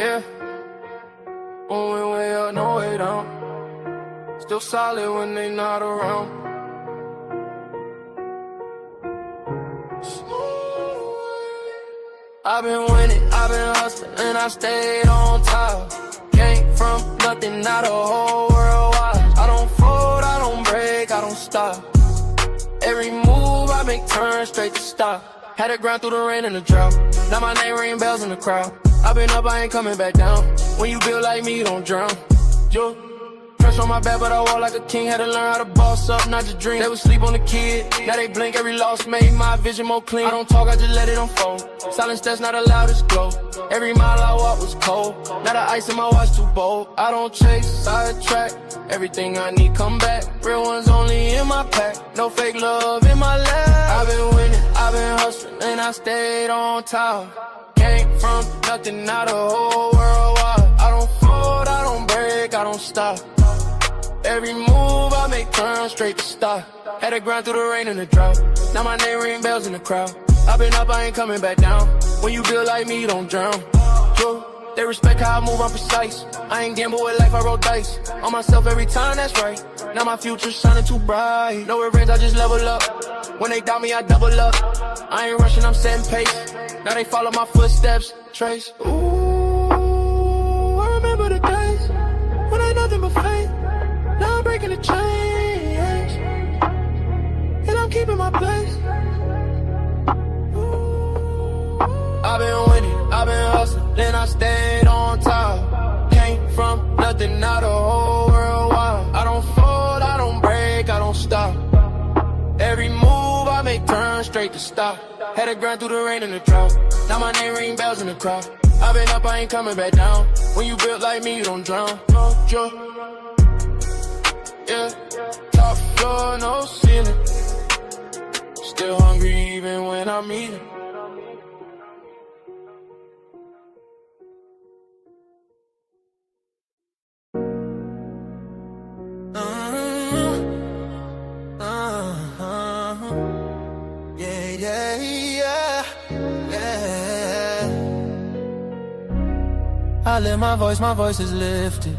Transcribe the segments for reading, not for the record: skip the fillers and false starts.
Yeah. When we way up, no way down. Still solid when they not around. I've been winning, I've been hustling, and I stayed on top. Came from nothing, now the whole world wide. I don't fold, I don't break, I don't stop. Every move I make turn straight to stop. Had to grind through the rain and the drought. Now my name ring bells in the crowd. I've been up, I ain't coming back down. When you build like me, you don't drown. Yo, pressure on my back, but I walk like a king. Had to learn how to boss up, not just dream. They would sleep on the kid, now they blink. Every loss made my vision more clean. I don't talk, I just let it unfold. Silence that's not allowed to glow. Every mile I walk was cold. Now the ice in my watch too bold. I don't chase, sidetrack. Everything I need come back. Real ones only in my pack. No fake love in my lap. I've been winning, I've been hustling, and I stayed on top. Came from nothing, now the whole world wide. I don't fold, I don't break, I don't stop. Every move I make turn straight to stop. Had to grind through the rain and the drought. Now my name ring bells in the crowd. I've been up, I ain't coming back down. When you build like me, you don't drown. True, they respect how I move, I'm precise. I ain't gamble with life, I roll dice. On myself every time, that's right. Now my future's shining too bright. No revenge, I just level up. When they doubt me, I double up. I ain't rushing, I'm setting pace. Now they follow my footsteps, trace. Ooh, I remember the days when ain't nothing but faith. Now I'm breaking the chains, and I'm keeping my place. I've been winning, I've been hustling, then I stayed on top. Came from nothing, now the whole world wide. I don't fold, I don't break, I don't stop. Every move I make turn straight to stop. Had to grind through the rain and the drought. Now my name ring bells in the crowd. I've been up, I ain't coming back down. When you built like me, you don't drown. No joke. Yeah, top floor, no ceiling. Still hungry even when I'm eating. I let my voice is lifted.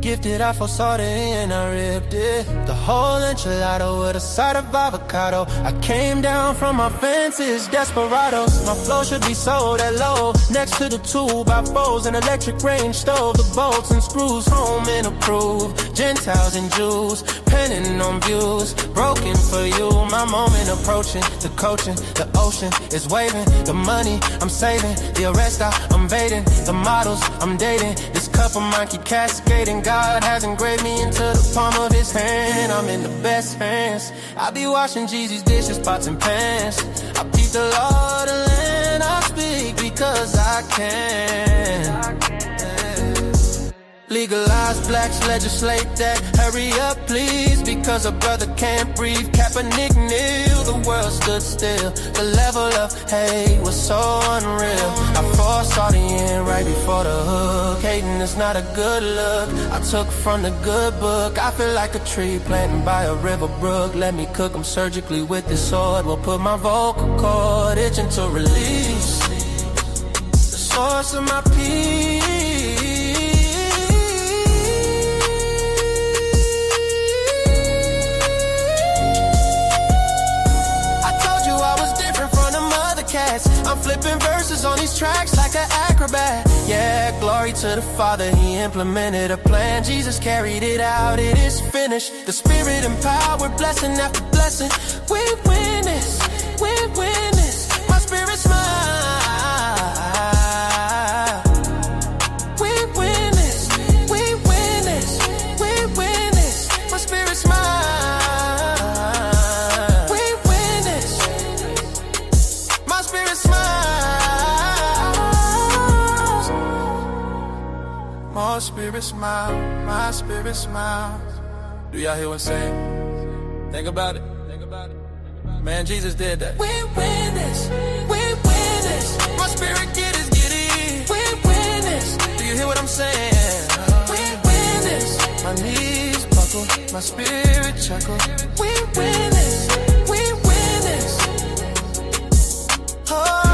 Gifted, I foresaw the end, I ripped it. The whole enchilada with a side of avocado. I came down from my fences, desperados. My flow should be sold at low. Next to the 2x4s, an electric range stove. The bolts and screws, home and approved. Gentiles and Jews, penning on views. Broken for you, my moment approaching. The coaching, the ocean is waving. The money I'm saving, the arrest I'm evading. The models I'm dating, this cup of mine keep cascading. God has engraved me into the palm of his hand. I'm in the best hands. I be washing Jeezy's dishes, pots and pans. I peep the law, the land. I speak because I can. Legalize blacks, legislate that. Hurry up, please, because a brother can't breathe. Kaepernick kneel, the world stood still. The level of hate was so unreal. I foresaw the end right before the hook. Hating is not a good look. I took from the good book. I feel like a tree planted by a river brook. Let me cook them surgically with this sword. Will put my vocal cord itching to release the source of my peace. I'm flipping verses on these tracks like an acrobat. Yeah, glory to the Father, he implemented a plan. Jesus carried it out, it is finished. The Spirit empowered, blessing after blessing. We win this, we win this. My spirit's mine. We win this, we win this, we win this. My spirit's mine. My spirit smile, my spirit smiles. Do y'all hear what I'm saying? Think about it. Think about it. Man, Jesus did that. We win this. We win this. My spirit get it. We win this. Do you hear what I'm saying? We win this. My knees buckle, my spirit chuckle. We win this. We win this. Oh.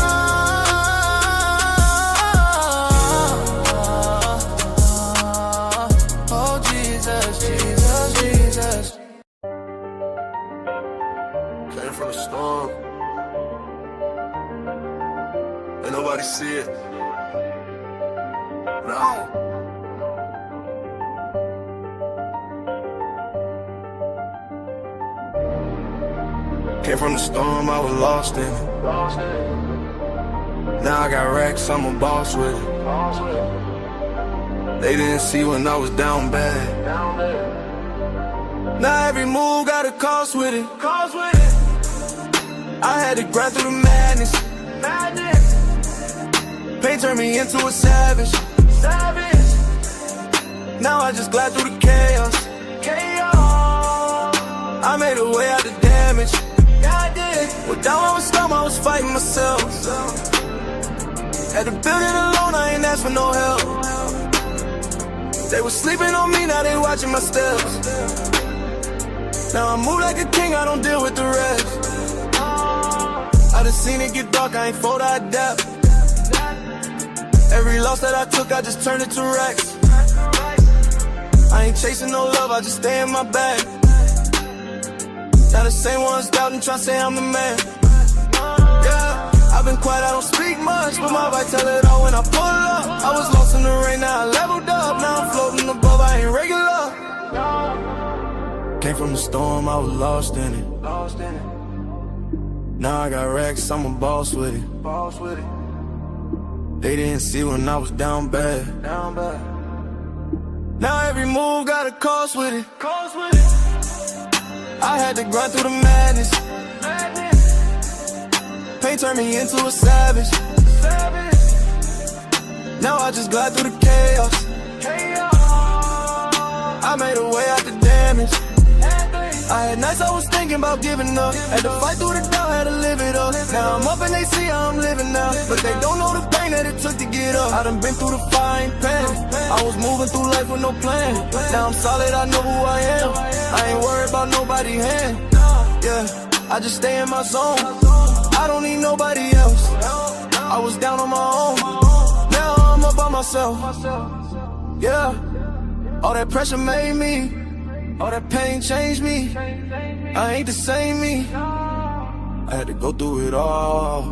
nobody see it. No. Came from the storm, I was lost in it. Now I got racks, I'm a boss with it. They didn't see when I was down bad. Now every move got a cost with it. I had to grind through the madness. Pain turned me into a savage. Now I just glide through the chaos. I made a way out the damage. Well, down I was dumb, I was fighting myself. Had to build it alone, I ain't asked for no help. They was sleeping on me, now they watching my steps. Now I move like a king, I don't deal with the rest. I done seen it get dark, I ain't fold, I adapt. Every loss that I took, I just turned it to racks. I ain't chasing no love, I just stay in my bag. Now the same ones doubting, tryna say I'm the man. Yeah, I've been quiet, I don't speak much, but my vibe tell it all when I pull up. I was lost in the rain, now I leveled up. Now I'm floating above, I ain't regular. Came from the storm, I was lost in it. Now I got racks, I'm a boss with it. They didn't see when I was down bad. Now every move got a cost with it. I had to grind through the madness. Pain turned me into a savage. Now I just glide through the chaos. I made a way out the damage. I had nights I was thinking about giving up. Had to fight through the doubt, had to live it up. Now I'm up and they see how I'm living now, but they don't know the pain that it took to get up. I done been through the fire, ain't panic. I was moving through life with no plan. Now I'm solid, I know who I am. I ain't worried about nobody's hand. Yeah, I just stay in my zone. I don't need nobody else. I was down on my own. Now I'm up by myself. Yeah, all that pressure made me. All that pain changed me. I ain't the same me. I had to go through it all.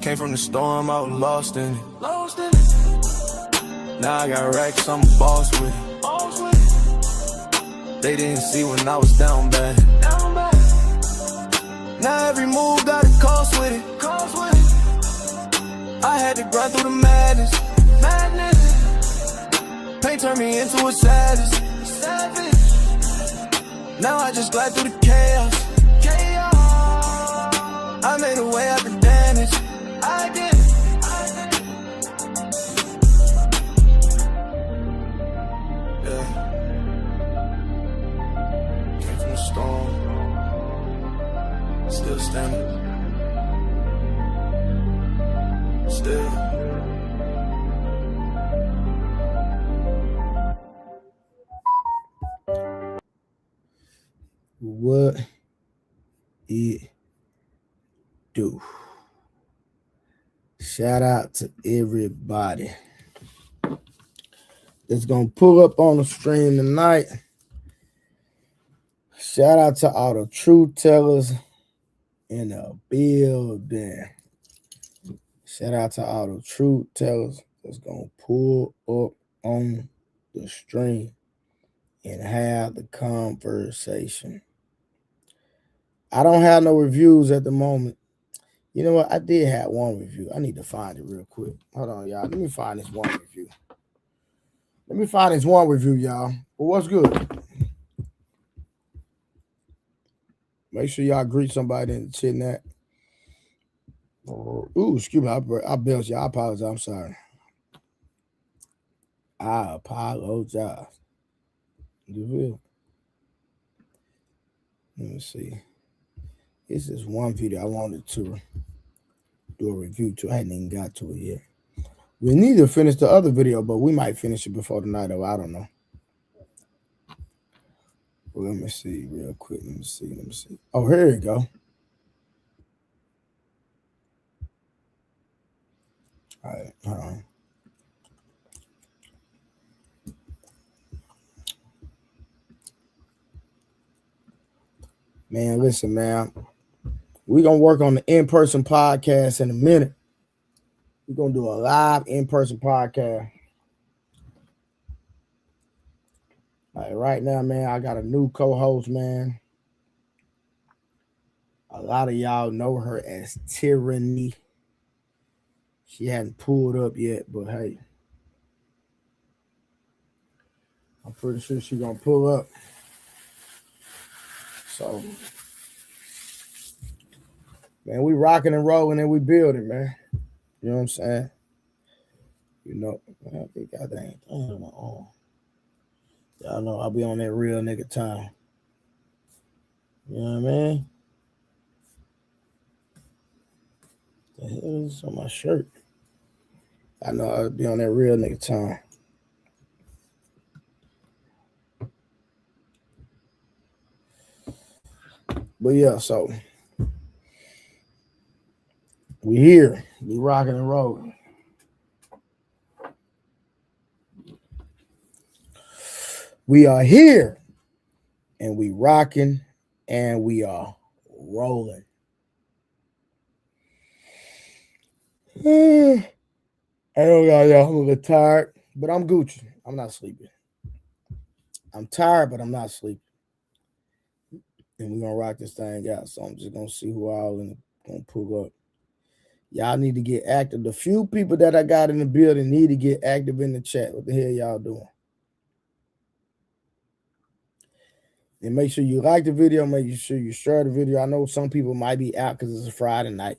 Came from the storm, I was lost in it. Now I got racks, I'm a boss with it. They didn't see when I was down bad. Now every move got a cost with it. I had to grind through the madness. Pain turned me into a savage. Now I just glide through the chaos. I made a way out the damage. I did. Yeah. Came from the storm. Still standing. Still. What it do? Shout out to everybody that's gonna pull up on the stream tonight. Shout out to all the truth tellers in the building. Shout out to all the truth tellers that's gonna pull up on the stream and have the conversation. I don't have no reviews at the moment. You know what? I did have one review. I need to find it real quick. Hold on, y'all. Let me find this one review. Y'all. But what's good? Make sure y'all greet somebody in the chat net. Ooh, excuse me. I belched y'all. I apologize. I'm sorry. I apologize. You feel? Let me see. This is one video I wanted to do a review to. I hadn't even got to it yet. We need to finish the other video, but we might finish it before the night of. I don't know. Well, let me see real quick. Let me see. Oh, here you go. All right. Hold on. Man, listen, man. We're going to work on the in-person podcast in a minute. We're going to do a live in-person podcast. Like right now, man, I got a new co-host, man. A lot of y'all know her as Tyranny. She hadn't pulled up yet, but hey, I'm pretty sure she's going to pull up. So, man, we rocking and rolling and we building, man. You know what I'm saying? You know, I think I think y'all know I'll be on that real nigga time. You know what I mean? The hell is on my shirt? I know I'll be on that real nigga time. But yeah, so we here. We rocking and rolling. We are here. And we rocking and we are rolling. I don't know, y'all. I'm a little tired, but I'm Gucci. I'm not sleeping. I'm tired, but I'm not sleeping. And we're gonna rock this thing out. So I'm just gonna see who all gonna pull up. Y'all need to get active. The few people that I got in the building need to get active in the chat. What the hell y'all doing? And make sure you like the video. Make sure you share the video. I know some people might be out because it's a Friday night.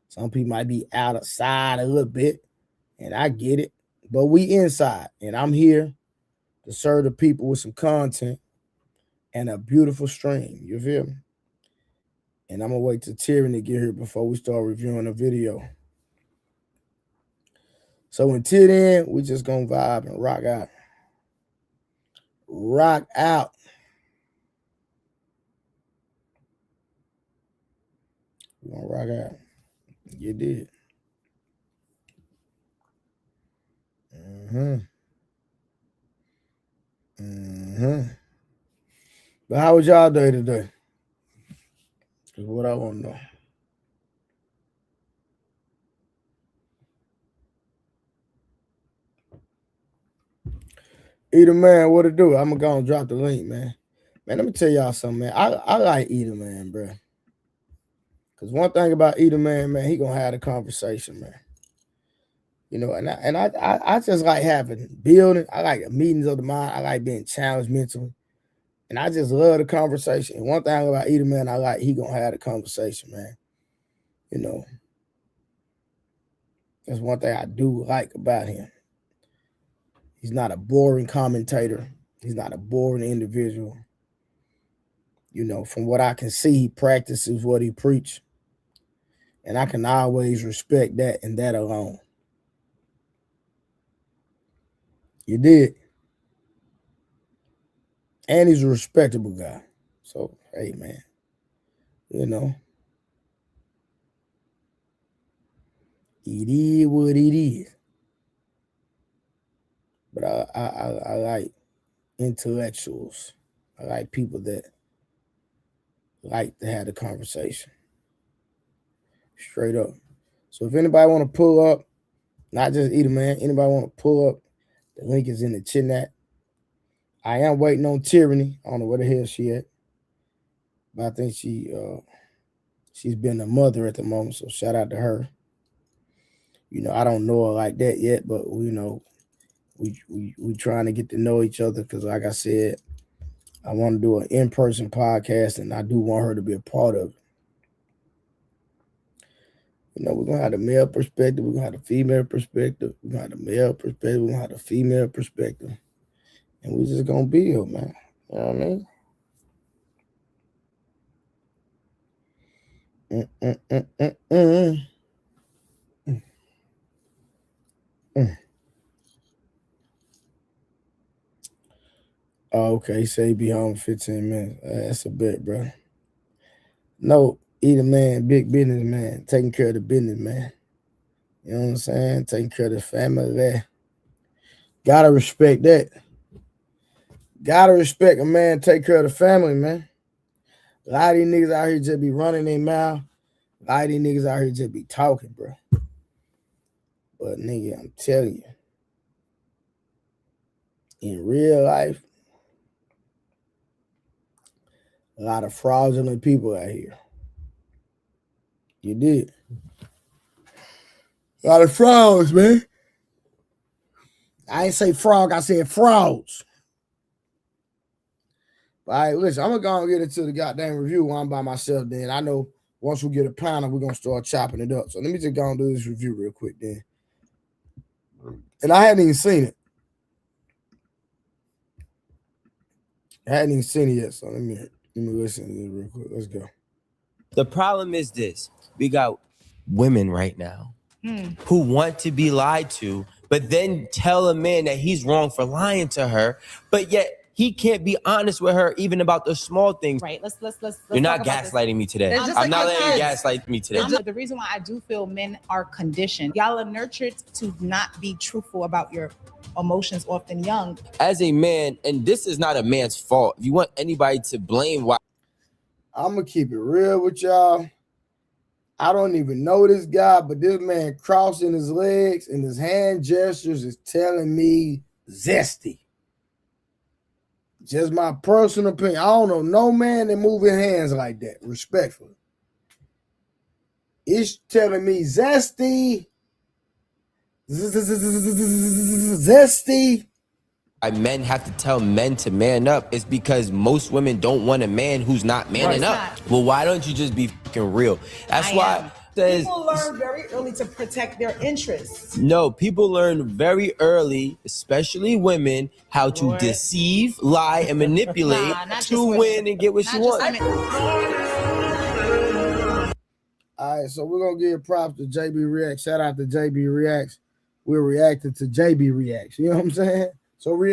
Some people might be outside a little bit. And I get it. But we inside. And I'm here to serve the people with some content and a beautiful stream. You feel me? And I'm going to wait till Tyranny get here before we start reviewing the video. So until then, we just going to vibe and rock out. Rock out. We're going to rock out. You did. But how was y'all day today? Is what I want to know. Either Man, what to do? I'm going to drop the link, man. Man, let me tell y'all something, man. I like Either Man, bro. Because one thing about Either Man, he going to have a conversation, man. You know, and I just like having building. I like meetings of the mind. I like being challenged mentally. And I just love the conversation. And one thing about Either Man, I like he going to have a conversation, man. You know, that's one thing I do like about him. He's not a boring commentator. He's not a boring individual. You know, from what I can see, he practices what he preaches. And I can always respect that and that alone. You did. And he's a respectable guy. So, hey, man, you know, it is what it is. But I like intellectuals. I like people that like to have a conversation. Straight up. So if anybody want to pull up, not just Either Man, anybody want to pull up, the link is in the chat. I am waiting on Tyranny. I don't know where the hell she at. But I think she's been a mother at the moment, so shout out to her. You know, I don't know her like that yet, but you know, we trying to get to know each other because, like I said, I want to do an in-person podcast, and I do want her to be a part of it. You know, we're going to have the male perspective. We're going to have the female perspective. We're going to have the male perspective. We're going to have the female perspective. And we're just going to build, man. You know what I mean? Oh, okay, say be home in 15 minutes. That's a bet, bro. No, Either Man, big business man, taking care of the business, man. You know what I'm saying? Taking care of the family there. Gotta respect that. Gotta respect a man take care of the family, man. A lot of these niggas out here just be running their mouth, A lot of these niggas out here just be talking, bro. But nigga, I'm telling you, in real life, a lot of fraudulent people out here. You did. A lot of frauds, man. I ain't say frog, I said frauds. All right, listen, I'm gonna get into the goddamn review while I'm by myself. Then I know once we get a panel, we're gonna start chopping it up. So let me just go and do this review real quick then. And I hadn't even seen it. I hadn't even seen it yet. So let me listen to this real quick. Let's go. The problem is this: we got women right now who want to be lied to, but then tell a man that he's wrong for lying to her, but yet he can't be honest with her even about the small things. Right. Let's You're not gaslighting me today. I'm not letting you gaslight me today. The reason why I do feel men are conditioned. Y'all are nurtured to not be truthful about your emotions often young. As a man, and this is not a man's fault. If you want anybody to blame why, I'm gonna keep it real with y'all. I don't even know this guy, but this man crossing his legs and his hand gestures is telling me zesty. Just my personal opinion. I don't know no man that move his hands like that, respectfully. It's telling me zesty. Zesty. men have to tell men to man up is because most women don't want a man who's not manning up. Well, why don't you just be fucking real? That's why people learn very early to protect their interests. No, people learn very early, especially women, how to deceive, lie, and manipulate to win and get what you want. All right, so we're gonna give props to JB Reacts. Shout out to JB Reacts. We're reacting to JB Reacts. You know what I'm saying? So we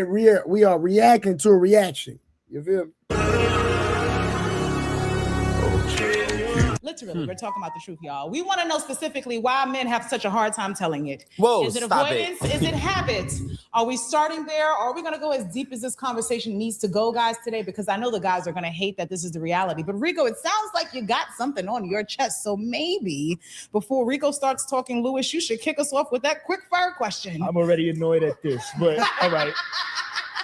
are reacting to a reaction. You feel me? Literally, we're talking about the truth, y'all. We want to know specifically why men have such a hard time telling it. Whoa, is it stop avoidance? it. Is it habit? Are we starting there? Or are we going to go as deep as this conversation needs to go, guys, today? Because I know the guys are going to hate that this is the reality. But Rico, it sounds like you got something on your chest. So maybe before Rico starts talking, Lewis, you should kick us off with that quick fire question. I'm already annoyed at this, but all right.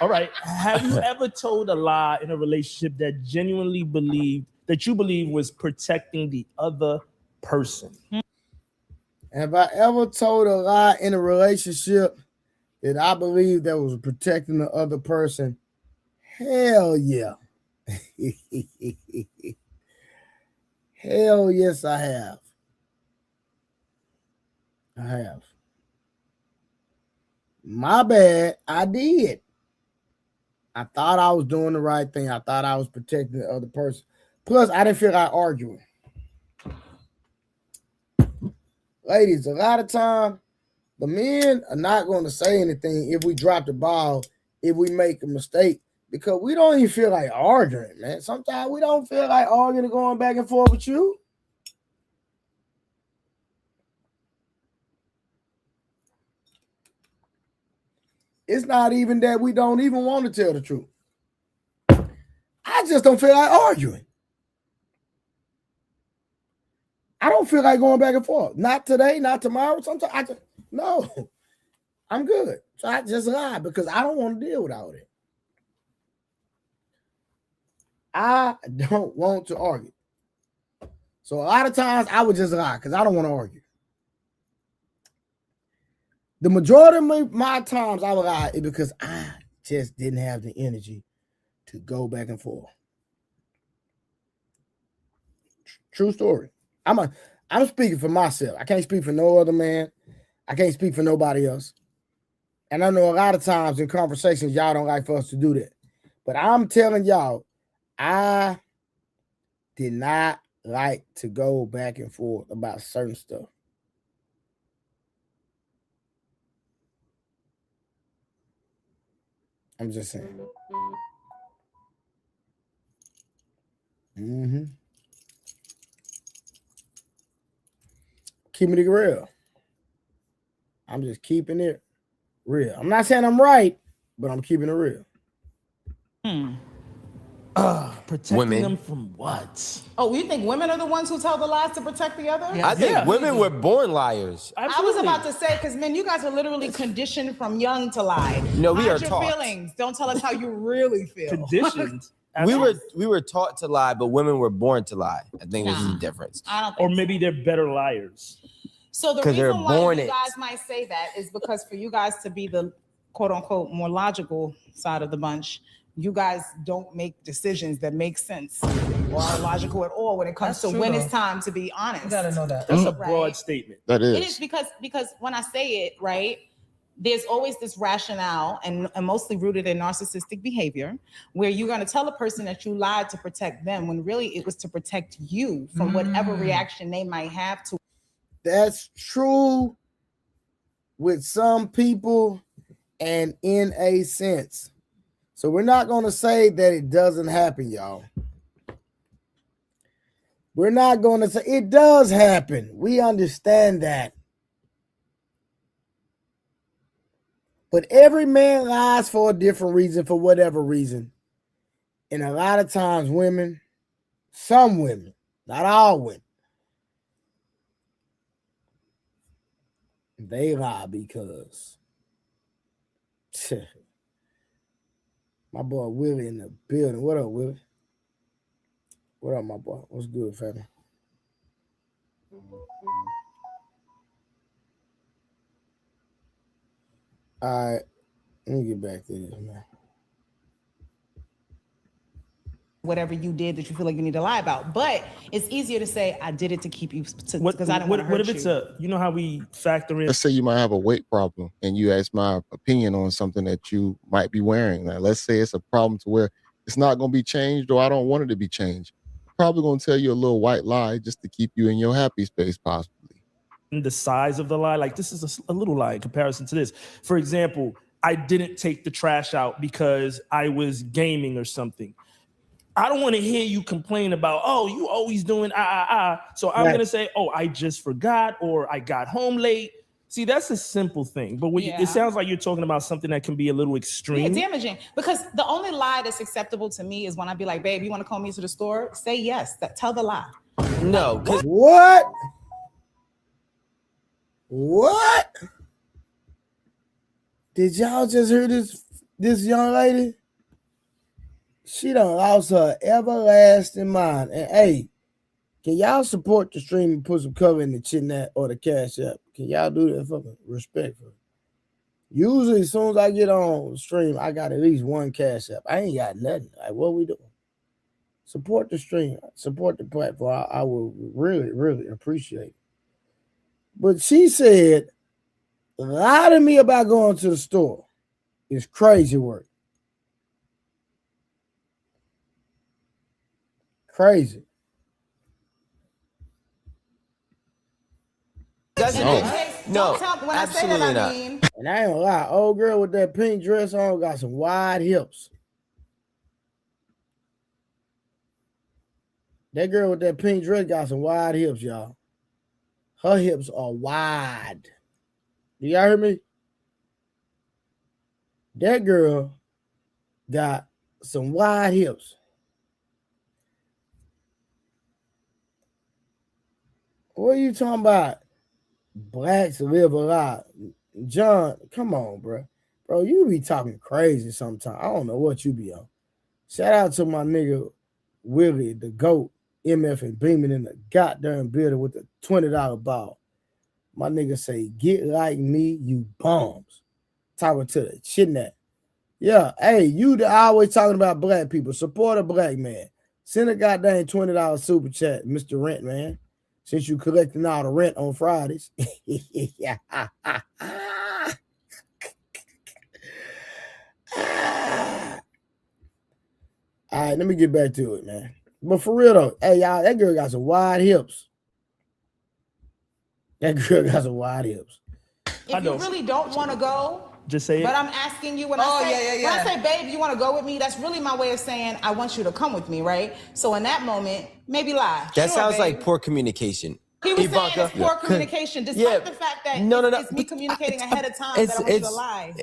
All right. Have you ever told a lie in a relationship that you believe was protecting the other person? Have I ever told a lie in a relationship that I believe that was protecting the other person? Hell yeah. Hell yes, I have. I have. My bad, I did. I thought I was doing the right thing. I thought I was protecting the other person. Plus, I didn't feel like arguing. Ladies, a lot of time, the men are not going to say anything if we drop the ball, if we make a mistake, because we don't even feel like arguing, man. Sometimes we don't feel like arguing and going back and forth with you. It's not even that we don't even want to tell the truth. I just don't feel like arguing. I don't feel like going back and forth. Not today, not tomorrow. Sometimes no, I'm good. So I just lie because I don't want to deal with all that. I don't want to argue. So a lot of times I would just lie because I don't want to argue. The majority of my times I would lie is because I just didn't have the energy to go back and forth. True story. I'm speaking for myself. I can't speak for no other man. I can't speak for nobody else. And I know a lot of times in conversations, y'all don't like for us to do that. But I'm telling y'all, I did not like to go back and forth about certain stuff. I'm just saying. Keeping it real. I'm just keeping it real. I'm not saying I'm right, but I'm keeping it real. Protecting Women. them from what? Oh, you think women are the ones who tell the lies to protect the other? I think Yeah. women were born liars. Absolutely. I was about to say, because men, you guys are literally conditioned from young to lie. No, we Hide are your taught. feelings. Don't tell us how you really feel. Conditioned. We were taught to lie, but women were born to lie. I think this is the difference. I don't Or think maybe they're better liars. so. The 'Cause they're reason why born you it. guys might say that is because for you guys to be the quote unquote more logical side of the bunch, you guys don't make decisions that make sense or are logical at all when it comes That's to true, when though. it's time to be honest. You gotta know that. That's a Right. broad statement. That It is is. because when I say it, right, there's always this rationale and mostly rooted in narcissistic behavior where you're going to tell a person that you lied to protect them when really it was to protect you from whatever reaction they might have to. That's true with some people and in a sense. So we're not going to say that it doesn't happen, y'all. We're not going to say it does happen. We understand that. But every man lies for a different reason, for whatever reason. And a lot of times women, some women, not all women, they lie because my boy Willie in the building. What up, Willie? What up, my boy? What's good, family? All right, let me get back to this, man. Whatever you did that you feel like you need to lie about, but it's easier to say I did it to keep you What, because I don't want to hurt what if it's you. you know how we factor in Let's say you might have a weight problem and you ask my opinion on something that you might be wearing. Now, let's say it's a problem to where it's not going to be changed or I don't want it to be changed. I'm probably going to tell you a little white lie just to keep you in your happy space, possibly. the size of the lie. Like this is a little lie in comparison to this. For example, I didn't take the trash out because I was gaming or something. I don't want to hear you complain about, oh, you always doing So I'm going to say, oh, I just forgot or I got home late. See, that's a simple thing. But when it sounds like you're talking about something that can be a little extreme. Yeah, damaging. Because the only lie that's acceptable to me is when I be like, babe, you want to call me to the store? Say yes. Tell the lie. No. What? What? Did y'all just hear this young lady? She done lost her everlasting mind. And hey, can y'all support the stream and put some cover in the chin or the cash app? Can y'all do that for me? Respectfully. Usually, as soon as I get on the stream, I got at least one cash app. I ain't got nothing. Like, what we doing? Support the stream. Support the platform. I will really, really appreciate it. But she said, lie to me about going to the store. It's crazy work. Crazy. No, when I say that, I mean. And I ain't gonna lie, old girl with that pink dress on got some wide hips. That girl with that pink dress got some wide hips, y'all. Her hips are wide. Do y'all hear me? That girl got some wide hips. What are you talking about? Blacks live a lot. John, come on, bro. Bro, you be talking crazy sometimes. I don't know what you be on. Shout out to my nigga Willie, the GOAT, MF and beaming in the goddamn building with the $20 ball. My nigga say, get like me, you bums. Talking to the chinette. Yeah, hey, you always talking about black people. Support a black man. Send a goddamn $20 super chat, Mr. Rent, man. Since you collecting all the rent on Fridays. Yeah. All right, let me get back to it, man. But for real though, hey y'all, that girl got some wide hips. That girl got some wide hips. If you really don't want to go, just say it. But I'm asking you when I say, babe, you want to go with me? That's really my way of saying I want you to come with me, right? So in that moment, maybe lie. That sounds babe. like poor communication. He was saying it's poor communication, despite the fact that it's me communicating ahead of time that I want you to lie.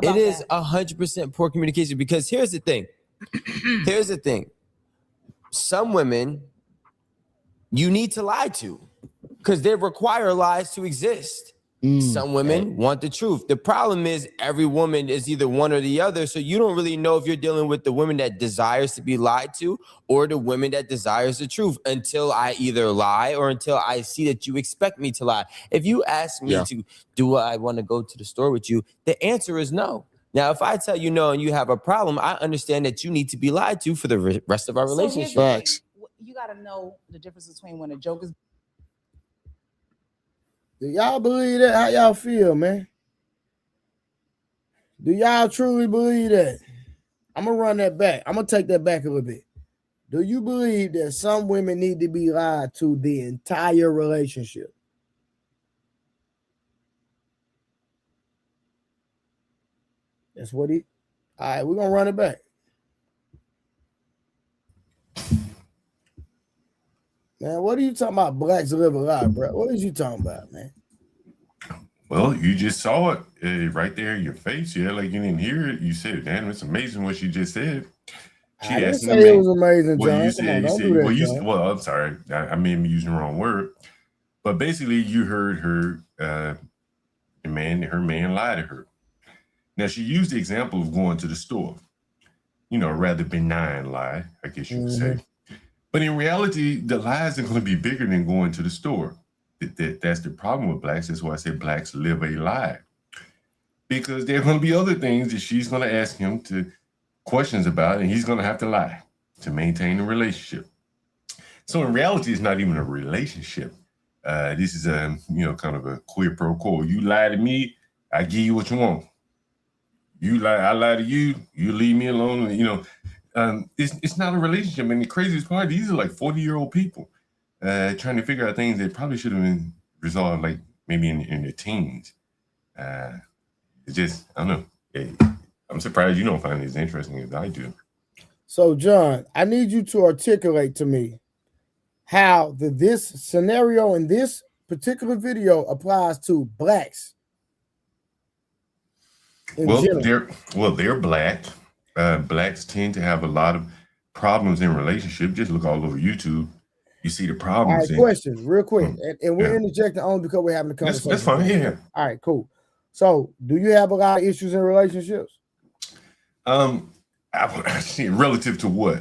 It is 100% poor communication because here's the thing. Here's the thing. some women you need to lie to because they require lies to exist. Some women want the truth. The problem is every woman is either one or the other. So you don't really know if you're dealing with the woman that desires to be lied to or the women that desires the truth until I either lie or until I see that you expect me to lie. If you ask me to, do I want to go to the store with you? The answer is no. Now, if I tell you no and you have a problem, I understand that you need to be lied to for the rest of our relationship. Facts. You got to know the difference between when a joke is. Do y'all believe that? How y'all feel, man? Do y'all truly believe that? I'm going to run that back. I'm going to take that back a little bit. Do you believe that some women need to be lied to the entire relationship? That's what he. All right, we're going to run it back. Man, what are you talking about? Blacks live a lie, bro. What are you talking about, man? Well, you just saw it right there in your face. Yeah, like you didn't hear it. You said, "Damn, it's amazing what she just said." She I didn't say it was amazing, John. Well, you said, well, I'm sorry. I may be using the wrong word, but basically, you heard her, her man lie to her. Now, she used the example of going to the store. You know, a rather benign lie, I guess you would say. But in reality, the lies are going to be bigger than going to the store. That's the problem with blacks. That's why I said blacks live a lie. Because there are going to be other things that she's going to ask him to questions about, and he's going to have to lie to maintain the relationship. So in reality, it's not even a relationship. This is kind of a quid pro quo. You lie to me, I give you what you want. You lie, I lie to you, you leave me alone. It's not a relationship. And the craziest part, these are like 40-year-old people trying to figure out things that probably should have been resolved like maybe in their teens. It's just, I don't know. I'm surprised you don't find it as interesting as I do. So, John, I need you to articulate to me how this scenario in this particular video applies to blacks. They're black. Blacks tend to have a lot of problems in relationships. Just look all over YouTube. You see the problems. All right, question, real quick. And we're interjecting only because we're having a conversation. That's fine, yeah. All right, cool. So, do you have a lot of issues in relationships? Relative to what?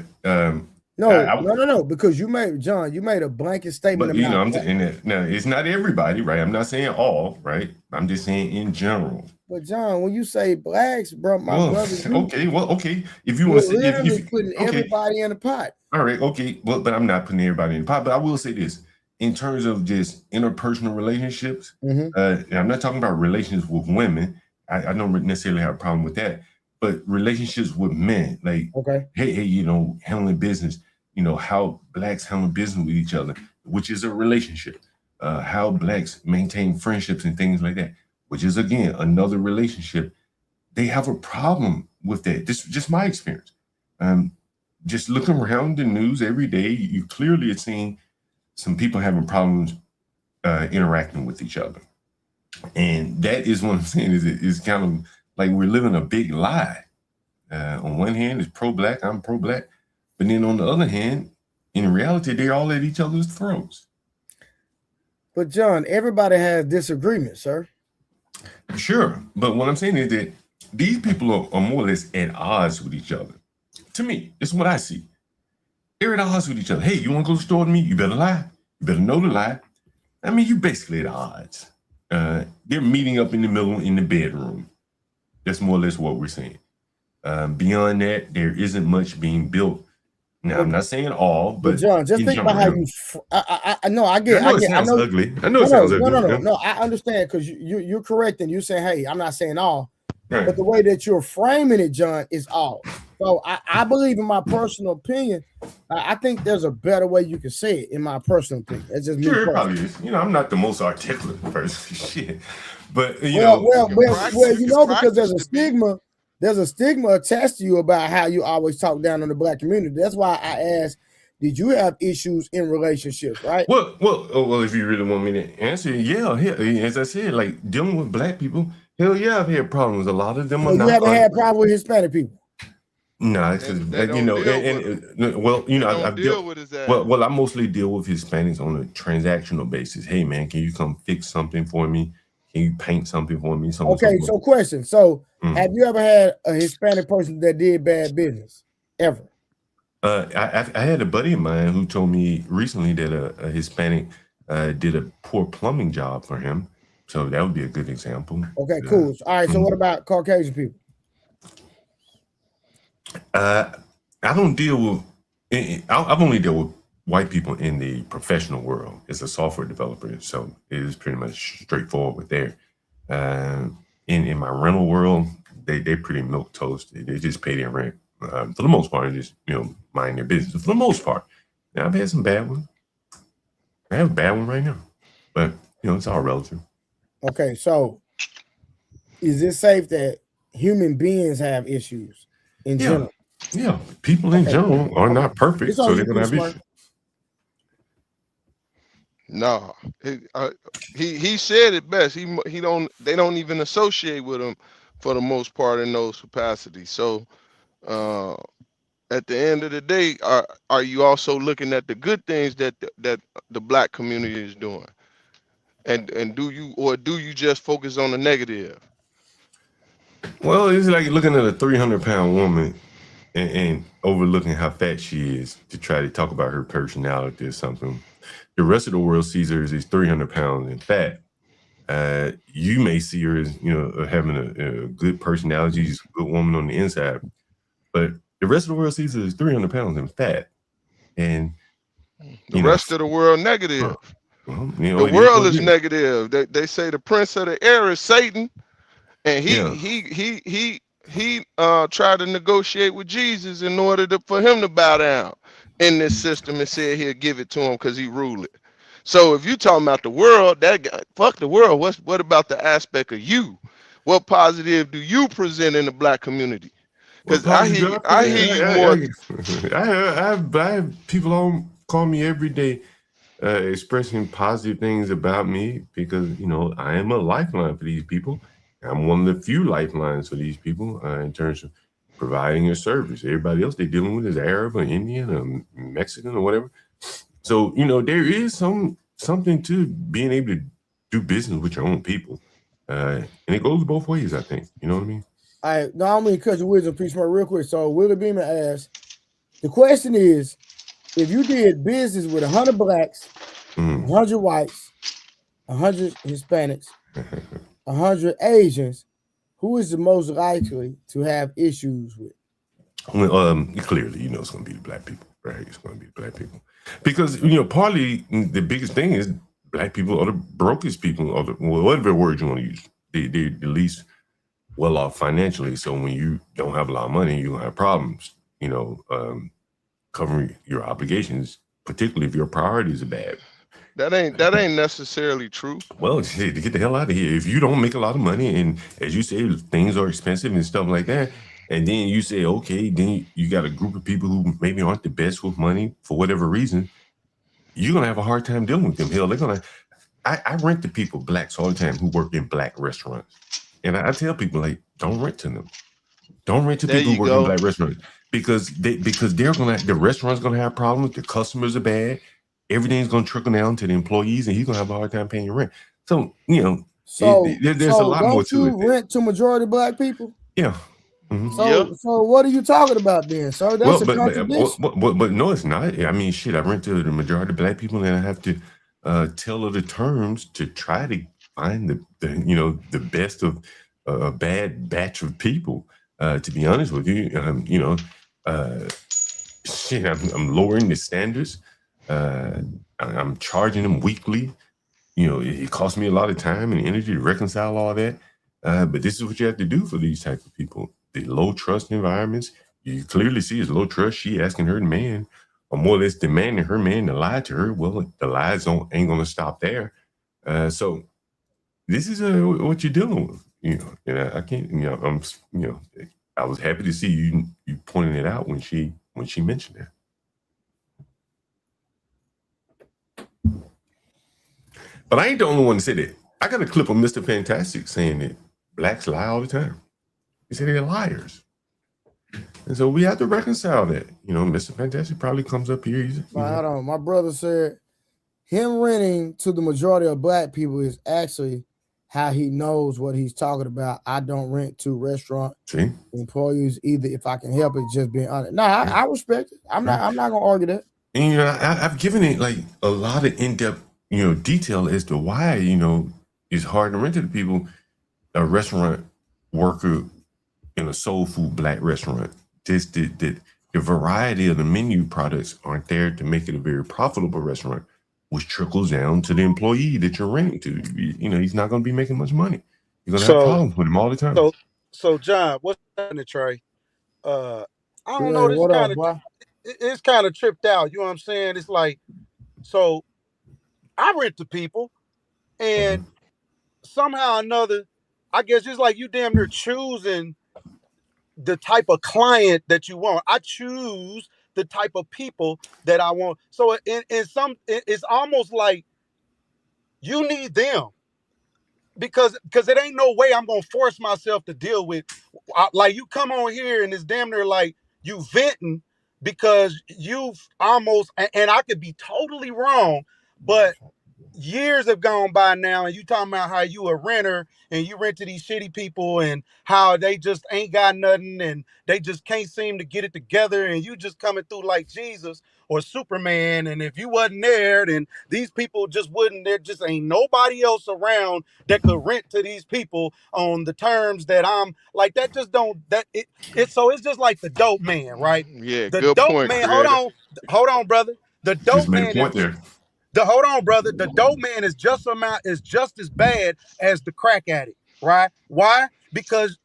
No, because you made a blanket statement. But now it's not everybody, right? I'm not saying all, right? I'm just saying in general. But John, when you say blacks, bro, brother, okay. If you want to say, if putting everybody in the pot. All right, okay. Well, but I'm not putting everybody in the pot. But I will say this: in terms of just interpersonal relationships, and I'm not talking about relationships with women. I don't necessarily have a problem with that. But relationships with men, like, hey, handling business, how blacks handle business with each other, which is a relationship. How blacks maintain friendships and things like that, which is, again, another relationship. They have a problem with that. This is just my experience. Just looking around the news every day, you clearly are seeing some people having problems interacting with each other. And that is what I'm saying is kind of like we're living a big lie. On one hand, it's pro-black, I'm pro-black. But then on the other hand, in reality, they're all at each other's throats. But John, everybody has disagreements, sir. Sure. But what I'm saying is that these people are more or less at odds with each other. To me, this is what I see. They're at odds with each other. Hey, you want to go to the store with me? You better lie. You better know the lie. I mean, you basically at odds. They're meeting up in the middle in the bedroom. That's more or less what we're saying. Beyond that, there isn't much being built. Now, I'm not saying all, but John, just think about how you. I know. I get. I know it sounds ugly. I know it sounds ugly. No. I understand because you're correct, and you're saying, "Hey, I'm not saying all," but the way that you're framing it, John, is all. So I believe, in my personal opinion, I think there's a better way you can say it. In my personal opinion, it's just sure, it probably is. I'm not the most articulate person, shit. But because there's a stigma. There's a stigma attached to you about how you always talk down on the black community. That's why I asked, did you have issues in relationships, right? Well, if you really want me to answer, yeah. As I said, like dealing with black people, hell yeah, I've had problems. A lot of them are not. You haven't had problems with Hispanic people? No, and because they you don't know, deal with him. well, you They know, don't I've deal dealt. with his ass. Well, I mostly deal with Hispanics on a transactional basis. Hey, man, can you come fix something for me? Can you paint something for me? Something, Okay, something. so question. So Mm. have you ever had a Hispanic person that did bad business? Ever? I had a buddy of mine who told me recently that a Hispanic did a poor plumbing job for him. So that would be a good example. Okay, cool. All right, so what Mhm. about Caucasian people? I don't deal with. I've only dealt with white people in the professional world as a software developer, so it is pretty much straightforward with there. In my rental world, they pretty milk toast. They just pay their rent for the most part, and just mind their business for the most part. Now I've had some bad ones. I have a bad one right now, but it's all relative. Okay, so is it safe that human beings have issues in Yeah, general? yeah. People in general are not perfect, It's so on they're you, gonna Chris have Smart. issues. No, he said it best. They don't even associate with him for the most part in those capacities. So at the end of the day, are you also looking at the good things that the black community is doing, and do you just focus on the negative? Well, it's like looking at a 300-pound woman and overlooking how fat she is to try to talk about her personality or something. The rest of the world sees her as 300 pounds and fat. You may see her as having a good personality, she's a good woman on the inside, but the rest of the world sees her as 300 pounds and fat. And The rest of the world negative. well, The it is world what is it is. negative. They say the prince of the air is Satan, and Yeah. he tried to negotiate with Jesus in order for him to bow down in this system and said he'll give it to him because he ruled it. So if you talking about the world, that guy, fuck the world. What about the aspect of you? What positive do you present in the black community? What Because positive do I I present? hear you more. I have people on call me every day expressing positive things about me because I am a lifeline for these people. I'm one of the few lifelines for these people in terms of providing a service. Everybody else they're dealing with is Arab or Indian or Mexican or whatever. So there is something to being able to do business with your own people, and it goes both ways. I think you know what I mean. All right, now I'm gonna cut your wisdom, Chris Smart, real quick. So Willie Beeman asked, the question is, if you did business with 100 blacks, 100 whites, 100 Hispanics, 100 Asians, who is the most likely to have issues with? Well, clearly, it's going to be the black people, right? It's going to be the black people because partly the biggest thing is black people are the brokest people, or whatever word you want to use. They're the least well off financially. So when you don't have a lot of money, you're gonna have problems. Covering your obligations, particularly if your priorities are bad. That ain't necessarily true. Well, to get the hell out of here. If you don't make a lot of money, and as you say, things are expensive and stuff like that, and then you say, okay, then you got a group of people who maybe aren't the best with money for whatever reason, you're gonna have a hard time dealing with them. Hell, they're gonna. I rent to people, blacks all the time, who work in black restaurants, and I tell people like, don't rent to them. Don't rent to There people you who work in go. black restaurants because the restaurant's gonna have problems. The customers are bad. Everything's gonna trickle down to the employees, and he's gonna have a hard time paying your rent. So there's a lot more to it. Don't you rent to majority black people? Yeah. Yeah. So what are you talking about then, sir? That's a contradiction. But no, it's not. I mean, shit. I rent to the majority of black people, and I have to tell the terms to try to find the best of a bad batch of people. To be honest with you, shit. I'm lowering the standards. I'm charging them weekly. It costs me a lot of time and energy to reconcile all that. But this is what you have to do for these type of people. The low trust environments, you clearly see is low trust. She asking her man, or more or less demanding her man to lie to her. Well, the lies ain't going to stop there. So this is what you're dealing with. And I can't. I was happy to see you pointing it out when she mentioned that. But I ain't the only one to say that. I got a clip of Mr. Fantastic saying that blacks lie all the time. He said they're liars. And so we have to reconcile that. You know, Mr. Fantastic probably comes up here. Hold on. My brother said him renting to the majority of black people is actually how he knows what he's talking about. I don't rent to restaurant employees either. If I can help it, just being honest. No, I respect it. I'm not gonna argue that. And you know, I've given it like a lot of in-depth, you know, detail as to why, you know, it's hard to rent to the people. A restaurant worker in a soul food black restaurant, just the variety of the menu products aren't there to make it a very profitable restaurant, which trickles down to the employee that you're renting to. You know, he's not going to be making much money. You're going to have problems with him all the time. So John, what's happening, Trey? I don't know. This kind of it's kind of tripped out. You know what I'm saying? It's like, so I rent to people, and somehow or another, I guess it's like you damn near choosing the type of client that you want. I choose the type of people that I want. So it's almost like you need them because it ain't no way I'm gonna force myself to deal with. Like you come on here and it's damn near like you venting because you've almost, and I could be totally wrong, but years have gone by now, and you talking about how you a renter and you rent to these shitty people and how they just ain't got nothing and they just can't seem to get it together, and you just coming through like Jesus or Superman, and if you wasn't there, then these people just wouldn't. There just ain't nobody else around that could rent to these people on the terms that I'm like. That just don't so it's just like the dope man, right? Yeah, the good dope point, man. Creator. Hold on, brother. The dope Just made man a point there. hold on, brother. The dope man is just as bad as the crack addict, right? Why? Because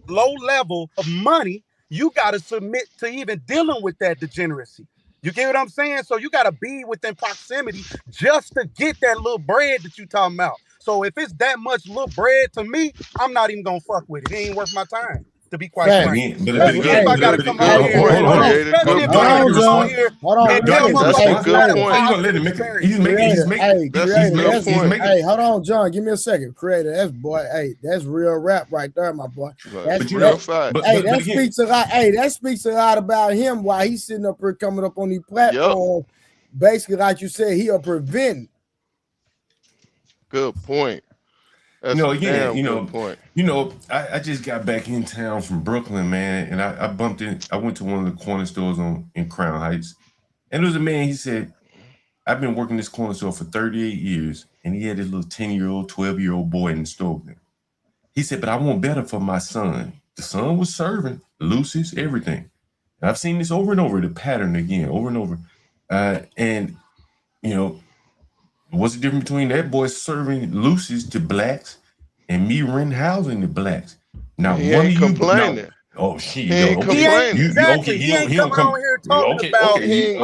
low level of money, you got to submit to even dealing with that degeneracy. You get what I'm saying? So you got to be within proximity just to get that little bread that you talking about. So if it's that much little bread to me, I'm not even gonna fuck with it. It ain't worth my time, to be quite frank. Especially if I gotta come on here. Especially if I gotta come on here and tell motherfuckers about a positive experience. That's a good point. Hey, hold on, John. Give me a second. Creator, that's real rap right there, my boy. That's real fact. That speaks a lot. Hey, that speaks a lot about him while he's sitting up here coming up on these platforms. Basically, like you said, he'll prevent. Good point. That's I just got back in town from Brooklyn, man, and I bumped in. I went to one of the corner stores in Crown Heights, and there was a man. He said, "I've been working this corner store for 38 years," and he had his little 10-year-old, 12-year-old boy in the store with him. He said, "But I want better for my son." The son was serving Lucy's everything. And I've seen this over and over, the pattern again, over and over, and you know. What's the difference between that boy serving Lucy's to blacks and me renting housing to blacks? Now, he ain't complaining. Oh shit! He ain't complaining. He ain't coming on here talking about. He ain't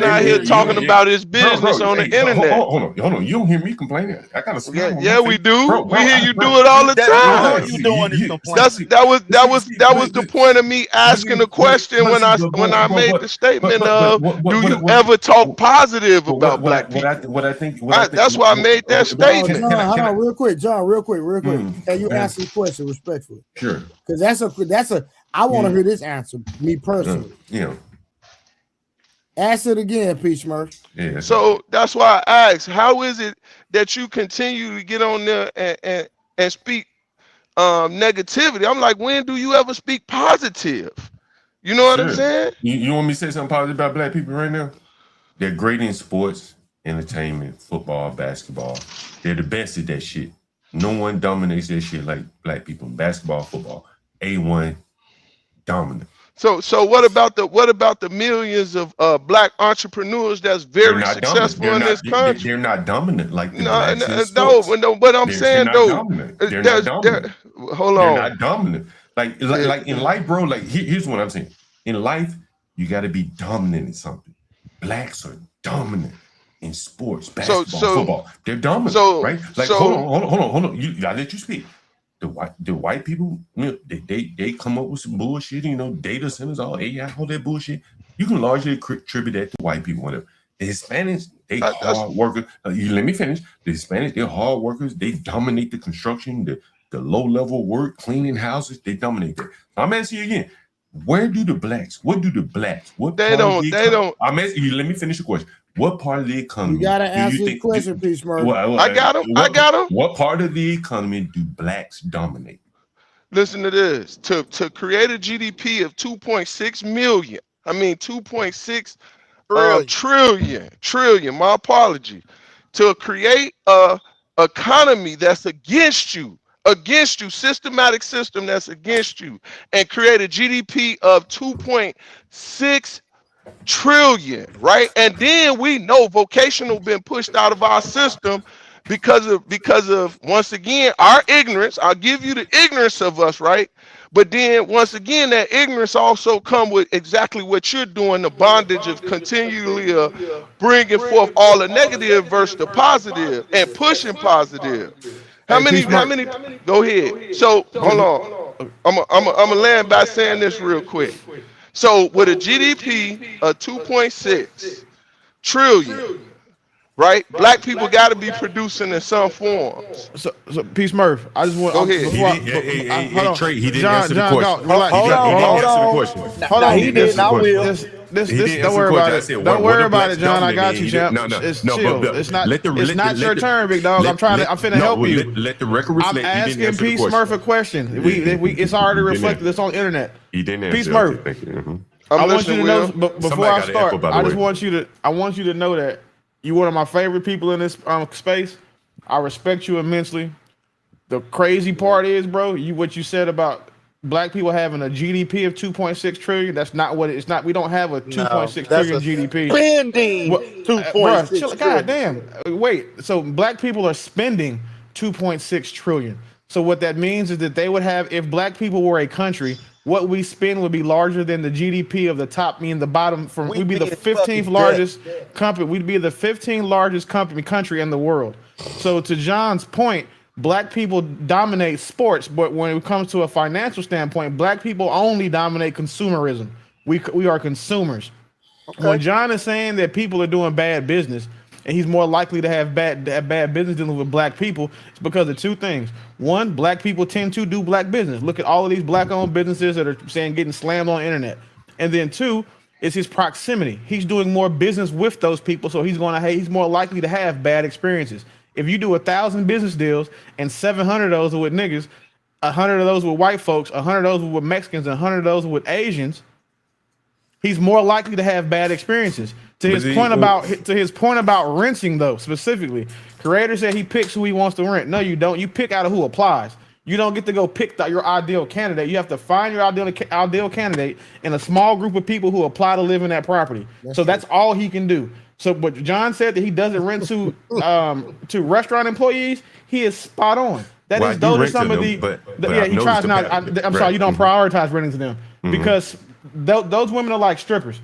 out here talking about his business on the internet. Hold on. You don't hear me complaining. I got a smile. Yeah, we do. We hear you do it all the time. All you doing is complaining. That was the point of me asking the question when I made the statement of, do you ever talk positive about black people? That's why I made that statement. Hold on, real quick, John. Real quick. Can you answer the question respectfully? Sure. Because that's a I want to hear this answer, me personally. Yeah. Ask it again, Peach Murph. Yeah. So that's why I asked, how is it that you continue to get on there and speak negativity? I'm like, when do you ever speak positive? You know what I'm saying? You want me to say something positive about black people right now? They're great in sports, entertainment, football, basketball. They're the best at that shit. No one dominates that shit like black people in basketball, football. A1 dominant. So what about the millions of black entrepreneurs that's very successful in this country? They're not dominant like the no. But I'm saying though, they're not dominant. Hold on, they're not dominant. Like in life, bro. Like here's what I'm saying. In life, you got to be dominant in something. Blacks are dominant in sports, basketball, football. They're dominant, right? Like hold on. I let you speak. The white people, you know, they come up with some bullshit, you know, data centers, all AI, all that bullshit. You can largely attribute that to white people, whatever. The Hispanics, they hard workers. You let me finish. The Hispanics, they're hard workers. They dominate the construction, the the low-level work, cleaning houses, they dominate that. I'm asking you again, what do the blacks, what they don't. I'm asking you, let me finish the question. What part of the economy You gotta do you answer the think question, Peace Murphy. I got him. What part of the economy do blacks dominate? Listen to this. To create a GDP of 2.6 million, I mean 2.6 trillion, my apology. To create a economy that's against you, systematic system that's against you, and create a GDP of 2.6 trillion, right? And then we know vocational been pushed out of our system because of once again our ignorance. I'll give you the ignorance of us, right? But then once again, that ignorance also come with exactly what you're doing, the bondage of continually bringing forth all the negative versus the positive and pushing positive. How many? Go ahead. So hold on. I'm a land by saying this real quick. So with a GDP of 2.6 trillion, right? Black people got to be producing in some forms. So Peace Murph, I just want. Go ahead. Hey, Trey, he didn't answer the question. Hold on. Hold on. He did. I will. Don't worry about it. Don't worry about it, John. I got you, champ. It's chill. It's not your turn, big dog. I'm finna help you. Let the record reflect. I'm asking Peace Murph a question. It's already reflected. It's on the internet. He didn't answer. Peace Murph. Thank you. I want you to know before I start. I want you to know that you're one of my favorite people in this space. I respect you immensely. The crazy part is, bro, what you said about black people having a GDP of 2.6 trillion. That's not what it's not. We don't have a 2.6 trillion GDP. Spending 2.6 trillion. God damn. Wait. So black people are spending 2.6 trillion. So what that means is that they would have, if black people were a country, what we spend would be larger than the GDP of the top, meaning the bottom. We'd be the 15th largest company. We'd be the 15th largest country in the world. So to John's point, black people dominate sports, but when it comes to a financial standpoint, black people only dominate consumerism. We are consumers. Okay. When John is saying that people are doing bad business, and he's more likely to have bad business dealing with black people, it's because of two things. One, black people tend to do black business. Look at all of these black-owned businesses that are getting slammed on the internet. And then two, it's his proximity. He's doing more business with those people, so he's more likely to have bad experiences. If you do 1,000 business deals and 700 of those are with niggas, 100 of those with white folks, 100 of those with Mexicans, and 100 of those with Asians, he's more likely to have bad experiences. To his point about renting, though, specifically, Creator said he picks who he wants to rent. No, you don't. You pick out of who applies. You don't get to go pick your ideal candidate. You have to find your ideal candidate in a small group of people who apply to live in that property. That's all he can do. So, but John said that he doesn't rent to restaurant employees. He is spot on. That is those are some of the. He tries not. I'm sorry, you don't prioritize renting to them because those women are like strippers.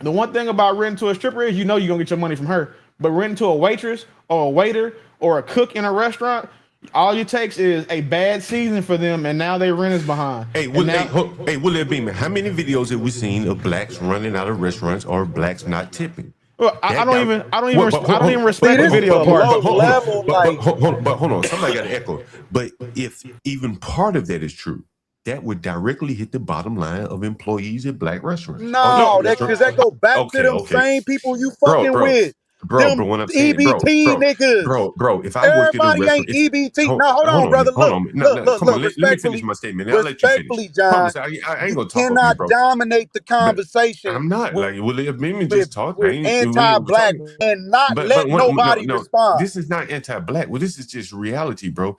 The one thing about renting to a stripper is you're gonna get your money from her. But renting to a waitress or a waiter or a cook in a restaurant, all it takes is a bad season for them, and now their rent is behind. Willie Beeman, how many videos have we seen of blacks running out of restaurants or blacks not tipping? Well, I don't even respect the video part. But hold on, somebody got to echo. But if even part of that is true, that would directly hit the bottom line of employees at black restaurants. No, because that go back to them same people you fucking with. Bro, what I'm saying, EBT niggas. Bro, if I worked in a restaurant, ain't EBT. Now, hold on, brother. Look, come on, let me finish my statement. I'll let you finish. John, I ain't gonna talk cannot dominate the conversation. I'm not like Willie Beeman just talking. Anti-black and not let nobody respond. This is not anti-black. Well, this is just reality, bro.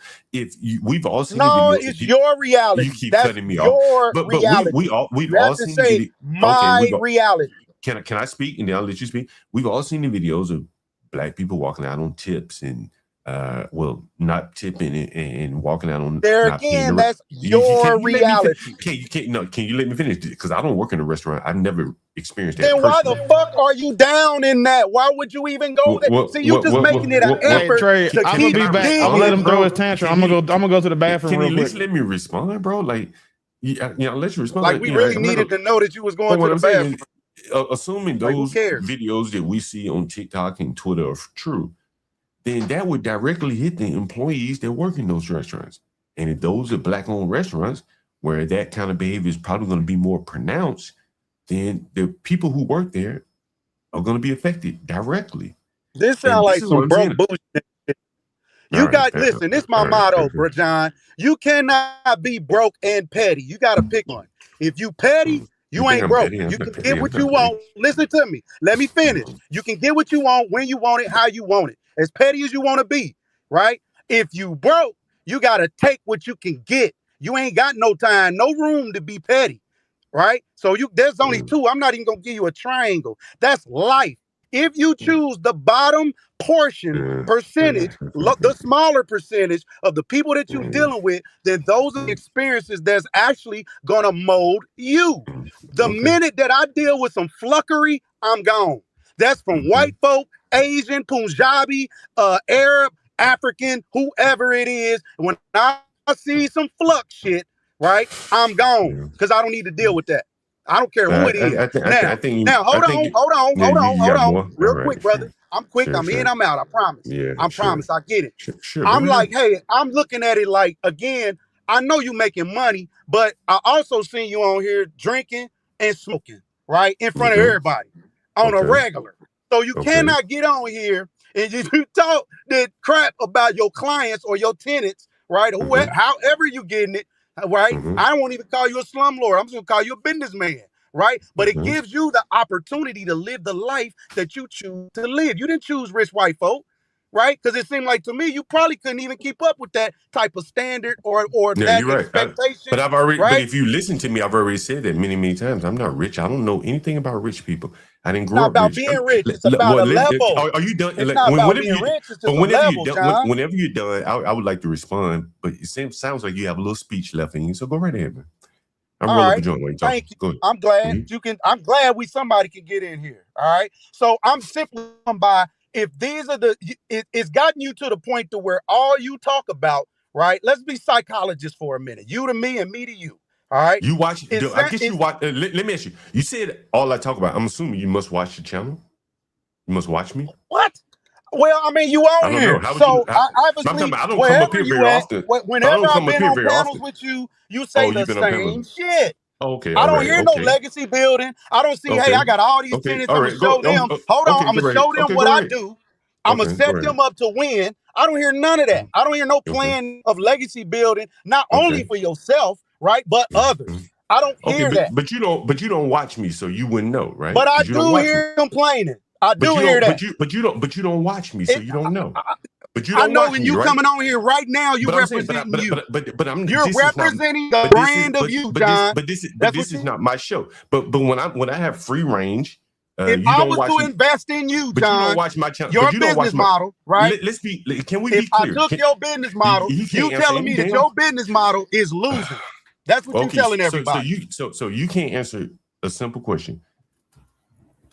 We've all seen. No, it's your reality. You keep cutting me off. But we've all seen my reality. Can I speak and then I'll let you speak? We've all seen the videos of black people walking out on tips and not tipping and walking out on. There again, that's your reality. Can you let me finish? Because I don't work in a restaurant. I've never experienced that. Then why the fuck are you down in that? Why would you even go there? See, you just making it an effort to I'm keep gonna be back. I'm gonna let him throw his tantrum. I'm gonna go to the bathroom. Can real you at quick. least let me respond, bro? Like, let you respond. Like we really needed to know that you was going to the bathroom. Assuming those videos that we see on TikTok and Twitter are true, then that would directly hit the employees that work in those restaurants. And if those are Black-owned restaurants where that kind of behavior is probably going to be more pronounced, then the people who work there are going to be affected directly. This sounds like some broke bullshit. You got, listen, this is my motto, bro, John. You cannot be broke and petty. You got to pick one. If you petty, you ain't broke. You can get what you want. Listen to me. Let me finish. You can get what you want, when you want it, how you want it. As petty as you want to be, right? If you broke, you got to take what you can get. You ain't got no time, no room to be petty, right? So there's only two. I'm not even going to give you a triangle. That's life. If you choose the bottom portion percentage, the smaller percentage of the people that you're dealing with, then those are the experiences that's actually gonna mold you. The minute that I deal with some fluckery, I'm gone. That's from white folk, Asian, Punjabi, Arab, African, whoever it is. When I see some flux shit, right, I'm gone because I don't need to deal with that. I don't care who it is. Now, hold on. Real quick, brother. I'm quick. I'm in, I'm out. I promise. I promise. I get it. I'm like, hey, I'm looking at it like, again, I know you making money, but I also seen you on here drinking and smoking, right? In front of everybody on a regular. So you cannot get on here and you talk that crap about your clients or your tenants, right? However you getting it. Right? I won't even call you a slumlord. I'm just gonna call you a businessman, right? But it gives you the opportunity to live the life that you choose to live. You didn't choose rich white folk, right? Because it seemed like to me you probably couldn't even keep up with that type of standard or that expectation. But I've already, right? But if you listen to me, I've already said that many times. I'm not rich. I don't know anything about rich people. I didn't grow up about rich. Being rich. It's about a level. Are you done? It's not about being rich. It's just a level, John. Whenever you're done, I would like to respond. But it sounds like you have a little speech left in you. So go right ahead, man. I'm rolling up a joint while you're talking. Thank you. I'm glad you can. I'm glad somebody can get in here. All right. So I'm simply by if these are it's gotten you to the point to where all you talk about, right? Let's be psychologists for a minute. You to me and me to you. All right. You watch. I guess you watch. Let me ask you. You said all I talk about. I'm assuming you must watch the channel. You must watch me. What? Well, I mean, you on here. So obviously, I don't come up here very often. Whenever I've been on panels with you, you say the same shit. Okay. I don't hear no legacy building. I don't see, hey, I got all these tenants. I'm gonna show them. Hold on, I'm gonna show them what I do. I'm gonna set them up to win. I don't hear none of that. I don't hear no plan of legacy building, not only for yourself, right, but others. I don't hear that. But you don't watch me, so you wouldn't know, right? But I do hear complaining. I do hear that. But you don't watch me, so you don't know. But you don't I know when you coming on here right now, you representing you. You're representing the brand of you, John. But this is not my show. But when I have free range, if I was to invest in you, John, but you don't watch my channel. Your business model, right? Can we be clear? If I took your business model, you telling me that your business model is losing. That's what you're telling everybody. So you can't answer a simple question.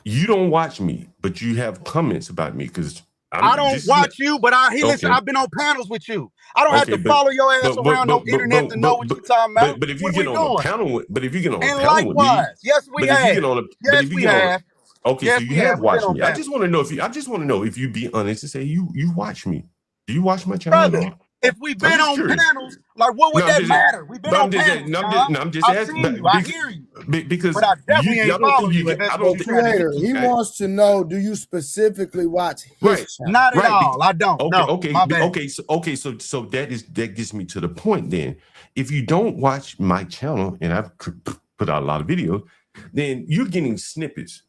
You don't watch me, but you have comments about me because I don't watch you, but listen, I've been on panels with you. I don't have to follow your ass around no internet to know what you're talking about. But if you get on a panel with me, yes, we have. Yes, we have. Okay, so you have watched me. I just want to know if you be honest and say you watch me. Do you watch my channel? Brother, if we've been on panels, like what would that matter? We've been on panels. I'm just asking. I hear you. Because but I definitely ain't following you. I don't think he wants to know, do you specifically watch his channel? Not at all. I don't. Okay. So that gets me to the point then. If you don't watch my channel, and I've put out a lot of videos, then you're getting snippets.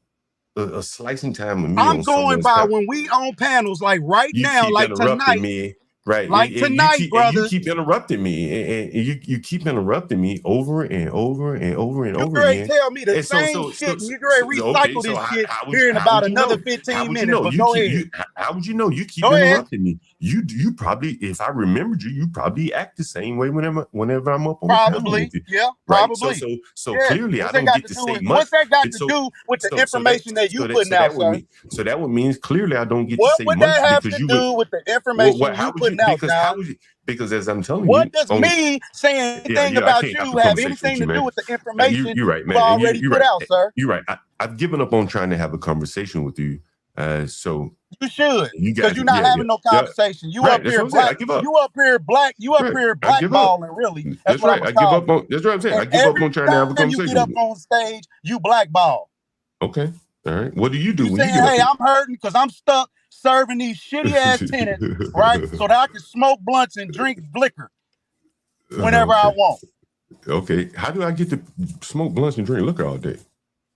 A slicing time of me. I'm going by when we on panels like right now, like tonight. Me, right, like tonight, brother. You keep interrupting me, and you keep interrupting me over and over and over and over again. You tell me the same shit. You recycle this shit here in about another 15 minutes. But go ahead. How would you know? You keep interrupting me. You probably, if I remembered you probably act the same way whenever I'm up on the panel with you. Yeah, right? probably. So clearly, I don't get to say much. What's that got to do with the information that you putting out, sir? So that would mean clearly I don't get to say much. What would that have to do with the information you putting out, John? Because as I'm telling what does me saying anything about you have anything to do with the information you're right, man. You've already put out, sir? You're right. I've given up on trying to have a conversation with you So you should, you because guys, you're not having no conversation. You right. up That's here what I'm saying. I black. give up. You up here black. You up Right. here I give up. blackballing. Really, that's That's what I'm right. gonna I give call up you. on. That's what I'm saying. And I give up every on trying to have a time you conversation get up with you. on stage, you blackball. Okay. All right. What do you do You when saying, you get up hey, here? I'm hurting because I'm stuck serving these shitty ass tenants, right? So that I can smoke blunts and drink liquor whenever I want. Okay. How do I get to smoke blunts and drink liquor all day?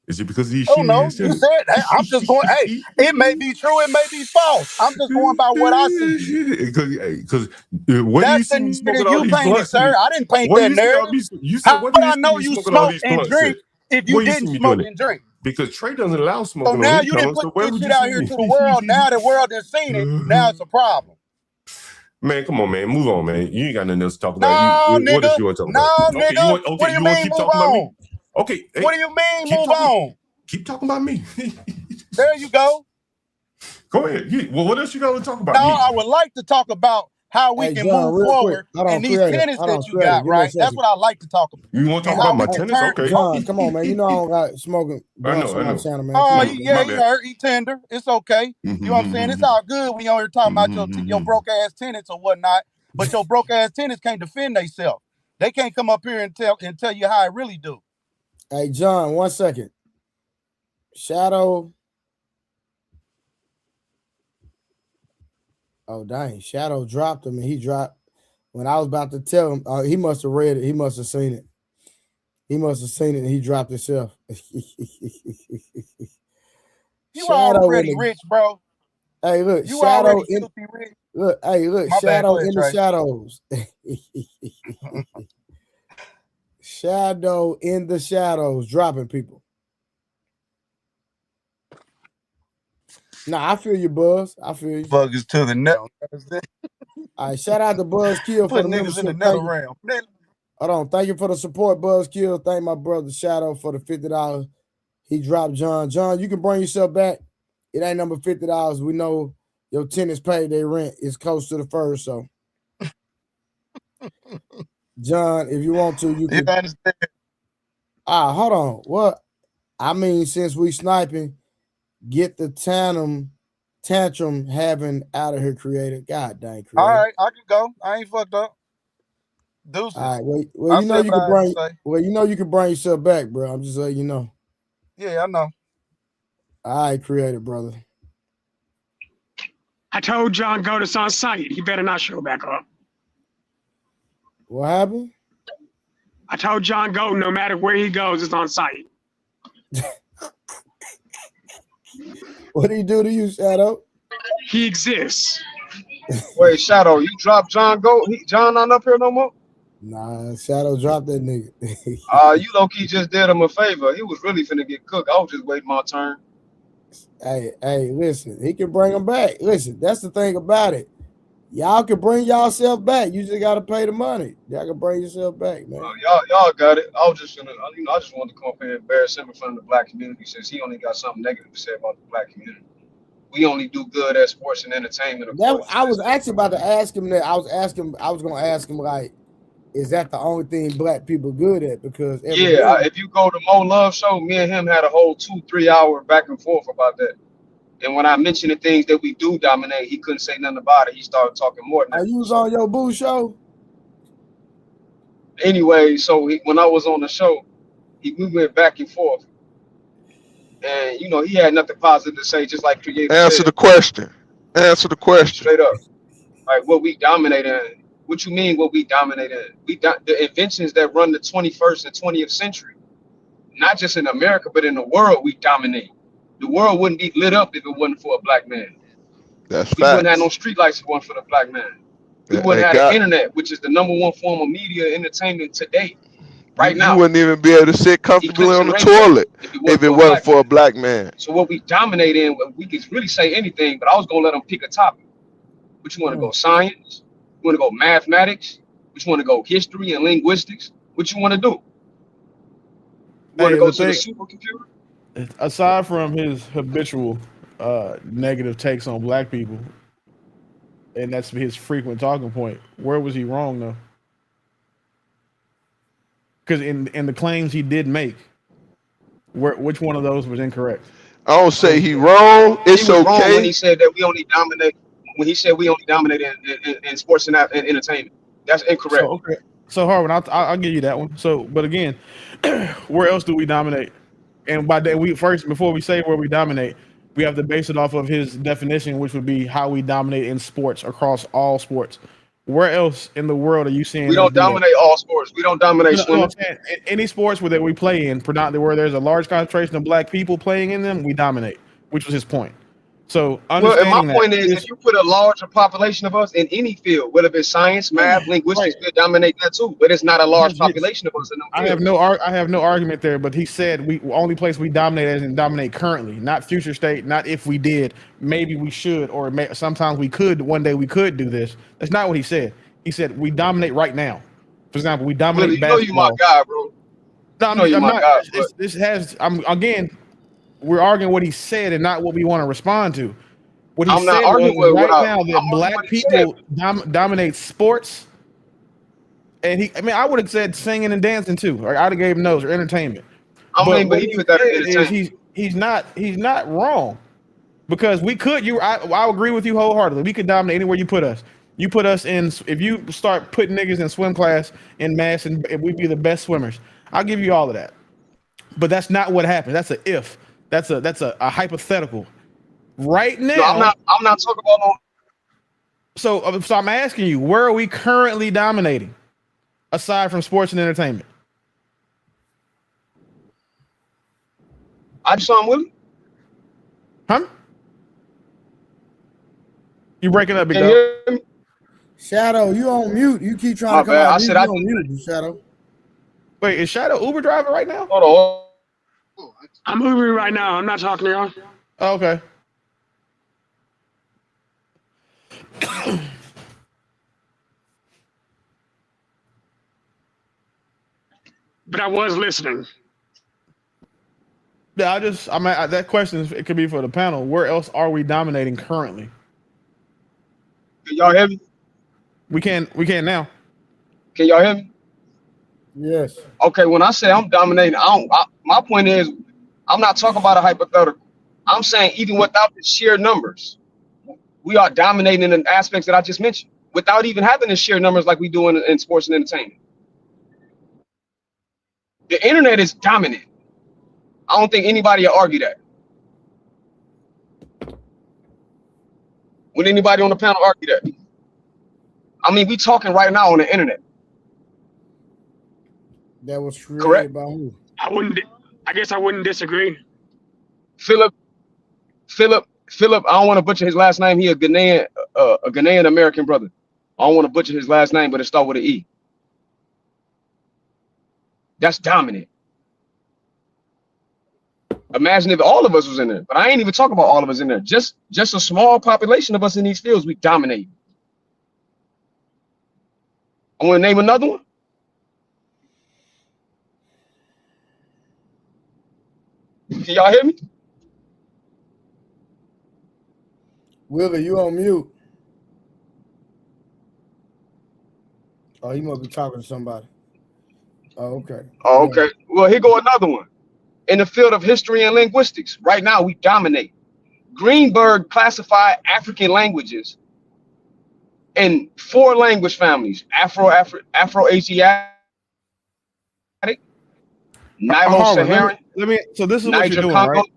Is it because of these Oh shitty no, ass you tenants? said that. I'm just going, hey, it may be true, it may be false. I'm just going by what I see. Because where do you That's see the me smoking narrative all you these painted, blunts? sir. I didn't paint Where that you see all narrative. these? You said, How where do would you I see know me you smoking all smoke these and blunts at? drink if you Where you didn't see me doing smoke it? and drink? Because Trey doesn't allow So smoking on now his you didn't channel. put So where this would shit you out see here me? to the world. Now the world has seen it. Now it's a problem. Man, come on, man. Move on, man. You ain't got nothing else to talk about. No, What else nigga. you want to talk about? No, Okay, nigga. What do you you want to mean keep move talking about me? on? Okay, hey, What do you mean keep move talking. on? Keep talking about me. There you go. Go ahead. Well, what else you got to talk about Now me? I would like to talk about how we Hey, can John, move real quick. forward Hold on, and these creative. tenants Hold on, that you creative. got, Give me a right? That's second. what I like to talk about. You want to talk And about how my we can tenants? turn. Okay. John, come on, man. You know I don't got smoking blunts I on my know. channel, man. Oh, Come on, yeah, My he bad. hurt. He tender. It's okay. You know what I'm saying? It's all good when you're here talking about your broke ass tenants or whatnot. But your broke ass tenants can't defend themselves. They can't come up here and tell you how I really do. Hey, John, 1 second. Shadow. Oh, dang. Shadow dropped him and he dropped. When I was about to tell him, he must have read it. He must have seen it. He must have seen it and he dropped himself. You Shadow in already the. rich, bro. Hey, look, You Shadow already in. filthy rich. Look, hey, look, My bad. Shadow Go ahead, in the Trey. shadows. Shadow in the shadows, dropping people. Nah, I feel you, Buzz. I feel you. Buggers to the net. All right, shout out to Buzz Kill for Put the niggas in the membership. nether realm. Hold on. Thank you for the support, Buzz Kill. Thank my brother Shadow for the $50. He dropped John. John, you can bring yourself back. It ain't number $50. We know your tenants paid their rent. It's close to the first. So, John, if you want to, you can. understand? Hold on. What? I mean, since we sniping, get the tantrum having out of here, creator. God dang, creator. All right, I can go. I ain't fucked up. Deuces. All right. Well, you know you can bring. Well, you know you can bring yourself back, bro. I'm just letting you know. Yeah, I know. All right, creator, brother. I told John Gotis on site. He better not show back up. What happened? I told John Goten no matter where he goes, it's on site. What did he do to you, Shadow? He exists. Wait, Shadow, you dropped John John not up here no more? Nah, Shadow dropped that nigga. You low-key just did him a favor. He was really finna get cooked. I was just waiting my turn. Hey, listen, he can bring him back. Listen, that's the thing about it. Y'all can bring y'allself back. You just gotta pay the money. Y'all can bring yourself back, man. Y'all got it. I was just gonna, I just wanted to come up here and embarrass him in front of the black community since he only got something negative to say about the black community. We only do good at sports and entertainment. I was actually about to ask him that. I was gonna ask him like, is that the only thing black people good at? Because if you go to Mo Love show, me and him had a whole 2-3 hour back and forth about that. And when I mentioned the things that we do dominate, he couldn't say nothing about it. He started talking more than that. Oh, you was on your boo show? Anyway, so when I was on the show, we went back and forth. And, he had nothing positive to say, just like Creator Answer said. the question. Answer the question. Straight up. Like, what we dominate in. What you mean what we dominate in? The inventions that run the 21st and 20th century, not just in America, but in the world, we dominate. The world wouldn't be lit up if it wasn't for a black man. That's We wouldn't have no facts. street lights if it wasn't for the black man. We wouldn't have the internet, which is the #1 form of media entertainment today. Right you now, wouldn't even be able to sit comfortably on the toilet if it wasn't for a black man. So what we dominate in, we could really say anything, but I was gonna let them pick a topic. Which you want to go science? You want to go mathematics? Which you want to go history and linguistics? What you want to do? You want to go to the supercomputer? Aside from his habitual negative takes on black people, and that's his frequent talking point, where was he wrong though? Because in the claims he did make, which one of those was incorrect? I don't say he wrong. He It's was wrong when okay. he said that we only dominate. When he said we only dominate in sports and entertainment, that's So incorrect. okay, so Harvin, I'll give you that one. So, but again, where else do we dominate? And by that, we first before we say where we dominate, we have to base it off of his definition, which would be how we dominate in sports across all sports. Where else in the world are you seeing We us don't do that? dominate all sports. We don't dominate No, swimming. I'm saying any sports where that we play in, predominantly where there's a large concentration of black people playing in them, we dominate, which was his point. So Well, and my understanding that, point is, if you put a larger population of us in any field, whether it's science, math, right? linguistics, we'll dominate that too. But it's not a large Yes, yes. population of us in I no have field. I have no argument there, but he said we only place we dominate as in dominate currently, not future state, not if we did, maybe we should, or sometimes we could one day we could do this. That's not what he said. He said we dominate right now. For example, we dominate Willie, you know you my basketball. guy, bro. No, You know you I'm my not. guy, but This has. I'm again. We're arguing what he said and not what we want to respond to. What he I'm not said was arguing with what right I'm now that arguing black what he said. people dominate sports, and he. I mean, I would have said singing and dancing too, or I'd have gave him those or entertainment. I But mean, but what he he put that in said is entertainment. he's not wrong, because we could. I agree with you wholeheartedly. We could dominate anywhere you put us. You put us in. If you start putting niggas in swim class in mass, and we'd be the best swimmers. I'll give you all of that. But that's not what happened. That's a if. That's a hypothetical. Right now. No, I'm not talking about no. So I'm asking you, where are we currently dominating, aside from sports and entertainment? I just saw him, Willie. Huh? You breaking up, big Can dog? you hear me? Shadow, you on mute. You keep trying My to come bad. out. I Mute. said You I on do. mute, Shadow. Wait, is Shadow Uber driving right now? Hold on. I'm Ubering right now. I'm not talking to y'all. Oh, okay. But I was listening. Yeah, that question it could be for the panel. Where else are we dominating currently? Can y'all hear me? We can now. Can y'all hear me? Yes. Okay, when I say I'm dominating, my point is, I'm not talking about a hypothetical. I'm saying even without the sheer numbers, we are dominating in the aspects that I just mentioned, without even having the sheer numbers like we do in sports and entertainment. The internet is dominant. I don't think anybody will argue that. Would anybody on the panel argue that? I mean, we talking right now on the internet. That was created Correct. by who? I guess I wouldn't disagree. Philip, I don't want to butcher his last name. He a Ghanaian American brother. I don't want to butcher his last name, but it starts with an E. That's dominant. Imagine if all of us was in there, but I ain't even talking about all of us in there. Just a small population of us in these fields, we dominate. I want to name another one. Can y'all hear me? Willie, you on mute. Oh, he must be talking to somebody. Oh, okay. Oh, okay. Well, here go another one. In the field of history and linguistics, right now we dominate. Greenberg classified African languages in 4 language families: Afro-Asiatic, Nilo-Saharan, So this is what you're doing, Niger-Congo. right?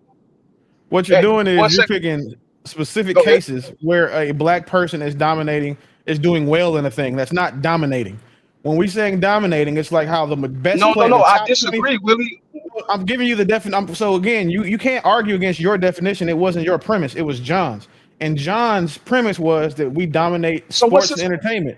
What you're doing is you're second. picking specific Go ahead. cases where a black person is dominating, is doing well in a thing. That's not dominating. When we saying dominating, it's like how the best player. No, I disagree, Willie. I'm giving you the definition. So again, you can't argue against your definition. It wasn't your premise. It was John's. And John's premise was that we dominate sports and entertainment.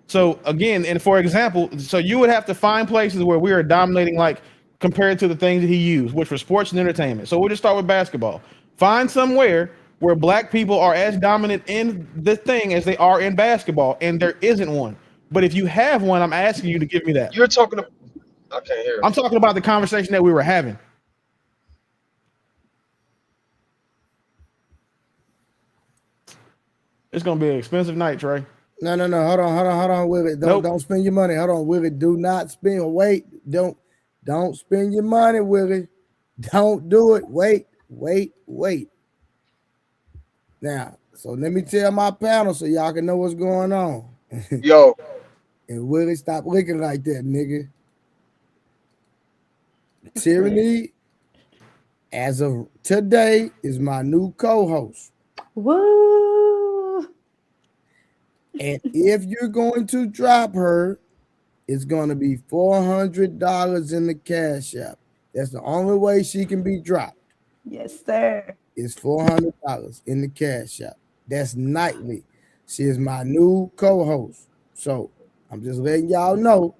So again, and for example, so you would have to find places where we are dominating, like compared to the things that he used, which were sports and entertainment. So we'll just start with basketball. Find somewhere where black people are as dominant in the thing as they are in basketball, and there isn't one. But if you have one, I'm asking you to give me that. You're talking about, I can't hear. I'm talking about the conversation that we were having. It's gonna be an expensive night, Trey. No. Hold on, Willie. Don't spend your money. Hold on, Willie. Do not spend. Wait. Don't spend your money, Willie. Don't do it. Wait. Now, so let me tell my panel so y'all can know what's going on. Yo. And Willie, stop looking like that, nigga. Tyranny, as of today, is my new co-host. Woo! And if you're going to drop her, it's going to be $400 in the Cash App. That's the only way she can be dropped. Yes, sir. It's $400 in the Cash App. That's nightly. She is my new co-host. So I'm just letting y'all know,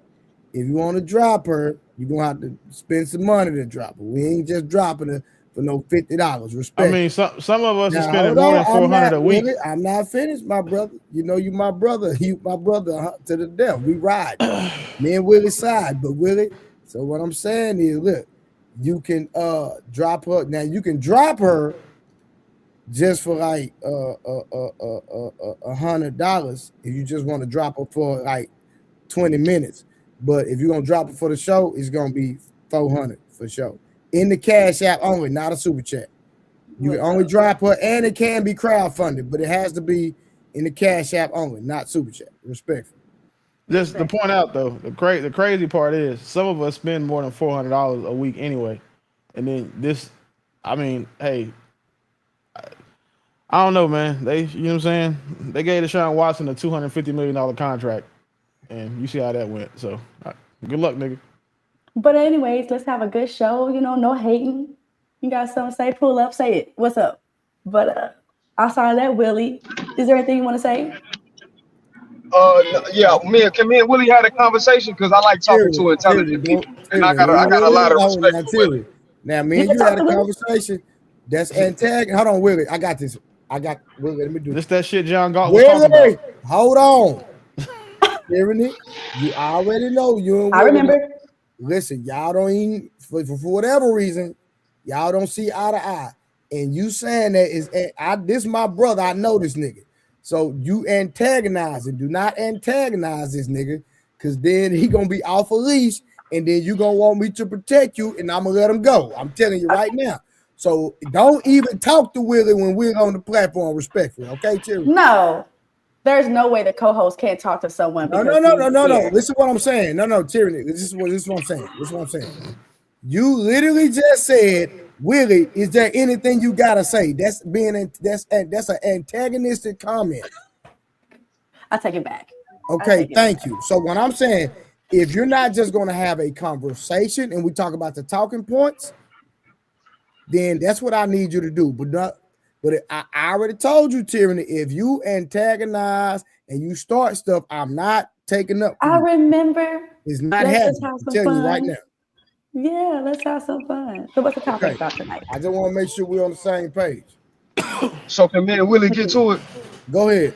if you want to drop her, you're going to have to spend some money to drop her. We ain't just dropping her for no $50. Respect. I mean, some of us Now, are spending more than 400 a week. Really, I'm not finished, my brother. You know you my brother. You my brother to the death. We ride. Me and Willie side, but Willie. So what I'm saying is, look, you can drop her. Now you can drop her just for like $100 if you just want to drop her for like 20 minutes. But if you're gonna drop it for the show, it's gonna be $400 for sure. In the Cash App only, not a super chat. You can only drop her, and it can be crowdfunded, but it has to be in the Cash App only, not super chat. Respectful. Just to point out though, the crazy part is some of us spend more than $400 a week anyway, and then this, I mean, hey, I don't know, man. You know what I'm saying? They gave Deshaun Watson a $250 million contract, and you see how that went. So, good luck, nigga. But anyways, let's have a good show. You know, no hating. You got something to say? Pull up, say it. What's up? But outside of that, Willie, is there anything you want to say? Yeah, can me and Willie had a conversation because I like talking to intelligent people, and I got a lot of respect for Willie. Now, me and you had a conversation. That's antagonist. Hold on, Willie. I got this. Willie. Let me do this. That shit John Galt was talking about. Hold on. Hearing it? You already know you and Willie. I remember. Listen, y'all don't even for whatever reason, y'all don't see eye to eye. And you saying that is this my brother. I know this nigga. So you antagonize and do not antagonize this nigga, because then he gonna be off a leash, and then you gonna want me to protect you, and I'm gonna let him go. I'm telling you right now. So don't even talk to Willie when we're on the platform respectfully, okay, Terry? No, there's no way the co-host can't talk to someone. No. Listen to what I'm saying. No, Terry. This is what I'm saying. You literally just said, Willie, is there anything you gotta say? That's an antagonistic comment. I take it back. Okay, thank you. So what I'm saying, if you're not just gonna have a conversation and we talk about the talking points, then that's what I need you to do. But I already told you, Tyranny, if you antagonize and you start stuff, I'm not taking up. I remember. It's not happening. I'm telling you right now. Yeah, let's have some fun. So what's the topic about tonight? I just want to make sure we're on the same page. So can me and Willie get to it? Go ahead.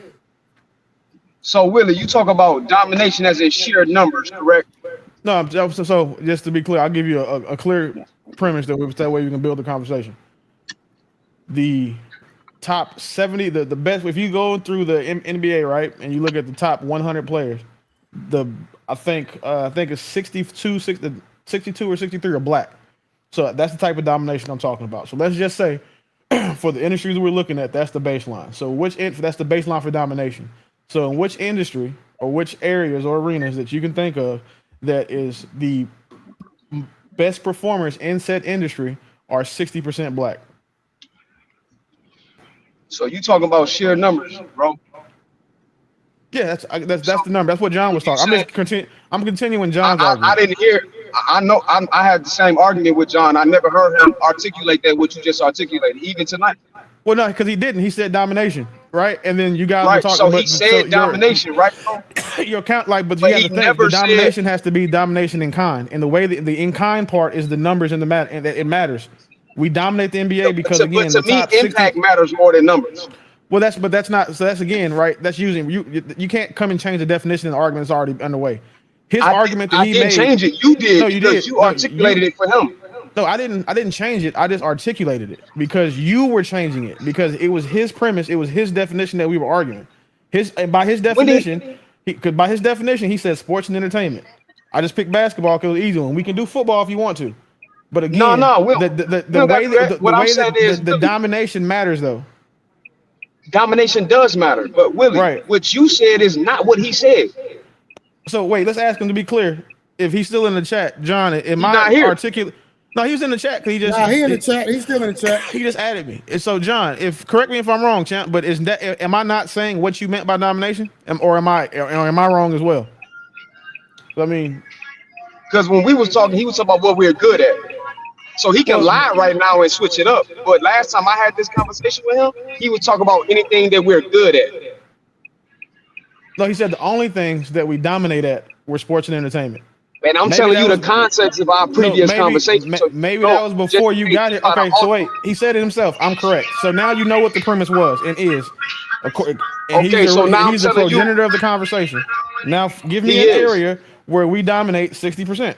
So Willie, you talk about domination as in sheer numbers, correct? No, so just to be clear, I'll give you a clear premise that way we can build the conversation. The top 70, the best, if you go through the NBA, right, and you look at the top 100 players, I think it's 62 or 63 are black. So that's the type of domination I'm talking about. So let's just say for the industries we're looking at, that's the baseline. So that's the baseline for domination. So in which industry or which areas or arenas that you can think of that is the best performers in said industry are 60% black? So you talking about sheer numbers, bro? Yeah, that's the number. That's what John was talking. I'm continuing John's argument. I didn't hear. I know. I had the same argument with John. I never heard him articulate what you just articulated, even tonight. Well, no, because he didn't. He said domination, right? And then you guys were talking. So he said domination, right? Your count, but you have to think the domination has to be domination in kind, and the way the in kind part is the numbers and and it matters. We dominate the NBA because again, to me, impact matters more than numbers. Well, that's not. So that's again, right? That's using you can't come and change the definition. The argument is already underway. His argument that he made. I didn't change it. You did. No, you did. You articulated it for him. No, I didn't change it. I just articulated it because you were changing it because it was his premise. It was his definition that we were arguing. By his definition, he said sports and entertainment. I just picked basketball because it was easy one. We can do football if you want to, But again, the way the domination matters though. Domination does matter, but Willie, right. what you said is not what he said. So wait, let's ask him to be clear. If he's still in the chat, John, am I articulate? No, he was in the chat. He just he in the chat. He's still in the chat. He just added me. And so, John, correct me if I'm wrong, champ. But am I not saying what you meant by domination, or am I wrong as well? I mean, because when we was talking, he was talking about what we're good at. So he can lie right now and switch it up. But last time I had this conversation with him, he was talking about anything that we're good at. No, he said the only things that we dominate at were sports and entertainment. And I'm telling you the context of our previous conversation. Maybe that was before you got here. Okay, so wait, he said it himself. I'm correct. So now you know what the premise was and is. And he's the progenitor of the conversation. Now give me an area where we dominate 60%.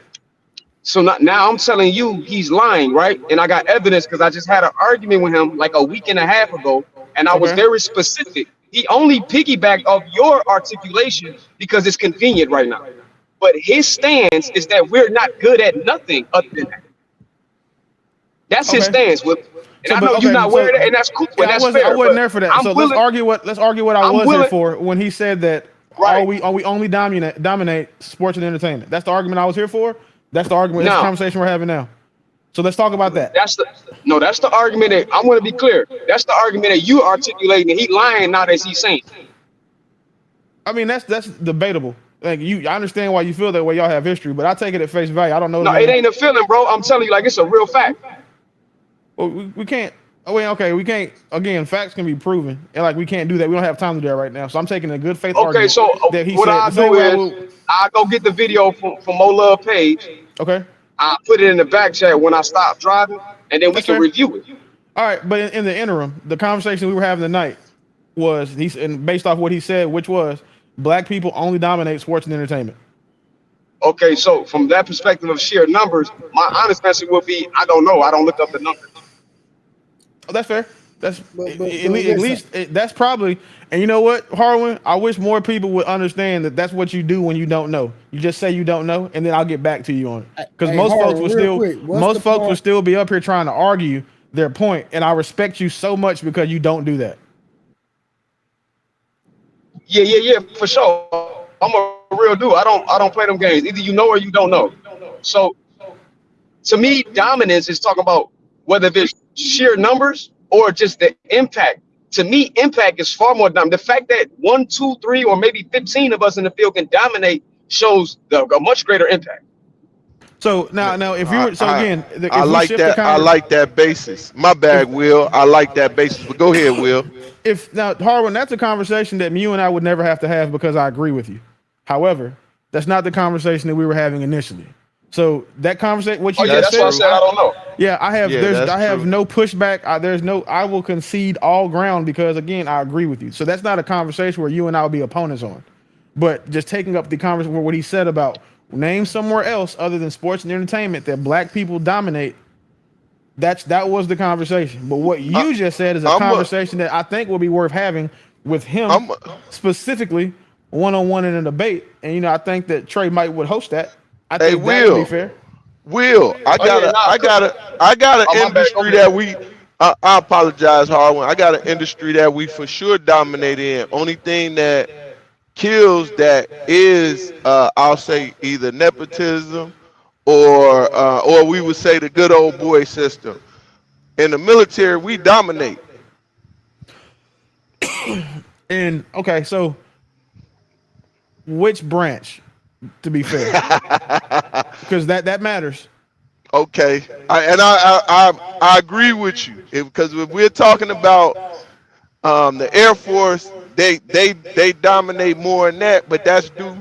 So now I'm telling you he's lying, right? And I got evidence because I just had an argument with him like a week and a half ago, and I was very specific. He only piggybacked off your articulation because it's convenient right now. But his stance is that we're not good at nothing other than that. That's his stance. And I know you're not aware of that, and that's cool. Yeah, I wasn't there for that. So let's argue what I was here for when he said that we only dominate sports and entertainment. That's the argument I was here for. That's the argument. That's the conversation we're having now. So let's talk about that. That's the argument that I want to be clear. That's the argument that you articulating, and he lying now as he's saying. I mean, that's debatable. Like I understand why you feel that way. Y'all have history, but I take it at face value. I don't know. No, it ain't a feeling, bro. I'm telling you, like it's a real fact. Well, we can't. Oh wait, okay, we can't. Again, facts can be proven, and like we can't do that. We don't have time to do that right now. So I'm taking a good faith argument. Okay, so what I'll do is I'll go get the video from Mo Love page. Okay. I'll put it in the back chat when I stop driving, and then we can review it. All right, but in the interim, the conversation we were having tonight was and based off what he said, which was black people only dominate sports and entertainment. Okay, so from that perspective of sheer numbers, my honest answer would be I don't know. I don't look up the numbers. Oh, that's fair. That's at least that's probably. And you know what, Harwin? I wish more people would understand that that's what you do when you don't know. You just say you don't know, and then I'll get back to you on it. Because most folks will still be up here trying to argue their point, and I respect you so much because you don't do that. Yeah, for sure. I'm a real dude. I don't play them games. Either you know or you don't know. So to me, dominance is talking about whether it's sheer numbers or just the impact. To me, impact is far more dominant. The fact that 1, 2, 3, or maybe 15 of us in the field can dominate shows a much greater impact. So now, if you were I like that basis. My bad, Will. I like that basis. But go ahead, Will. Harwin, that's a conversation that you and I would never have to have because I agree with you. However, that's not the conversation that we were having initially. So that conversation, what you just said, why I said I don't know. Yeah, I have no pushback. I will concede all ground because again, I agree with you. So that's not a conversation where you and I will be opponents on. But just taking up the conversation where what he said about name somewhere else other than sports and entertainment that black people dominate. That was the conversation. But what you just said is a conversation that I think will be worth having with him specifically one-on-one in a debate. And I think that Trey would host that. I think that would be fair. Will, I got an industry that we I apologize, Harwin. I got an industry that we for sure dominate in. Only thing that kills that is I'll say either nepotism or we would say the good old boy system. In the military, we dominate. And okay, so which branch, to be fair? Because that matters. Okay, I agree with you because if we're talking about the Air Force, they dominate more than that, but that's due.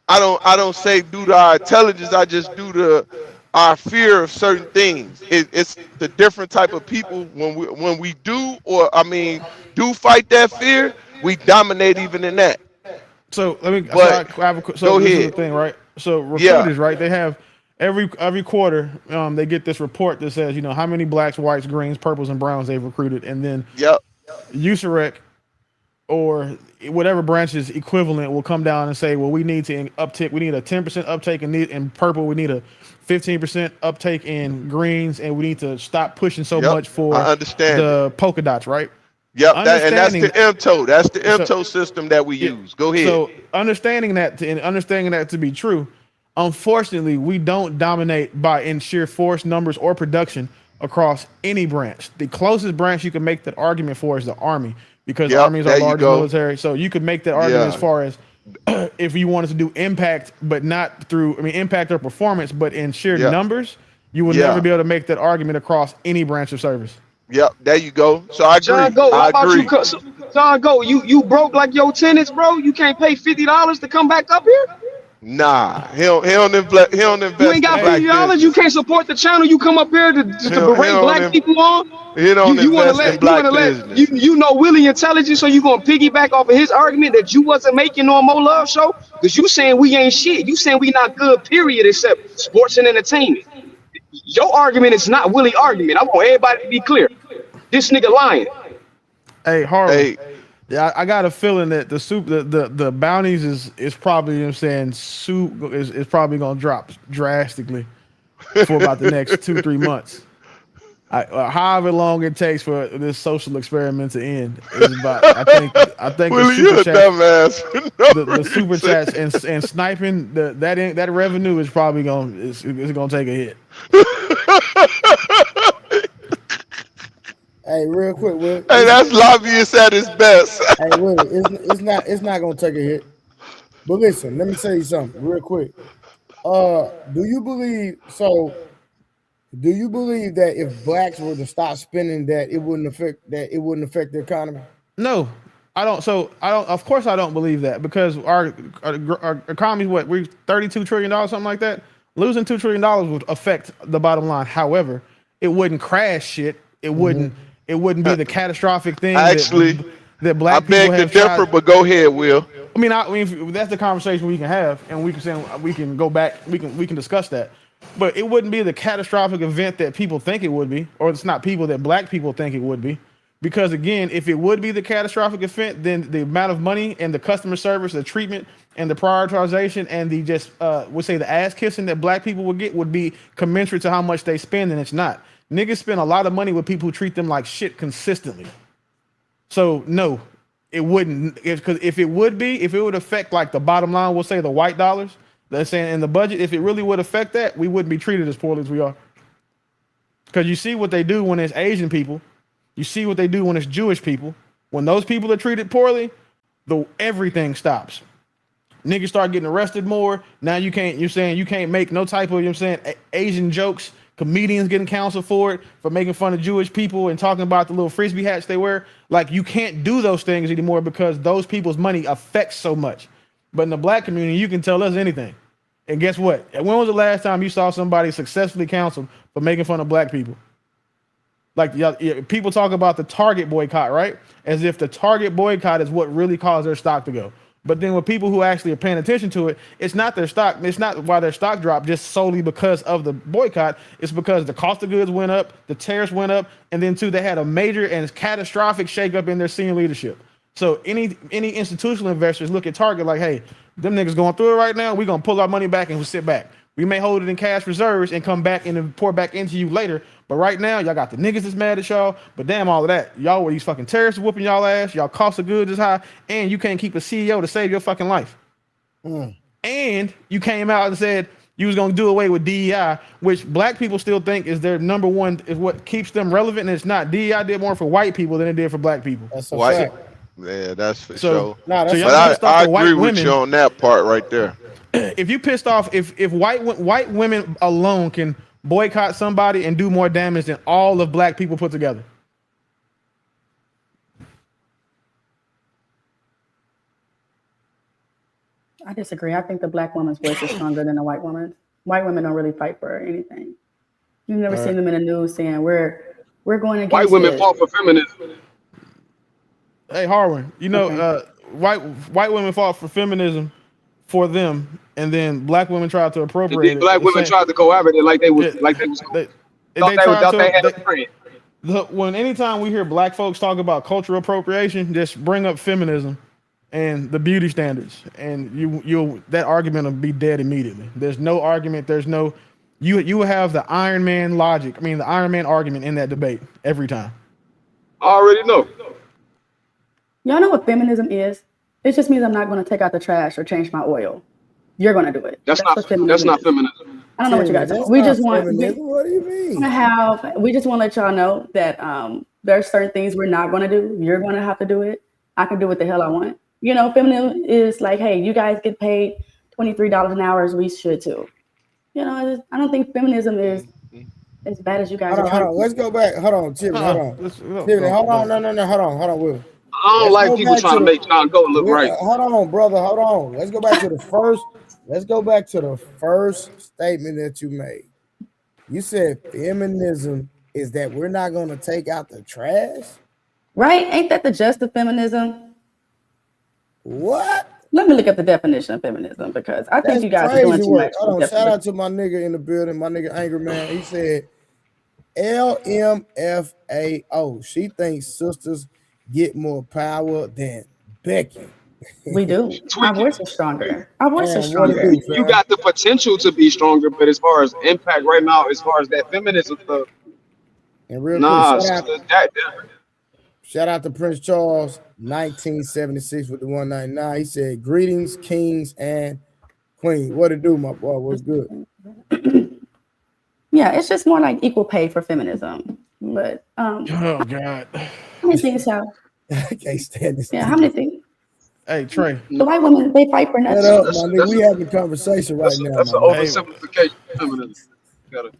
I don't say due to our intelligence. I just due to our fear of certain things. It's the different type of people when we do fight that fear, we dominate even in that. So let me. Go ahead. This is the thing, right? So recruiters, right? They have every quarter, they get this report that says, how many blacks, whites, greens, purples, and browns they've recruited, and then USAREC or whatever branches equivalent will come down and say, well, we need to uptick. We need a 10% uptake in purple. We need a 15% uptake in greens, and we need to stop pushing so much for I understand the polka dots, right? Yep, and that's the MTO. That's the MTO system that we use. Go ahead. So understanding that to be true, unfortunately, we don't dominate in sheer force, numbers, or production across any branch. The closest branch you can make that argument for is the Army, because the Army is our largest military. So you could make that argument as far as if you wanted to do impact, but not through, impact or performance, but in sheer numbers, you will never be able to make that argument across any branch of service. Yep, there you go. So I agree. John Go, how about you? John Go, you broke like your tenants, bro. You can't pay $50 to come back up here. Nah, he don't invest. You ain't got $50. You can't support the channel. You come up here to berate black people on. He don't invest in black business. You know Willie intelligent, so you gonna piggyback off of his argument that you wasn't making on Mo Love Show? Because you saying we ain't shit. You saying we not good, period, except sports and entertainment. Your argument is not Willie's argument. I want everybody to be clear. This nigga lying. Hey, Harvey. Yeah, I got a feeling that the bounties is probably, you know what I'm saying, is probably gonna drop drastically for about the next 2-3 months. However long it takes for this social experiment to end is about. I think Willie, the super chats, the super chats and sniping that revenue is probably gonna take a hit. Hey, real quick, Will. Hey, that's lobbyist at his best. Hey, Will, it's not gonna take a hit. But listen, let me tell you something real quick. Do you believe that if blacks were to stop spending, that it wouldn't affect the economy? No, I don't. So I don't. Of course, I don't believe that, because our economy, we're $32 trillion, something like that. Losing $2 trillion would affect the bottom line. However, it wouldn't crash shit. It wouldn't. It wouldn't be the catastrophic thing. Actually, that black people have. I beg to differ, but go ahead, Will. I mean, that's the conversation we can have, and we can go back. We can discuss that. But it wouldn't be the catastrophic event that people think it would be, or it's not people that black people think it would be. Because again, if it would be the catastrophic event, then the amount of money and the customer service, the treatment and the prioritization and the the ass kissing that black people would get would be commensurate to how much they spend, and it's not. Niggas spend a lot of money with people who treat them like shit consistently. So no, it wouldn't. Because if it would affect like the bottom line, we'll say the white dollars, that's saying in the budget, if it really would affect that, we wouldn't be treated as poorly as we are. Because you see what they do when it's Asian people. You see what they do when it's Jewish people. When those people are treated poorly, everything stops. Niggas start getting arrested more. Now you're saying you can't make no type of, you know what I'm saying, Asian jokes. Comedians getting canceled for it, for making fun of Jewish people and talking about the little frisbee hats they wear. Like, you can't do those things anymore because those people's money affects so much. But in the black community, you can tell us anything. And guess what? When was the last time you saw somebody successfully canceled for making fun of black people? Like, people talk about the Target boycott, right? As if the Target boycott is what really caused their stock to go. But then with people who actually are paying attention to it, it's not their stock. It's not why their stock dropped just solely because of the boycott. It's because the cost of goods went up, the tariffs went up, and then too, they had a major and catastrophic shakeup in their senior leadership. So any institutional investors look at Target like, hey, them niggas going through it right now. We're gonna pull our money back and we'll sit back. We may hold it in cash reserves and come back and then pour back into you later. But right now, y'all got the niggas that's mad at y'all. But damn all of that. Y'all were these fucking terrorists whooping y'all ass. Y'all cost of goods is high. And you can't keep a CEO to save your fucking life. And you came out and said you was going to do away with DEI, which black people still think is their number one, is what keeps them relevant. And it's not. DEI did more for white people than it did for black people. That's a fact. Yeah, that's for sure. Nah, that's but I agree with you on that part right there. If you pissed off, if white women alone can boycott somebody and do more damage than all of black people put together. I disagree. I think the black woman's voice is stronger than the white woman's. White women don't really fight for anything. You've never seen them in the news saying we're going against white women fought for feminism. Hey, Harwin, you know, white women fought for feminism for them, and then black women tried to appropriate it. Black women tried to cohabit it like they was cool. They had a friend. When anytime we hear black folks talk about cultural appropriation, just bring up feminism and the beauty standards, and you'll that argument will be dead immediately. There's no argument. There's no you have the Iron Man logic. I mean, the Iron Man argument in that debate every time. I already know. Y'all know what feminism is? It just means I'm not going to take out the trash or change my oil. You're going to do it. That's not what feminism that's not is. feminism. I don't know what you guys That's want. We not just want feminism. What do you mean? we just want to let y'all know that there are certain things we're not going to do. You're going to have to do it. I can do what the hell I want. You know, feminism is like, hey, you guys get paid $23 an hour, as we should too. You know, I don't think feminism is as bad as you guys are trying. Hold on. Let's go back. Hold on, Tiffany. Hold on. Tiffany, hold on. No. Hold on, Will. I don't like people trying to make John go look right. Hold on, brother. Hold on. Let's go back to the first. Let's go back to the first statement that you made. You said feminism is that we're not going to take out the trash? Right? Ain't that the gist of feminism? What? Let me look up the definition of feminism, because I think you guys are doing too much. Hold on. Shout out to my nigga in the building, my nigga Angry Man. He said LMFAO. She thinks sisters get more power than Becky. We do. Our voice is stronger. Our voice is stronger. You got the potential to be stronger, but as far as impact right now, as far as that feminism stuff, and real quick, shout out to Prince Charles, 1976 with the 199. He said, "Greetings, kings and queens." What it do, my boy? What's good? Yeah, it's just more like equal pay for feminism. But oh God, how many things have? I can't stand this. Yeah, how many things? Hey Trey, the white women, they fight for nothing. We having a conversation right now. That's an oversimplification of feminism.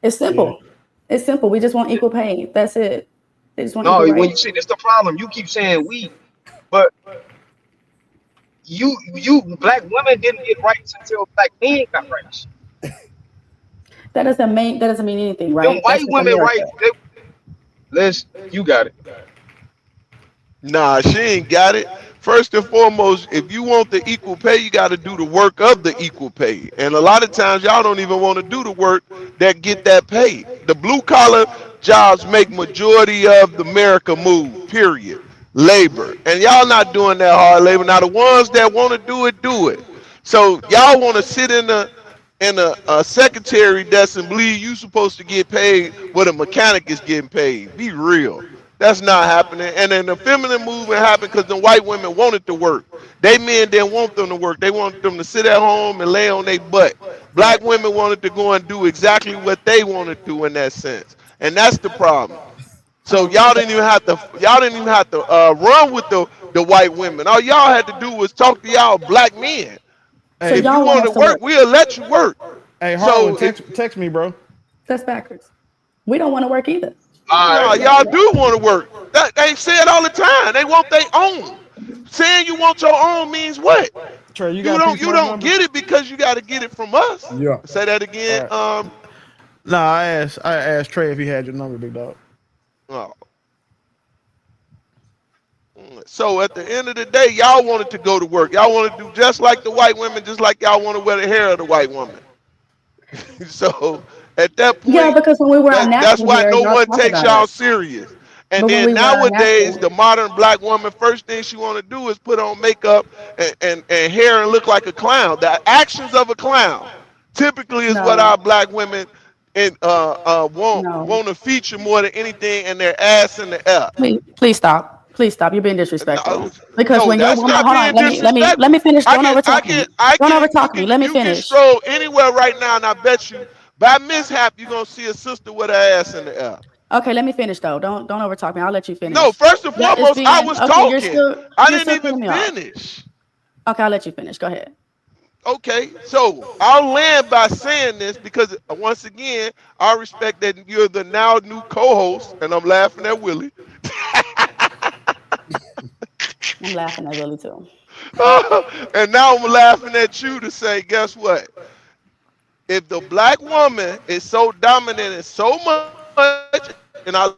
It's simple. Yeah. It's simple. We just want equal pay. That's it. They just want equal when rights. you see, that's the problem. You keep saying we, but you black women didn't get rights until black men got rights. That doesn't mean anything, right? Them white women rights. You got it. Nah, she ain't got it. First and foremost, if you want the equal pay, you got to do the work of the equal pay. And a lot of times y'all don't even want to do the work that get that pay. The blue collar jobs make majority of the America move, period. Labor. And y'all not doing that hard labor. Now the ones that want to do it. So y'all want to sit in a secretary desk and believe you supposed to get paid what a mechanic is getting paid. Be real. That's not happening. And then the feminine movement happened because the white women wanted to work. They men didn't want them to work. They wanted them to sit at home and lay on their butt. Black women wanted to go and do exactly what they want to do in that sense. And that's the problem. So y'all didn't even have to run with the white women. All y'all had to do was talk to y'all black men. Hey, if you want to work, we'll let you work. Hey, Harlan, text me, bro. That's backwards. We don't want to work either. Y'all do want to work. They say it all the time. They want their own. Saying you want your own means what? Trey, you don't get it because you got to get it from us. Yeah. Say that again. Right. I asked Trey if he had your number, big dog. Oh. So at the end of the day, y'all wanted to go to work. Y'all want to do just like the white women, just like y'all want to wear the hair of the white woman. So at that point, because when we were that's why no one takes y'all serious. And then nowadays, the modern black woman, first thing she want to do is put on makeup and hair and look like a clown. The actions of a clown typically is what our black women want to feature more than anything, and their ass in the air. Please stop. Please stop. You're being disrespectful. Because when your woman, hold on, let me finish. Don't overtalk me. Don't overtalk me. Let me finish. You can stroll anywhere right now, and I bet you, by mishap, you're gonna see a sister with her ass in the air. Okay, let me finish though. Don't overtalk me. I'll let you finish. No, first and foremost, I was talking. I didn't even finish. Okay, I'll let you finish. Go ahead. Okay, so I'll land by saying this because once again, I respect that you're the now new co-host, and I'm laughing at Willie. I'm laughing at Willie too. And now I'm laughing at you to say, guess what? If the black woman is so dominant and so much, and I love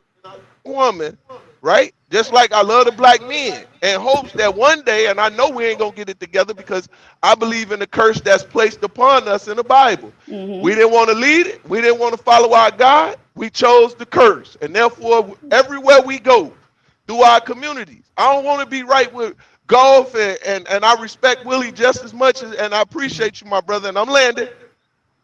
the woman, right? Just like I love the black men, and hopes that one day, and I know we ain't gonna get it together because I believe in the curse that's placed upon us in the Bible. Mm-hmm. We didn't want to lead it. We didn't want to follow our God. we chose to curse, and therefore everywhere we go through our communities, I don't want to be right with golf, and I respect Willie just as much as, and I appreciate you, my brother, and I'm landing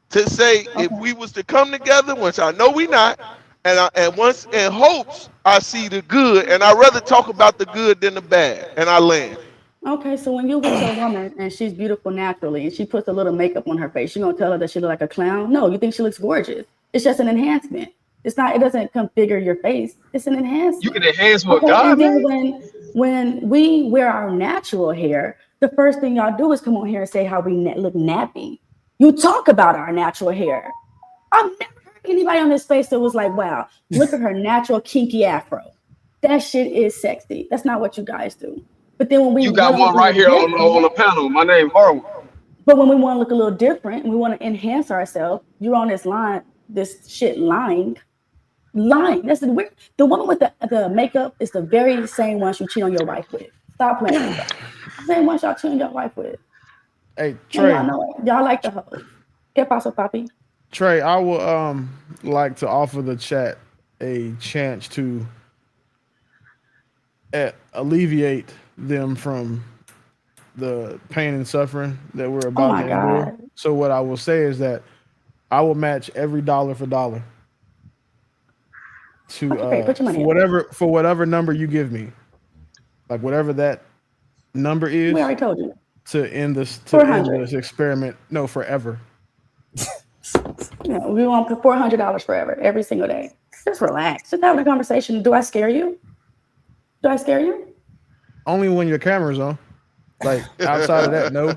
to say if we was to come together, which I know we not, and once in hopes I see the good, and I rather talk about the good than the bad, and I land. Okay, so when you're with your woman and she's beautiful naturally and she puts a little makeup on her face, you gonna tell her that she looks like a clown? No, you think she looks gorgeous. It's just an enhancement. It's not, it doesn't configure your face. It's an enhancement. You can enhance what Okay, God and then made. when we wear our natural hair, the first thing y'all do is come on here and say how we look nappy. You talk about our natural hair. I've never heard anybody on this space that was like, wow, look at her natural kinky afro. That shit is sexy. That's not what you guys do. But then when we You got one right here on the panel. My name Harwood. but when we want to look a little different and we want to enhance ourselves, you're on this line, this shit lying. That's the weird. The woman with the makeup is the very same one you cheat on your wife with. Stop playing with that. Same one y'all cheat on your wife with. Hey, Trey. Y'all know it. Y'all like the hoe. ¿Qué pasó, papi? Trey, I would like to offer the chat a chance to alleviate them from the pain and suffering that we're about to endure. So what I will say is that I will match every dollar for dollar to for whatever number you give me, like whatever that number is. We already told you to end this experiment. No, forever. We want $400 forever, every single day. Just relax. Just having a conversation. Do I scare you? Do I scare you? Only when your camera's on. Like outside of that, no.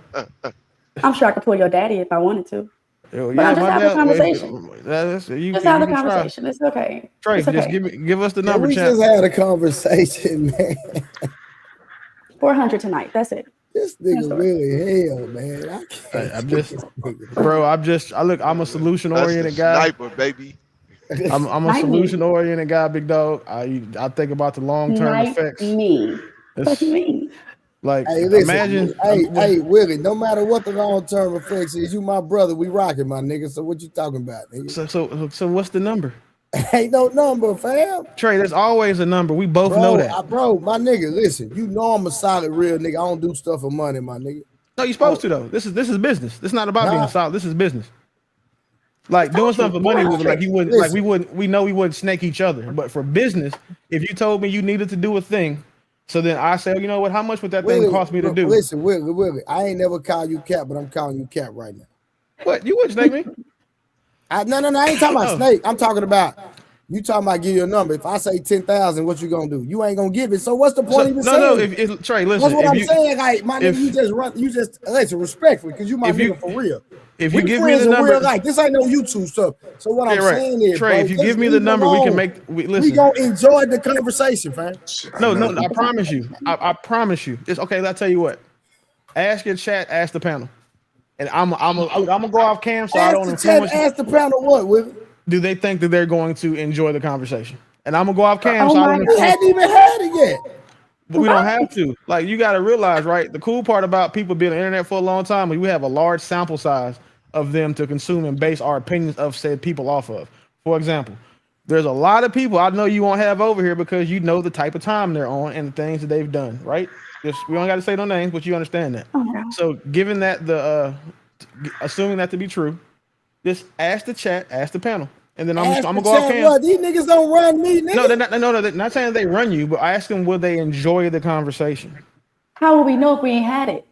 I'm sure I could pull your daddy if I wanted to. Yeah, but just have a conversation. Just have a conversation. It's okay. Trey, it's okay. just give us the number. We just had a conversation, man. 400 tonight. That's it. This nigga really hell, man. I'm a solution oriented guy. Sniper, baby. I'm a solution oriented guy, big dog. I think about the long term effects. What do you mean? Like, hey, listen, imagine. Hey, Willie, no matter what the long term effects is, you my brother, we rocking, my nigga. So what you talking about, nigga? So what's the number? Ain't no number, fam. Trey, there's always a number. We both know that. Bro, my nigga, listen, you know I'm a solid real nigga. I don't do stuff for money, my nigga. No, you're supposed to though. This is business. This is not about being solid. This is business. Like doing something for money, we know we wouldn't snake each other. But for business, if you told me you needed to do a thing, so then I say, you know what? How much would that thing cost me to do? Listen, Willie, I ain't never called you Cap, but I'm calling you Cap right now. What? You wouldn't snake me? No, I ain't talking about snake. I'm talking about you talking about give you a number. If I say 10,000, what you gonna do? You ain't gonna give it. So what's the point of even saying? No. If Trey, listen. That's what I'm saying. Like my nigga, you just listen respectfully because you my nigga for real. If you give me the number, like this ain't no YouTube stuff. So what I'm saying is, Trey, bro, if you give me the number, we can make. We gonna enjoy the conversation, fam. No, I promise you. I promise you. It's okay. I'll tell you what. Ask your chat. Ask the panel. And I'm gonna go off cam so I don't influence. Ask the panel what with. Do they think that they're going to enjoy the conversation? And I'm gonna go off cam. So I don't we hadn't even had it yet. But we don't have to. Like you got to realize, right? The cool part about people being on the internet for a long time is we have a large sample size of them to consume and base our opinions of said people off of. For example, there's a lot of people I know you won't have over here because you know the type of time they're on and the things that they've done, right? We don't got to say no names, but you understand that. Okay. So, given that assuming that to be true, just ask the chat, ask the panel, and then I'm gonna go off cam. What? These niggas don't run me, nigga. No, they're not saying they run you, but I ask them will they enjoy the conversation. How will we know if we ain't had it?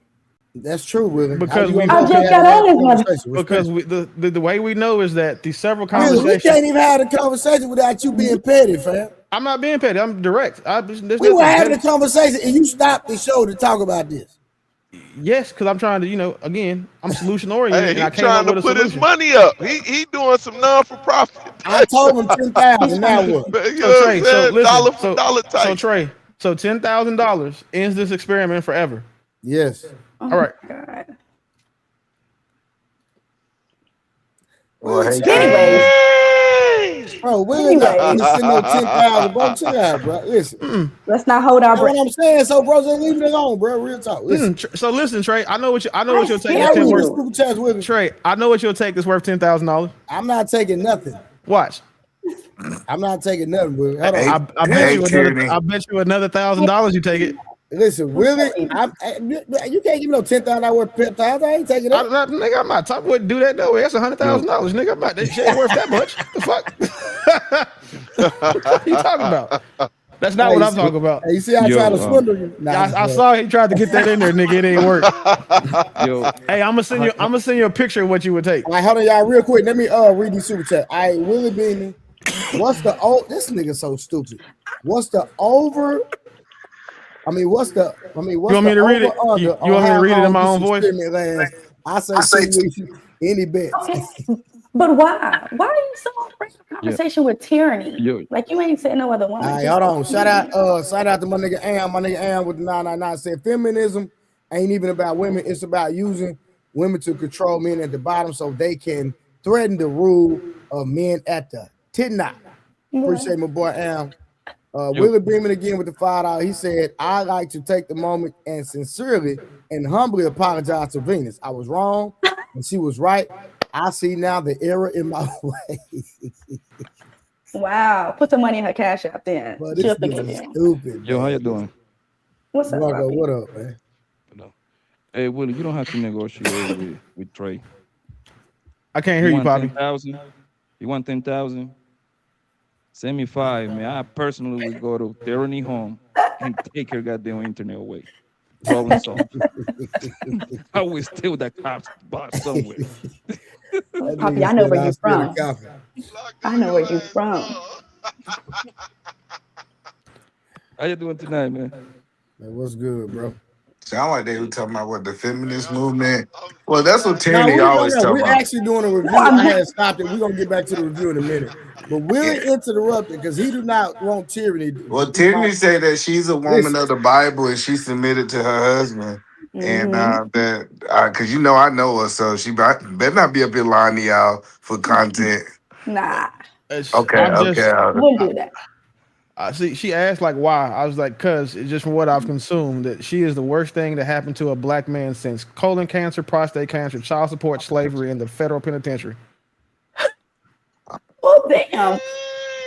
That's true, Willie. Because I just got on this one. Because the way we know is that the several conversations. We can't even have a conversation without you being petty, fam. I'm not being petty. I'm direct. We were having a conversation and you stopped the show to talk about this. Yes, because I'm trying to, again, I'm solution oriented. Hey, he's trying to put his money up. He doing some non-for-profit. I told him 10,000. Now what? Dollar for dollar type. So Trey, $10,000 ends this experiment forever. Yes. Oh, all right. God. Well, anyways, bro, we're not sitting on 10,000, bro. Chill out, bro. Listen, let's not hold our breath. What I'm saying, so bro, just leave it alone, bro. Real talk. Listen. So listen, Trey. I know what you'll take. Trey, I know what you'll take. That's worth $10,000. I'm not taking nothing. Watch. I'm not taking nothing, Willie. Hold on. I bet you another $1,000 you take it. Listen, Willie, you can't give me no $10,000 worth of pep talks. I ain't taking that. Nigga, I'm not talking. Wouldn't do that no way. That's $100,000, nigga. I'm not. That shit ain't worth that much. The fuck? What are you talking about? That's not what I'm talking about. You see, I tried to swindle you. I saw he tried to get that in there, nigga. It ain't work. Hey, I'm gonna send you a picture of what you would take. All right, hold on, y'all, real quick. Let me read these super chat. All right, Willie Beanie. What's the this nigga so stupid? What's the over? You want me to read it? You want me to read it in my own voice? I say 2 weeks. Any bets? Okay. But why? Why are you so afraid of conversation with tyranny? Like you ain't said no other one. All right, hold on. Shout out to my nigga Am. My nigga Am with the 999 said feminism ain't even about women. It's about using women to control men at the bottom so they can threaten the rule of men at the top. Appreciate my boy Am. Willie Beeman again with the $5. He said, I'd like to take the moment and sincerely and humbly apologize to Venus. I was wrong and she was right. I see now the error in my way. Wow. Put the money in her cash app then. Well, this is stupid. Yo, how you doing? What's up, Marco, what up, man? Hey, Willie, you don't have to negotiate with Trey. I can't hear you, Bobby. 10,000? You want 10,000? Send me 5, man. I personally will go to Tyranny home and take your goddamn internet away. Problem solved. I will steal that cop's box somewhere. Poppy, I know where you're from. I know where you're from. How you doing tonight, man? What's good, bro? Sound like they were talking about what the feminist movement. Well, that's what Tierney always talking about. We're actually doing a review. I had stopped it. We're gonna get back to the review in a minute. But Willie interrupted because he do not want tyranny. Well, Tierney say that she's a woman of the Bible and she submitted to her husband. And that because I know her, so she better not be up here lying to y'all for content. Nah. Okay. Wouldn't do that. See, she asked like why. I was like, cause it's just from what I've consumed that she is the worst thing that happened to a black man since colon cancer, prostate cancer, child support, slavery, and the federal penitentiary. Well, damn.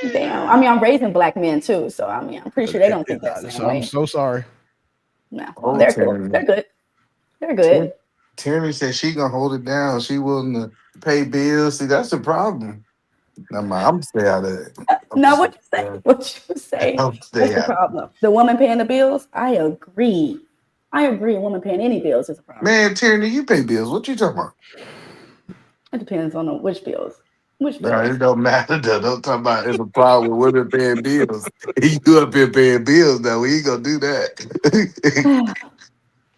I mean, I'm raising black men too, so I mean, I'm pretty sure they don't think that same way. I'm so sorry. No, they're cool. They're good. They're good. Tierney said she gonna hold it down. She willing to pay bills. See, that's the problem. I'm gonna stay out of it. No, what you say? What's the problem? The woman paying the bills? I agree. A woman paying any bills is a problem. Man, Tierney, you pay bills. What you talking about? It depends on which bills. No, it don't matter though. Don't talk about it's a problem with women paying bills. You up here paying bills now. We ain't gonna do that.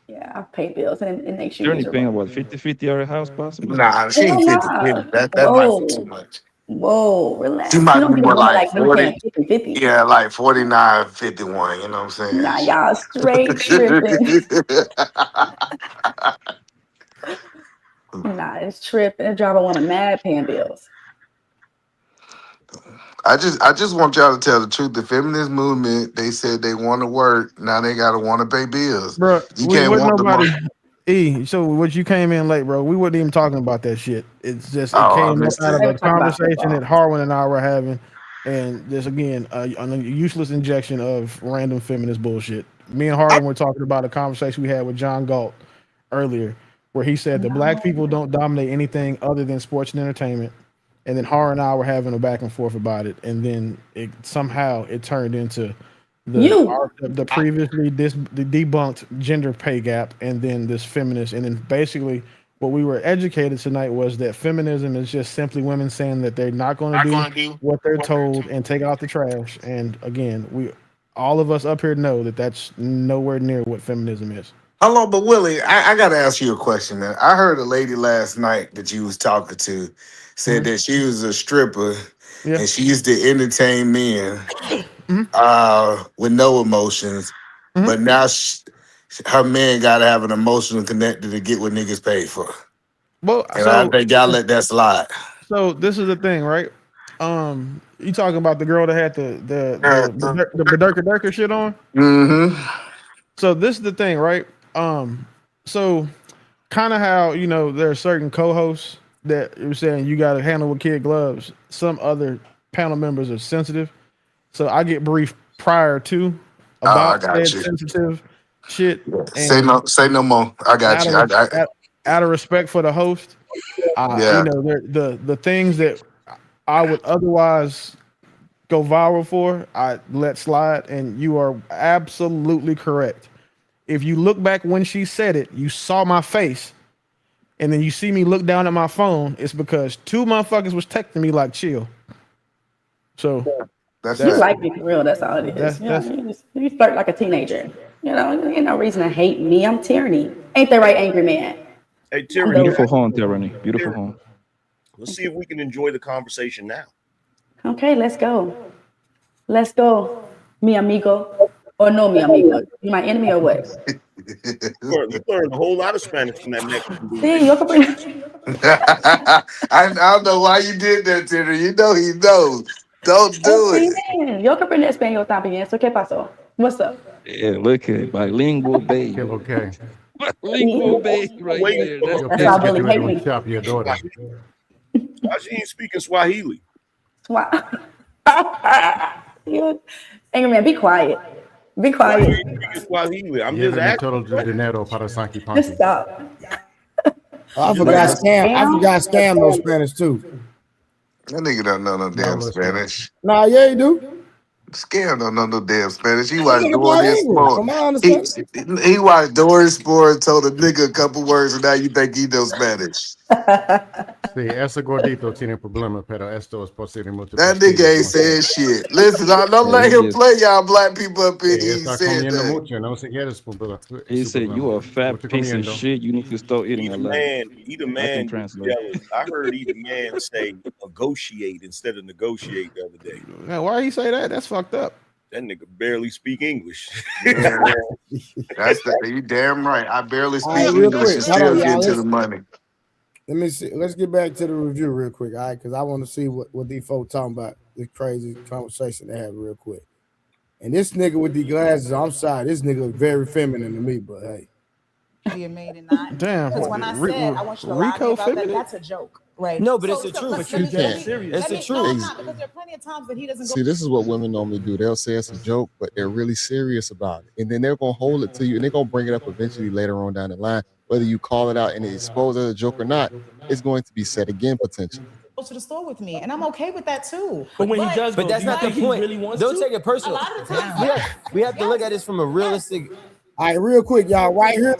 Yeah, I pay bills and it makes you. You're only paying what, 50-50 or a house possibly? Nah, she ain't 50-50. That might be too much. Whoa, relax. She might be more like 40. 50-50. Yeah, like 49-51. You know what I'm saying? Nah, y'all straight tripping. Nah, it's tripping. It drive a woman mad paying bills. I just want y'all to tell the truth. The feminist movement, they said they want to work. Now they gotta want to pay bills. Bro, you can't want nobody. So what you came in late, bro. We wasn't even talking about that shit. It's just came up out of a conversation that Harwin and I were having, and just again a useless injection of random feminist bullshit. Me and Harwin were talking about a conversation we had with John Galt earlier, where he said that black people don't dominate anything other than sports and entertainment. And then Har and I were having a back and forth about it, and then it turned into the previously the debunked gender pay gap, and then this feminist, and then basically what we were educated tonight was that feminism is just simply women saying that they're not going to do what they're told and take out the trash. And again, all of us up here know that that's nowhere near what feminism is. Hello, but Willie, I got to ask you a question, man. I heard a lady last night that you was talking to said that she was a stripper and she used to entertain men with no emotions, but now her man got to have an emotional connector to get what niggas pay for. Well, and I think y'all let that slide. So this is the thing, right? You talking about the girl that had the Berserker shit on? Mm-hmm. So this is the thing, right? So kind of how there are certain co-hosts that you're saying you got to handle with kid gloves. Some other panel members are sensitive, so I get briefed prior to about said sensitive shit. Say no more. I got you. Out of respect for the host, you know, the things that I would otherwise go viral for, I let slide, and you are absolutely correct. If you look back when she said it, you saw my face, and then you see me look down at my phone, it's because two motherfuckers was texting me like, chill. So you like me for real, that's all it is. You flirt like a teenager. You know, there ain't no reason to hate me. I'm Tyranny. Ain't that right, angry man? Hey, Tyranny. Beautiful home, Tyranny. Beautiful home. Let's see if we can enjoy the conversation now. Okay, let's go. Let's go, mi amigo. Or no, mi amigo. You my enemy or what? You learned a whole lot of Spanish from that Mexican dude. Sí, yo I don't know why you did that, Tanner. You know he knows. Don't do it. Yo que aprendí español también. So, ¿qué pasó? What's up? Yeah, look at bilingual babe. Okay. Bilingual babe right there. That's why Billy hate me. Chop your daughter. Why she ain't speaking Swahili? Angry man, be quiet. Be quiet. Swahili. I'm just asking. Just stop. I forgot scam those Spanish too. That nigga don't know no damn Spanish. Nah, yeah, he do. Scam don't know no damn Spanish. He watched Doris Sport. He watched Doris Sport, told a nigga a couple words, and now you think he knows Spanish. Sí, ese gordito tiene problema, pero esto es posible mucho. That nigga ain't saying shit. Listen, don't let him play y'all black people up in here. He said that. Mucho, no se quieres, he said, you a fat piece of shit. You need to start eating a lot. Eat a man. I heard eat a man say negotiate instead of negotiate the other day. Now, why he say that? That's fucked up. That nigga barely speak English. You damn right. I barely speak English and still get to the money. Let me see. Let's get back to the review real quick, all right? Because I want to see what these folks talking about. This crazy conversation they have real quick. And this nigga with the glasses, I'm sorry, this nigga is very feminine to me, but hey. Be a maid and not. Damn. Because when I said I want you to lie to me about that, that's a joke, right? No, but it's the truth. But you can't. It's the truth. No, I'm not, because there are plenty of times that he doesn't See, this is what women normally do. They'll say it's a joke, but they're really serious about it. And then they're going to hold it to you, and they're going to bring it up eventually later on down the line. Whether you call it out and it's exposed as a joke or not, it's going to be said again potentially. Go to the store with me, and I'm okay with that too. But when he does, but that's not the point. Really Don't take it personal. A lot of the times, we have to look at this from a realistic. All right, real quick, y'all. Right here,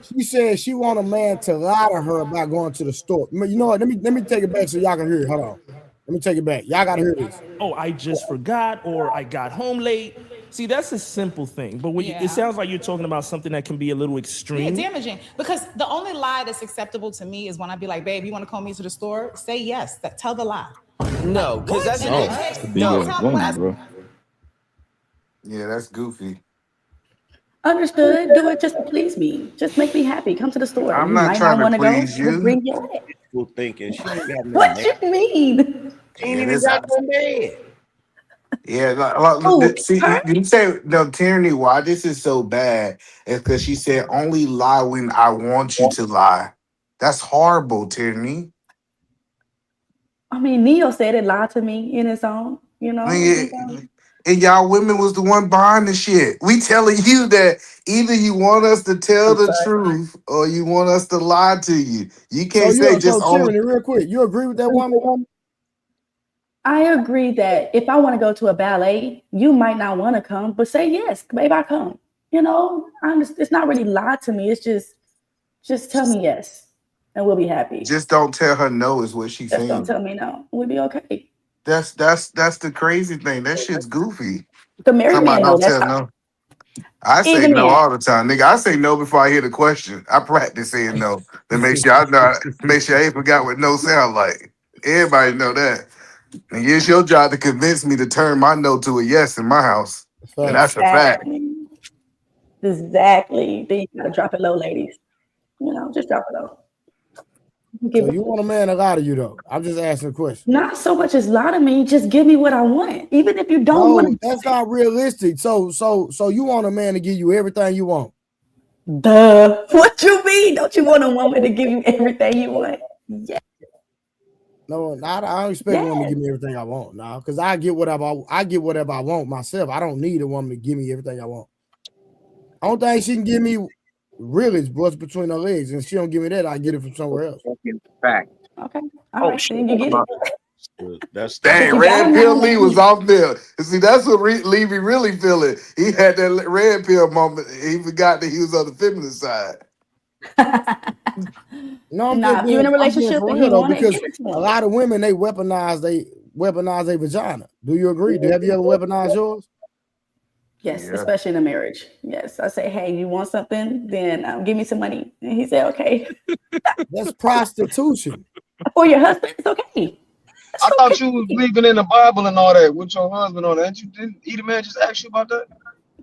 she said she want a man to lie to her about going to the store. You know what? Let me take it back so y'all can hear it. Hold on. Let me take it back. Y'all gotta hear this. Oh, I just forgot, or I got home late. See, that's a simple thing, but when it sounds like you're talking about something that can be a little extreme. Yeah, damaging. Because the only lie that's acceptable to me is when I be like, babe, you want to call me to the store? Say yes. Tell the lie. No, because that's bro. Yeah, that's goofy. Understood. Do it just to please me. Just make me happy. Come to the store. I'm not trying to please you. Bring your thinking she ain't got no what you mean? She ain't even got no man. Yeah, see, you say no, Tyranny. Why this is so bad is because she said only lie when I want you to lie. That's horrible, Tyranny. I mean, Neo said it lied to me in his song. You know. And y'all women was the one behind the shit. We telling you that either you want us to tell the truth or you want us to lie to you. You can't say just Tyranny, real quick. You agree with that woman? I agree that if I want to go to a ballet, you might not want to come, but say yes, babe, I come. You know, it's not really lie to me. It's just tell me yes, and we'll be happy. Just don't tell her no is what she's saying. Don't tell me no. We'll be okay. That's the crazy thing. That shit's goofy. The married man know that's no. I say no all the time, nigga. I say no before I hear the question. I practice saying no to make sure I ain't forgot what no sound like. Everybody know that. And it's your job to convince me to turn my no to a yes in my house. And that's a fact. Exactly. Then you gotta drop it low, ladies. You know, just drop it low. So you want a man to lie to you though? I'm just asking a question. Not so much as lie to me, just give me what I want. Even if you don't want to. That's not realistic. So you want a man to give you everything you want. Duh. What you mean? Don't you want a woman to give you everything you want? Yeah. No, not I don't expect a woman to give me everything I want now, because I get whatever I want myself. I don't need a woman to give me everything I want. Only thing she can give me really is what's between her legs, and she don't give me that, I get it from somewhere else. Fact. Okay. All right, then you get it. That's Dang, Red Pill Lee was off there. See, that's what Levy really feeling. He had that red pill moment. He forgot that he was on the feminine side. No, I'm Nah, just if you're in a being relationship for and real he though, want it, because give it to a him. lot of women they weaponize their vagina. Do you agree? Have you ever weaponized yours? Yes, especially in a marriage. Yes, I say, hey, you want something? Then give me some money. And he said, okay. That's prostitution. For your husband, it's okay. I thought you was believing in the Bible and all that with your husband on that. You didn't either man just ask you about that?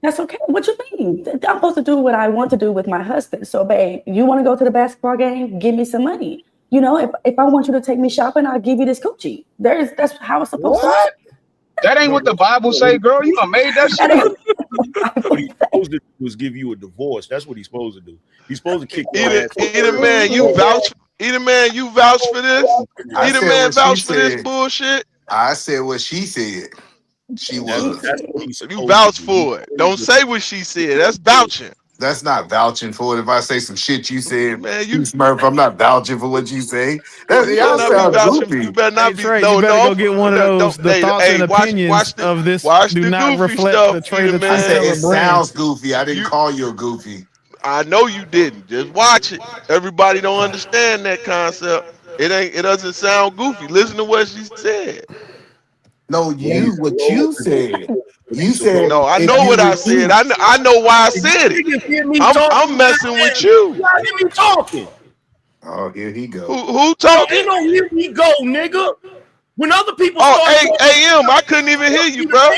That's okay. What you mean? I'm supposed to do what I want to do with my husband. So, babe, you want to go to the basketball game? Give me some money. You know, if I want you to take me shopping, I'll give you this coochie. That's how it's supposed to work. That ain't what the Bible say, girl. You done made that shit up. What he's supposed to do is give you a divorce. That's what he's supposed to do. He's supposed to kick your ass. Either man, you vouch. Either man, you vouch for this. Either man vouch for this bullshit. I said what she said. She was. That's what he's You vouch for it. Don't say what she said. That's vouching. That's not vouching for it. If I say some shit you said, man, you Smurf, I'm not vouching for what you say. better Y'all not sound be vouching. goofy. You better not be. Trey, No, you better no. go get one of those. The thoughts and opinions of this do the not goofy reflect stuff, the Trey the I said Truth it Teller brand. sounds goofy. I didn't call you a goofy. I know you didn't. Just watch it. Everybody don't understand that concept. It doesn't sound goofy. Listen to what she said. No, what you said. You said no. I know what I said. I know why I said it. I'm messing with you. Hear me talking. Oh, here he go. Who talking? Ain't no hear me go, nigga. When other people AM, I couldn't even hear you, bro.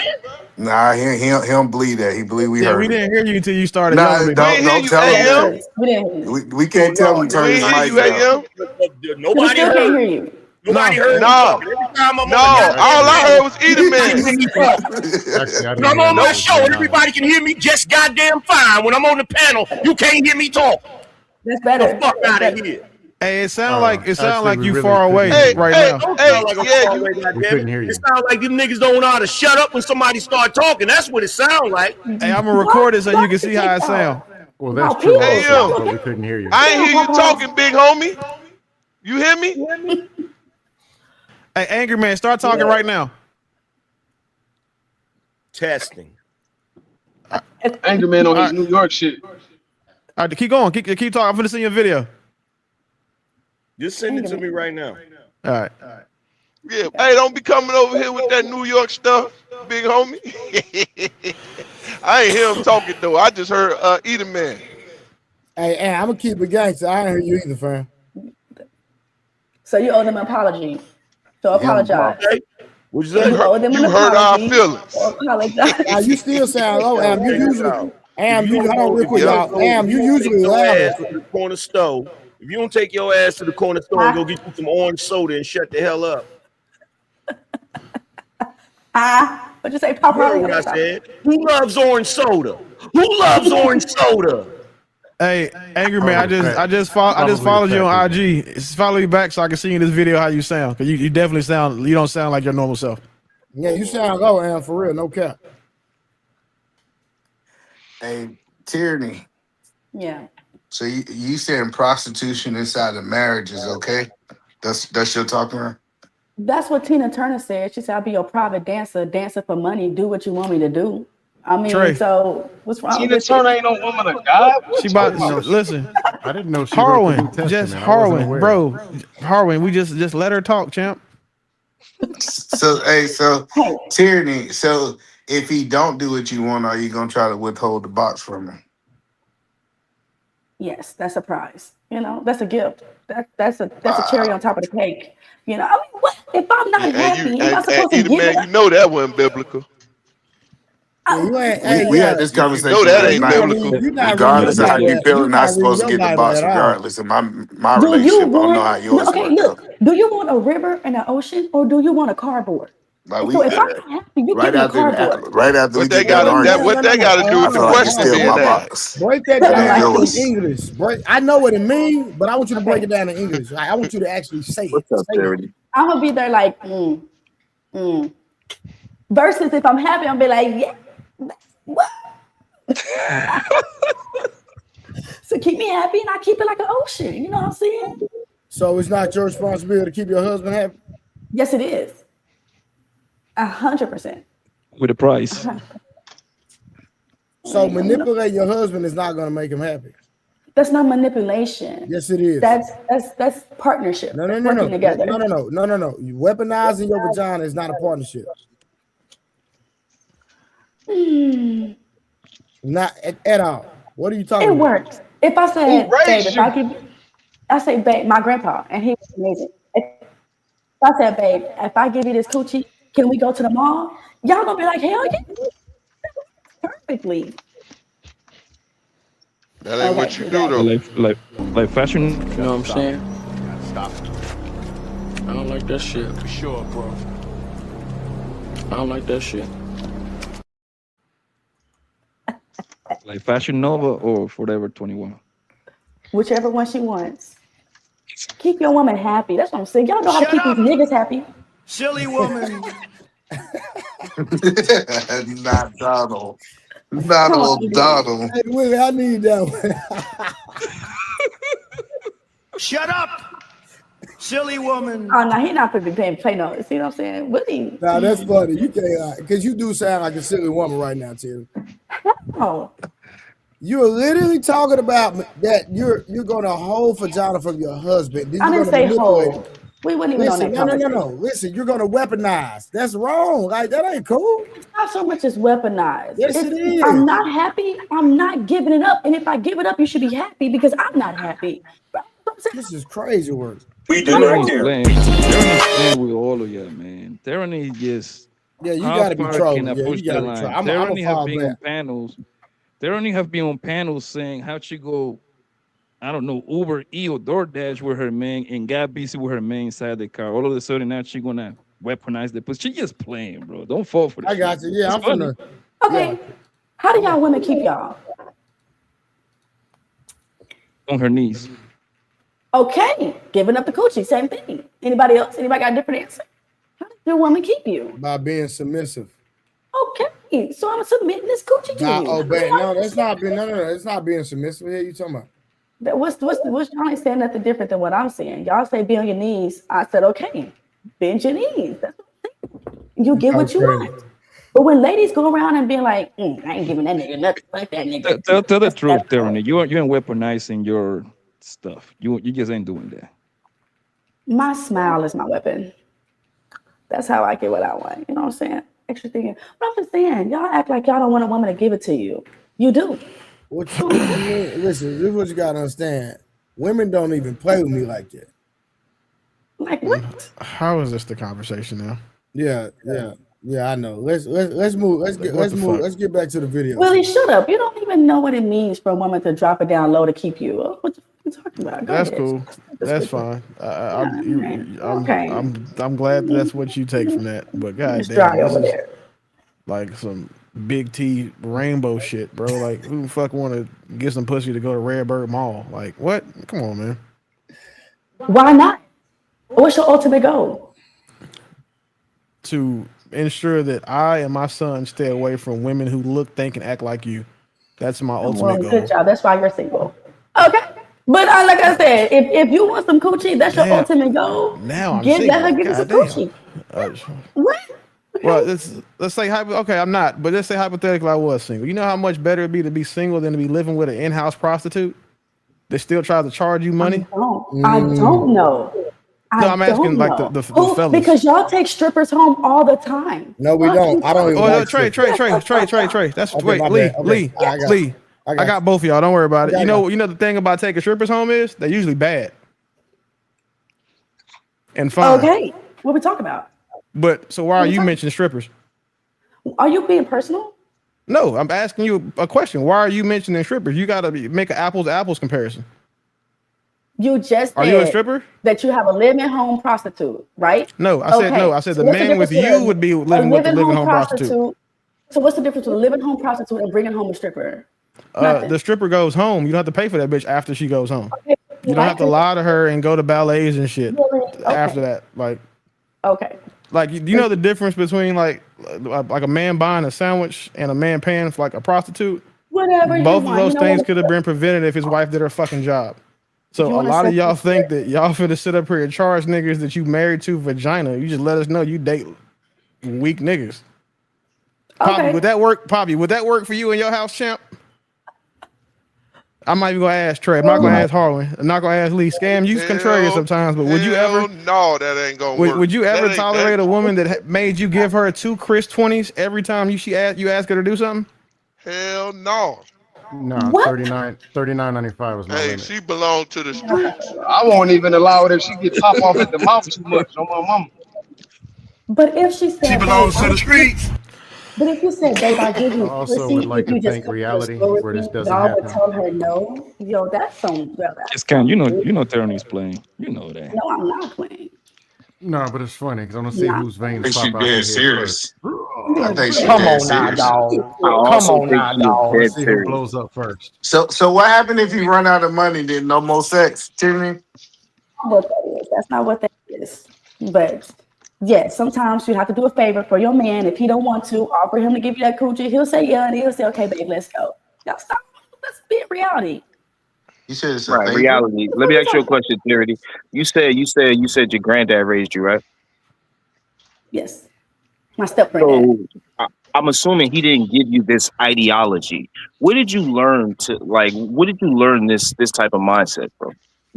Nah, he don't believe that. He believe we heard we it. didn't hear you until you started Nah, yelling. don't tell him that. We can't tell him to turn his mic down. Nobody still heard. Can't hear you. Nobody heard. No. All I heard was either man. When I'm on my show, everybody can hear me just goddamn fine. When I'm on the panel, you can't hear me talk. That's better. The fuck out of here. Hey, it sounds like you really far away right now. Don't sound like I'm far away, goddammit. It sounds like them niggas don't know how to shut up when somebody start talking. That's what it sounds like. Hey, I'm gonna record it so you can see how it sounds. Well, that's true, also, but we couldn't hear you. I ain't hear you talking, big homie. You hear me? Hey, Angry Man, start talking right now. Testing. Angry Man on his New York shit. All right, keep going. Keep talking. I'm gonna send you a video. Just send it to me right now. All right. Yeah. Hey, don't be coming over here with that New York stuff, big homie. I ain't hear him talking though. I just heard either man. Hey, I'm gonna keep it gangster. I ain't hear you either, fam. So you owe them an apology. So apologize. What you say? You hurt our feelings. Apologize. Now you still sound low, Am. You usually, hold on real quick, y'all. Am, you usually louder. louder. To the corner store. If you don't take your ass to the corner store and go get you some orange soda and shut the hell up. What'd you say, Papa? You heard what I said. Who loves orange soda? Who loves orange soda? Hey, Angry Man, I just followed you on IG. Follow you back so I can see in this video how you sound. Cause you definitely you don't sound like your normal self. Yeah, you sound low, Am, for real, no cap. Hey, Tyranny. Yeah. So you saying prostitution inside of marriage is okay? That's your talking about? That's what Tina Turner said. She said, I'll be your private dancer for money. Do what you want me to do. I mean, Trey. So what's wrong Tina with Turner ain't no woman of God. She about listen. I didn't know she wrote the New Harwin, Testament. just I wasn't Harwin, aware. bro. Harwin, we just let her talk, champ. So Tyranny. So if he don't do what you want, are you gonna try to withhold the box from him? Yes, that's a prize. You know, that's a gift. That's a cherry on top of the cake. You know, I mean, what if I'm not happy? Am I supposed to Either give man, it? you know that wasn't biblical. We had this conversation. You know that ain't biblical. Regardless of how you feel, not supposed to get the box. Regardless of my relationship, I don't know how yours okay, works. look, do you want a river and an ocean, or do you want a cardboard? Like So if I'm not happy, you give me a cardboard. Right after What we that get done arguing, what that got to do with the question steal being my asked? box. Break that down in English. I know what it means, but I want you to break it down in English. I want you to actually say it. What's up, Say it. Charity? I'm gonna be there like, versus if I'm happy, I'm be like, yeah, what? So keep me happy, and I keep it like an ocean. You know what I'm saying? So it's not your responsibility to keep your husband happy? Yes, it is. 100%. With a price. So manipulate your husband is not going to make him happy. That's not manipulation. Yes, it is. That's partnership. No. Working together. No. You weaponizing your vagina is not a partnership. Not at all. What are you talking about? It works. If I said, babe, if I give, I say, babe, my grandpa, and he was amazing. If I said, babe, if I give you this coochie, can we go to the mall? Y'all gonna be like, hell yeah, perfectly. That ain't what you do though. Like fashion. You know what I'm saying? Stop. I don't like that shit. For sure, bro. I don't like that shit. Like Fashion Nova or Forever 21. Whichever one she wants. Keep your woman happy. That's what I'm saying. Y'all know how to keep these niggas happy. Silly woman. Not Donald. Not old Donald. Hey, Willie, I need that one. Shut up, silly woman. Oh no, he not gonna be play no. See what I'm saying? Willie. Nah, that's funny. You can't, because you do sound like a silly woman right now, Terry. Oh. You're literally talking about that you're going to hold vagina from your husband. I didn't say hold. We wouldn't even Listen, on that no. Listen, you're going to weaponize. That's wrong. Like, that ain't cool. It's not so much as weaponized. Yes, it is. I'm not happy. I'm not giving it up. And if I give it up, you should be happy because I'm not happy. This is crazy work. We do right there. Playing with all of you, man. Tyranny just. Yeah, you got to be trolling. Yeah, you got to be trolling. Tyranny have been on panels. They only have been on panels saying how'd she go, I don't know, Uber E or DoorDash with her man and got busy with her man inside the car. All of a sudden now she gonna weaponize the pussy. She just playing, bro. Don't fall for this. I got you. Yeah, I'm finna. Okay. How do y'all women keep y'all? On her knees. Okay. Giving up the coochie, same thing. Anybody else? Anybody got a different answer? How does your woman keep you? By being submissive. Okay, so I'm submitting this coochie to you. No, that's not being. No, it's not being submissive. What are you talking about? What's y'all ain't saying nothing different than what I'm saying. Y'all say be on your knees. I said okay, bend your knees. That's what I'm saying. You get what you want. But when ladies go around and be like, I ain't giving that nigga nothing like that nigga. Tell the truth, Tyranny. You ain't weaponizing your stuff. You just ain't doing that. My smile is my weapon. That's how I get what I want. You know what I'm saying? Extra thing. But I'm just saying, y'all act like y'all don't want a woman to give it to you. You do. What you mean? Listen, this is what you gotta understand. Women don't even play with me like that. Like what? How is this the conversation now? Yeah. I know. Let's move. Let's get back to the video. Willie, shut up. You don't even know what it means for a woman to drop it down low to keep you. What you talking about? That's cool. That's fine. I'm glad that's what you take from that. But goddamn, this is like some big T rainbow shit, bro. Like who the fuck want to get some pussy to go to Redbird Mall? Like what? Come on, man. Why not? What's your ultimate goal? To ensure that I and my son stay away from women who look, think, and act like you. That's my ultimate goal. Good job. That's why you're single. Okay. But like I said, if you want some coochie, that's your ultimate goal. Now I'm give us some coochie. What? Well, let's say okay, I'm not, but let's say hypothetically I was single. You know how much better it'd be to be single than to be living with an in-house prostitute that still tries to charge you money? I don't know. No, I'm asking like the fellas. Because y'all take strippers home all the time. No, we don't. I don't even. Oh, Trey. That's Lee. I got both of y'all. Don't worry about it. You know the thing about taking strippers home is they're usually bad and fine. Okay, what we talking about? But so why are you mentioning strippers? Are you being personal? No, I'm asking you a question. Why are you mentioning strippers? You got to make an apples to apples comparison. You just are you a stripper? That you have a living home prostitute, right? No, I said no. I said the man with you would be living with the living home prostitute. So what's the difference between a living home prostitute and bringing home a stripper? The stripper goes home. You don't have to pay for that bitch after she goes home. Okay. You don't have to lie to her and go to ballets and shit after that. Like Okay. Like, do you know the difference between like a man buying a sandwich and a man paying for like a prostitute? Whatever you Both of want. You those know things what? could have been prevented if his wife did her fucking job. If So you a want to lot of set y'all this think that y'all finna sit up here and charge niggas that you married to vagina. You just let us know you date weak niggas. Poppy, Okay. would that work? Poppy, would that work for you in your house, champ? I'm not even gonna ask Trey. I'm not gonna ask Harlan. I'm not gonna ask Lee. Scam, you's contrarian sometimes, but would you ever? No, that ain't gonna work. Would you ever That ain't tolerate a woman that made you give her 2 Chris 20s every time you ask her to do something? Hell no. No, What? 39.95 was my Hey, limit. she belonged to the streets. I won't even allow it if she get top off at the mouth too much on my mama. But if she said, She babe, belongs to the streets. but if you said, babe, I'll give I you also pussy would like if to you just think come to the reality store with where me, this doesn't y'all would happen. tell her no. Yo, that's some, well, that's Yes, Ken, some you weird. know Terrany's playing. You know that. No, I'm not playing. No, but it's funny because I want to see Not whose I veins think she pop out their dead head first. serious. I'm I being think she very Come dead on now, serious. dog. I Come also on think now, she is I want dog. to dead see who serious. blows up first. So what happened if you run out of money? Then no more sex, Tiffany? what that is. That's not what that is. But yes, sometimes you have to do a favor for your man. If he don't want to, offer him to give you that coochie. He'll say yeah, and he'll say, okay, babe, let's go. Y'all stop. Let's be in reality. You said it's a Right, favor. reality. That's Let what me we're ask you a talking about. question, Charity. You said your granddad raised you, right? Yes. My step granddad. So I'm assuming he didn't give you this ideology. Where did you learn to like? What did you learn this type of mindset from?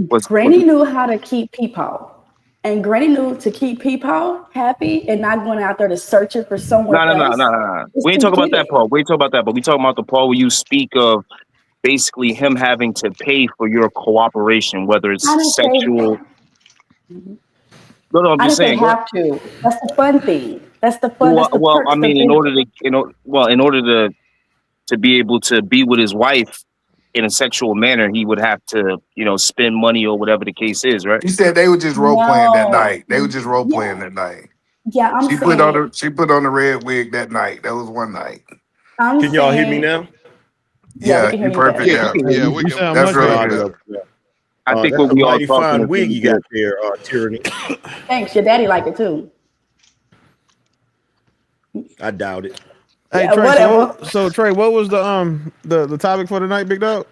Was Granny knew how to keep people. And Granny knew to keep people happy and not going out there to search it for someone else no. is We ain't to talking about get that it. part. We ain't talking about that. But we talking about the part where you speak of basically him having to pay for your cooperation, whether I it's didn't say sexual. No, I'm I just didn't say saying. have to. That's the fun thing. That's the fun. Well, That's the I perks of mean, being. in order to be able to be with his wife in a sexual manner, he would have to, spend money or whatever the case is, right? You said they were just role playing that No. night. They were just role Yeah. playing that night. Yeah. I'm She put on saying. the red wig that night. That was one night. I'm Can y'all hear me saying. now? Yeah, we Yeah, can hear you you perfect Yeah, better. we now. can hear Yeah, you. we You can sound That's much hear real you Oh, better. good. better. okay. I think That's what a we all mighty talking fine is wig pretty you good. got there, Tyranny. Thanks. Your daddy like it too. I doubt it. Hey Yeah. Trey, Whatever. so Trey, what was the topic for tonight, big dog?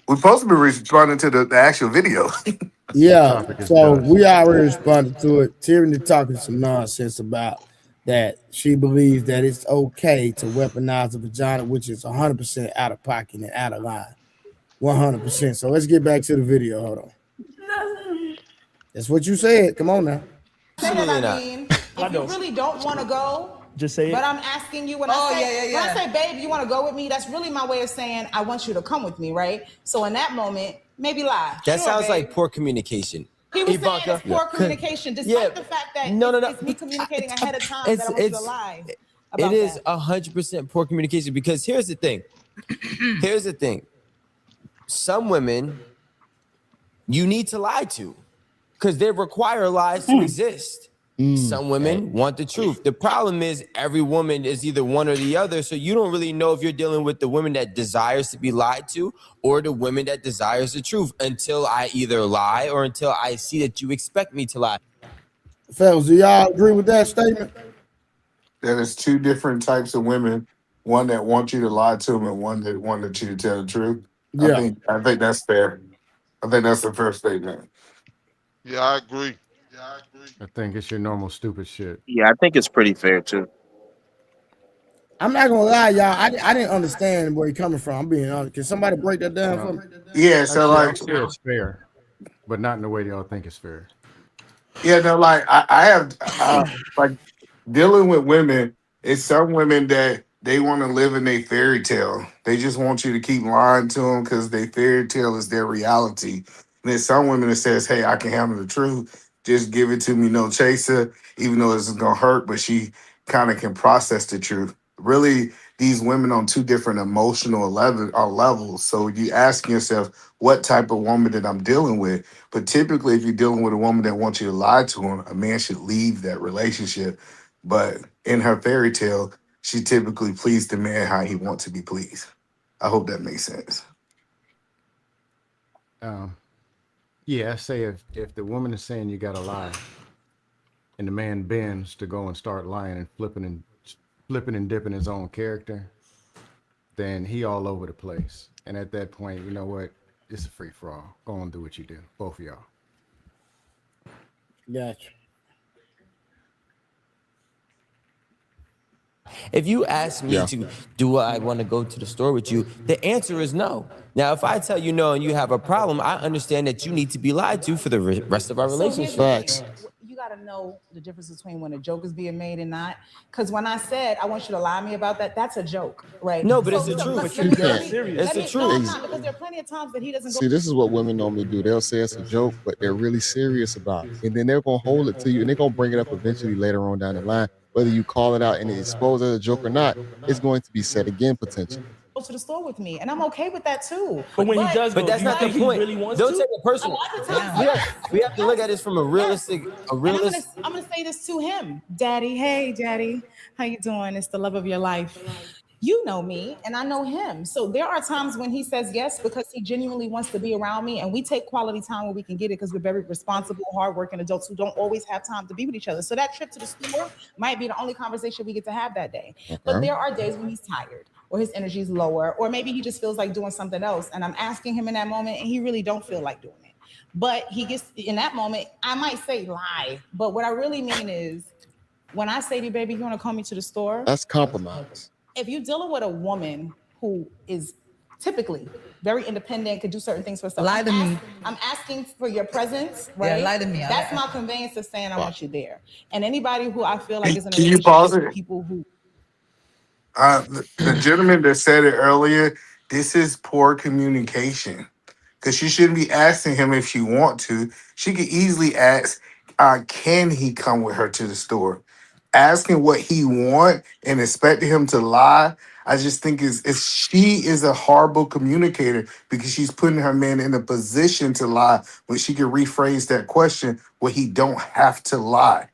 We're supposed to be responding to the actual video. The Yeah, topic is so dust. we already responded to it. Tyranny talking some nonsense about that she believes that it's okay to weaponize a vagina, which is 100% out of pocket and out of line. 100%. So let's get back to the video. Hold on. That's what you said. Come on now. Say that Absolutely I not. mean, if you really don't want to go, Just say it. but I'm asking you when I say, babe, you want to go with me? That's really my way of saying I want you to come with me, right? So in that moment, maybe lie. That Sure, sounds babe. like poor communication. He was saying Ivanka. it's poor communication, Yeah. despite the fact that No, no, no. it's me communicating ahead of time that It's I want you to lie it about is that. 100% poor communication because here's the thing. Here's the thing. Some women you need to lie to because they require lies to exist. Some women want the truth. The problem is every woman is either one or the other. So you don't really know if you're dealing with the woman that desires to be lied to or the woman that desires the truth until I either lie or until I see that you expect me to lie. Fellas, do y'all agree with that statement? That is two different types of women. One that wants you to lie to them, and one that wanted you to tell the truth. Yeah. I think that's fair. I think that's a fair statement. Yeah, I agree. I think it's your normal stupid shit. Yeah, I think it's pretty fair too. I'm not gonna lie, y'all. I didn't understand where you're coming from. I'm being honest. Can somebody break that down for me? Yeah, so Actually, I'll like, say it's fair, but not in the way y'all think it's fair. yeah, no, like I have like dealing with women. It's some women that they want to live in a fairy tale. They just want you to keep lying to them because their fairy tale is their reality. And there's some women that says, "Hey, I can handle the truth. Just give it to me, no chaser." Even though it's gonna hurt, but she kind of can process the truth. Really, these women on two different emotional levels. So you ask yourself, what type of woman that I'm dealing with? But typically, if you're dealing with a woman that wants you to lie to him, a man should leave that relationship. But in her fairy tale, she typically pleased the man how he wants to be pleased. I hope that makes sense. Yeah, I say if the woman is saying you gotta lie, and the man bends to go and start lying and flipping and dipping his own character, then he all over the place. And at that point, you know what? It's a free for all. Go and do what you do, both of y'all. Gotcha. If you ask me to, do I want to go to the store with you? The answer is no. Now, if I tell you no and you have a problem, I understand that you need to be lied to for the rest of our relationship. Facts. You got to know the difference between when a joke is being made and not. Because when I said I want you to lie to me about that, that's a joke, right? No, but it's the truth. It's the truth. No, I'm not, because there are plenty of times that he doesn't. See, this is what women normally do. They'll say it's a joke, but they're really serious about it. And then they're going to hold it to you, and they're going to bring it up eventually later on down the line. Whether you call it out and it's exposed as a joke or not, it's going to be said again potentially. Go to the store with me, and I'm okay with that too. But when he does, but that's not the point. Really wants Don't to? take it personal. We have to look at this from a realistic. I'm gonna say this to him, Daddy. Hey, Daddy, how you doing? It's the love of your life. You know me, and I know him. So there are times when he says yes because he genuinely wants to be around me, and we take quality time when we can get it because we're very responsible, hardworking adults who don't always have time to be with each other. So that trip to the store might be the only conversation we get to have that day. But there are days when he's tired, or his energy is lower, or maybe he just feels like doing something else, and I'm asking him in that moment, and he really don't feel like doing it. But he gets in that moment, I might say lie, but what I really mean is when I say to you, baby, you want to call me to the store? That's compromise. If you're dealing with a woman who is typically very independent, could do certain things for herself, Lie to me. I'm asking for your presence, right? Yeah, lie to me. That's my conveyance of saying I want you there. And anybody who I feel like is in a Can you relationship pause with it? people who The gentleman that said it earlier, this is poor communication. Because she shouldn't be asking him if she want to. She could easily ask, can he come with her to the store? Asking what he want and expecting him to lie, I just think she is a horrible communicator because she's putting her man in a position to lie when she could rephrase that question where he don't have to lie.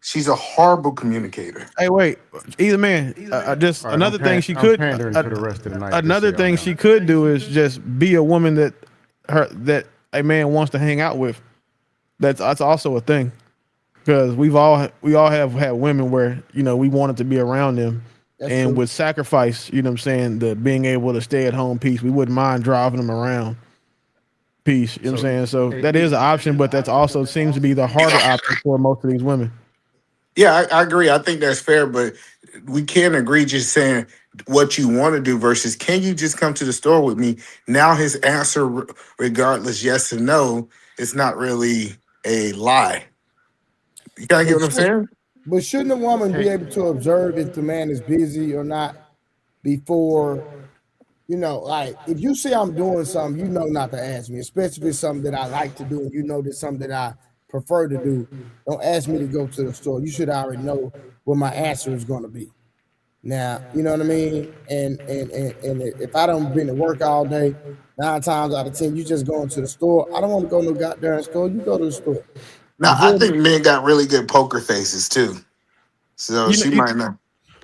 She's a horrible communicator. Hey, wait, either man. Just All right, another thing she I'm could. pandering to the rest of the night. Another thing she could do is just be a woman that a man wants to hang out with. That's also a thing, because we all have had women where we wanted to be around them, and with sacrifice, you know what I'm saying, the being able to stay at home piece, we wouldn't mind driving them around. Piece, you know what I'm saying. So that is an option, but that's also seems to be the harder option for most of these women. Yeah, I agree. I think that's fair, but we can't agree just saying what you want to do versus can you just come to the store with me? Now his answer, regardless yes or no, it's not really a lie. You gotta get what I'm saying? But shouldn't a woman be able to observe if the man is busy or not before, like if you see I'm doing something, not to ask me, especially if it's something that I like to do and there's something that I prefer to do. Don't ask me to go to the store. You should already know what my answer is going to be. Now, you know what I mean? And if I don't been to work all day, 9 times out of 10, you just going to the store. I don't want to go to no goddamn store. You go to the store. Now, I think men got really good poker faces too. So she might not.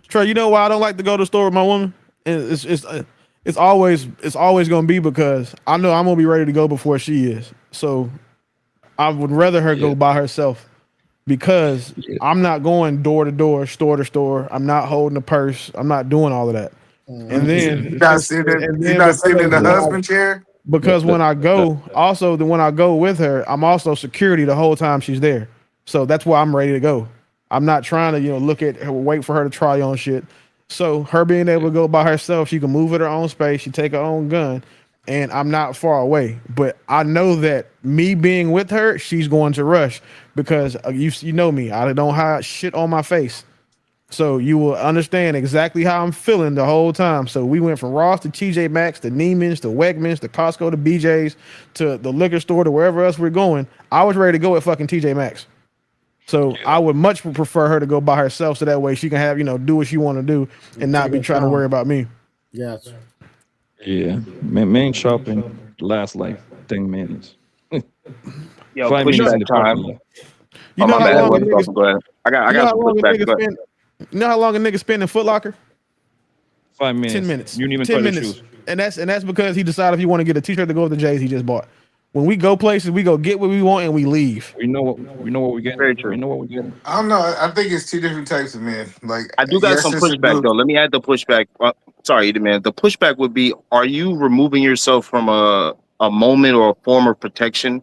Trey, you know why I don't like to go to the store with my woman? It's always going to be because I know I'm going to be ready to go before she is. So I would rather her go by herself because I'm not going door to door, store to store. I'm not holding a purse. I'm not doing all of that. And then you're not sitting in the husband chair. Because when I go, when I go with her, I'm also security the whole time she's there. So that's why I'm ready to go. I'm not trying to look at her, wait for her to try on shit. So her being able to go by herself, she can move at her own space. She take her own gun. And I'm not far away, but I know that me being with her, she's going to rush because you know me. I don't hide shit on my face. So you will understand exactly how I'm feeling the whole time. So we went from Ross to TJ Maxx to Neiman's to Wegmans to Costco to BJ's to the liquor store to wherever else we're going. I was ready to go at fucking TJ Maxx. So I would much prefer her to go by herself so that way she can have, do what she want to do and not be trying to worry about me. Yes. Yeah, main shopping lasts like 10 minutes. Yo, 5 minutes in the time. parking lot. You know how long a nigga spend in Foot Locker? 5 minutes. 10 minutes. You didn't even 10 try the minutes. shoes. And that's because he decided if he want to get a t-shirt to go with the J's he just bought. When we go places, we go get what we want and we leave. We know what we get. Very true. We know what we get. I don't know. I think it's two different types of men. Like, I do got yes, some it's a pushback good. though. Let me add the pushback. Sorry, man. The pushback would be: are you removing yourself from a moment or a form of protection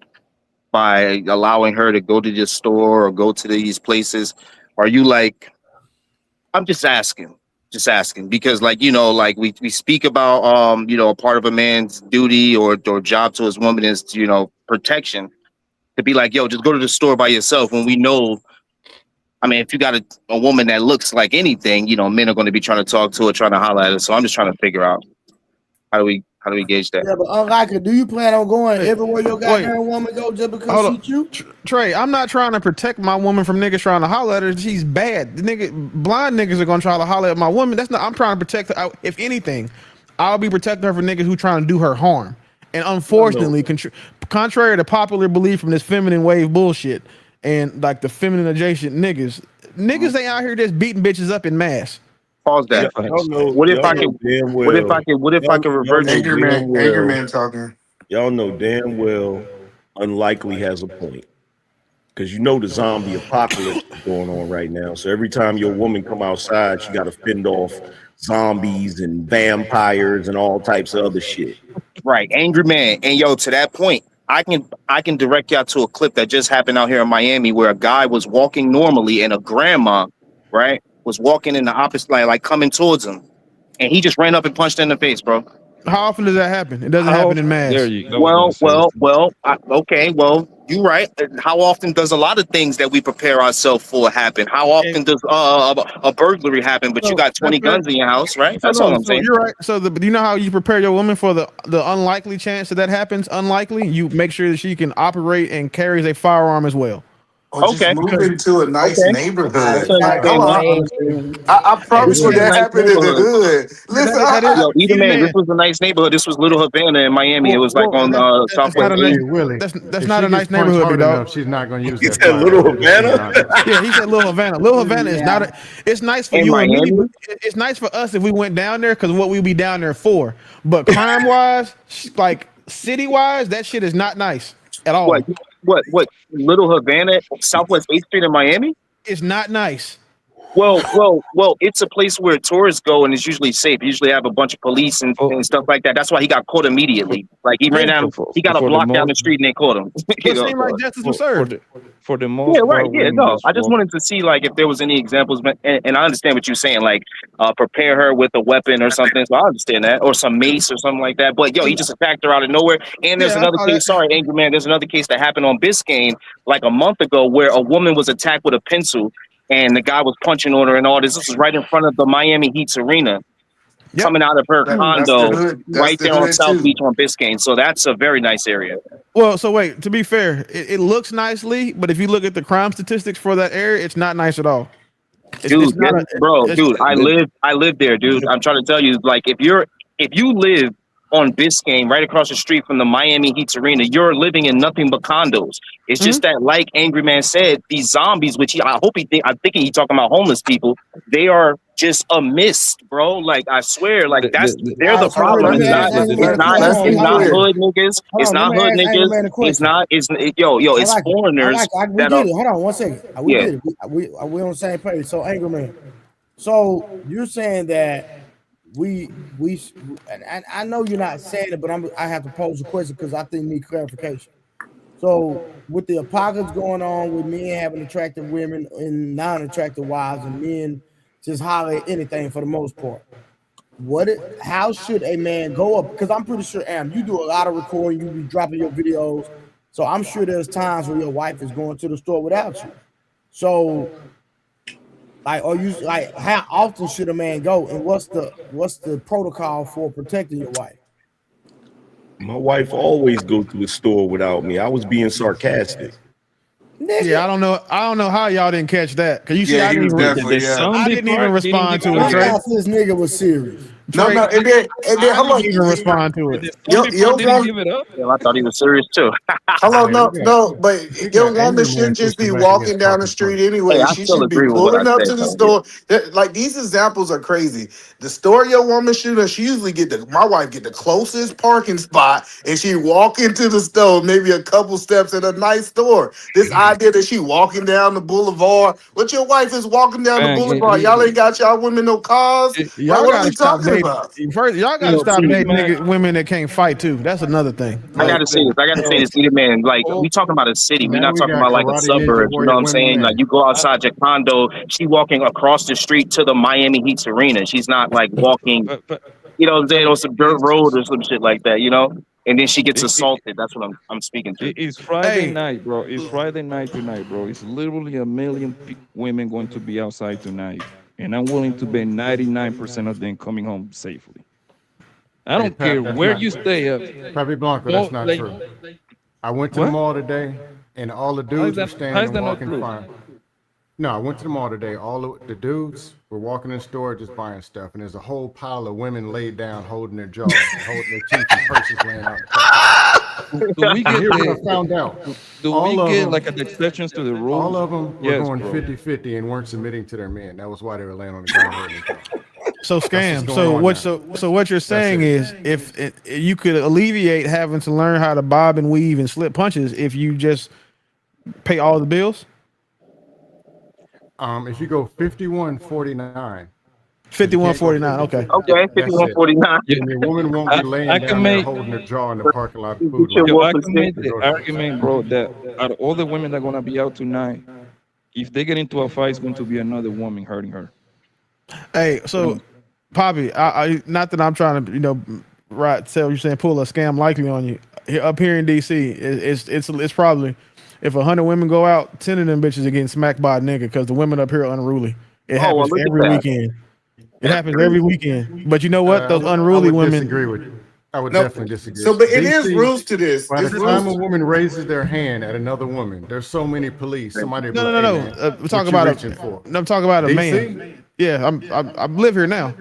by allowing her to go to this store or go to these places? Are you like? I'm just asking. Because like like we speak about a part of a man's duty or job to his woman is protection, to be like, yo, just go to the store by yourself when we know. I mean, if you got a woman that looks like anything, men are going to be trying to talk to her, trying to holler at her. So I'm just trying to figure out how do we gauge that? Yeah, but unlikely. Do you plan on going everywhere your goddamn woman go just because she cute? Trey, I'm not trying to protect my woman from niggas trying to holler at her. She's bad. Blind niggas are gonna try to holler at my woman. That's not. I'm trying to protect her. If anything, I'll be protecting her from niggas who trying to do her harm. And unfortunately, contrary to popular belief from this feminine wave bullshit and like the feminine adjacent niggas ain't out here just beating bitches up in mass. Pause that. What if I can reverse Angry man talking? Y'all know damn well Unlikely has a point. Because the zombie apocalypse is going on right now. So every time your woman come outside, she got to fend off zombies and vampires and all types of other shit. Right, angry man. And to that point, I can direct y'all to a clip that just happened out here in Miami where a guy was walking normally and a grandma, right, was walking in the opposite line, like coming towards him, and he just ran up and punched her in the face, bro. How often does that happen? It doesn't happen in mass. There you go. Okay, you're right. How often does a lot of things that we prepare ourselves for happen? How often does a burglary happen, but you got 20 guns in your house, right? That's all I'm saying. You're right. So do you know how you prepare your woman for the unlikely chance that happens? Unlikely, you make sure that she can operate and carries a firearm as well. Or just move into a nice neighborhood. I promise you that happened in the hood. Listen, Either man, this was a nice neighborhood. This was Little Havana in Miami. It was like on Southwest. That's not a nice neighborhood, big dog. She's not going to use He that. said Little Havana? Yeah, he said Little Havana. Little Havana is not it's nice for you and me. It's nice for us if we went down there because what we'd be down there for. But crime wise, like city wise, that shit is not nice at all. What? Little Havana, Southwest 8th Street in Miami? It's not nice. Well, it's a place where tourists go and it's usually safe. You usually have a bunch of police and stuff like that. That's why he got caught immediately. Like he ran down, he got a block down the street and they caught him. It seemed like justice was served. For the most part, no. I just wanted to see like if there was any examples, and I understand what you're saying, like prepare her with a weapon or something. So I understand that, or some mace or something like that. But he just attacked her out of nowhere. And there's another case. Sorry, angry man. There's another case that happened on Biscayne like a month ago where a woman was attacked with a pencil. And the guy was punching on her and all this. This was right in front of the Miami Heat's arena, coming out of her condo right there on South Beach on Biscayne. So that's a very nice area. Well, so wait, to be fair, it looks nicely, but if you look at the crime statistics for that area, it's not nice at all. Dude, I live there, dude. I'm trying to tell you, like, if you live on Biscayne, right across the street from the Miami Heat's arena, you're living in nothing but condos. It's just that, like Angry Man said, these zombies, which I'm thinking he's talking about homeless people. They are just a mist, bro. Like I swear, like they're the problem. It's not hood niggas. It's not hood niggas. It's foreigners. Hold on 1 second. We on the same page. So Angry Man. So you're saying that and I know you're not saying it, but I have to pose a question because I think need clarification. So with the apocalypse going on, with men having attractive women and non-attractive wives, and men just holler at anything for the most part, how should a man go up? Because I'm pretty sure, you do a lot of recording, you be dropping your videos, so I'm sure there's times where your wife is going to the store without you. So how often should a man go, and what's the protocol for protecting your wife? My wife always go to the store without me. I was being sarcastic. Yeah, I don't know how y'all didn't catch that. Cause you see, I didn't even respond to it. This nigga was serious. No, Trey, no, and then I hold didn't on. even respond to it. Your woman, give it up. Yeah, I thought he was serious too. hello, Hey, no, but your got woman angry man shouldn't just be pushing back walking against down the talking street first. Hey, anyway. I She still should be agree with what I pulling up said to the though. Yeah. store. Like these examples are crazy. The store your woman should have, she usually my wife get the closest parking spot and she walk into the store, maybe a couple steps at a nice store. This idea that she walking down the boulevard, but your wife is walking down the Man, boulevard. Y'all ain't got y'all women no cars. Like, Y'all what are gotta we stop talking dating. about? First, y'all gotta stop dating women that can't fight too. That's another thing. I Like, gotta say this. I gotta say this, either man. Like we talking about a city. We're Now not we talking got about like a karate ninja suburbs. You know warrior what I'm women saying? Like man. you go outside your condo, she walking across the street to the Miami Heat's arena. She's not like walking, you know what I'm saying, on some dirt road or some shit like that, you know? And then she gets assaulted. That's what I'm speaking to. It's Friday night, bro. It's Friday night tonight, bro. It's literally a million women going to be outside tonight, and I'm willing to bet 99% of them coming home safely. I don't care That's where not you stay up. Papi Blanco, that's not true. I went to the What? mall today, and all the How is dudes were that standing and not walking true? fine. No, I went to the mall today. All the dudes were walking in the store just buying stuff, and there's a whole pile of women laid down, holding their jaws, holding their teeth, and purses laying out. Do we get Here's what I the, found out. do All we of get them, like an exceptions to the rules? all of them were Yes, going bro. 50-50 and weren't submitting to their men. That was why they were laying on the ground holding their jaws. so That's what's scam. going So on what? now. So what you're saying is, if you could alleviate having to learn how to bob and weave and slip punches, if you just pay all the bills. If you go 51-49. 51-49. Okay. Okay, That's it. 51-49. And your woman won't be laying I down can there make holding her jaw in the parking lot of You Food should Lion. walk I the can make stick. the argument, bro, that out of all the women that are gonna be out tonight, if they get into a fight, it's going to be another woman hurting her. Hey, so Poppy, I not that I'm trying to tell you saying pull a scam likely on you. Up here in DC, it's probably if 100 women go out, 10 of them bitches are getting smacked by a nigga because the women up here are unruly. It Oh, well, happens look at every that. weekend. It happens every weekend. But you know what? Those I unruly would women. disagree with you. I would No, definitely disagree. so but it is DC, rules to this. by the It's time a rules. woman raises their hand at another woman, there's so many police. Somebody will be like, No. hey, man, We're what talking you about reaching for? no, I'm talking about a DC? man. Yeah, I live here now.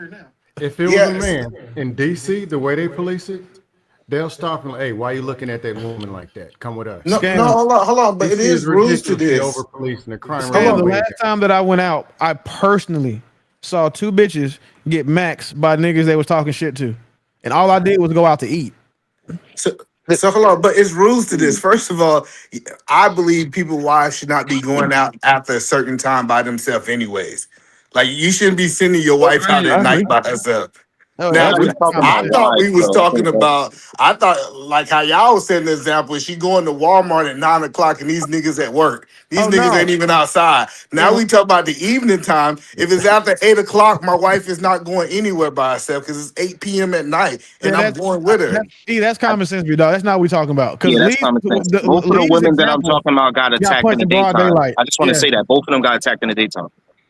If it was a Yes. man in DC, the way they police it, they'll stop and hey, why you looking at that woman like that? Come with us. No, Scam. hold on. But DC it is is rules to ridiculously this. over policing. The crime rate Scam. is The way last down. time that I went out, I personally saw two bitches get maxed by niggas they was talking shit to, and all I did was go out to eat. So hold on, but it's rules to this. First of all, I believe people's wives should not be going out after a certain time by themselves, anyways. Like you shouldn't be sending your wife out at I agree. night by herself. Oh, We're Now, not just talking I about thought we wives, was though. talking about. I thought like how y'all was setting the example. She going to Walmart at 9 o'clock, and these niggas at work. These Oh, niggas no. ain't even outside. Now we talk about the evening time. If it's after 8 o'clock, my wife is not going anywhere by herself because it's 8 p.m. at night, and I'm going with her. That's common sense, dog. That's not what we talking about. Because Yeah, that's common sense. Both of the Lee's women that I'm example talking about got got attacked in punched the in broad daytime. daylight. I just want to Yeah. say that both of them got attacked in the daytime.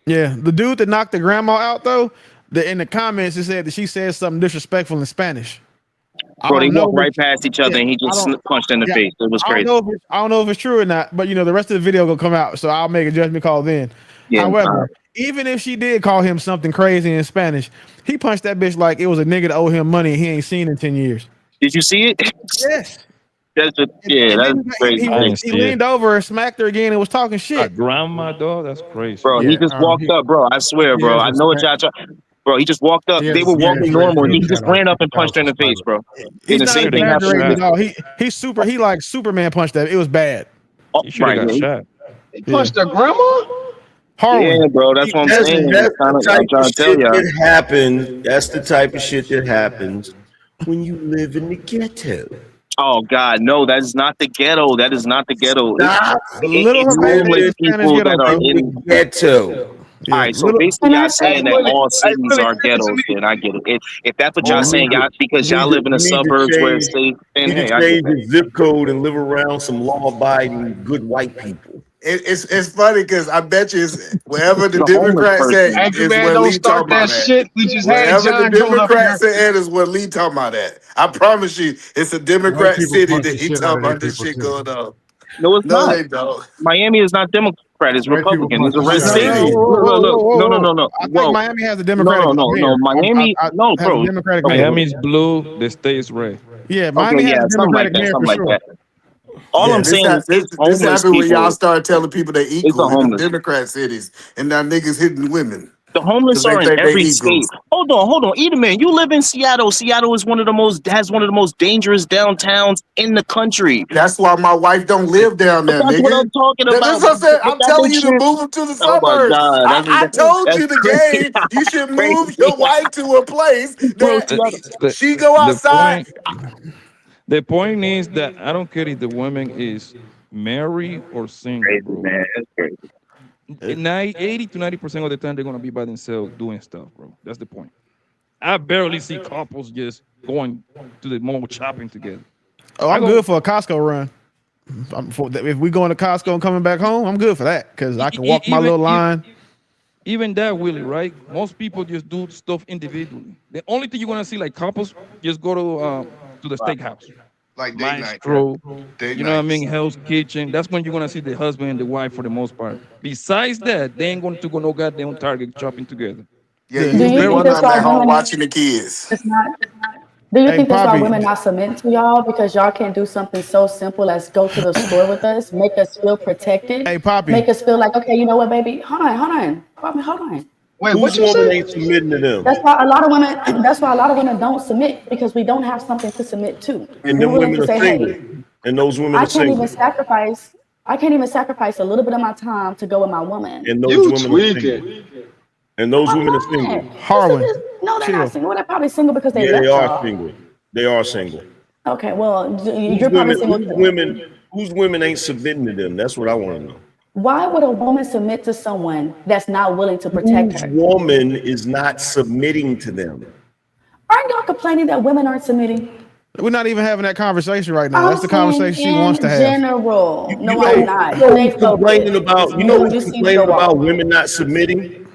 Yeah, the dude that knocked the grandma out though, in the comments it said that she said something disrespectful in Spanish. Bro, they walked right past each other and he just punched in the face. It was crazy. I don't know if it's true or not, but the rest of the video gonna come out, so I'll make a judgment call then. Yeah, However, even if she did call him something crazy in Spanish, he punched that bitch like it was a nigga that owed him money he ain't seen in 10 years. Did you see it? Yes. That's just, yeah, that's crazy. He leaned over and smacked her again and was talking shit. Grandma, dog, that's crazy. Bro, he just walked up, bro. I swear, bro. I know what y'all Bro, he just walked up. They were walking normal, and he just ran up and punched her in the face, bro. He's And the not same thing happened. exaggerating at all. He like Superman punched that. It was bad. Oh, right, yeah. He punched her grandma? Yeah, bro, that's what I'm saying. That's I'm the type trying of to tell shit y'all. that happens. That's the type of shit that happens when you live in the ghetto. Oh God, no, that is not the ghetto. That is not the ghetto. Stop. It's homeless people that are in the ghetto. All right, so basically y'all saying that all cities are ghettos, then I get it. If that's what y'all saying, y'all because y'all live in the suburbs where it's safe, then You need hey, to I get change that. your zip code and live around some law-abiding, good white people. It's funny because I bet you it's wherever the The homeless Democrats person. at Andrew, is man, where don't Lee start talking about that that. shit. We just had Wherever the John Goat up Democrats here. at is where Lee talking about that. I promise you, it's a White Democrat people city punch that the he shit out talking of their about this people shit too. going on. No, it's No, not. they don't. Miami is not Democrat. It's White people Republican. It's a fucking red Yes, shot. it state. is. Look. No. I think Well, Miami has a Democratic no. mayor. Miami, I no, has a bro. Democratic Okay, mayor. Miami's blue, the state is red. Yeah, okay, Miami has yeah, a Democratic mayor something for like sure. that. All Yeah, I'm saying is this it's homeless happened when y'all people. started telling people they It's the equal in them homeless. Democrat cities, and now niggas hitting women The because homeless they are in think they every state. equals. Hold on. Edelman, you live in Seattle. Seattle is one of the most dangerous downtowns in the country. That's why my wife don't live down But there, that's what nigga. I'm talking That's about. what I said. But I'm that telling makes you to you. move them to the Oh my suburbs. God, I told that's you the crazy. game. You should move Crazy, your wife to a place bro. that Seattle. she go The outside. the point is that I don't care if the woman is married or single, Crazy, bro. man. That's crazy. 80 to 90% of the time they're gonna be by themselves doing stuff, bro. That's the point. I barely see couples just going to the mall shopping together. Oh, I I'm go good for a Costco run. If we going to Costco and coming back home, I'm good for that because I can walk my little line. even that, Willie, right? Most people just do stuff individually. The only thing you're gonna see like couples just go to the steakhouse, Like date night. Maestro. Date You know what I nights. mean? Hell's Kitchen. That's when you're gonna see the husband and the wife for the most part. Besides that, they ain't going to go no goddamn Target shopping together. Yeah, Do you usually think women that's are why at home women watching the kids. it's not? Do you Hey, think that's why Poppy. women not submitting to y'all because y'all can't do something so simple as go to the store with us, make us feel protected, Hey, Poppy. make us feel like, okay, you know what, baby, hold on, Poppy, hold on. Wait, what Whose you woman say? ain't submitting to them? That's why a lot of women. That's why a lot of women don't submit because we don't have something to submit to. And We're them willing women to are say, single. hey, And those women I are can't even single. sacrifice. I can't even sacrifice a little bit of my time to go with my woman. And those You women are single. tweaking. And those I'm women are single. not. Harlan, No, they're chill. not single. They're probably single because they Yeah, they left are y'all. single. They are single. Okay, well, Whose you're probably women? single Whose too. women? Whose women ain't submitting to them? That's what I want to know. Why would a woman submit to someone that's not willing to protect Whose her? woman is not submitting to them? Aren't y'all complaining that women aren't submitting? We're not even having that conversation right now. I'm That's the saying conversation she wants to in have. general. You No, know, I'm you not. know Stay who's complaining focused. about? It's You know you. who's You seem to complaining go about off. women not submitting?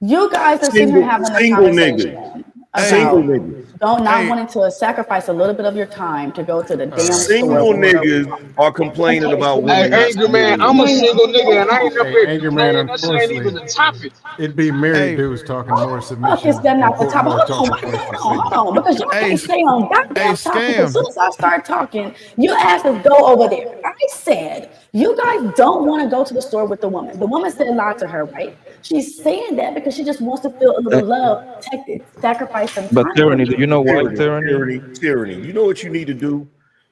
You guys are sitting here Single, having this single niggas. conversation Single about niggas. not Hey, wanting to sacrifice a little bit of your time to go to the damn store. Single niggas are complaining Okay, about so Hey, women not angry man, submitting to I'm them. a explain it. single nigga and I ain't up Hey, here Angry Man, complaining. That shit ain't even unfortunately, the topic. it'd be married hey, dudes talking more Fuck is submission that and not the put top? more Hold talking on, points for hold single. on, because y'all hey, can't stay on hey, goddamn topic. As scam. soon as I start talking, you asked us go over there. I said you guys don't want to go to the store with the woman. The woman said lie to her, right? She's saying that because she just wants to feel a little love, protected, sacrifice some But time with Tyranny, do you. you know why Tyranny? Tyranny. You know what you need to do?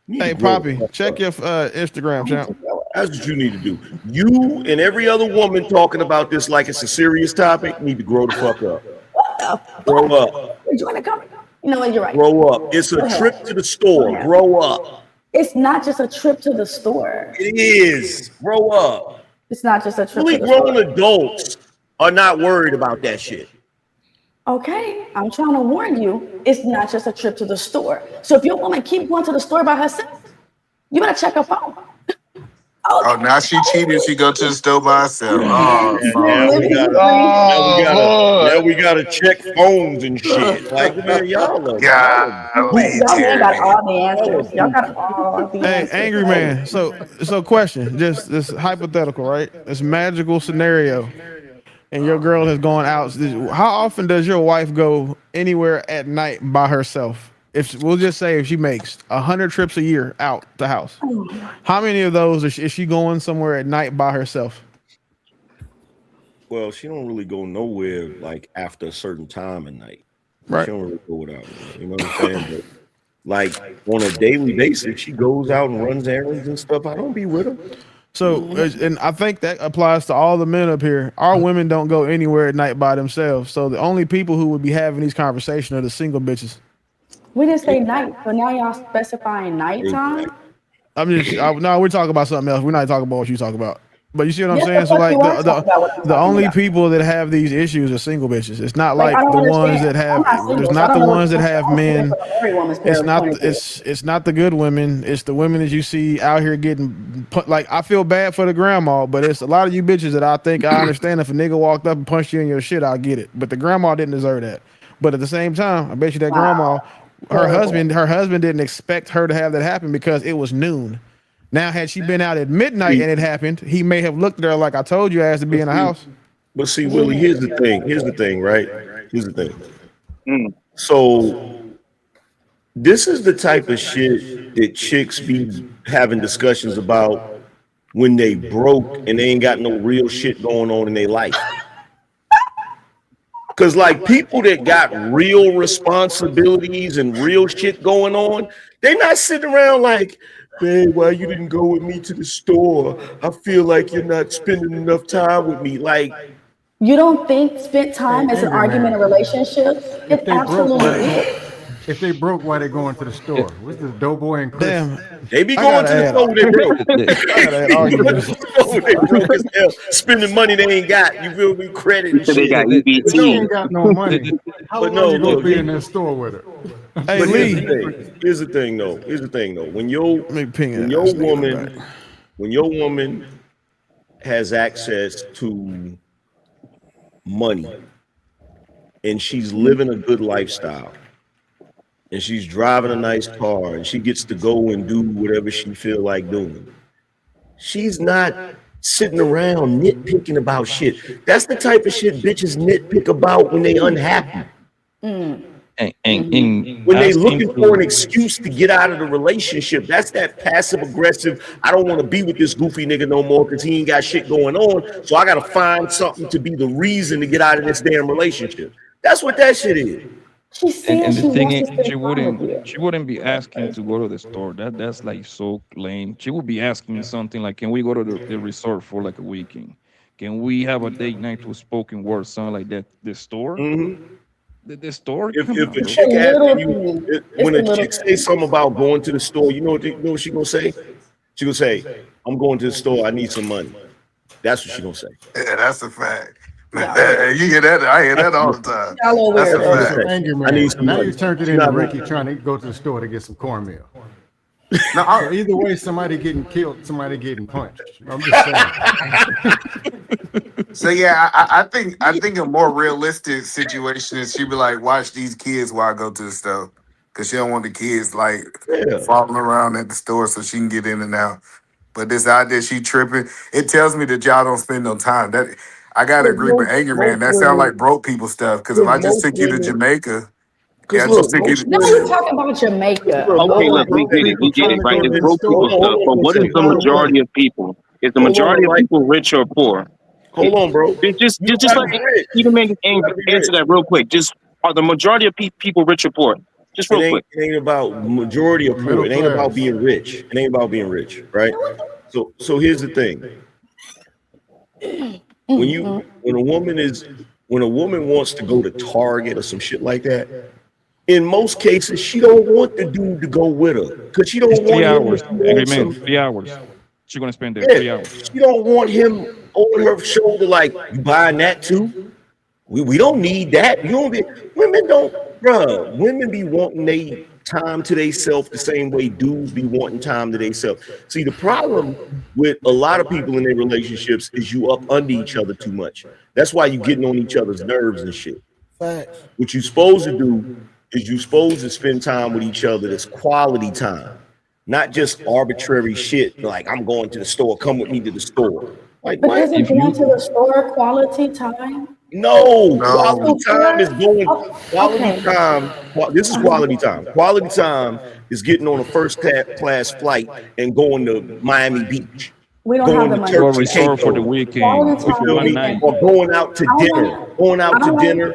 You need to Hey, grow the Poppy, fuck check up. your Instagram, champ. That's what you need to do. You and every other woman talking about this like it's a serious topic need to grow the fuck up. What the Grow fuck? up. You're trying to come. You know what? You're right. Grow up. It's a Go ahead. trip to the Go store. ahead. Grow up. It's not just a trip to the store. It is. Grow up. It's not just a trip to Fully the store. grown adults are not worried about that shit. Okay, I'm trying to warn you, it's not just a trip to the store. So if your woman keep going to the store by herself, you better check her phone. Oh, now she cheated. She go to the store by herself. Oh, And fuck. now we gotta check phones and shit. Like, man, y'all are Golly, Y'all ain't got Terry. all the answers. Y'all got all the Hey, answers. angry man. So question, just this hypothetical, right? This magical scenario, and your girl has gone out. How often does your wife go anywhere at night by herself? If we'll just say if she makes 100 trips a year out the house, how many of those is she going somewhere at night by herself? well, she don't really go nowhere like after a certain time at night. Right. She don't really go without me. You know what I'm saying? But like on a daily basis, she goes out and runs errands and stuff. I don't be with her. So, and I think that applies to all the men up here. Our women don't go anywhere at night by themselves. So the only people who would be having these conversations are the single bitches. We didn't say night, but now y'all specifying nighttime. No, we're talking about something else. We're not talking about what you talk about. But you see what I'm Yes, the saying? So fuck like you are talking about what I'm the talking only about. people that have these issues are single bitches. It's not Like, like I don't the ones understand. that have. I'm not single, It's so I not don't the know what ones that you're have saying men. from every woman's It's not. point of view. It's not the good women. It's the women that you see out here getting put. Like I feel bad for the grandma, but it's a lot of you bitches that I think I understand. If a nigga walked up and punched you in your shit, I'll get it. But the grandma didn't deserve that. But at the same time, I bet you that grandma, her husband didn't expect her to have that happen because it was noon. Now, had she been out at midnight and it happened, he may have looked at her like, I told you ass to be in the house. But see, Willie, here's the thing, right? Here's the thing. So this is the type of shit that chicks be having discussions about when they broke and they ain't got no real shit going on in their life. Because like people that got real responsibilities and real shit going on, they not sitting around like, babe, why you didn't go with me to the store? I feel like you're not spending enough time with me. Like, you don't think spent time is an argument in relationships? It absolutely is. If they broke, why they going to the store? What's this Doughboy and Chris? Damn. They be going to the store when they broke. They broke spending money they ain't got. You feel me? Credit and shit. They got EBT. They ain't got no money. How long you gonna be in that store with her? Hey, but Lee. Here's the thing, though. When your woman has access to money and she's living a good lifestyle and she's driving a nice car and she gets to go and do whatever she feel like doing, she's not sitting around nitpicking about shit. That's the type of shit bitches nitpick about when they unhappy. And when they looking for an excuse to get out of the relationship, that's that passive aggressive. I don't want to be with this goofy nigga no more because he ain't got shit going on. So I got to find something to be the reason to get out of this damn relationship. That's what that shit is. And the thing is, she wouldn't be asking to go to the store. That's like so lame. She would be asking something like, "Can we go to the resort for like a weekend? Can we have a date night to a spoken word, something like that?" The store. The store. If a chick asking you, when a chick say something about going to the store, you know what she gonna say? She gonna say, "I'm going to the store. I need some money." That's what she gonna say. Yeah, that's a fact. You hear that? I hear that all the time. That's a fact. Angry man. Now you turned it into Ricky trying to go to the store to get some cornmeal. So either way, somebody getting killed, somebody getting punched. I'm just saying. So yeah, I think a more realistic situation is she'd be like, watch these kids while I go to the store, because she don't want the kids like falling around at the store so she can get in and out. But this idea she tripping, it tells me that y'all don't spend no time. That I gotta agree with Angry Man. That sounds like broke people stuff. Because if I just took you to Jamaica, No, you're talking about Jamaica. Okay, look, we get it, right? It's broke people stuff. But what is the majority of people? Is the majority of people rich or poor? Hold on, bro. Just let even man answer that real quick. Just are the majority of people rich or poor? Just real quick. It ain't about majority of poor. It ain't about being rich. It ain't about being rich, right? So here's the thing. When a woman wants to go to Target or some shit like that, in most cases she don't want the dude to go with her because she don't want 3 hours. him. 3 hours. She's gonna spend there 3 hours. She don't want him over her shoulder like, you buying that too? We don't need that. Women be wanting they time to theyself the same way dudes be wanting time to theyself. See, the problem with a lot of people in their relationships is you up under each other too much. That's why you getting on each other's nerves and shit. Facts. What you supposed to do is you supposed to spend time with each other that's quality time, not just arbitrary shit like I'm going to the store, come with me to the store. Like, but isn't going to the store quality time? No, quality time is going. Quality time. This is quality time. Quality time is getting on a first class flight and going to Miami Beach. We don't have the money. Or resort for the weekend. Or going out to dinner. Going out to dinner.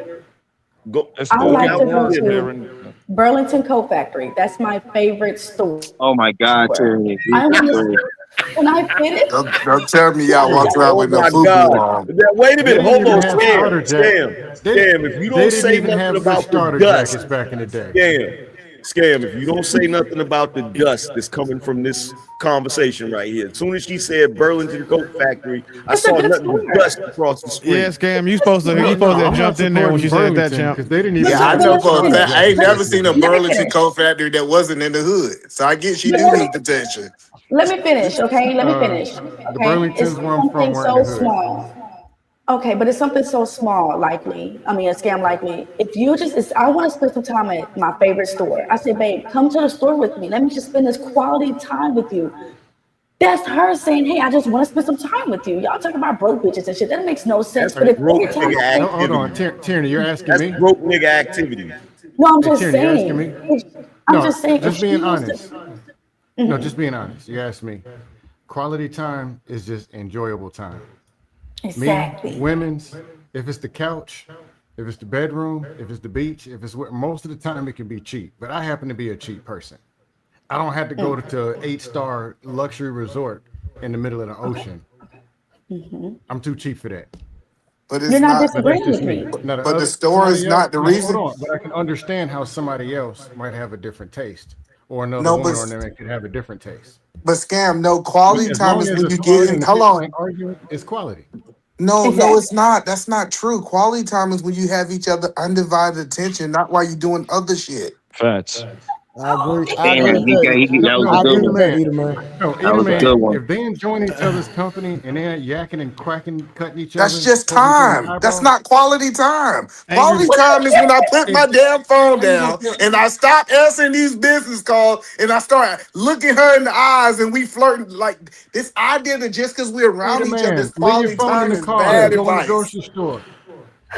I like to go to Burlington Coat Factory. That's my favorite store. Oh my God, Terry. Can I finish? Don't tell me y'all walked around with no food on. Wait a minute, hold on, Scam. If you don't say nothing about the dust back in the day. Scam, if you don't say nothing about the dust that's coming from this conversation right here. As soon as she said Burlington Coat Factory, I saw nothing but dust across the screen. Yeah, Scam, you supposed to have jumped in there when she said that, champ. I know for a fact. I ain't never seen a Burlington Coat Factory that wasn't in the hood. So I guess you do need protection. Let me finish, okay? Let me finish. The Burlington's where I'm from so weren't in the hood. small. Okay, but it's something so small, likely. I mean, a scam likely. If you I want to spend some time at my favorite store. I say, babe, come to the store with me. Let me just spend this quality time with you. That's her saying, hey, I just want to spend some time with you. Y'all talking about broke bitches and shit. That makes no sense. That's But if broke every time nigga I say, activity. Hold on, Tierney, you're asking That's me? broke nigga activity. no, I'm Hey, just Tierney, you're asking me? saying. I'm No, just saying, if just she being wants honest. to. No, just being honest. You asked me. Quality time is just enjoyable time. Exactly. Me, women's, if it's the couch, if it's the bedroom, if it's the beach, if it's most of the time it can be cheap. But I happen to be a cheap person. I don't have to go to an 8-star luxury resort in the middle of the ocean. I'm too cheap for that. But You're it's not not. But that's disagreeing just with me. me. Now, But the store somebody is else. not the No, hold reason. on. But I can understand how somebody else might have a different taste, or another No, woman or them could have a different taste. but scam. No, But quality as time long is as when it's you get starting in. the Hold people ain't on. arguing, it's quality. No, Exactly. it's not. That's not true. Quality time is when you have each other undivided attention, not while you're doing other shit. Facts. I agree. I agree Damn, with that. No, that was no, a I good agree either with one. that, man. either man. No, That either was a man. good one. If they enjoying each other's company and they're yakking and cracking, cutting each That's other, just poking each other in the time. That's eyeball, not quality time. Angry. Quality time is when I put if my damn phone how you gonna down tell? and I stop answering these business calls and I start looking her in the eyes and we flirting like this idea that just because we're around Either each other man, is leave your quality phone in time the is car and bad go in the advice. grocery store.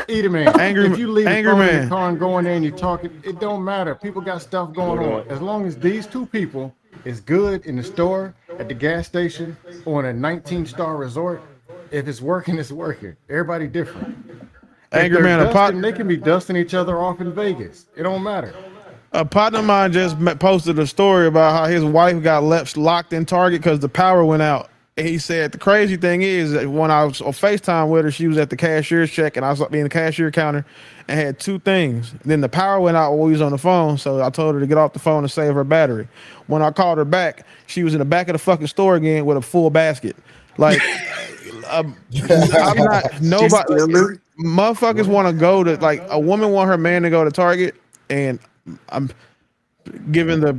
Either man, if you leave the Angry phone in the man. car and go in there and you're talking, it don't matter. People got stuff going What on. up? As long as these two people is good in the store, at the gas station, or in a 19-star resort, if it's working, it's working. Everybody different. If Angry they're man. dusting, they can be dusting each other off in Vegas. It don't matter. A partner of mine just posted a story about how his wife got left locked in Target because the power went out. And he said the crazy thing is that when I was on FaceTime with her, she was at the cashier's check and I was being the cashier counter and had two things. Then the power went out while we was on the phone, so I told her to get off the phone and save her battery. When I called her back, she was in the back of the fucking store again with a full basket. Like, I'm not She's nobody. still living. Motherfuckers want to go to, like, a woman want her man to go to Target, and I'm given the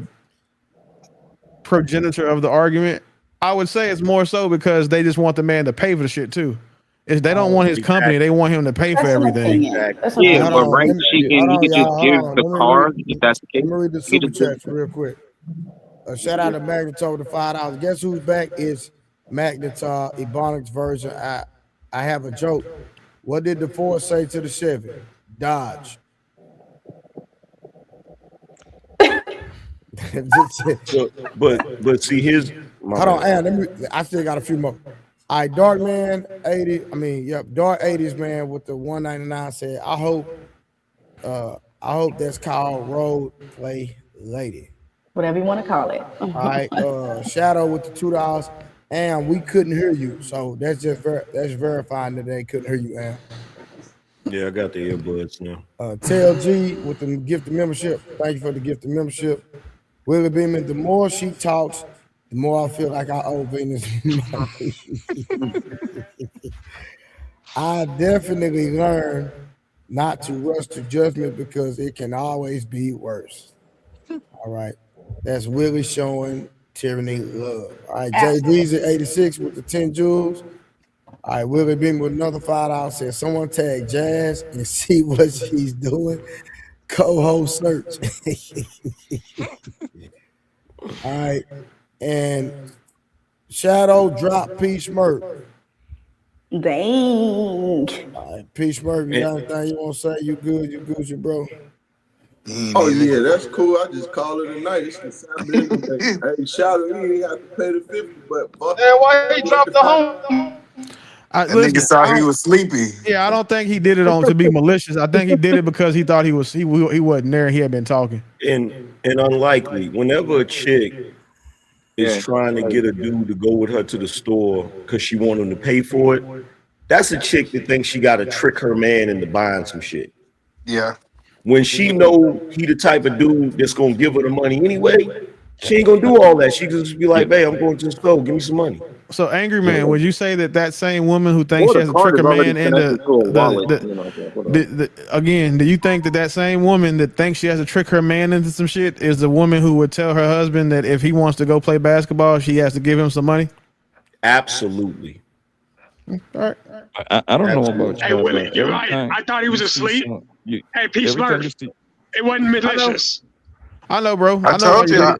progenitor of the argument, I would say it's more so because they just want the man to pay for the shit too. If they don't want his company, they want him to pay for That's an everything. opinion. That's an Yeah, Hold but opinion. on. right, Let me, he hold on, could just y'all. give Hold on. the car if that's the Let case. me read the He could super just give chats real quick. Shout out to Magnetar with the $5. Guess who's back? Is Magnetar Ebonics version. I have a joke. What did the Ford say to the Chevy? Dodge. but see, here's my Hold on, bad. and I still got a few more. All right, Dark Man 80. I mean, yep, Dark 80s man with the 199 said, I hope that's called Road Play Lady. Whatever you want to call it. All right, Shadow with the $2, and we couldn't hear you, so that's just that's verifying that they couldn't hear you, and Yeah, I got the earbuds now. TLG with the gift of membership. Thank you for the gift of membership. Willie Beeman, the more she talks, the more I feel like I owe Venus money. I definitely learned not to rush to judgment because it can always be worse. All right. That's Willie showing tyranny love. All right. JB's at 86 with the 10 jewels. All right. Willie Beeman with another $5 says, someone tag Jazz and see what she's doing. Co-host search. All right. And Shadow drop Peace Murk. Dang. All right, Peace Murk, you got anything you want to say? You good, you bro. Oh yeah, that's cool. I just call it a night. It's the Saturday anyway. Hey, shout out, you ain't have to pay the 50, but fuck. Man, why he dropped the home? That nigga saw he was sleepy. Yeah, I don't think he did it on to be malicious. I think he did it because he thought he wasn't there and he had been talking. And unlikely, whenever a chick is trying to get a dude to go with her to the store because she want him to pay for it, that's a chick that thinks she got to trick her man into buying some shit. Yeah. When she know he the type of dude that's gonna give her the money anyway, she ain't gonna do all that. She just be like, "Babe, I'm going to the store. Give me some money." So, Angry Man, would you say that same woman who thinks Or she the has to card trick her is already man into connected to a wallet. again, do you think that same woman that thinks she has to trick her man into some shit is the woman who would tell her husband that if he wants to go play basketball, she has to give him some money? Absolutely. All right. I don't know about Hey, you, Willie, but you're every right. time I thought he was you see asleep. Hey, Peace every time Murph. you see, It wasn't malicious. I know, bro. I told you.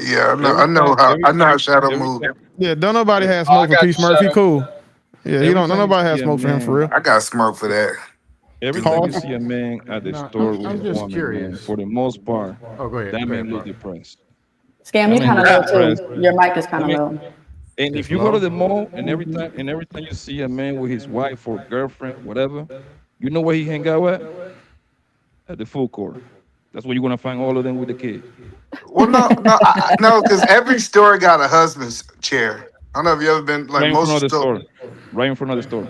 Yeah, I know how Shadow move. Yeah, don't nobody have smoke for P Smurf. He cool. Yeah, he don't. Nobody have smoke for him for real. I got smoke for that. Every time you see a man at the store with I'm a just woman, curious. man, for the most part, go ahead. that Go man ahead, look bro. depressed. Scam, you That man kind of look low depressed. too. Your mic is kind I of mean, low. and if It's you go to low? the mall and every time you see a man with his wife or girlfriend, whatever, you know where he hang out at the food court. That's where you're gonna find all of them with the kids. Well, no, because every store got a husband's chair. I don't know if you ever been like Right in front most of the store. store. Right in front of the store.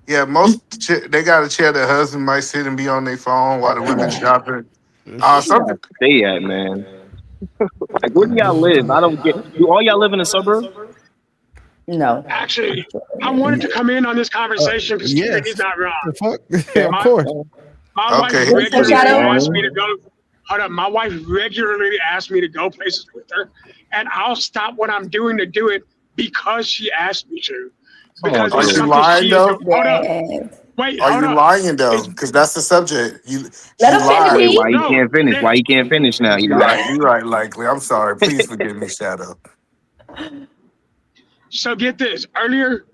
Yeah, they got a chair that husband might sit and be on their phone while the women shopping. Where y'all Something. stay at, man? Like, where do y'all live? I don't get. Do all y'all live in the suburbs? No. Actually, I wanted to come in on this conversation because Yes. he's not wrong. The fuck? Yeah, of course. My wife Okay. regularly Shadow? asks me to go. Hold up, my wife regularly asks me to go places with her, and I'll stop what I'm doing to do it because she asked me to. Because Are it's you something lying she is. though? Hold up, wait, Are hold you up. lying though? It's, Because that's the subject. Let She him finish, lied. Wait, E. why he no. can't finish? Why he can't finish now? You You're lying? right. You're right. Likely. I'm sorry. Please forgive me, Shadow. So get this. Earlier,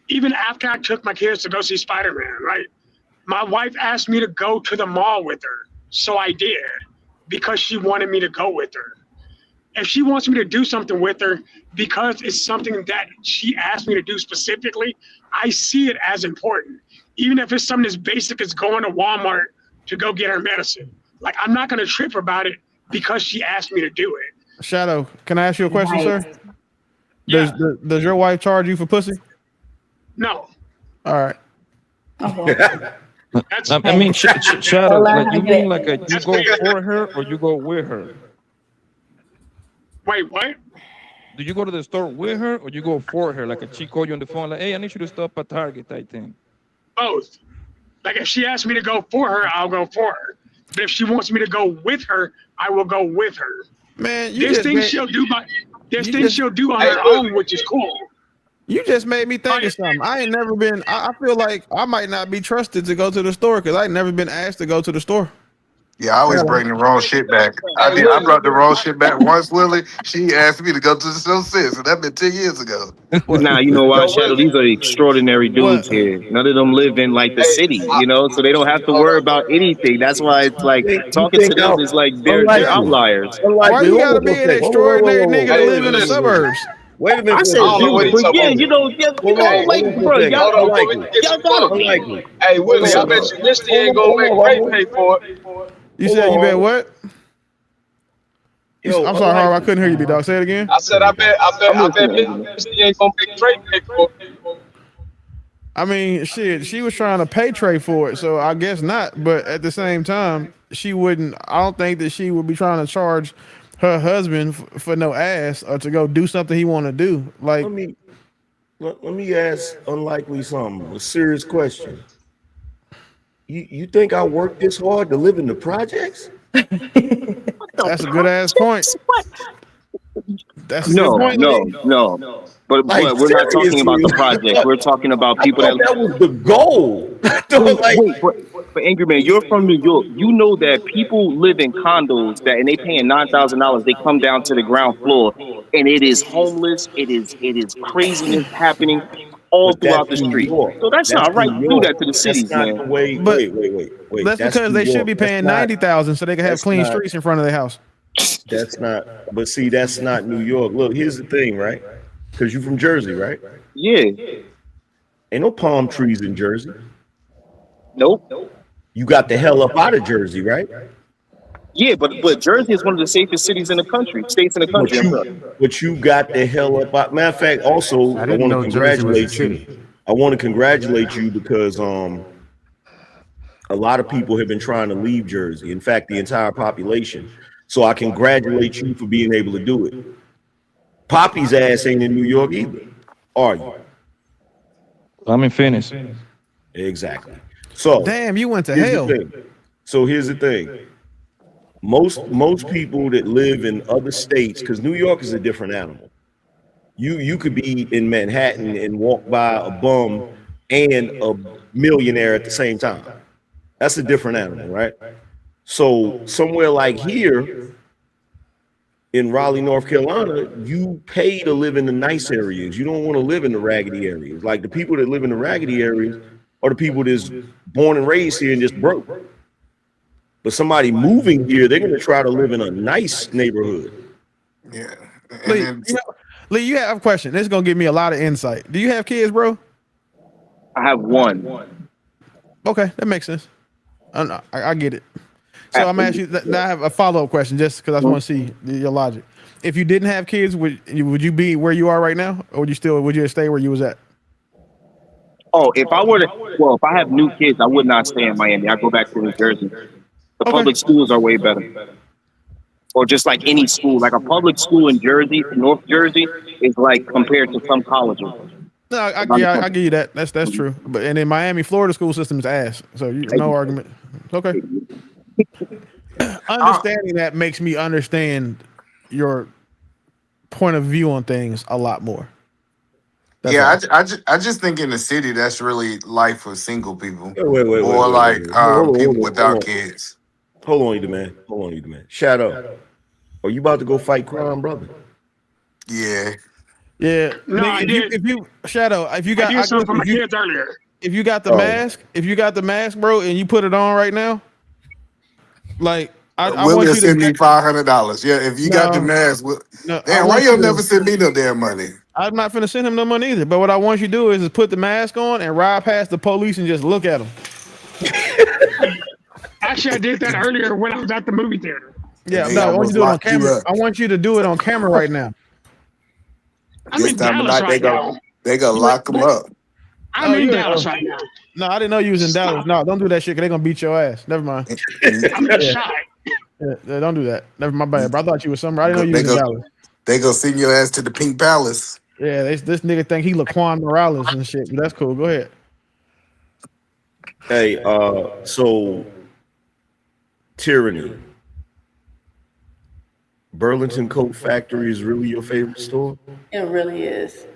even after I took my kids to go see Spider-Man, right? My wife asked me to go to the mall with her, so I did because she wanted me to go with her. If she wants me to do something with her because it's something that she asked me to do specifically, I see it as important. Even if it's something as basic as going to Walmart to go get her medicine. Like, I'm not going to trip about it because she asked me to do it. Shadow, can I ask you a question, Right. sir? Does your wife charge you for pussy? No. All right. That's I mean, Shadow, Learn like how to you get mean it. like you go for her or you go with her? Wait, what? Do you go to the store with her or you go for her? Like she call you on the phone, like, hey, I need you to stop at Target type thing. Both. Like, if she asks me to go for her, I'll go for her. But if she wants me to go with her, I will go with her. Man, There's things she'll do on her own, which is cool. You just made me think of something. I ain't never been. I feel like I might not be trusted to go to the store because I ain't never been asked to go to the store. Yeah, I always bring the wrong shit back. I brought the wrong shit back once, Willie. She asked me to go to the show since, and that been 10 years ago. Nah, you know why, Shadow? These are extraordinary dudes here. None of them live in like the city, you know, so they don't have to worry about anything. That's why it's like You talking to think them out is like they're unlikely. outliers. Why Unlikely. you Hold gotta on for be a an second. extraordinary nigga to live in the suburbs? Wait a minute I for said a second. dude, but yeah, you know, yeah, you know, like, Hold on for bro, a second. y'all Unlikely. gotta be. Unlikely. Hey, Willie, Hold I on, bet you Misty ain't gonna make Robert. Ray pay for it. You said you bet what? Yo, I'm sorry, Harv. I unlikely. couldn't hear you, dog. Say it again. I said, I bet Misty ain't gonna make Trey pay for it. I mean, shit, she was trying to pay Trey for it, so I guess not. But at the same time, she wouldn't. I don't think that she would be trying to charge her husband for no ass or to go do something he want to do. Like, Let me ask unlikely something. A serious question. You think I work this hard to live in the projects? that's a good ass point. That's a good point, Lee. No. But Like we're not talking about seriously, the project. We're talking about I people thought that was the goal. I thought like wait, but Angry Man, you're from New York. You know that people live in condos that, and they paying $9,000. They come down to the ground floor, and it is homeless. It is craziness happening all but that's throughout the New street. York. So that's That's not right New to do York. that to the That's cities, not man. the way. But Wait. that's because New they should York. be That's paying not. $90,000 so they can have That's clean not. streets in front of their house. That's not. But see, that's not New York. Look, here's the thing, right? Because you're from Jersey, right? Yeah. Ain't no palm trees in Jersey. Nope. You got the hell up out of Jersey, right? Yeah, but Jersey is one of the safest cities in the country, states in the country. I'm sorry. But you got the hell up out. Matter of fact, also, I I didn't want to know Jersey was a congratulate you. city. I want to congratulate you because a lot of people have been trying to leave Jersey. In fact, the entire population. So I congratulate you for being able to do it. Poppy's ass ain't in New York either, are you? I'm in Phoenix. Exactly. So Damn, you went to here's hell. the thing. So here's the thing. Most people that live in other states, because New York is a different animal. You could be in Manhattan and walk by a bum and a millionaire at the same time. That's a different animal, right? So somewhere like here, in Raleigh, North Carolina, you pay to live in the nice areas. You don't want to live in the raggedy areas. Like the people that live in the raggedy areas are the people that's born and raised here and just broke. But somebody moving here, they're going to try to live in a nice neighborhood. Yeah. Lee, you have a question. This is going to give me a lot of insight. Do you have kids, bro? I have one. Okay, that makes sense. I get it. So I'm asking you. I have a follow-up question, just because I just want to see your logic. If you didn't have kids, would you be where you are right now, or would you stay where you was at? Oh, if I have new kids, I would not stay in Miami. I go back to New Jersey. The public schools are way better. Or just like any school, like a public school in Jersey, North Jersey, is like compared to some colleges. No, I give you that. That's true. But and in Miami, Florida school system is ass. So no argument. Okay. Understanding that makes me understand your point of view on things a lot more. That's I just think in the city that's really life for single people, Wait, people without kids. Hold on, you man. Shadow, are you about to go fight crime, brother? Yeah. Yeah. No, I did. If you Shadow, if you got I did something for my kids earlier. If you got the mask, bro, and you put it on right now, like I want you to send me $500. Yeah, if you got the mask. Damn, why you never send me no damn money? I'm not finna send him no money either. But what I want you to do is put the mask on and ride past the police and just look at them. Actually, I did that earlier when I was at the movie theater. Yeah, no, I want you to do it on camera. I want you to do it on camera right now. I'm in Dallas right now. They gonna lock them up. I'm in Dallas right now. No, I didn't know you was in Dallas. No, don't do that shit, because they're gonna beat your ass. Never mind. I'm in shot. Yeah, don't do that. Never my bad. Bro, I thought you was somewhere. I didn't know you was in Dallas. They gonna send your ass to the Pink Palace. Yeah, this nigga think he Laquan Morales and shit. But that's cool. Go ahead. Hey, so Tyranny. Burlington Coat Factory is really your favorite store? It really is.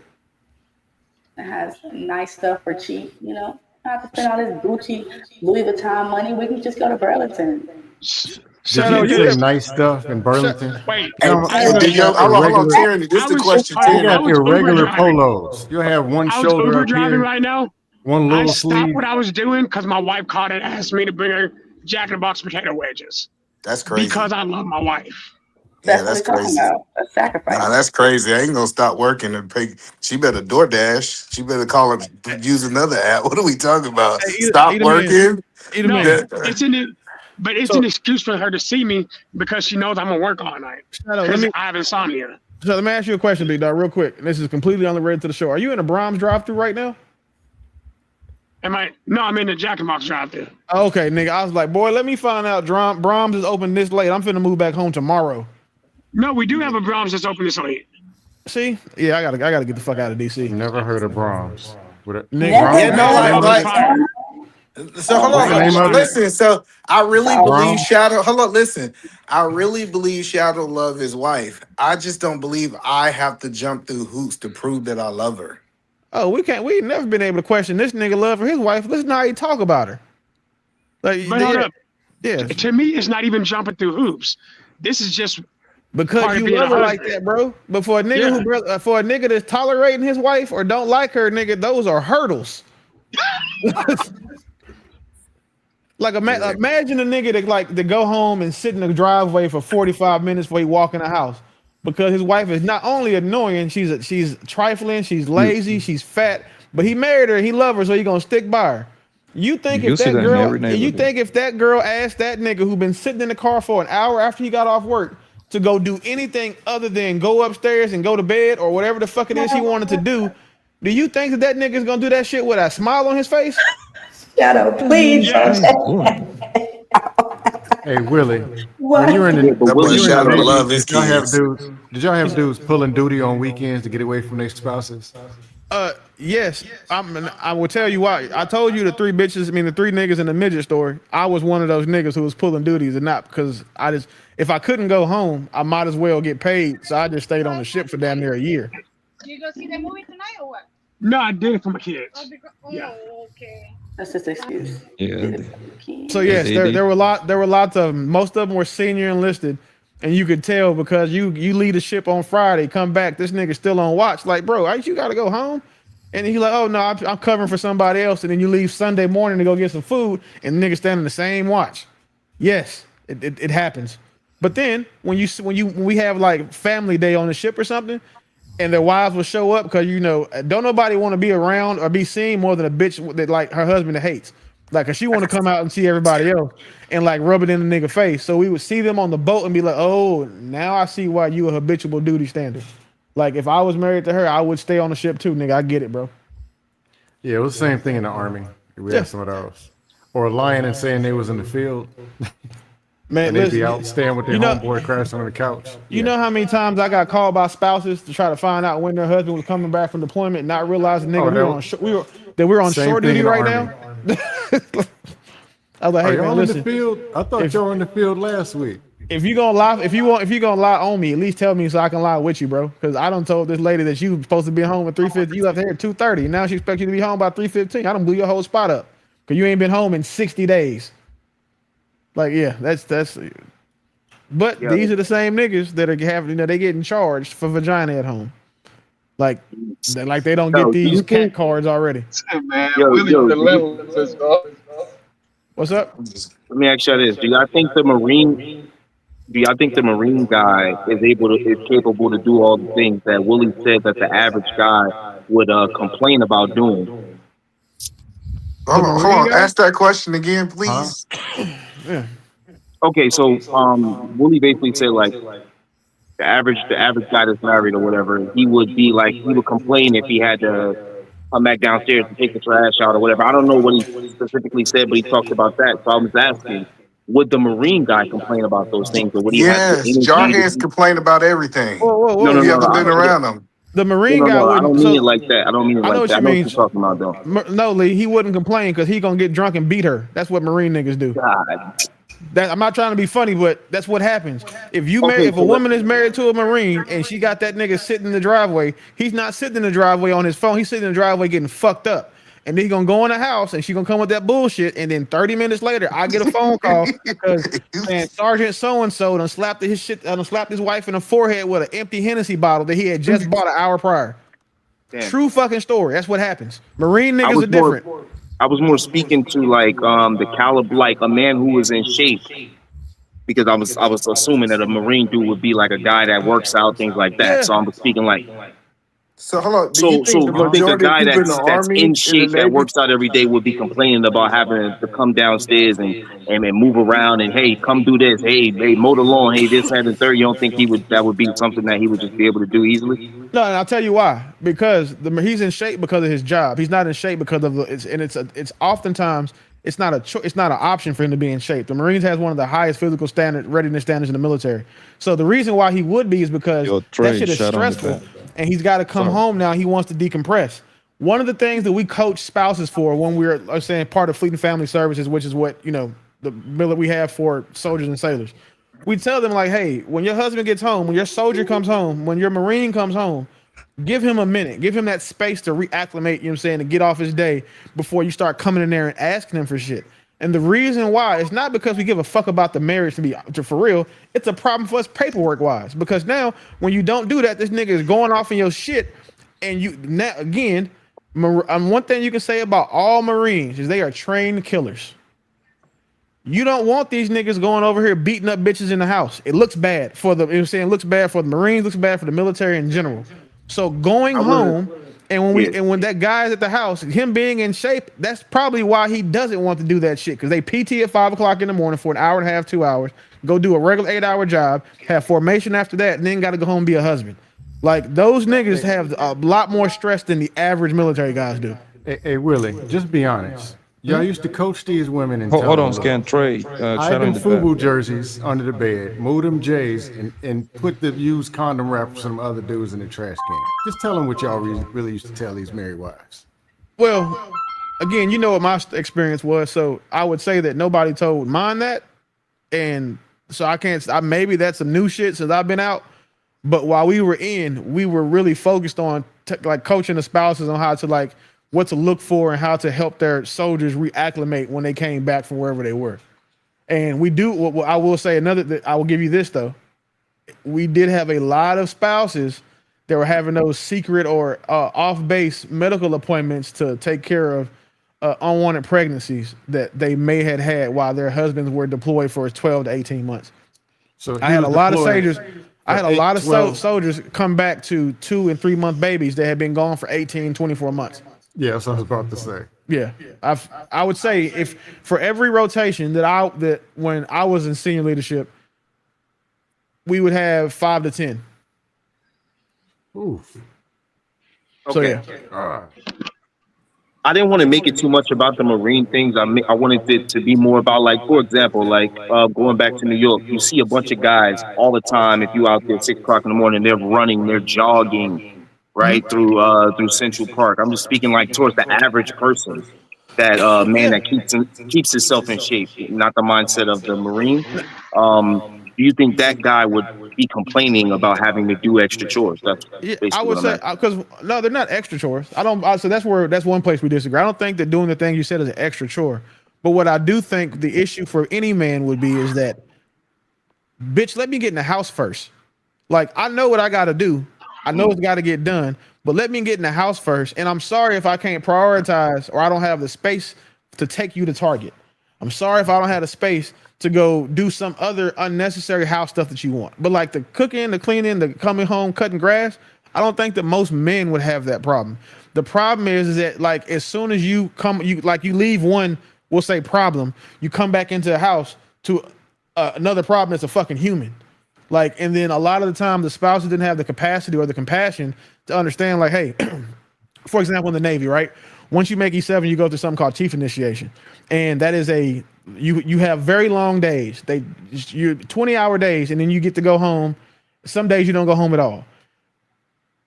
It has nice stuff for cheap, you know. Not to spend all this Gucci, Louis Vuitton money. We can just go to Burlington. Did you say nice stuff in Burlington? Wait, hold on, Tyranny. This is the question. You got your regular polos. You have one I was shoulder Uber up driving here, right now. one little I stopped sleeve. what I was doing because my wife called and asked me to bring her Jack in the Box potato wedges. That's crazy. Because I love my wife. Yeah, that's crazy. A sacrifice. Nah, that's crazy. I ain't gonna stop working and pay. She better DoorDash. She better call her, use another app. What are we talking about? Stop working? No, it's in it, but it's an excuse for her to see me because she knows I'm gonna work all night. Because I have insomnia. So let me ask you a question, Big Dog, real quick. And this is completely unrelated to the show. Are you in a Brahms drive-thru right now? No, I'm in the Jack in the Box drive-thru. Okay, nigga. I was like, boy, let me find out Brahms is open this late. I'm finna move back home tomorrow. No, we do have a Brahms that's open this late. See? Yeah, I gotta get the fuck out of DC. Never heard of Brahms. So hold on. Listen, so I really believe Shadow. Hold on, listen. I really believe Shadow love his wife. I just don't believe I have to jump through hoops to prove that I love her. Oh, we ain't never been able to question this nigga love for his wife. Listen how he talk about her. Like, but hold up. Yeah. To me, it's not even jumping through hoops. This is just because you love her like that, bro. But for a nigga for a nigga that's tolerating his wife or don't like her, nigga, those are hurdles. Like imagine a nigga that go home and sit in the driveway for 45 minutes before he walk in the house because his wife is not only annoying, she's trifling, she's lazy, she's fat, but he married her, he love her, so he gonna stick by her. You think if that girl asked that nigga who been sitting in the car for an hour after he got off work to go do anything other than go upstairs and go to bed or whatever the fuck it is he wanted to do you think that nigga's gonna do that shit with a smile on his face? Shadow, please. Yes. Hey Willie, when you were in the did y'all have dudes pulling duty on weekends to get away from their spouses? Yes. I will tell you why. I told you the three niggas in the midget story. I was one of those niggas who was pulling duties and not because if I couldn't go home, I might as well get paid. So I just stayed on the ship for damn near a year. Did you go see the movie tonight or what? No, I did it for my kids. Okay. That's just an excuse. Yeah. So yes, there were lots of them. Most of them were senior enlisted, And you could tell because you leave the ship on Friday, come back, this nigga still on watch. Like, bro, you gotta go home. And he's like, oh no, I'm covering for somebody else. And then you leave Sunday morning to go get some food, and the nigga standing the same watch. Yes, it happens. But then when we have like family day on the ship or something, and their wives will show up because don't nobody want to be around or be seen more than a bitch that like her husband that hates. Like, cause she want to come out and see everybody else and like rub it in the nigga face. So we would see them on the boat and be like, oh, now I see why you a habitual duty standard. Like, if I was married to her, I would stay on the ship too, nigga. I get it, bro. Yeah, it was the same thing in the Army. We had some of those. Or lying and saying they was in the field. Man, and they'd be out staying with their homeboy crashing on the couch. You know how many times I got called by spouses to try to find out when their husband was coming back from deployment, not realizing nigga we're on short duty right now. I was like, hey man, listen. In the field? I thought y'all were in the field last week. If you gonna lie, if you gonna lie on me, at least tell me so I can lie with you, bro. Because I done told this lady that she was supposed to be home at 3:50. You left here at 2:30. Now she expects you to be home by 3:15. I done blew your whole spot up because you ain't been home in 60 days. Like, yeah, that's. But these are the same niggas that are having, they getting charged for vagina at home. Like they don't get these cat cards already. Man, what's up? Let me ask you this: Do y'all think the Marine guy is capable to do all the things that Willie said that the average guy would complain about doing? Hold on. Ask that question again, please. Yeah. Okay, so Willie basically said like the average guy that's married or whatever, he would complain if he had to come back downstairs and take the trash out or whatever. I don't know what he specifically said, but he talked about that. So I was asking, would the Marine guy complain about those things, or would he have to? Jarheads complain about everything. Whoa. You haven't been around them. The Marine guy wouldn't. I don't mean it like that. I don't mean it like that. I know what you're talking about, though. No, Lee, he wouldn't complain because he gonna get drunk and beat her. That's what Marine niggas do. God. I'm not trying to be funny, but that's what happens. If a woman is married to a Marine and she got that nigga sitting in the driveway, he's not sitting in the driveway on his phone. He's sitting in the driveway getting fucked up. And then he's gonna go in the house and she's gonna come with that bullshit. And then 30 minutes later, I get a phone call because Sergeant so-and-so done slapped his wife in the forehead with an empty Hennessy bottle that he had just bought an hour prior. Damn. True fucking story. That's what happens. Marine niggas are different. I was more speaking to like the caliber, like a man who was in shape, because I was assuming that a Marine dude would be like a guy that works out, things like that. Yeah. So I'm speaking like. So hold on. So you think a guy that's in shape that works out every day would be complaining about having to come downstairs and move around and hey, come do this, hey, mow the lawn, hey, this, that, and third. You don't think that would be something that he would just be able to do easily? No, and I'll tell you why. Because he's in shape because of his job. He's not in shape because of it's oftentimes it's not an option for him to be in shape. The Marines has one of the highest physical readiness standards in the military. So the reason why he would be is because that shit is stressful. And he's got to come home now. He wants to decompress. One of the things that we coach spouses for when we're saying part of Fleet and Family Services, which is what the bill that we have for soldiers and sailors, we tell them like, hey, when your husband gets home, when your soldier comes home, when your Marine comes home, give him a minute, give him that space to reacclimate. To get off his day before you start coming in there and asking him for shit. And the reason why, it's not because we give a fuck about the marriage for real. It's a problem for us paperwork wise. Because now when you don't do that, this nigga is going off in your shit. And one thing you can say about all Marines is they are trained killers. You don't want these niggas going over here beating up bitches in the house. It looks bad for the, it looks bad for the Marines, looks bad for the military in general. So going home, and when that guy's at the house, him being in shape, that's probably why he doesn't want to do that shit. Because they PT at 5 o'clock in the morning for an hour and a half, 2 hours, go do a regular 8-hour job, have formation after that, and then got to go home and be a husband. Like, those niggas have a lot more stress than the average military guys do. Hey Willie, just be honest. Y'all used to coach these women and hold on, Scan Trey. Hide them FUBU jerseys under the bed, move them J's, and put the used condom wrap for some other dudes in the trash can. Just tell them what y'all really used to tell these married wives. Well, again, you know what my experience was, so I would say that nobody told mine that, and so I can't. Maybe that's some new shit since I've been out. But while we were in, we were really focused on like coaching the spouses on how to like. What to look for and how to help their soldiers reacclimate when they came back from wherever they were. And we do, I will say I will give you this though. we did have a lot of spouses that were having those secret or off-base medical appointments to take care of unwanted pregnancies that they may have had while their husbands were deployed for 12 to 18 months. So I had a lot of soldiers. I had a lot of 12 soldiers come back to 2 and 3 month babies that had been gone for 18, 24 months. Yeah, that's what I was about to say. Yeah, I would say if for every rotation that when I was in senior leadership, we would have 5 to 10. Ooh. So yeah. I didn't want to make it too much about the Marine things. I wanted it to be more about, like, for example, like going back to New York, you see a bunch of guys all the time. If you out there 6 o'clock in the morning, they're running, they're jogging, right through Central Park. I'm just speaking like towards the average person, that man that keeps himself in shape, not the mindset of the Marine. Do you think that guy would be complaining about having to do extra chores? That's basically I would what say I'm because no, they're not extra chores. So that's one place we disagree. I don't think that doing the thing you said is an extra chore. But what I do think the issue for any man would be is that, bitch, let me get in the house first. Like, I know what I got to do. I know it's got to get done, but let me get in the house first. And I'm sorry if I can't prioritize or I don't have the space to take you to Target. I'm sorry if I don't have the space to go do some other unnecessary house stuff that you want. But like the cooking, the cleaning, the coming home, cutting grass, I don't think that most men would have that problem. The problem is that, like, as soon as you leave one, we'll say problem, you come back into the house to another problem that's a fucking human. Like, and then a lot of the time the spouses didn't have the capacity or the compassion to understand, like, hey, for example, in the Navy, right? Once you make E7, you go through something called chief initiation. And that is you have very long days. You're 20-hour days, and then you get to go home. Some days you don't go home at all.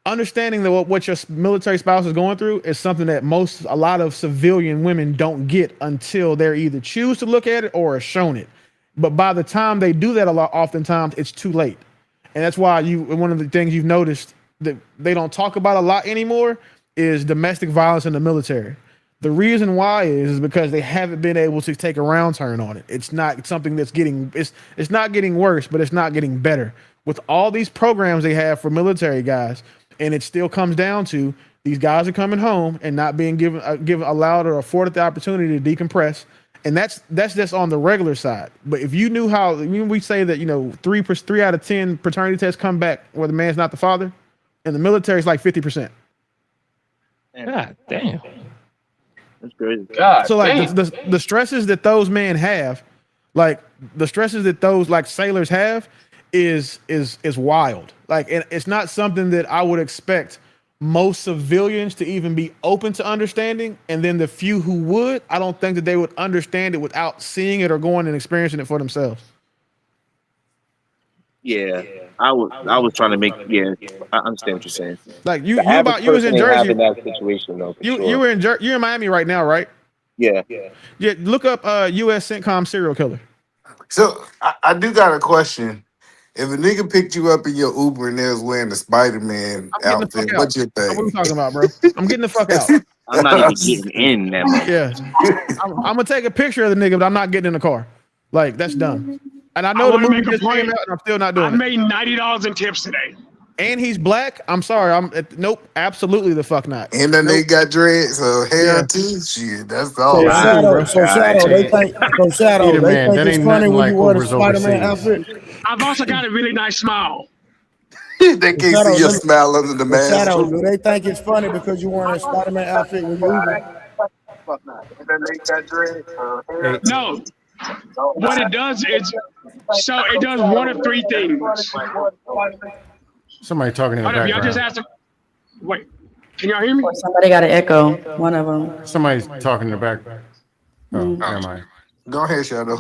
Understanding that what your military spouse is going through is something that a lot of civilian women don't get until they're either choose to look at it or are shown it. But by the time they do that, oftentimes it's too late. And that's why one of the things you've noticed that they don't talk about a lot anymore is domestic violence in the military. The reason why is because they haven't been able to take a round turn on it. It's not something that's it's not getting worse, but it's not getting better. With all these programs they have for military guys, and it still comes down to these guys are coming home and not being allowed or afforded the opportunity to decompress. And that's just on the regular side. But if you knew how, we say that, 3 out of 10 paternity tests come back where the man's not the father, in the military it's like 50%. God damn. That's crazy. God, so like the stresses that those men have, like the stresses that those like sailors have, is wild. Like, and it's not something that I would expect most civilians to even be open to understanding. And then the few who would, I don't think that they would understand it without seeing it or going and experiencing it for themselves. Yeah, I was trying to make. Yeah, I understand what you're saying. Like you was in Jersey. In that situation, though, you're in Miami right now, right? Yeah. Look up U.S. CENTCOM serial killer. So I do got a question. If a nigga picked you up in your Uber and they was wearing the Spider-Man outfit, what you think? What are you talking about, bro? I'm getting the fuck out. I'm not even getting in that much. Yeah, I'm gonna take a picture of the nigga, but I'm not getting in the car. Like, that's dumb. And I know the movie just came out, and I'm still not doing it. I made $90 in tips today. And he's black. I'm sorry. Nope. Absolutely the fuck not. And then they got dreads, so hair too. Shit, that's all. So Shadow, they think it's funny when you wear the Spider-Man outfit. I've also got a really nice smile. They can't see your smile under the mask. Shadow, do they think it's funny because you're wearing a Spider-Man outfit when you're Uber? No. What it does is, it does one of three things. Somebody talking in the background. Y'all just asked wait, can y'all hear me? Somebody got an echo. One of them. Somebody's talking in the background. Oh, never mind. Go ahead, Shadow.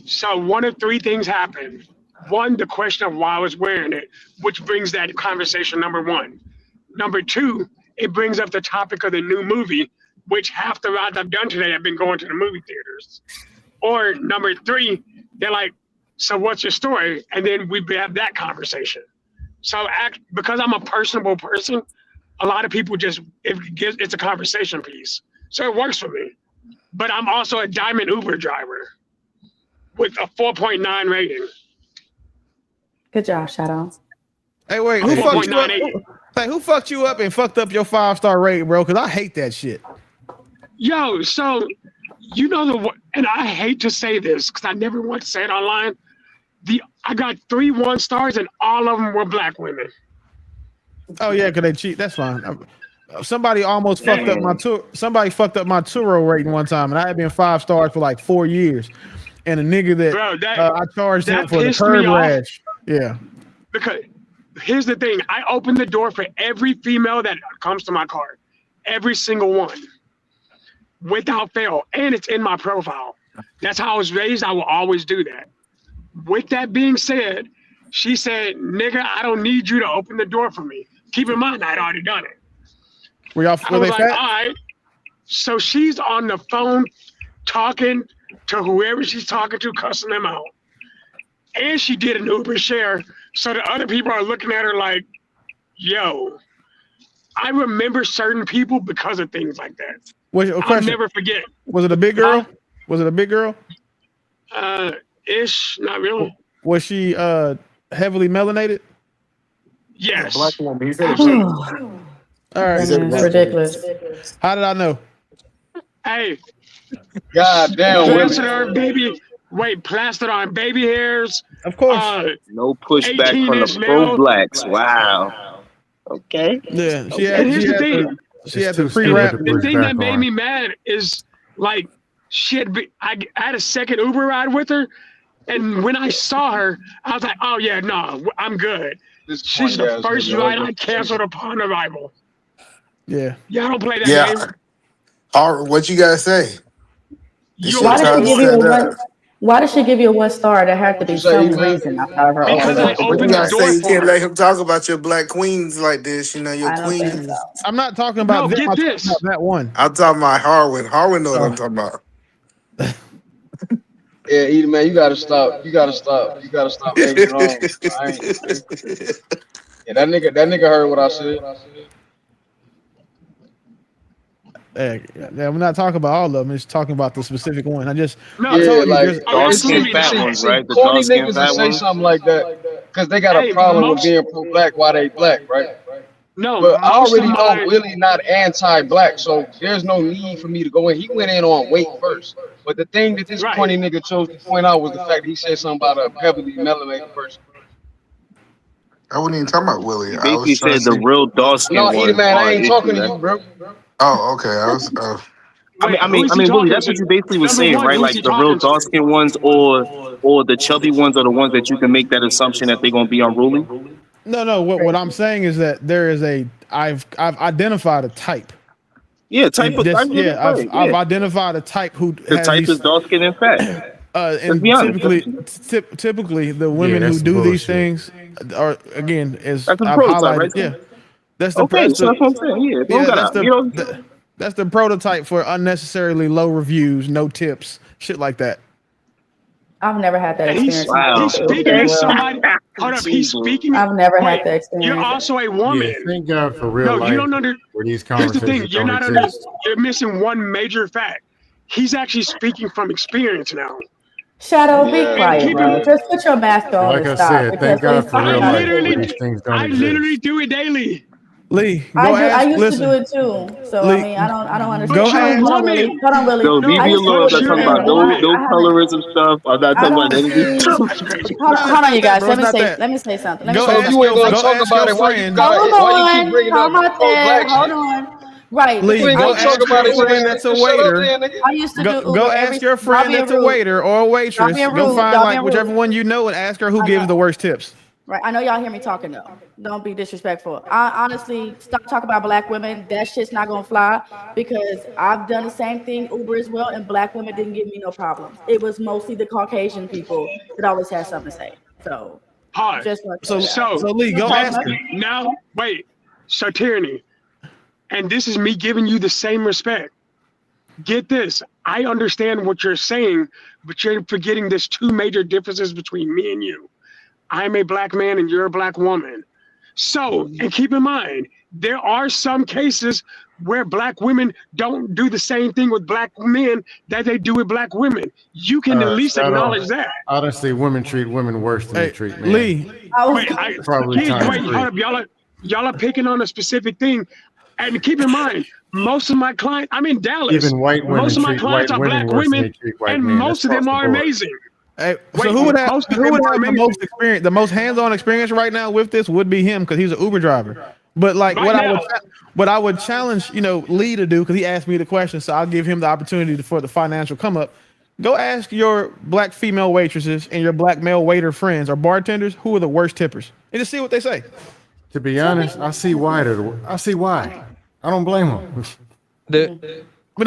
So one of three things happened. One, the question of why I was wearing it, which brings that conversation, number one. Number two, it brings up the topic of the new movie, which half the rides I've done today have been going to the movie theaters. Or number three, they're like, so what's your story? And then we have that conversation. So because I'm a personable person, a lot of people it's a conversation piece. So it works for me. But I'm also a diamond Uber driver with a 4.9 rating. Good job, Shadow. Hey, wait, who fucked you up? Hey, who fucked you up and fucked up your 5-star rating, bro? Because I hate that shit. Yo, so you know and I hate to say this because I never want to say it online. I got 3 1-stars and all of them were black women. Oh yeah, because they cheat. That's fine. Somebody almost fucked up my tour. Somebody fucked up my Turo rating one time, and I had been 5 stars for like 4 years. And a nigga that, I charged him for the curb rash. Yeah. Because here's the thing: I open the door for every female that comes to my car, every single one, without fail, and it's in my profile. That's how I was raised. I will always do that. With that being said, she said, "Nigga, I don't need you to open the door for me." Keep in mind, I'd already done it. Were I was like, all right. So she's on the phone talking to whoever she's talking to, cussing them out. And she did an Uber share. So the other people are looking at her like, yo, I remember certain people because of things like that. I'll never forget. Was it a big girl? Was it a big girl? Ish, not really. Was she heavily melanated? Yes. Black woman. He All right. It's ridiculous. How did I know? Hey. God damn. Plastered on plastered on baby hairs. Of course. No pushback from the pro-blacks. Wow. Okay. Yeah. And here's the thing. She had the pre-wrap. The thing that made me mad is like I had a second Uber ride with her, and when I saw her, I was like, "Oh yeah, no, I'm good." She's the first ride I canceled upon arrival. Yeah. Y'all don't play that game. What you gotta say? Why did she give you a 1-star? There had to be some reason outside of her own. What you gotta say? You can't let him talk about your black queens like this. You know your queens. I'm not talking about them. I'm talking about that one. I'm talking about Harwin. Harwin knows what I'm talking about. Yeah, Edie, man, you gotta stop. You gotta stop egging it on. Yeah, that nigga heard what I said. Yeah, we're not talking about all of them. It's talking about the specific one. I told you. Like, dark-skinned fat ones, right? The Corny dark-skinned niggas fat will say ones. something like that because they got a problem with being pro-black while they black, right? No, but I already know Willie not anti-black, so there's no need for me to go in. He went in on weight first. But the thing that this corny nigga chose to point out was the fact that he said something about a heavily melanated person. I wasn't even talking about Willie. He basically said the real dark-skinned ones. No, Edie, man, I ain't talking to you, bro. Oh, okay. I mean, Willie, that's what you basically was saying, right? Like the real dark-skinned ones, or the chubby ones, are the ones that you can make that assumption that they're gonna be unruly. No. What I'm saying is that there is I've identified a type. Yeah, type of. I've identified a type who. The type is dark-skinned and fat. And typically, the women who do these things are again as I've highlighted. Right? Yeah, that's the okay. So that's what I'm saying. Yeah, that's the prototype for unnecessarily low reviews, no tips, shit like that. I've never had that experience. He's speaking as somebody. Hold up, he's speaking. I've never had that experience. You're also a woman. Yeah, thank God for real life. You don't under. Where these Here's the thing. conversations You're missing one major fact. He's actually speaking from experience now. Shadow, be quiet, bro. Just put your mask on. Like I said, thank God for real life. I literally do it daily. Lee, I used to do it too. So Lee, I mean, I don't understand. Go ahead. Hold on, Willie. No, leave me alone. I'm not talking about no colorism stuff. I'm not talking about anything. Hold on, you guys. Let me say something. So you ain't gonna talk about it. Why you keep bringing up pro-black shit? Hold on. Right. Lee, go ask your friend that's a waiter. I used to do go ask your friend that's a waiter or a waitress. Go find like whichever one you know and ask her who gives the worst tips. Right. I know y'all hear me talking though. Don't be disrespectful. I honestly stop talking about black women. That shit's not gonna fly because I've done the same thing Uber as well, and black women didn't give me no problems. It was mostly the Caucasian people that always had something to say. So So Lee, go ask her. Now wait. So tyranny. And this is me giving you the same respect. Get this. I understand what you're saying, but you're forgetting there's two major differences between me and you. I'm a black man and you're a black woman. So, and keep in mind, there are some cases where black women don't do the same thing with black men that they do with black women. You can at least acknowledge that. Honestly, women treat women worse than they treat men. Lee, probably Kids, times wait, 3. hold up, y'all are picking on a specific thing, and keep in mind, most of my clients, I'm in Dallas. Even white women Most of my treat clients white are women black worse than women, they treat white and men. most of That's them across are the board. amazing. Hey, so Wait, who would have most of who them would are have the amazing. most experience, the most hands-on experience right now with this would be him because he's an Uber driver. But like Right what I would challenge, Lee to do, because he asked me the question, so I'll give him the opportunity for the financial come up. Go ask your black female waitresses and your black male waiter friends or bartenders who are the worst tippers, and just see what they say. To be honest, I see why. I don't blame them. Why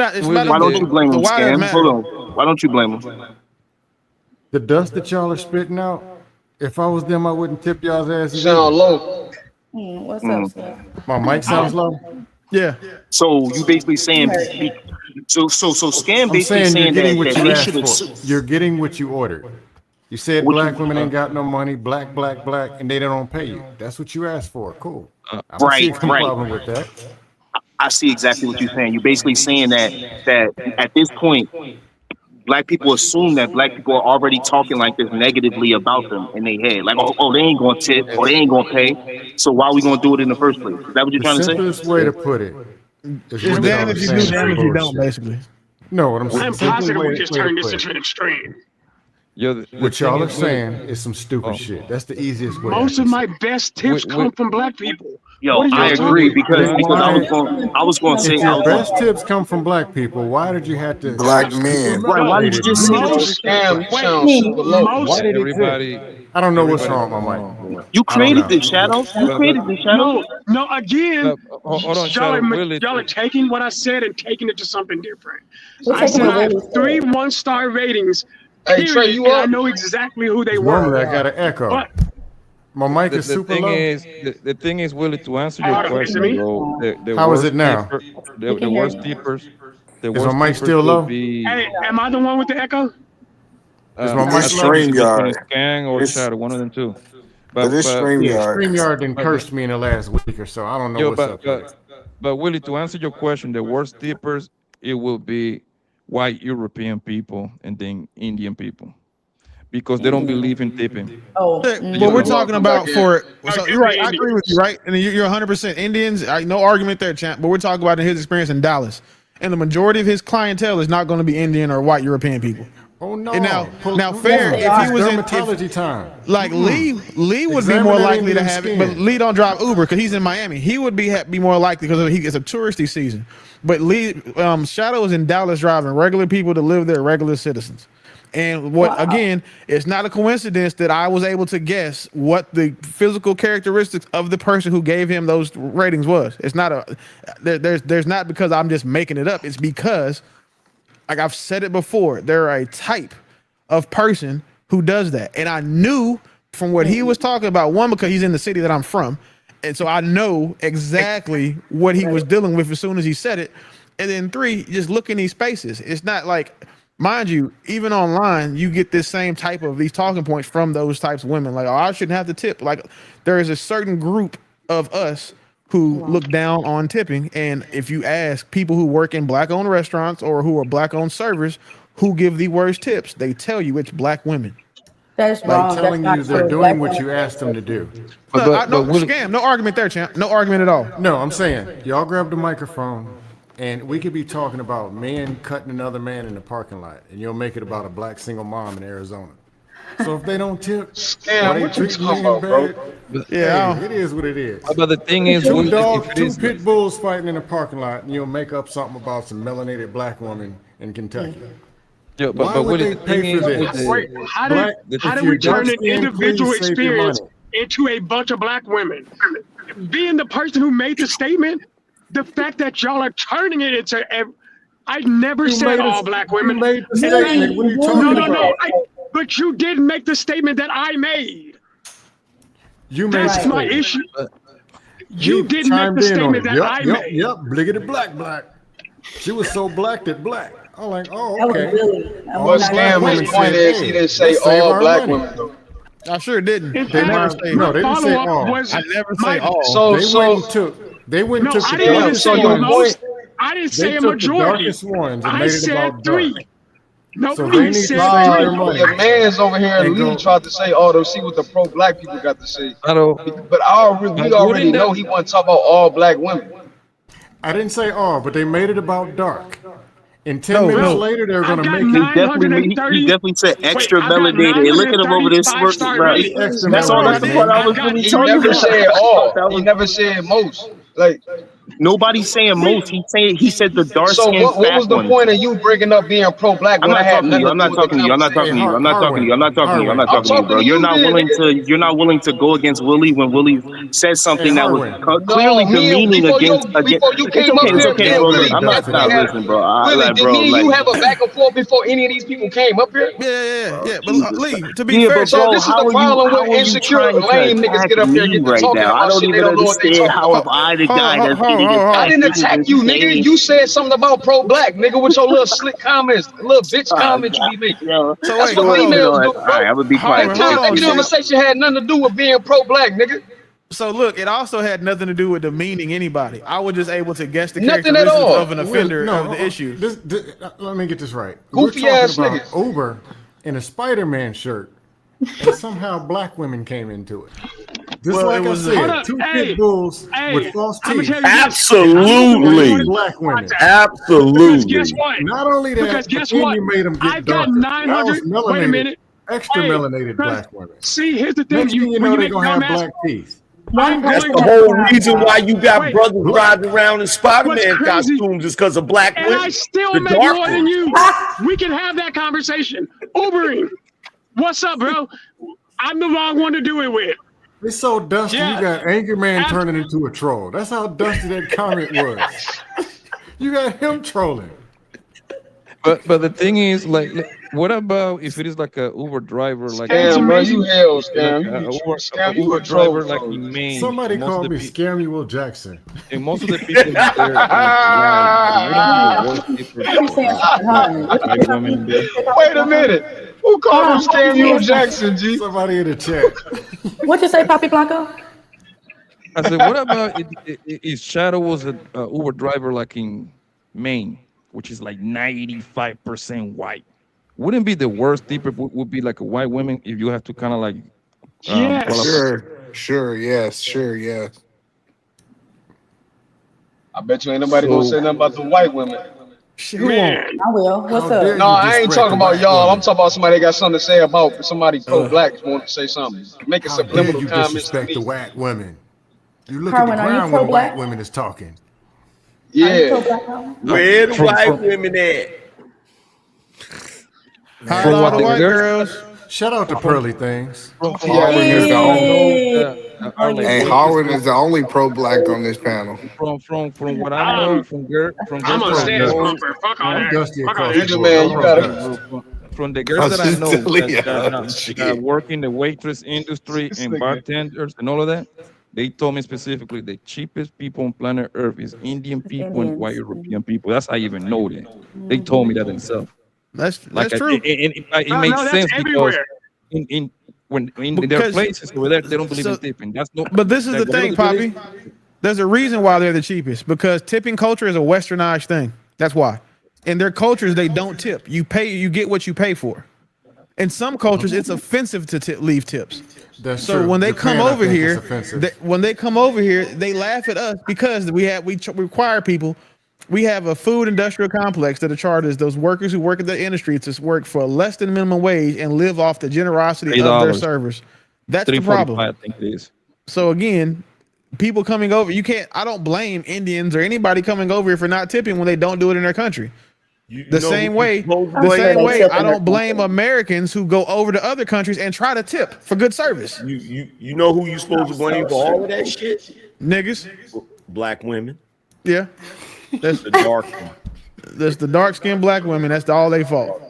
don't you blame the them, why doesn't Scam? matter. Hold on. Why don't you blame them? The dust that y'all are spitting out, if I was them, I wouldn't tip y'all's asses. Sound low. What's up, Slim? My mic sounds low. Yeah. So you basically saying, so Scam I'm basically saying you're saying getting that what you they asked should for. have. You're getting what you ordered. You said What black you- women ain't got no money, black, and they don't pay you. That's what you asked for. Cool. I don't see a Right. problem with that. I see exactly what you're saying. You're basically saying that at this point, black people assume that black people are already talking like this negatively about them in their head. Like, oh, they ain't gonna tip or they ain't gonna pay. So why are we gonna do it in the first place? Is that what you're The trying to say? simplest way to put it is It's what damn y'all if are you saying do, is damn some if you don't, bullshit. basically. No, what I'm I'm saying. positive we just turned this into an extreme. What y'all are saying is some stupid shit. That's the easiest way. Most of my best tips come from black people. Yo, What are I you agree talking about? because I was going to say If your best tips come from black people, why did you have to? Black men. Right, why did you just say Most, Scam, you wait, sound super low. most, I don't know what's wrong with my mic. You I don't created know. this, Shadow. You created this, Shadow. no, again, Hold on, Shadow. y'all are taking what I said and taking it to something different. We're I taking said what I have Willie said. 3 1-star ratings, Hey, Trey, period, you and I up? know exactly who they Normally were. I got an echo. But My mic is super low. The thing is, Willie, to answer Hold your on, question, listen to me. bro, the How is worst it now? tipper- We the can hear worst you. tippers, the Is worst my mic tippers still will low? be. Hey, am I the one with the echo? Is my I mic It's low? think it's between StreamYard. Scan or It's Shadow, one of them two. but it's Yeah, StreamYard. StreamYard done cursed me in the last week or so. I don't know Yo, what's up with it. but Willie, to answer your question, the worst tippers, it will be white European people and then Indian people, because they don't believe in tipping. Oh, What we're talking about for so you're right. I agree with you, Indians. right? And you're 100% Indians. No argument there, champ. But we're talking about in his experience in Dallas, and the majority of his clientele is not going to be Indian or white European people. Oh no! And now, Pull fair. down. If he was in, dermatology time, like Lee would be Examine more that likely to Indian have it, skin. but Lee don't drive Uber because he's in Miami. He would be more likely because it's a touristy season. But Lee, Shadow is in Dallas driving regular people to live there, regular citizens. And again, it's not a coincidence that I was able to guess what the physical characteristics of the person who gave him those ratings was. It's not there's not because I'm just making it up. It's because, like I've said it before, they're a type of person who does that. And I knew from what he was talking about, one, because he's in the city that I'm from. And so I know exactly what he was dealing with as soon as he said it. And then 3, just look in these spaces. It's not like, mind you, even online, you get this same type of these talking points from those types of women. Like, oh, I shouldn't have to tip. Like, there is a certain group of us who look down on tipping. And if you ask people who work in black-owned restaurants or who are black-owned servers who give the worst tips, they tell you it's black women. That is They're wrong. telling That's you not they're true. doing Black what you women- asked them to do. No, scam. No argument there, champ. No argument at all. No, I'm saying y'all grab the microphone, and we could be talking about men cutting another man in the parking lot, and you'll make it about a black single mom in Arizona. So if they don't tip, Scam, they what you treat talking men about, bro? bad. Yeah. Hey, it is what it is. But the thing is, Two Willie, dogs, if it two is- pit bulls fighting in a parking lot, and you'll make up something about some melanated black woman in Kentucky. Yeah, Why but would Willie, they the pay thing for is, this? Wait, how did If we you're turn an dark-skinned, individual please save your experience money. into a bunch of black women? Being the person who made the statement, the fact that y'all are turning it into I never said all black women. You made the In statement. fact, What are you talking about? But you did make the statement that I made. You made That's the my statement. issue. You He didn't make chimed the in on statement it. that I made. Yep, bliggity black. She was so black that black. I'm like, oh, That was okay. Willie. All But the black Scam, women his point said, is he hey, didn't say let's save all our black money. women though. I sure didn't. In They never fact, say my they didn't say follow-up all. was I never my. say all. They went and took I the didn't even darkest say ones. most. I didn't They say a took the majority. darkest ones and I made it said about dark. 3. No, So I they need to said save 3. their money. Your man's over here in and Lee go. tried to say, "Oh, they'll see what the pro-black people got to say." I don't. But we already know he wasn't talking about all black women. I didn't say all, but they made it about dark. And 10 minutes later, they were going to make He it. definitely said extra validated. And look at him over there smirking. Right? That's all. That's the part I was really He talking never about. said I thought that all. He was never said most. Like nobody's saying most. He said the dark so. skinned What fat was the ones. point of you bringing up being pro-black I'm when I not had talking to nothing you. to I'm do not with the talking to you. I'm not talking conversation? to you. I'm not talking to you. I'm not talking to you. I'm not I'm talking to you, talking bro. to You're you, not then, willing nigga. to. You're not willing to go against Willie when Willie said something that was clearly demeaning before against. you It's came okay. up It's here, okay, then bro. Look, Willie I'm not. definitely had. Listen, bro. Willie, did me and you have a back and forth before any of these people came up here? Yeah. But Lee, to be fair, But So bro, this is the problem how with are you insecure trying to lame niggas attack get up here me get to right talking now? I about don't shit they even don't know what they understand talking how if about. I the guy that's getting I didn't attack you, nigga. You said something about pro-black, nigga, with your little slick comments, little bitch comments you be making. Yo, So That's wait, what hold on. females do, All bro. right, I'm gonna be quiet. That conversation had nothing to do with being pro-black, nigga. So look, it also had nothing to do with demeaning anybody. I was just able to guess the Nothing at characteristics all. of an offender of the issue. Let me get this right. Goofy We're ass talking about niggas. Uber in a Spider-Man shirt, and somehow black women came into it. Just Well, like it I was said, two pit bulls with false teeth. Absolutely. Black women. Absolutely. Because guess what? Not only that, Because guess but then what? you made them get I've got darker. 900. Now Wait a minute. extra Hey, melanated because- black women. See, here's the thing. Next thing you when know, you they're make gonna have dumbass- black teeth. I'm That's going the to- whole reason why you got Wait, brothers riding around in Spider-Man crazy- costumes is because of black And women. I still The make dark more than ones. you. We can have that conversation. Ubering. What's up, bro? I'm the wrong one to do it with. It's so dusty, Yeah. you got Angry Man turning into a troll. That's how dusty that comment was. You got him trolling. But the thing is, like, what about if it is like a Uber driver, like Scam, bro, you hell, scam. like You Uber, scam, you Uber a troll, driver like bro. in Maine? Somebody most of called the me pe- Samuel Jackson. And most of the people there, white women there. Wait a minute. Who called him Samuel Jackson, G? Somebody in the chat. What you say, Papi Blanco? I said, what about if Shadow was a Uber driver like in Maine, which is like 95% white? Wouldn't it be the worst tip would be like a white woman if you have to kind of like Sure, yes. I bet you ain't nobody gonna say nothing about the white women. Man. I will. What's up? No, I ain't talking about y'all. I'm talking about somebody that got something to say about somebody pro-black want to say something. Making How dare subliminal you comments to disrespect me. the white women? You look Carmen, at the are you ground when pro-black? white women is talking. Yeah. Where the white women at? Holla all the white girls. Shout out to Pearly Things. Harwin is the only. Hey, Harwin is the only pro-black on this panel. From what I know from girls I'm a that I stance know, bumper. Fuck all that. Fuck all Ninja that. man, you gotta. from the girls that I know that work in the waitress industry and bartenders and all of that, they told me specifically the cheapest people on planet Earth is Indian people and white European people. That's how I even know that. They told me that themselves. That's Like true. It No, makes that's sense because everywhere. in their places over there, they don't believe in tipping. That's no. But this is the thing, Poppy. There's a reason why they're the cheapest, because tipping culture is a westernized thing. That's why. In their cultures, they don't tip. You get what you pay for. In some cultures, it's offensive to leave tips. That's so true. when they Japan, come I over think, here, is offensive. when they come over here, they laugh at us because we require people. We have a food industrial complex that charges those workers who work in the industry to work for less than minimum wage and live off the generosity of their servers. That's the problem. I think it is. So again, people coming over, I don't blame Indians or anybody coming over here for not tipping when they don't do it in their country. The same way, I don't blame Americans who go over to other countries and try to tip for good service. You know who you supposed to blame for all of that shit? Niggas. Black women. Yeah. That's the dark one. That's the dark skinned black women. That's all they fault.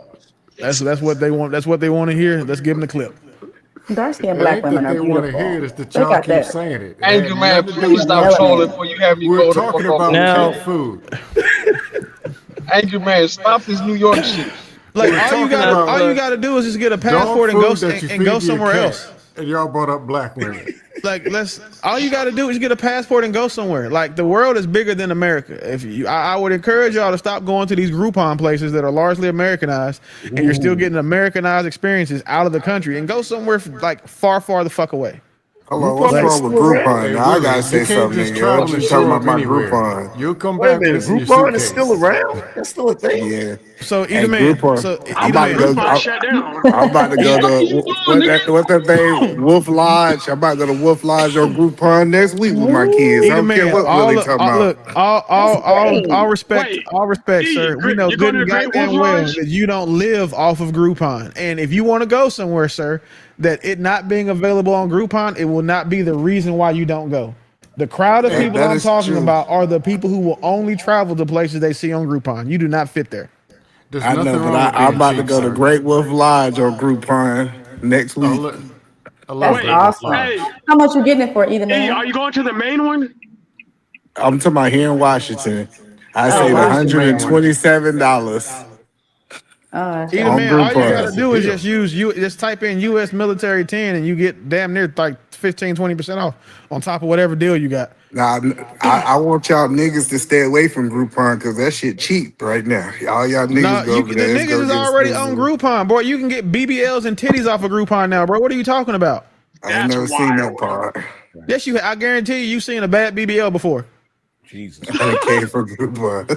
That's what they want. That's what they want to hear. Let's give them the clip. Dark skinned black women are beautiful. They hear it, it's the They child got keep that. saying it. Angry man, please stop trolling before you have me We're go the talking fuck off. about Now, cat food. Angry man, stop this New York shit. Like all you gotta do is just get a passport and go somewhere else. And y'all brought up black women. Like, all you got to do is get a passport and go somewhere. Like, the world is bigger than America. I would encourage y'all to stop going to these Groupon places that are largely Americanized, and you're still getting Americanized experiences out of the country, and go somewhere like far the fuck away. Hold on, what's wrong with Groupon? Now, I gotta say something, nigga. What you talking about my Groupon? You'll come Wait a back minute, with your Groupon is suitcase. still around? That's still a thing? Yeah. So Hey, either man. Groupon. So I'm about to go. I'm about to go to what that thing? Wolf Lodge. I'm about to go to Wolf Lodge or Groupon next week with my kids. I don't care what Willie talking about. Look, all respect, sir. We know you're good going to and the Great goddamn Wolf well Lodge? that you don't live off of Groupon. And if you want to go somewhere, sir, that it not being available on Groupon, it will not be the reason why you don't go. The crowd of people that I'm is talking true. about are the people who will only travel to places they see on Groupon. You do not fit there. There's I know, nothing but wrong with I'm being about to cheap, go to sir. Great Wolf Lodge or Groupon next week. I love That's awesome. Hey, How much you getting it for, either E, man? are you going to the main one? I'm talking about here in Washington. I Oh, saved Washington. $127 Either on man, all you gotta Groupon. do is just type in US military 10 and you get damn near like 15-20% off on top of whatever deal you got. Now, I want y'all niggas to stay away from Groupon because that shit cheap right now. All y'all niggas go over The there. It's niggas gonna is get already on expensive. Groupon, boy. You can get BBLs and titties off of Groupon now, bro. What are you talking about? I ain't never seen that part. Yes, you. I guarantee you seen a bad BBL before. Jesus. And it came from Groupon.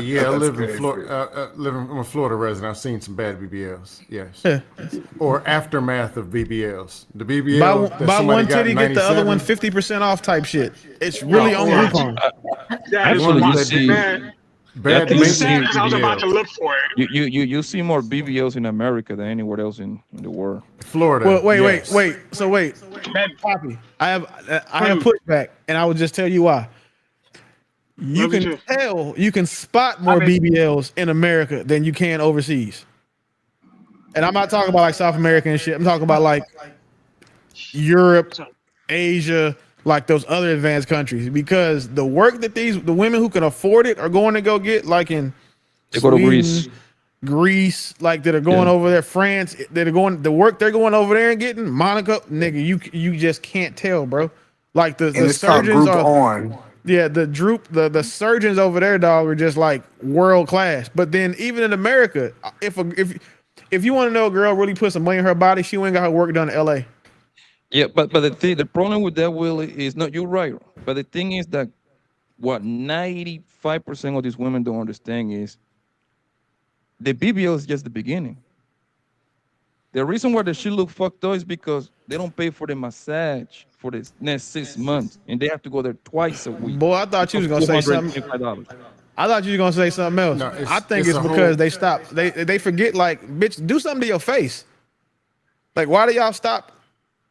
Yeah, I That's live in crazy. Florida. I'm a Florida resident. I've seen some bad BBLs. Yes. Yeah. Or aftermath of BBLs. The BBL that buy somebody one got titty, in get the other 97. one 50% off type shit. It's really on or- Groupon. That is Ones wild, that did man. bad This is maintenance sad because I was about to BBLs. look for it. You see more BBLs in America than anywhere else in the world. Florida. Well, wait. Man, Poppy, I have pushback, and I will just tell you why. You can spot more BBLs in America than you can overseas. And I'm not talking about like South America and shit. I'm talking about like Europe, Asia, like those other advanced countries, because the work that the women who can afford it are going to go get, like in They go to Sweden, Greece, like that are going over there, France, that are going the work they're going over there and getting, Monaco, nigga, you just can't tell, bro. Like the And it's called surgeons are Groupon. yeah, the surgeons over there, dog, are just like world class. But then even in America, if you want to know a girl really put some money in her body, she ain't got her work done in LA. Yeah, but the problem with that, Willie, is not, you're right. But the thing is that what 95% of these women don't understand is the BBL is just the beginning. The reason why the shit look fucked up is because they don't pay for the massage for the next 6 months, and they have to go there twice a week. Boy, I thought you was gonna say something. I thought you was gonna say something else. No, I think it's because they stop. They forget, like, bitch, do something to your face. Like, why do y'all stop?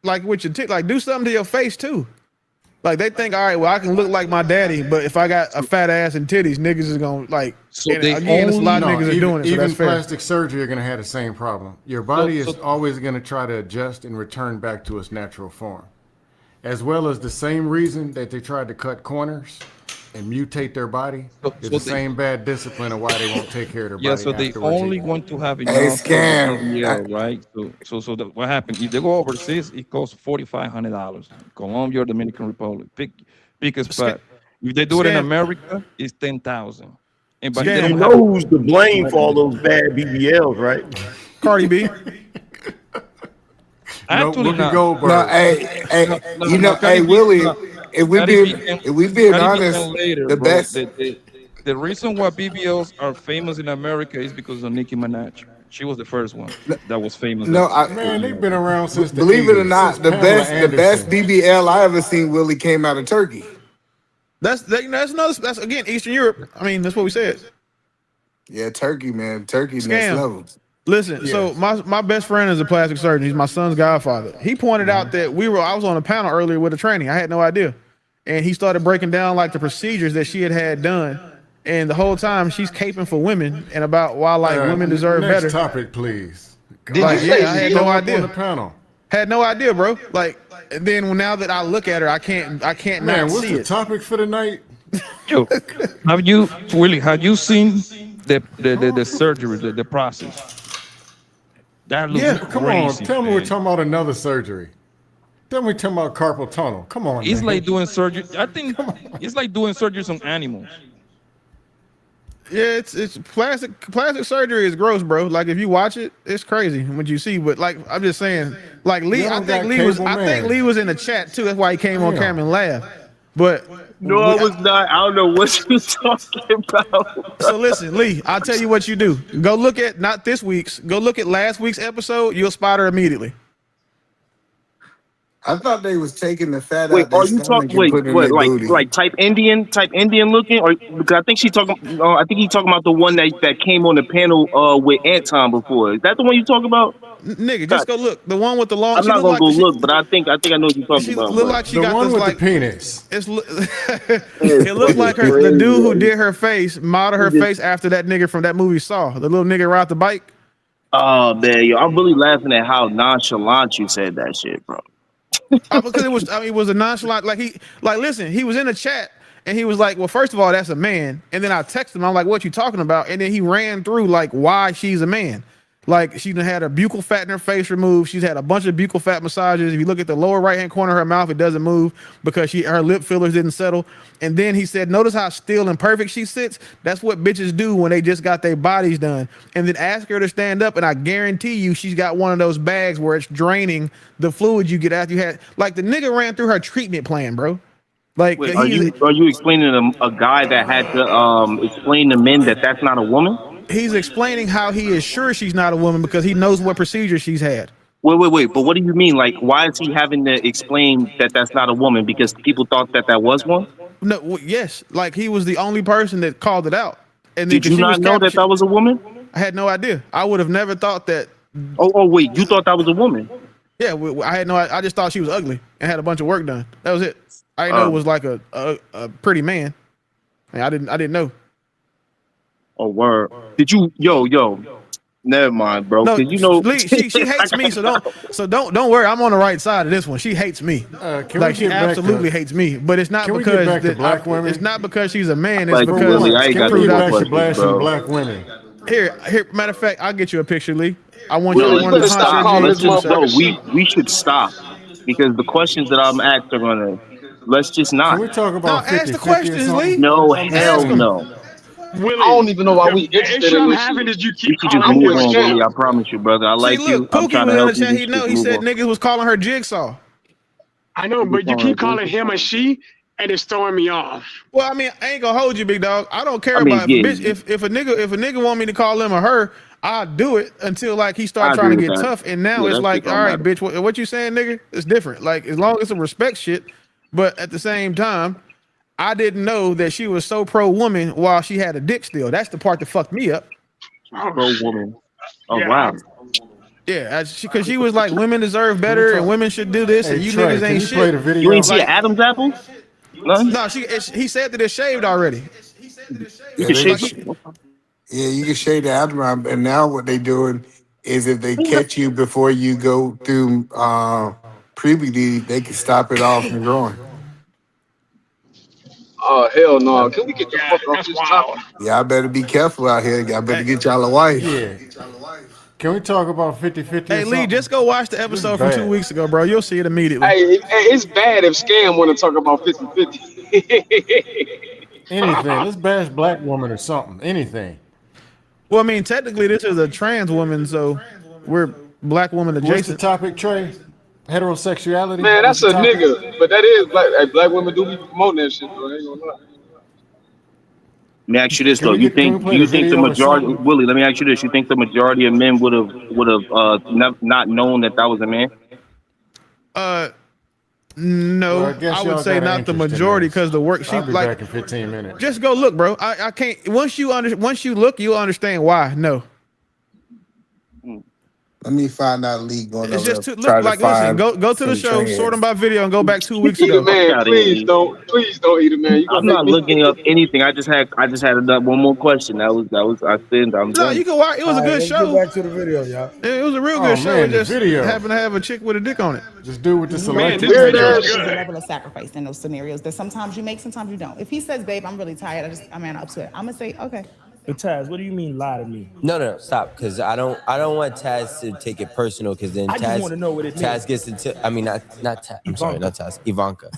Like with your like, do something to your face too. Like they think, all right, well, I can look like my daddy, but if I got a fat ass and titties, niggas is gonna like. So and again, it's a lot of niggas are doing it, so even that's fair. plastic surgery are going to have the same problem. Your body is always going to try to adjust and return back to its natural form, as well as the same reason that they tried to cut corners and mutate their body is the same bad discipline of why they won't take care of their body. Yeah, so they afterwards only either. want to have enough scam. BBL, right? So what happened? If they go overseas, it costs $4,500. Colombia or Dominican Republic, pick a spot. If they do it in America, it's $10,000. And but they You don't know have who's to blame for all those bad BBLs, right? Cardi B. Actually, No, hey, you know, hey, Willie, if we being honest, the best. The reason why BBLs are famous in America is because of Nicki Minaj. She was the first one that was famous. No, man, they've been around since the believe it or 80s, not, since the Pamela best Anderson. BBL I ever seen, Willie, came out of Turkey. That's again Eastern Europe. I mean, that's what we said. Yeah, Turkey, man, Turkey next Scam. level. Listen, so my best friend is a plastic surgeon. He's my son's godfather. He pointed out that I was on a panel earlier with a training. I had no idea. And he started breaking down like the procedures that she had done. And the whole time she's caping for women and about why like women deserve next better. Topic, please. Like, yeah, I had no idea. On the panel. Had no idea, bro. Like, and then now that I look at her, I can't Man, not what's see the it. topic for the night? Yo, have you seen the surgery, the process? That looks Come on, crazy. tell me we're talking about another surgery. Then we talking about carpal tunnel. Come on, It's man. like doing surgery. I think it's like doing surgery on animals. Yeah, it's plastic surgery is gross, bro. Like if you watch it, it's crazy what you see. But like I'm just saying, like Lee, I think Lee was in the chat too. That's why he came on camera and laughed. But no, I was not. I don't know what you talking about. So listen, Lee, I'll tell you what you do. Go look at not this week's. Go look at last week's episode. You'll spot her immediately. I thought they was taking the fat Wait, out their are you stomach talking? Wait, and putting what? it in their booty. Like type Indian looking, or because I think she talking. I think he talking about the one that came on the panel with Anton before. Is that the one you talking about? Nigga, just go look. The one with the long. I'm not gonna go look, but I think I know what you're talking about. Look like she the got one this with like the penis. It's it looks like the dude who did her face modeled her face after that nigga from that movie Saw. The little nigga ride the bike. Oh man, yo, I'm really laughing at how nonchalant you said that shit, bro. Because it was a nonchalant. Listen, he was in the chat and he was like, well, first of all, that's a man. And then I texted him, I'm like, what you talking about? And then he ran through like why she's a man. Like she had her buccal fat in her face removed. She's had a bunch of buccal fat massages. If you look at the lower right hand corner of her mouth, it doesn't move because her lip fillers didn't settle. And then he said, notice how still and perfect she sits. That's what bitches do when they just got their bodies done. And then ask her to stand up, and I guarantee you she's got one of those bags where it's draining the fluid you get after you had. Like the nigga ran through her treatment plan, bro. Like, wait, are you explaining a guy that had to explain to men that that's not a woman? He's explaining how he is sure she's not a woman because he knows what procedure she's had. Wait. But what do you mean? Like, why is he having to explain that that's not a woman? Because people thought that was one? No, yes. Like, he was the only person that called it out. And did you not know that was a woman? I had no idea. I would have never thought that. Oh, wait. You thought that was a woman? Yeah, I had no. I just thought she was ugly and had a bunch of work done. That was it. I didn't know it was like a pretty man. I didn't know. Oh, word. Did you, yo, never mind, bro. No, you know, Lee, she hates me, so don't worry. I'm on the right side of this one. She hates me. She absolutely hates me. But it's not because black women? It's not because she's a man. It's like, because really, I ain't got we no get back to bro. black women? Here. Matter of fact, I'll get you a picture, Lee. I want Really, you to stop. We should stop because the questions that I'm asked are gonna. Let's just not. Can we talk about 50, ask the questions, Lee? No, hell no. Willie, I don't even know why we interested in this shit. Is you keep just move on, Willie. I promise you, brother. I like you. I'm trying to help you. He said niggas was calling her Jigsaw. I know, but you keep calling him a she, and it's throwing me off. Well, I mean, I ain't gonna hold you, big dog. I don't care about if a nigga want me to call him or her, I'll do it until like he start trying to get tough. And now it's like, all right, bitch, what you saying, nigga? It's different. Like as long as it's a respect shit, but at the same time, I didn't know that she was so pro woman while she had a dick still. That's the part that fucked me up. Pro woman. Oh wow. Yeah, because she was like, women deserve better and women should do this, and you niggas ain't shit. You ain't see Adam's apple? No, he said that it's shaved already. You can shave the Adam's, and now what they doing is if they catch you before you go through puberty, they can stop it off from growing. Oh, hell no. Can we get the fuck off this topic? Yeah, I better be careful out here. I better get y'all a wife. Yeah. Can we talk about 50-50? Hey, Lee, just go watch the episode from 2 weeks ago, bro. You'll see it immediately. Hey, it's bad if Scam want to talk about 50-50. Anything. Let's bash black woman or something. Anything. Well, I mean, technically, this is a trans woman, so we're black woman adjacent. What's the topic, Trey? Heterosexuality? Man, that's a nigga, but that is black. Hey, black women do be promoting that shit, bro. I ain't gonna lie. Let me ask you this though: do you think the majority, Willie? Let me ask you this: you think the majority of men would have not known that was a man? No, well, I would say not the majority because the work she I'll be like. Back in 15 minutes. Just go look, bro. I can't. Once you look, you'll understand why. No. Let me find out Lee going it's over just there. Listen, go to the show, sort them by video, and go back 2 weeks ago. Man, please don't eat it, man. I'm not looking up anything. I just had one more question. That was I said I'm no, you can watch. It was a good show. Get back to the video, y'all. It was a real good show. Man, it just video. happened to have a chick with a dick on it. Just do with the selected. There's a level of sacrifice in those scenarios that sometimes you make, sometimes you don't. If he says, "Babe, I'm really tired. I'm up to it," I'm gonna say, "Okay." But Taz, what do you mean lie to me? No, stop, because I don't want Taz to take it personal, because then I just want to know what it means. Taz gets into. I mean, not Taz. I'm sorry, not Taz. Ivanka.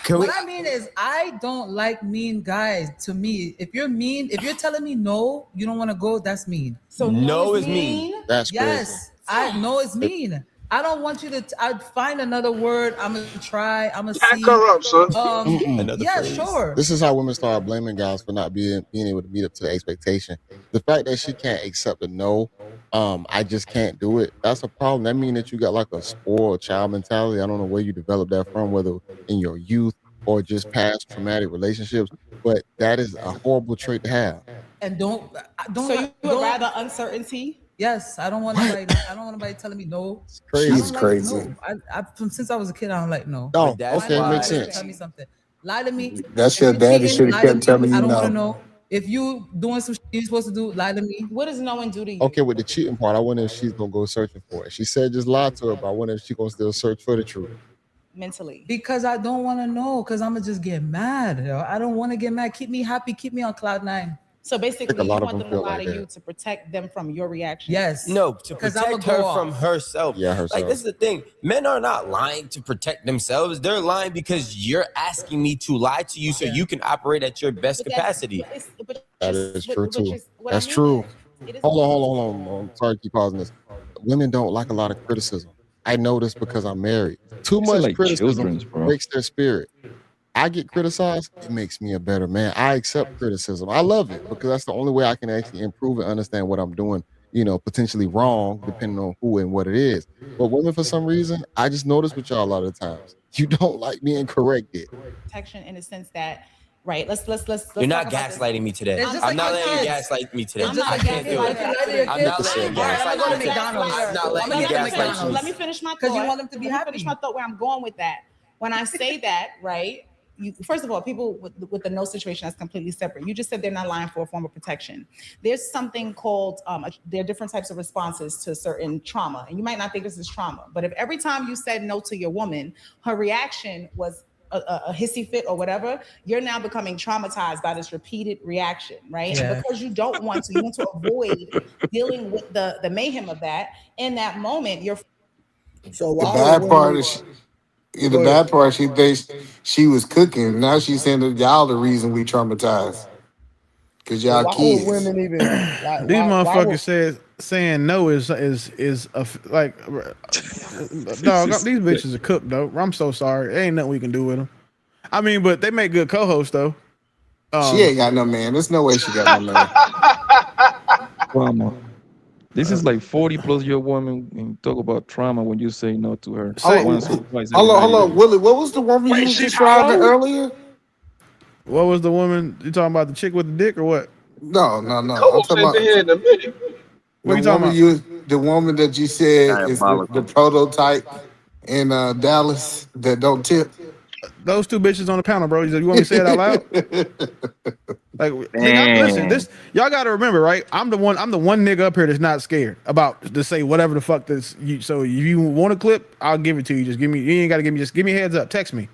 What I mean is, I don't like mean guys. To me, if you're mean, if you're telling me no, you don't want to go, that's mean. So no is mean. That's yes. I know it's mean. I don't want you to. I'd find another word. I'm gonna try. I'm gonna see. Back her up, son. Yeah, sure. This is how women start blaming guys for not being able to meet up to the expectation. The fact that she can't accept a no, I just can't do it. That's a problem. That means that you got like a spoiled child mentality. I don't know where you developed that from, whether in your youth or just past traumatic relationships. But that is a horrible trait to have. And don't. So you would rather uncertainty? Yes, I don't want nobody. I don't want nobody telling me no. It's crazy. She's crazy. I since I was a kid, I don't like no. Oh, okay, makes sense. Tell me something. Lie to me. That's your daddy should have kept telling you I don't want to no. know. If you doing some shit you're supposed to do, lie to me. What does no one do to you? Okay, with the cheating part, I wonder if she's gonna go searching for it. She said just lie to her, but I wonder if she's gonna still search for the truth. Mentally. Because I don't want to know, because I'm gonna just get mad. Yo. I don't want to get mad. Keep me happy, keep me on cloud 9. So basically, you want them to lie to you to protect them from your reaction. Yes. No, to protect her from herself. Yeah, herself. Like, this is the thing. Men are not lying to protect themselves. They're lying because you're asking me to lie to you so you can operate at your best capacity. That is true too. That's true. Hold on. I'm sorry to keep pausing this. Women don't like a lot of criticism. I know this because I'm married. Too much like criticism breaks their spirit. I get criticized, it makes me a better man. I accept criticism. I love it because that's the only way I can actually improve and understand what I'm doing, potentially wrong, depending on who and what it is. But women, for some reason, I just notice with y'all a lot of times, you don't like being corrected. Protection in the sense that, right? Let's. You're not gaslighting me today. I'm not letting you gaslight me today. I can't do it. I'm not letting you gaslight me today. I'm not letting you gaslight me. Let me finish my thought. Because you want them to be happy. Finish my thought where I'm going with that. When I say that, right? First of all, people with the no situation, that's completely separate. You just said they're not lying for a form of protection. There's something called, there are different types of responses to certain trauma. And you might not think this is trauma, but if every time you said no to your woman, her reaction was a hissy fit or whatever, you're now becoming traumatized by this repeated reaction, right? Yeah. And because you don't want to, you want to avoid dealing with the mayhem of that. In that moment, you're. So the bad part is, she thinks she was cooking. Now she's saying that y'all the reason we traumatized. Because y'all kids. Women even like, These motherfuckers saying no is like dog. These bitches are cooked though. I'm so sorry. There ain't nothing we can do with them. I mean, but they make good co-hosts though. She ain't got no man. There's no way she got no man. Trauma. This is like 40+ year woman and talk about trauma when you say no to her. Hold on, Willie. What was the woman you was describing earlier? What was the woman you talking about? The chick with the dick or what? No. I'm talking about what you talking about? The woman that you said is the prototype in Dallas that don't tip. Those two bitches on the panel, bro. You want me to say it out loud? Like, nigga, listen, y'all got to remember, right? I'm the one nigga up here that's not scared about to say whatever the fuck this. So if you want a clip, I'll give it to you. You ain't got to give me. Just give me a heads up. Text me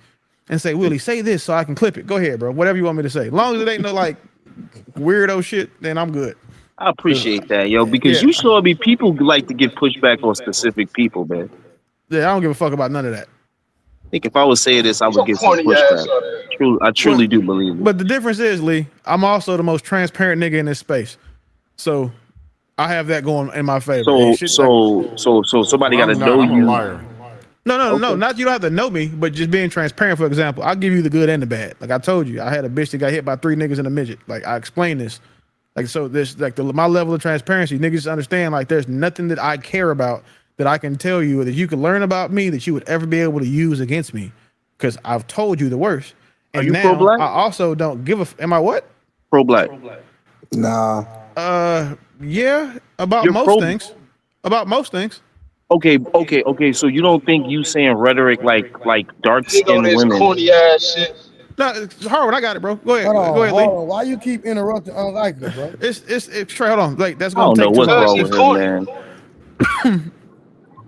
and say, Willie, say this so I can clip it. Go ahead, bro. Whatever you want me to say. As long as it ain't no like weirdo shit, then I'm good. I appreciate that, yo, because you sure be people like to get pushback on specific people, man. Yeah, I don't give a fuck about none of that. I think if I would say this, I would get some pushback. I truly do believe it. But the difference is, Lee, I'm also the most transparent nigga in this space. So I have that going in my favor. So somebody got to know you. No. Not you don't have to know me, but just being transparent. For example, I'll give you the good and the bad. Like I told you, I had a bitch that got hit by 3 niggas in a midget. Like I explained this. Like so, this like my level of transparency. Niggas understand like there's nothing that I care about that I can tell you that you can learn about me that you would ever be able to use against me, because I've told you the worst. And are you now pro-black? I also don't give a. Am I what? Pro-black. Nah. Yeah. About You're most things. About most things. Okay. So you don't think you saying rhetoric like dark skinned women? Corny ass shit. No, Harvard, I got it, bro. Go ahead. Hold Lee. on. Why you keep interrupting unlikely, bro? It's straight. Hold on. Like that's I gonna don't know take what's too wrong long. with him, man.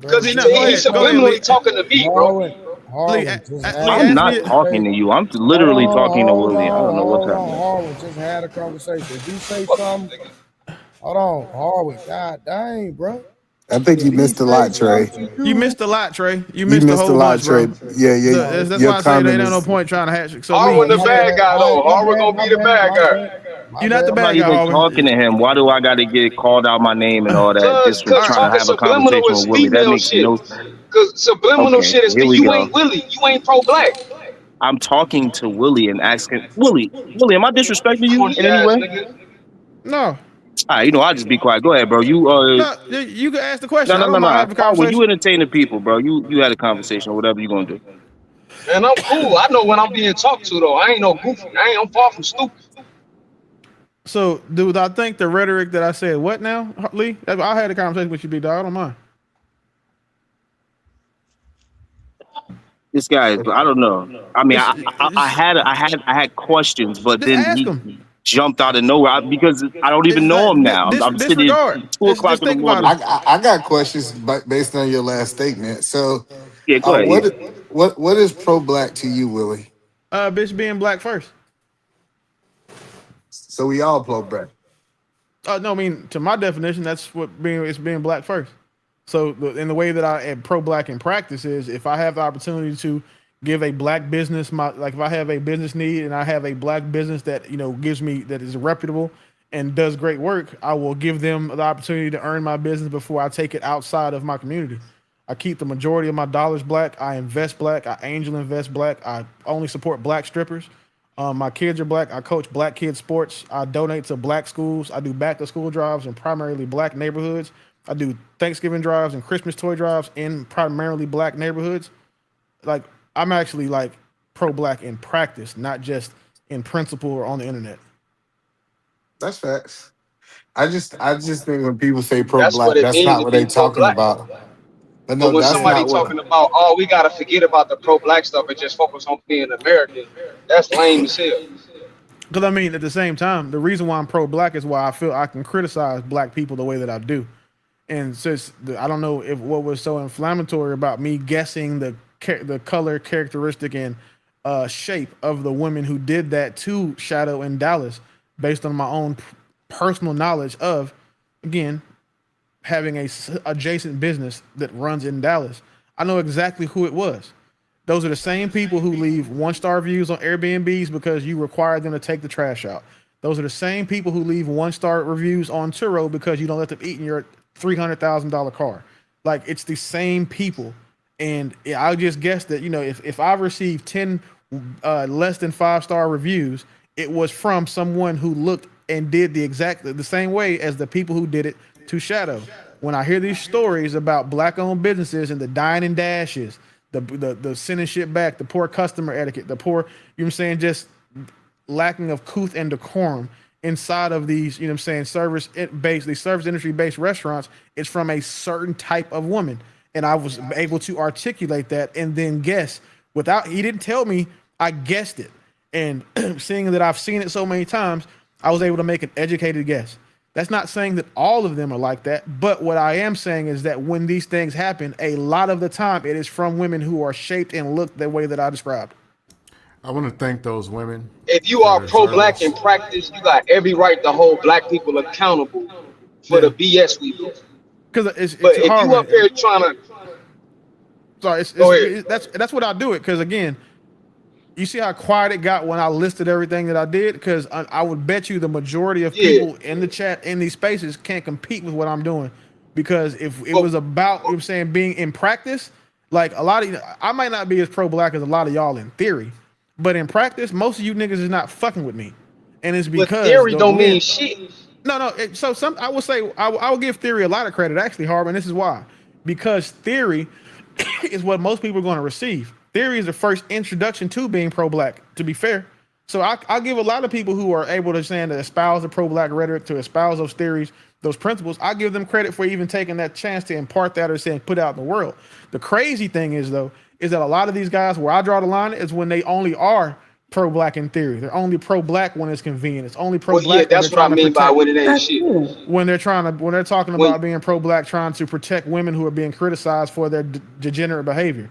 Because he's subliminally talking to me, bro. I'm not talking to you. I'm literally talking to Willie. I don't know what's happening. Harwin, just had a conversation. If you say something, hold on, Harwin. God dang, bro. I think you missed a lot, Trey. You missed a lot, Trey. You You missed a missed a whole lot, bunch, bro. Trey. Yeah, So that's your why I say they comment don't no is. point trying to hatch. So Harwin the bad guy though. Harwin gonna be the bad guy. You're not the I'm bad not guy, even Harwin. talking to him. Why do I got to get called out my name and all that just for Cause trying to talking have a subliminal conversation is with Willie? That female makes shit. no. Cause subliminal Okay, shit is here we you go. ain't Willie. You ain't pro-black. I'm talking to Willie and asking Willie, am I disrespecting you Corny in any ass way? nigga. No. All right, I'll just be quiet. Go ahead, bro. No, you can ask the question. I don't mind having a Harwood, you conversation. entertaining people, bro. You had a conversation or whatever you gonna do. Man, I'm cool. I know when I'm being talked to though. I ain't no goofy. I'm far from stupid. So, dude, I think the rhetoric that I said, what now, Lee? I had a conversation with you, big dog. I don't mind. This guy is, I don't know. I mean, I had questions, but Just then ask he him. jumped out of nowhere because I don't even know him now. I'm sitting Disregard. at 2:00 in the morning. I got questions based on your last statement. So, Yeah, go ahead. what is pro-black to you, Willie? Bitch being black first. So we all pro-black. No, I mean, to my definition, that's what it's being black first. So in the way that I am pro-black in practice is if I have the opportunity to give a black business if I have a business need and I have a black business that gives me that is reputable and does great work, I will give them the opportunity to earn my business before I take it outside of my community. I keep the majority of my dollars black. I invest black. I angel invest black. I only support black strippers. My kids are black. I coach black kids sports. I donate to black schools. I do back to school drives in primarily black neighborhoods. I do Thanksgiving drives and Christmas toy drives in primarily black neighborhoods. Like I'm actually like pro-black in practice, not just in principle or on the internet. That's facts. I just think when people say That's what pro-black, it that's means not to what be they talking pro-black. about. But But no, when that's somebody not what. talking about, oh, we gotta forget about the pro-black stuff and just focus on being American, that's lame as hell. Because I mean, at the same time, the reason why I'm pro-black is why I feel I can criticize black people the way that I do. And since I don't know if what was so inflammatory about me guessing the color characteristic and shape of the women who did that to Shadow in Dallas, based on my own personal knowledge of, again, having a adjacent business that runs in Dallas. I know exactly who it was. Those are the same people who leave 1-star reviews on Airbnbs because you require them to take the trash out. Those are the same people who leave 1-star reviews on Turo because you don't let them eat in your $300,000 car. Like it's the same people. And I just guess that, if I received 10 less than 5-star reviews, it was from someone who looked and did the same way as the people who did it to Shadow. When I hear these stories about black-owned businesses and the dine and dashes, the sending shit back, the poor customer etiquette, the poor, just lacking of couth and decorum inside of these, service industry-based restaurants, it's from a certain type of woman. And I was able to articulate that and then guess he didn't tell me, I guessed it. And seeing that I've seen it so many times, I was able to make an educated guess. That's not saying that all of them are like that, but what I am saying is that when these things happen, a lot of the time it is from women who are shaped and look the way that I described. I want to thank those women. If you are pro-black in practice, you got every right to hold black people accountable for the BS we do. Because it's but if hard you up here trying to, sorry, that's what I do it. Because again, you see how quiet it got when I listed everything that I did? Because I would bet you the majority of people in the chat, in these spaces, can't compete with what I'm doing. Because if it was about, being in practice, like a lot of, I might not be as pro-black as a lot of y'all in theory, but in practice, most of you niggas is not fucking with me. And it's because theory don't mean shit. No. I will say, I will give theory a lot of credit, actually, Harbin. This is why. Because theory is what most people are going to receive. Theory is the first introduction to being pro-black, to be fair. So I'll give a lot of people who are able to espouse the pro-black rhetoric, to espouse those theories, those principles, I give them credit for even taking that chance to impart that or put out in the world. The crazy thing is, though, is that a lot of these guys, where I draw the line is when they only are pro-black in theory. They're only pro-black when it's convenient. It's only pro-black. That's what I mean by when it ain't shit. When they're talking about being pro-black, trying to protect women who are being criticized for their degenerate behavior.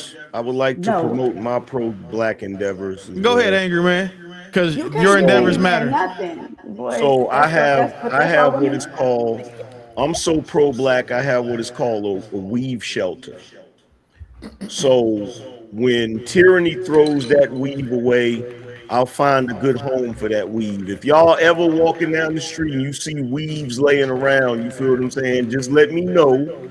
endeavors. I would like to promote my pro-black endeavors. Go ahead, angry man, because You your can't endeavors be matter. nothing, boy. So I That's have all what women is called. I'm so pro-black. I have what is called a weave shelter. So when tyranny throws that weave away, I'll find a good home for that weave. If y'all ever walking down the street and you see weaves laying around, you feel what I'm saying? Just let me know.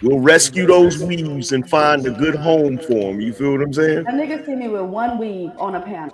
We'll rescue those weaves and find a good home for them. You feel what I'm saying? A nigga see me with one weave on a panel.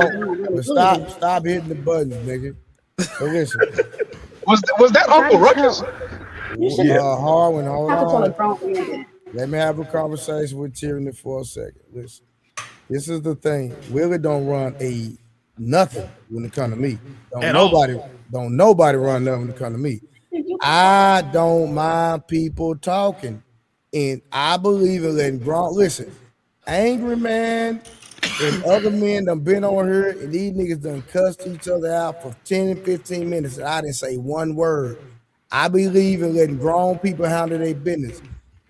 But stop hitting the buttons, nigga. So listen. Was that Uncle Ruckus? Harwin, hold have to tell a on. grown man. Let me have a conversation with Tyranny for a second. Listen, this is the thing. Willie don't run nothing when it comes to me. Don't nobody run nothing when it comes to me. I don't mind people talking. And I believe in letting grown. Listen, angry man and other men done been on here, and these niggas done cussed each other out for 10 and 15 minutes, and I didn't say one word. I believe in letting grown people handle their business.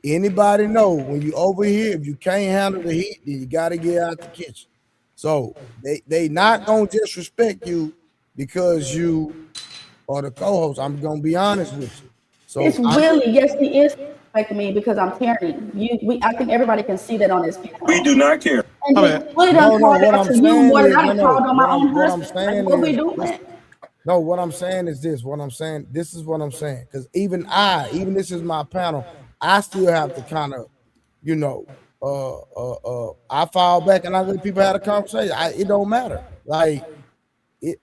Anybody know when you over here, if you can't handle the heat, then you got to get out the kitchen. So they not gonna disrespect you because you are the co-host. I'm gonna be honest with you. So It's Willie. Yes, he is respecting me because I'm Terry. I think everybody can see that on his panel. We do not care. And then Willie done called out to you more than I done called on my own husband. Like, what we doing? No, what I'm saying is this. This is what I'm saying. Because even this is my panel, I still have to kind of, I fall back and I let people have a conversation. It don't matter. Like,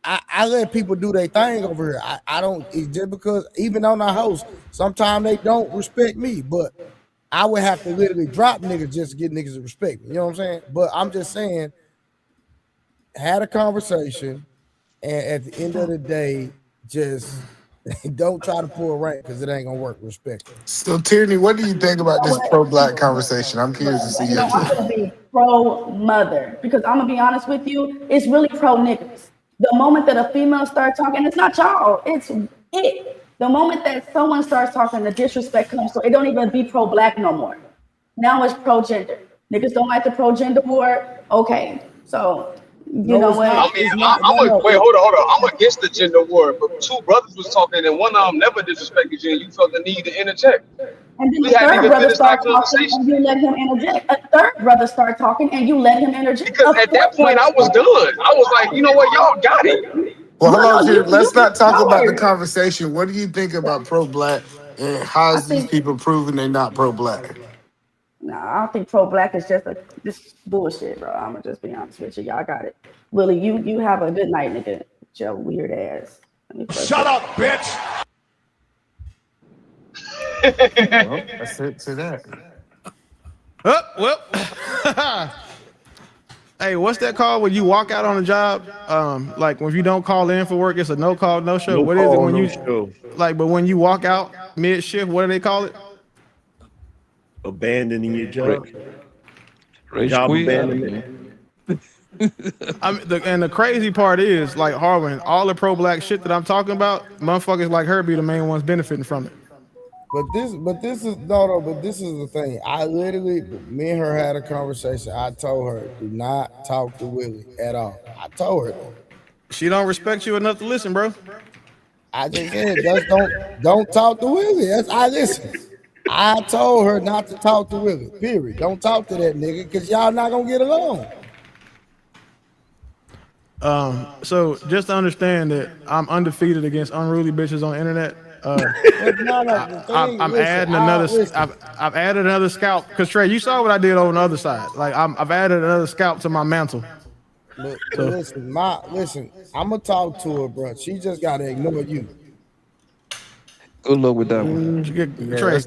I let people do their thing over here. I don't, it's just because even on our host, sometimes they don't respect me, but I would have to literally drop niggas just to get niggas to respect me. You know what I'm saying? But I'm just saying, had a conversation, and at the end of the day, just don't try to pull a rank because it ain't gonna work. Respect. So Tierney, what do you think about this pro-black conversation? I'm curious to see your I'm gonna be pro-mother because I'm gonna be honest with you, it's really pro-niggas. The moment that a female starts talking, it's not y'all, it's it. The moment that someone starts talking, the disrespect comes, so it don't even be pro-black no more. Now it's pro-gender. Niggas don't like the pro-gender war. Okay, so you know what? I mean, wait, hold on. I'm against the gender war, but two brothers was talking, and one of them never disrespected you, and you felt the need to interject. And then We the hadn't third even brother finished that start talking, conversation. and you let him interject. A third brother start talking, and you let him interject. Because at that point, I was done. I was like, you know what, y'all got it. Well, hold on, Tierney. Let's not talk about the conversation. What do you think about pro-black, and how is these people proving they're not pro-black? Nah, I don't think pro-black is just bullshit, bro. I'm gonna just be honest with you. Y'all got it. Willie, you have a good night, nigga. With your weird ass. Shut up, bitch. Well, that's it to that. Well, hey, what's that called when you walk out on a job? Like if you don't call in for work, it's a no call, no show. What is it when you like? But when you walk out mid shift, what do they call it? Abandoning your job. Job abandonment. And the crazy part is, like Harwin, all the pro-black shit that I'm talking about, motherfuckers like her be the main ones benefiting from it. But this is the thing. I literally, me and her had a conversation. I told her, do not talk to Willie at all. I told her that. She don't respect you enough to listen, bro. I just said, just don't talk to Willie. Listen. I told her not to talk to Willie. Period. Don't talk to that nigga because y'all not gonna get along. So just to understand that I'm undefeated against unruly bitches on the internet. I'm adding another. I've added another scalp because Trey, you saw what I did on the other side. Like I've added another scalp to my mantle. Listen, I'm gonna talk to her, bro. She just gotta ignore you. Good luck with that one. Trey,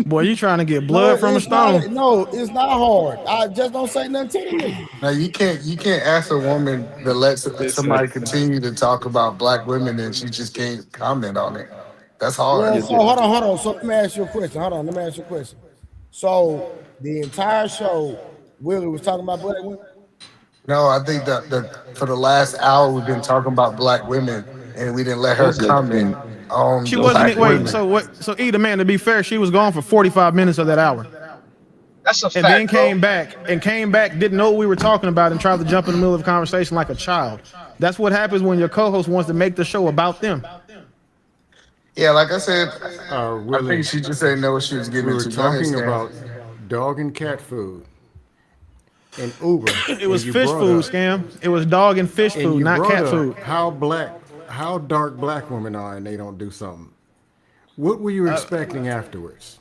boy, you trying to get blood from a stone? No, it's not hard. I just don't say nothing to the nigga. Now you can't ask a woman to let somebody continue to talk about black women and she just can't comment on it. That's hard. Well, so hold on. So let me ask you a question. So the entire show, Willie was talking about black women. No, I think that for the last hour we've been talking about black women and we didn't let her comment on. She wasn't. Wait, so what? So either man, to be fair, she was gone for 45 minutes of that hour. That's a fact. And then came back, didn't know what we were talking about, and tried to jump in the middle of the conversation like a child. That's what happens when your co-host wants to make the show about them. Yeah, like I said, I think she just didn't know what she was getting we were into. talking about dog and cat food and Uber. It was fish food, Scam. It was dog and fish food, not cat food. How dark black women are and they don't do something. What were you expecting afterwards?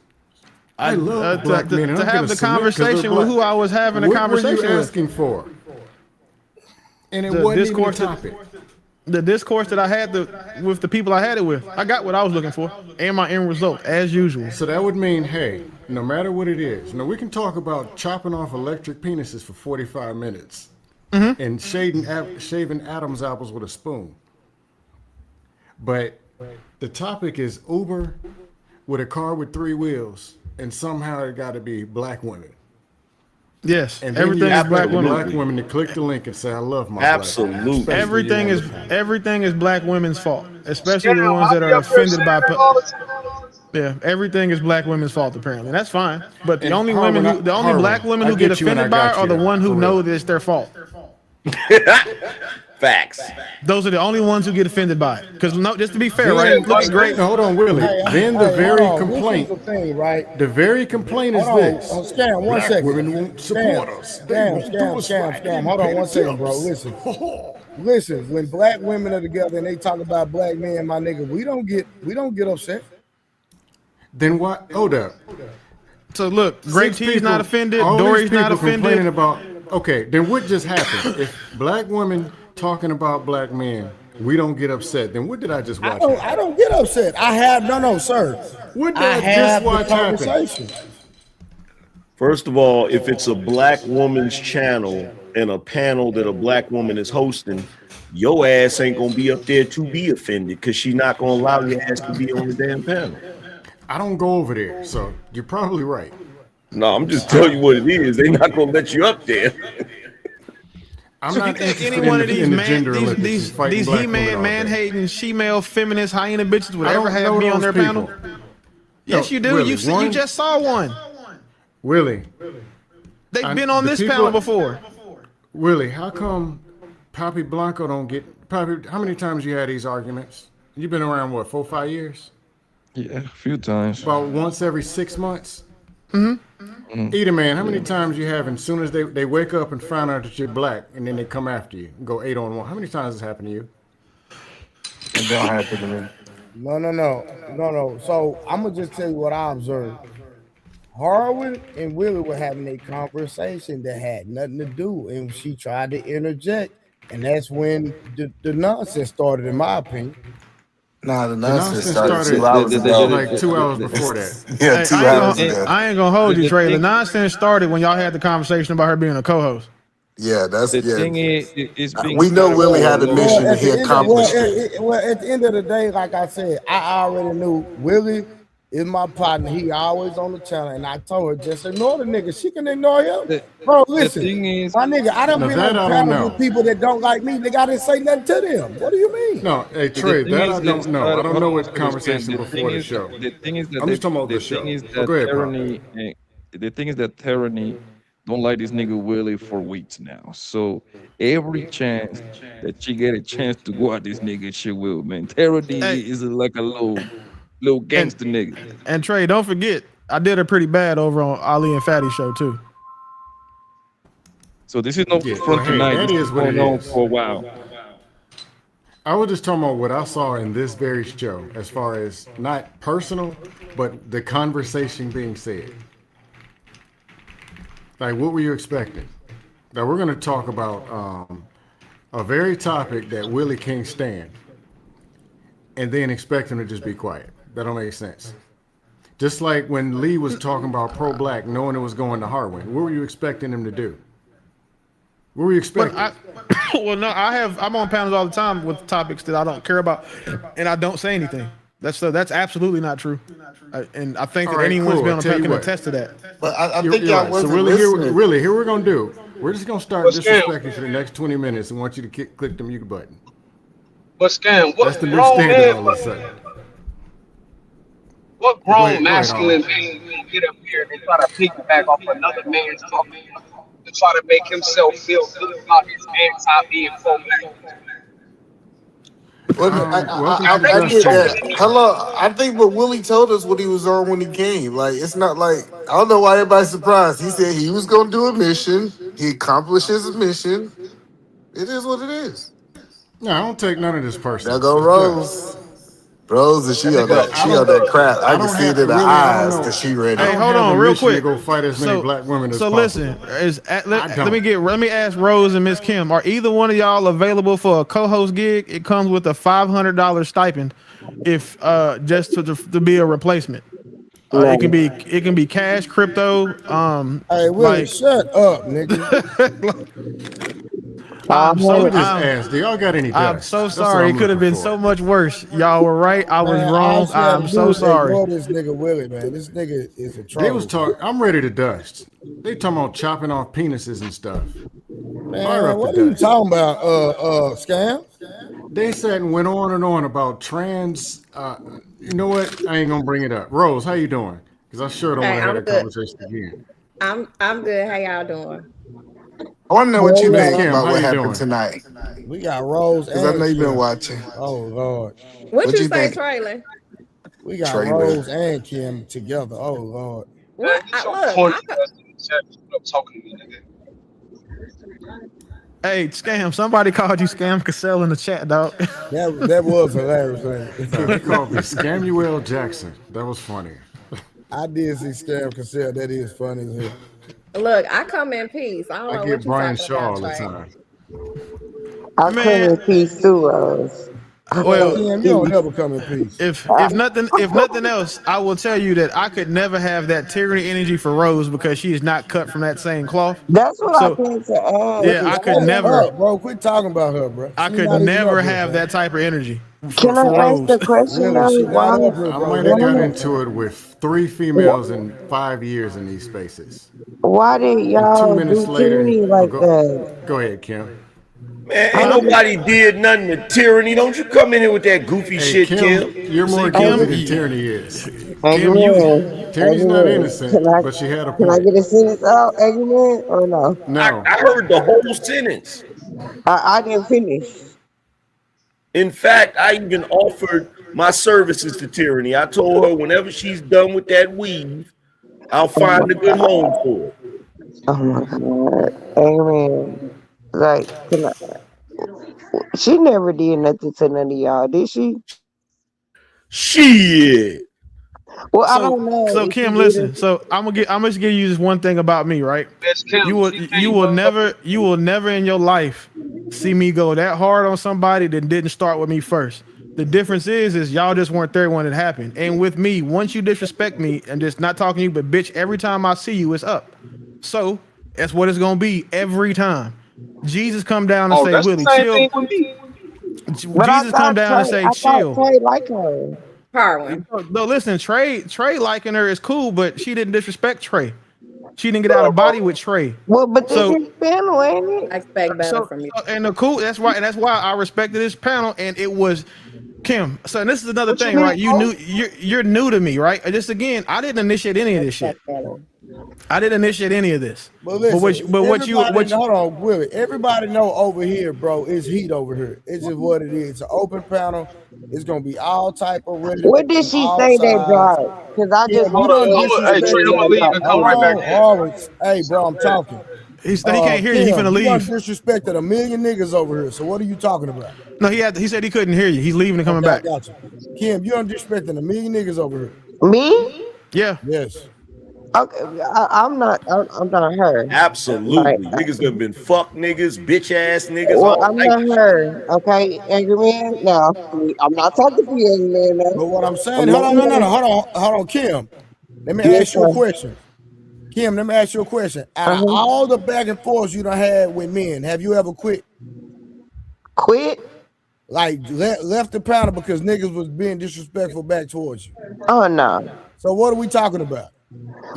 I love black men. To have the conversation with who I was having a conversation with. What were you asking for? And it wasn't even a topic. The discourse that I had with the people I had it with, I got what I was looking for and my end result, as usual. So that would mean, hey, no matter what it is, now we can talk about chopping off electric penises for 45 minutes and shaving Adam's apples with a spoon. But the topic is Uber with a car with 3 wheels and somehow it got to be black women. Yes, And then everything is black women. Black women to click the link and say, "I love my Absolutely. black." Everything is black women's fault, especially the ones that are offended by. Yeah, everything is black women's fault apparently. That's fine, but the only black women who get offended by are the one who know that it's their fault. Facts. Those are the only ones who get offended by it. Because just to be fair, right? Look at great. Hold on, Willie. Then the very complaint, This is the thing, right? the very complaint is this. Scam, one second. Women won't support us. Scam. Hold on one second, bro. Listen. When black women are together and they talk about black men, my nigga, we don't get upset. Then what? Hold up. So look, Great T's not offended. All Dory's these people not offended. complaining about. Okay, then what just happened? If black women talking about black men, we don't get upset. Then what did I just watch? I don't get upset. I have no, sir. What did I just watch happen? First of all, if it's a black woman's channel and a panel that a black woman is hosting, your ass ain't gonna be up there to be offended because she not gonna allow your ass to be on the damn panel. I don't go over there, so you're probably right. No, I'm just telling you what it is. They're not gonna let you up there. I'm So not if you think interested any one of in the gender Olympics. these he-man, man-hating, she-male, feminist, hyena bitches would ever have me on their panel? Yes, you do. Willie, You just saw one. Willie. They've been on this panel before. Willie, how come Papi Blanco don't get... Papi, how many times you had these arguments? You've been around, what, 4 or 5 years? Yeah, a few times. About once every 6 months? Either man, how many times you have, and as soon as they wake up and find out that you're black, and then they come after you and go 8-on-1? How many times has happened to you? It don't happen to me. No. So I'm gonna just tell you what I observed. Harwin and Willie were having a conversation that had nothing to do, and she tried to interject, and that's when the nonsense started, in my opinion. Nah, the nonsense started 2 hours ago. Like 2 hours before that. Yeah, 2 hours ago. I ain't gonna hold you, Trey. The nonsense started when y'all had the conversation about her being a co-host. Yeah, that's the thing is we know Willie had a mission and he accomplished it. Well, at the end of the day, like I said, I already knew Willie is my partner. He always on the channel, and I told her just ignore the nigga. She can ignore him. Bro, listen, my nigga, I done been on the panel with people that don't like me. They gotta say nothing to them. What do you mean? No, hey Trey, that I don't know. I don't know what conversation before the show. The thing is that I'm just talking about the show. Go ahead, bro. The thing is that Tyranny don't like this nigga Willie for weeks now. So every chance that she get a chance to go at this nigga, she will, man. Tyranny is like a little gangster nigga. And Trey, don't forget, I did her pretty bad over on Ali and Fatty show too. So this is no front tonight. That this is what it going on is. for a while. I was just talking about what I saw in this very show, as far as not personal, but the conversation being said. Like, what were you expecting? Now we're going to talk about a very topic that Willie can't stand, and then expect him to just be quiet. That don't make sense. Just like when Lee was talking about pro-black, knowing it was going to Harwin, what were you expecting him to do? What were you expecting? I'm on panels all the time with topics that I don't care about, and I don't say anything. That's absolutely not true. And I think that anyone's been on a panel can attest to that. But I think y'all right. wasn't So listening. really, here we're gonna do. We're just gonna start disrespecting for the next 20 minutes and want you to click the mute button. But Scam, That's the new standard all of a sudden. What grown masculine man will get up here and try to piggyback off another man's talk to try to make himself feel good about his anti-being pro-black? Well, I get that. Hello, I think what Willie told us what he was on when he came. Like, it's not like, I don't know why everybody's surprised. He said he was going to do a mission. He accomplished his mission. It is what it is. No, I don't take none of this personal. There go Rose. Rose, and she on that crap. I can see it in her eyes because she ready. Hey, hold on, real quick. Go fight as many black women as possible. Listen, let me ask Rose and Miss Kim. Are either one of y'all available for a co-host gig? It comes with a $500 stipend, if just to be a replacement. It can be cash, crypto. Hey, Willie, shut up, nigga. I'm Let me just ask, do y'all got any I'm dust? so That's what sorry. I'm It could have looking been for. so much worse. Y'all were right. I was Man, all wrong. she had to I'm do so is sorry. ignore this nigga Willie, man. This nigga is a They was troll. talking. I'm ready to dust. They talking about chopping off penises and stuff. Fire Man, up the what are you dust. talking about? Scam? They sat and went on and on about trans. You know what? I ain't gonna bring it up. Rose, how you doing? Because I sure don't want Hey, to have I'm that good. conversation again. I'm good. How y'all doing? I want to know what you Miss think Kim, about how what you happened doing? tonight. We got Rose Because I know and you've been Kim. watching. Oh Lord. What What you you say, think, Traylon? We got Trey Will? Rose and Kim together. Oh Lord. What? Get your Look, corny ass in the chat. Stop talking to me, nigga. Hey, Scam, somebody called you Scam Cassell in the chat, dog. That was hilarious. No, he called me Samuel Jackson. That was funny. I did see Scam Cassell. That is funny as hell. look. I come in peace. I don't I know get what you Brian talking Shaw about, all the Trey. time. I come Man, in peace too, Rose. I Man, well, come Kim, you in don't peace. never come in peace. if nothing else, I will tell you that I could never have that tyranny energy for Rose because she is not cut from that same cloth. That's what I So came to ask. yeah, Is I could Shut never, up, bro. Quit talking about her, bro. I She could not even up never here, have bro. that type of energy can for I ask Rose. the question Willie, though? she not Why? up here, I bro. might have Let her got Why? up, into man. it with 3 females in 5 years in these spaces. Why did And two y'all minutes do later, tyranny oh, like that? go ahead, Kim. Man, I ain't would. nobody did nothing to tyranny. Don't you come in here with that goofy Hey, shit, Kim, Kim. you're more See, guilty Kim, than Tyranny is. Kim, you, Tyranny's not innocent, but she had a Can I point. get a sentence out, Eggman, or no? No. I heard the whole sentence. I didn't finish. In fact, I even offered my services to Tyranny. I told her whenever she's done with that weave, I'll Oh my find a good god. home for her. Oh my god. Amen. Like, can I, she never did nothing to none of y'all, did she? Shit. Well, I so don't know so if she Kim, did listen. it. So I'm gonna just give you this one thing about me, right? Miss Kim, she You can't. will never in your life see me go that hard on somebody that didn't start with me first. The difference is y'all just weren't there when it happened. And with me, once you disrespect me and just not talking to you, but bitch, every time I see you, it's up. So that's what it's gonna be every time. Jesus come down and Oh, say, that's the Willie, same chill. thing with me. But Jesus come down and say, I thought chill. Trey liked her. Harlan. No, listen, Trey liking her is cool, but she didn't disrespect Trey. She didn't get out of body with Trey. Well, but this So is panel, ain't it? I expect better so, from you. so and the cool that's why I respected this panel, and it was Kim. So and this is another What you thing, mean, right? bro? You're new to me, right? And just again, I didn't initiate any of this shit. I didn't initiate any of this. But But listen, what you hold on, Willie. Everybody know over here, bro, it's heat over here. It's just what it is. It's an open panel. It's gonna be all type of ready What did from she all say that sides. dropped? Because I Kim, just you want to done know Hold on, hey, Trey, everything disrespected. I'm gonna that leave dropped. and come Hold right back on, in. always. Hey, bro, I'm talking. he can't hear you. He finna Kim, you done leave. disrespected a million niggas over here. So what are you talking about? No, he said he couldn't hear you. He's leaving and coming Okay, I back. got you. Kim, you done disrespecting a million niggas over here. Me? Yeah. Yes. Okay, I'm not her. Like, Absolutely. Niggas done been fuck niggas, bitch ass niggas, well, all I'm type not of shit. her. Okay, angry man. No, I'm not talking to you, angry man. No, But what I'm saying, I'm not hold on, her. hold on, Kim. Let me Yes, ask you a sir. question. Kim, let me ask you a question. Out of Uh-huh. all the back and forths you done had with men, have you ever quit? Quit? Like left the panel because niggas was being disrespectful back towards you. Oh no. So what are we talking about?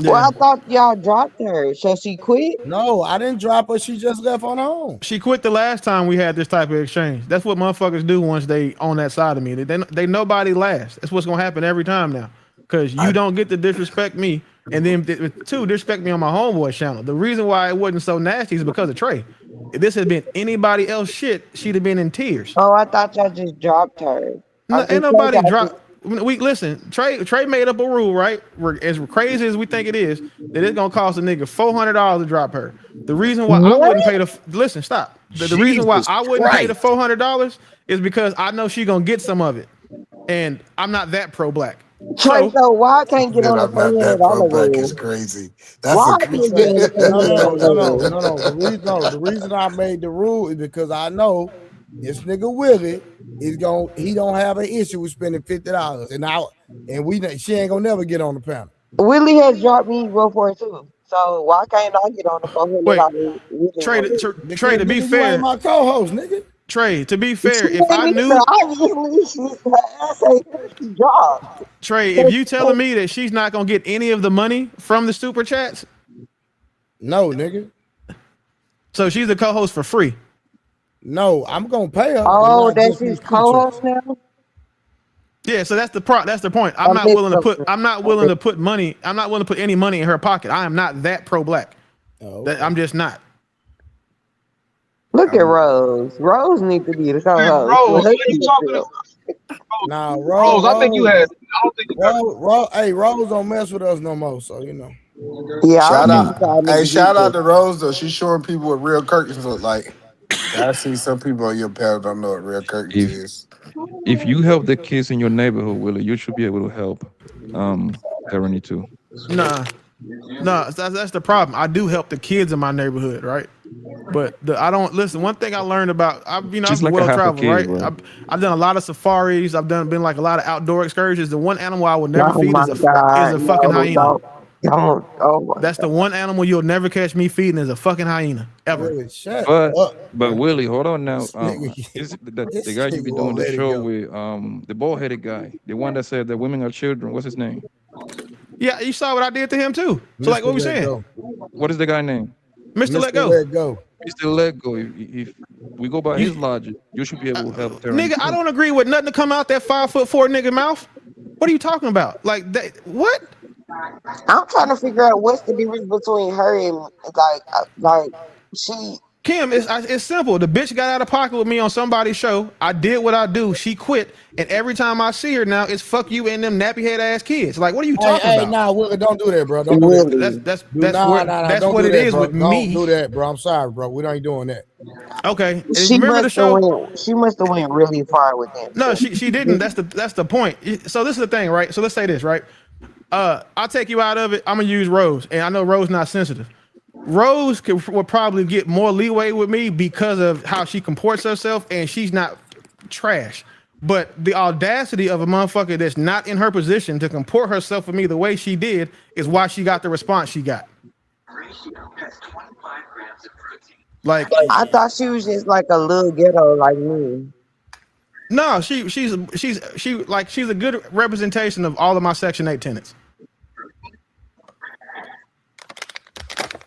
Well, I thought y'all dropped her. So she quit? No, I didn't drop her. She just left on her own. She quit the last time we had this type of exchange. That's what motherfuckers do once they on that side of me. They nobody lasts. That's what's gonna happen every time now. Cause you don't get to disrespect me, and then two disrespect me on my homeboy channel. The reason why it wasn't so nasty is because of Trey. If this had been anybody else shit, she'd have been in tears. Oh, I thought y'all just dropped her. No, ain't nobody drop. We listen. Trey made up a rule, right? As crazy as we think it is, that it's gonna cost a nigga $400 to drop her. The reason why I wouldn't pay listen, stop. The reason why Jesus I wouldn't pay the Christ. $400 is because I know she gonna get some of it, and I'm not that pro black. Trey, so why I can't get And on the I'm not that pro $400 black is rule? crazy. That's Why a I crazy. can't get on the $400 rule? The reason I made the rule is because I know this nigga Willie he don't have an issue with spending $50, and she ain't gonna never get on the panel. Willie has dropped me before too. So why can't I get on the $400? Trey, to be nigga, you ain't fair, my co-host, nigga. Trey, to be She fair, if I ain't knew either. Obviously, her ass ain't got the job. Trey, if you telling me that she's not gonna get any of the money from the super chats, no, nigga. So she's the co-host for free. No, I'm gonna pay her. Oh, that's his co-host now. Yeah, so that's the point. I'm not willing to put money. I'm not willing to put any money in her pocket. I am not that pro-black. I'm just not. Look at Rose. Rose needs to be the co-host. Rose, what are you talking about? Nah, Rose, I think you had. I don't think you got. Hey, Rose don't mess with us no more, so you know. Yeah, shout out. Hey, shout out to Rose though. She's showing people what real curtains look like. I see some people on your panel don't know what real curtains is. If you help the kids in your neighborhood, Willie, you should be able to help Tyranny too. Nah, that's the problem. I do help the kids in my neighborhood, right? But I don't listen. One thing I learned about I've Just like a well half a traveled, kid, right? bro. I've done a lot of safaris. I've been like a lot of outdoor excursions. The one animal I will never Oh feed my is a God, fucking hyena. Don't. Oh my That's the one animal you'll never catch me feeding is a fucking hyena ever. Really, shut But up. Willie, hold on now. Nigga, Is it the this guy you nigga be won't doing the let it show go. with? The bald-headed guy, the one that said that women are children. What's his name? Yeah, you saw what I did to him too. So like, what we saying? What is the guy name? Mr. Let Go. Let Go. Mr. Let Go. If we go by his logic, you should be able to help Tyranny. Nigga, I don't agree with nothing to come out that 5'4" nigga mouth. What are you talking about? Like that? What? I'm trying to figure out what's the difference between her and like she. Kim, it's simple. The bitch got out of pocket with me on somebody's show. I did what I do. She quit, and every time I see her now, it's fuck you and them nappy head ass kids. Like, what are you talking about? Nah, Willie, don't do that, bro. Don't do that. That's don't what do it that, is bro. with Don't me. do that, bro. I'm sorry, bro. We ain't doing that. Okay, and She remember the show? She must have went really far with him. No, she didn't. That's the point. So this is the thing, right? So let's say this, right? I'll take you out of it. I'm gonna use Rose, and I know Rose not sensitive. Rose would probably get more leeway with me because of how she comports herself, and she's not trash. But the audacity of a motherfucker that's not in her position to comport herself with me the way she did is why she got the response she got. Like, I thought she was just like a little ghetto like me. No, she's a good representation of all of my Section 8 tenants.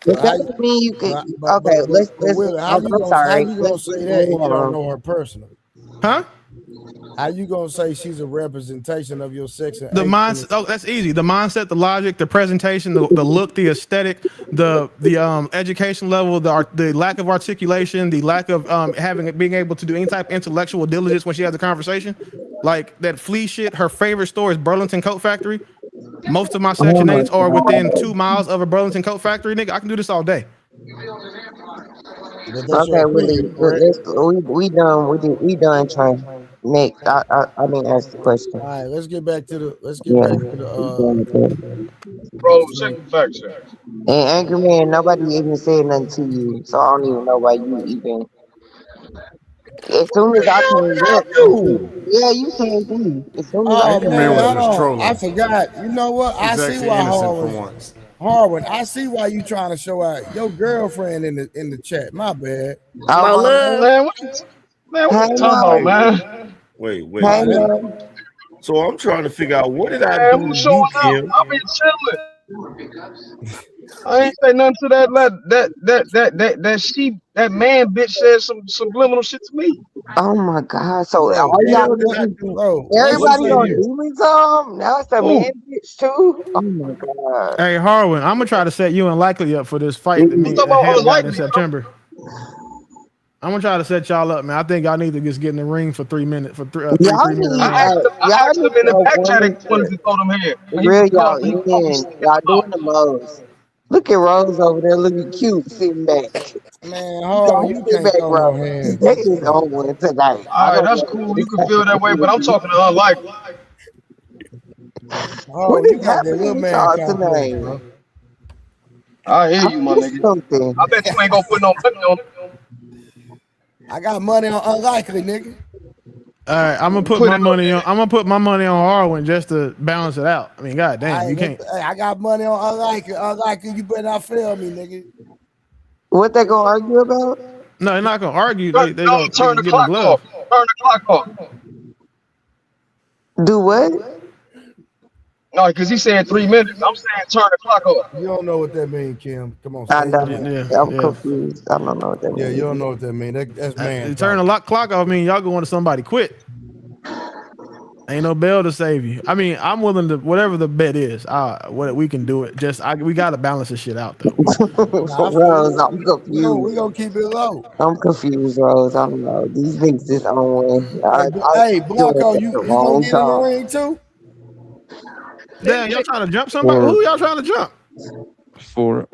Does that mean you could? Okay, let's. How you gonna say that if you don't know her personally? Huh? How you gonna say she's a representation of your Section 8? The mindset. Oh, that's easy. The mindset, the logic, the presentation, the look, the aesthetic, the education level, the lack of articulation, the lack of being able to do any type of intellectual diligence when she has a conversation. Like that flea shit. Her favorite store is Burlington Coat Factory. Most of my Section 8s are within 2 miles of a Burlington Coat Factory. Nigga, I can do this all day. Okay, we done trying. Next, I didn't ask the question. All right, let's get back to the. Bro, check the facts. And Angry Man, nobody even said nothing to you, so I don't even know why you even. As soon as I came up, you said me. As soon as Oh man, hold on. I forgot. You know what? I see why Harwin. I see why you trying to show out your girlfriend in the chat. My bad. Oh, man, what you talking about, man? Wait. So I'm trying to figure out what did I do to you, Kim? I've been chilling. I ain't say nothing to that man bitch said some subliminal shit to me. Oh my God! So all y'all, everybody on Demon Tom. Now it's a man bitch too. Oh my God! Hey Harwin, I'm gonna try to set you and Likely up for this fight that got in September. I'm gonna try to set y'all up, man. I think y'all need to just get in the ring for 3 minutes. For 3 minutes. I asked them in the back chat as soon as he told him here. Real y'all doing the most. Look at Rose over there looking cute, sitting back. Man, you can't throw no hands. That is on one tonight. All right, that's cool. You can feel that way, but I'm talking to Unlikely. What is happening with y'all tonight? Bro. I hear you, my nigga. I bet you ain't gonna put no money on. I got money on Unlikely, nigga. All right, I'm gonna put my money on. I'm gonna put my money on Harwin just to balance it out. I mean, goddamn, you can't. Hey, I got money on unlike it. You better not fail me, nigga. What they gonna argue about? No, they're not gonna argue. No, They gonna turn the give him a clock glove. off. Turn the clock off. Do what? No, because he said 3 minutes. I'm saying turn the clock off. You don't know what that means, Kim. Come on, I stay don't. down. I'm confused. I don't know what that means. Yeah, you don't know what that means. That's man. Turn the clock off. Mean y'all going to somebody quit. Ain't no bell to save you. I mean, I'm willing to whatever the bet is. What we can do it. We gotta balance this shit out though. Rose, I'm confused. We gonna keep it low. I'm confused, Rose. I don't know. These niggas is on one. Hey, Blanco, you gonna get in the ring too? Damn, y'all trying to jump somebody? Who y'all trying to jump? For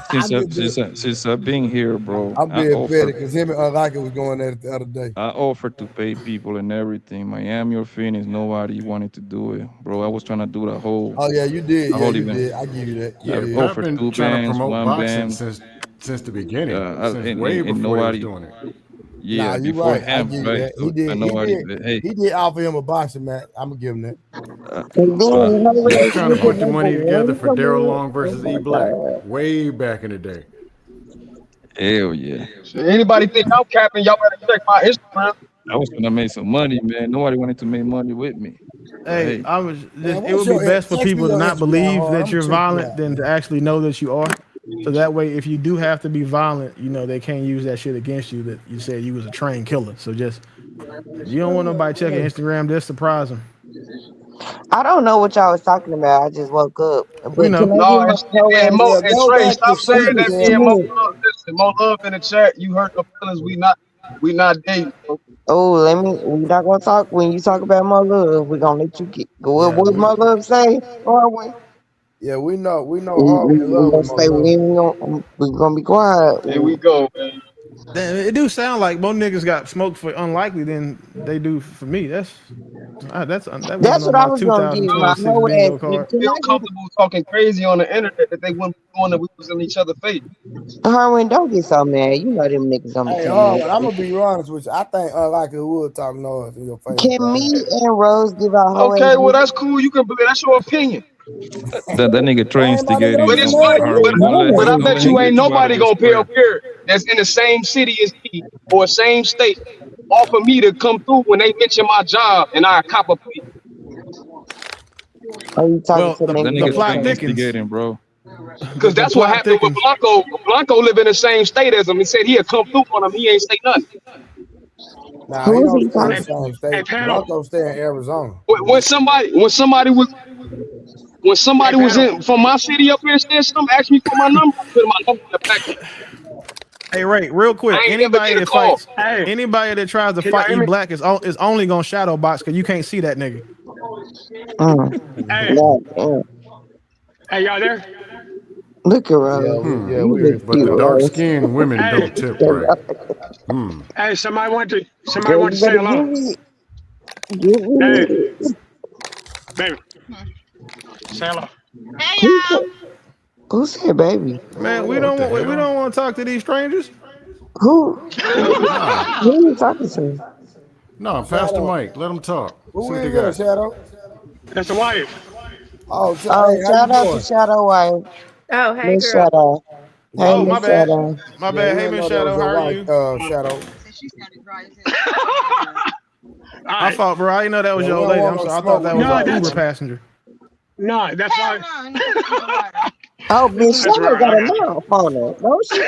since I've been here, bro, I'm being petty because him and Unlike was going at it the other day. I offered to pay people and everything. Miami or Phoenix, nobody wanted to do it, bro. I was trying to do the whole. Oh yeah, you did. The whole You event. did. I give you that. Yeah, Yeah, offered I've been 2 trying to bands, promote 1 boxing band. since the beginning, and way before nobody he was doing it. Yeah, nah, you before right. I him, give you right? that. So, He did offer him a boxing match. I'm gonna give him that. He's trying to put the money together for Daryl Long versus E Black way back in the day. Hell yeah. Anybody think I'm capping? Y'all better check my Instagram. I was gonna make some money, man. Nobody wanted to make money with me. Hey, I was. Man, It would be best for people to not believe Hard. that I'ma you're check you violent out. than to actually know that you are. So that way, if you do have to be violent, you know they can't use that shit against you. That you said you was a trained killer. So just you don't want nobody checking Instagram. Just surprise them. I don't know what y'all was talking about. I just woke up. But We know. can I No, get my and whole Mo ass? and Trey, stop saying that me and Mo love. Listen, Mo love in the chat. You hurt no feelings. We not dating. Bro. Oh, we're not gonna talk when you talk about my love. We're gonna let you go. What my love say? Harwin? Yeah, we know We Harwin in love gonna with stay. Mo. We're gonna be quiet. Here we go, man. Damn, it do sound like more niggas got smoked for Unlikely than they do for me. That wasn't That's on what I my was gonna give my 2026 whole bingo ass. card. Feel comfortable talking crazy on the internet that they wouldn't be doing that we was in each other's face. Harwin, don't get so mad. You know them niggas don't be Hey, telling Harwin, I'm me. gonna be honest with you. I think Unlikely would talk noise in your face. Can me and Rose give our whole Okay, well ass? that's cool. You can believe that's your opinion. That nigga Trey instigating. But it's but I bet you ain't nobody gonna pay a pair that's in the same city as me or same state offer me to come through when they mention my job and I cop a plea. Are you talking Well, to That niggas? nigga Trey instigating, bro. Because that's what happened with Blanco. Blanco live in the same state as him. He said he'd come through on him. He ain't say nothing. Nah, Who he is don't he stay in the talking? same state. Blanco stay in Arizona. When somebody was in from my city up here said something, asked me for my number, I put my number in the back. Hey, Ray, real quick. I ain't never Anybody get a that call. fights, anybody that tries to Can y'all fight hear E me? Black is only gonna shadow box because you can't see that nigga. Hey, Yeah. hey, y'all there? Look at Rose. Yeah, You we look But the cute, dark Rose. skinned women Hey, don't tip right. hey, somebody want to Girl, you say better hello. give Hey, me. baby, say hello. Who said baby? Man, we don't want to talk to these strangers. Who? Nah, Who you talking to? no, pass the mic. Let them talk. See Who what they is that, got. Shadow? That's the wife. Oh, Oh, hey, how you shout out to doing? Shadow Wife. Oh, hey, Miss girl. Shadow. Hey, Oh, my Miss bad. Shadow. My Yeah, bad. we Hey, didn't Miss know that was Shadow, your how are wife, you? Shadow. My fault, bro. I didn't know that was Yeah, we your don't lady. want I'm no sorry. I smoke thought that with was your No, an wife, Uber that's man. passenger. no, that's why. Oh, Miss That's Shadow right. I got a got you. mouth on her, don't she?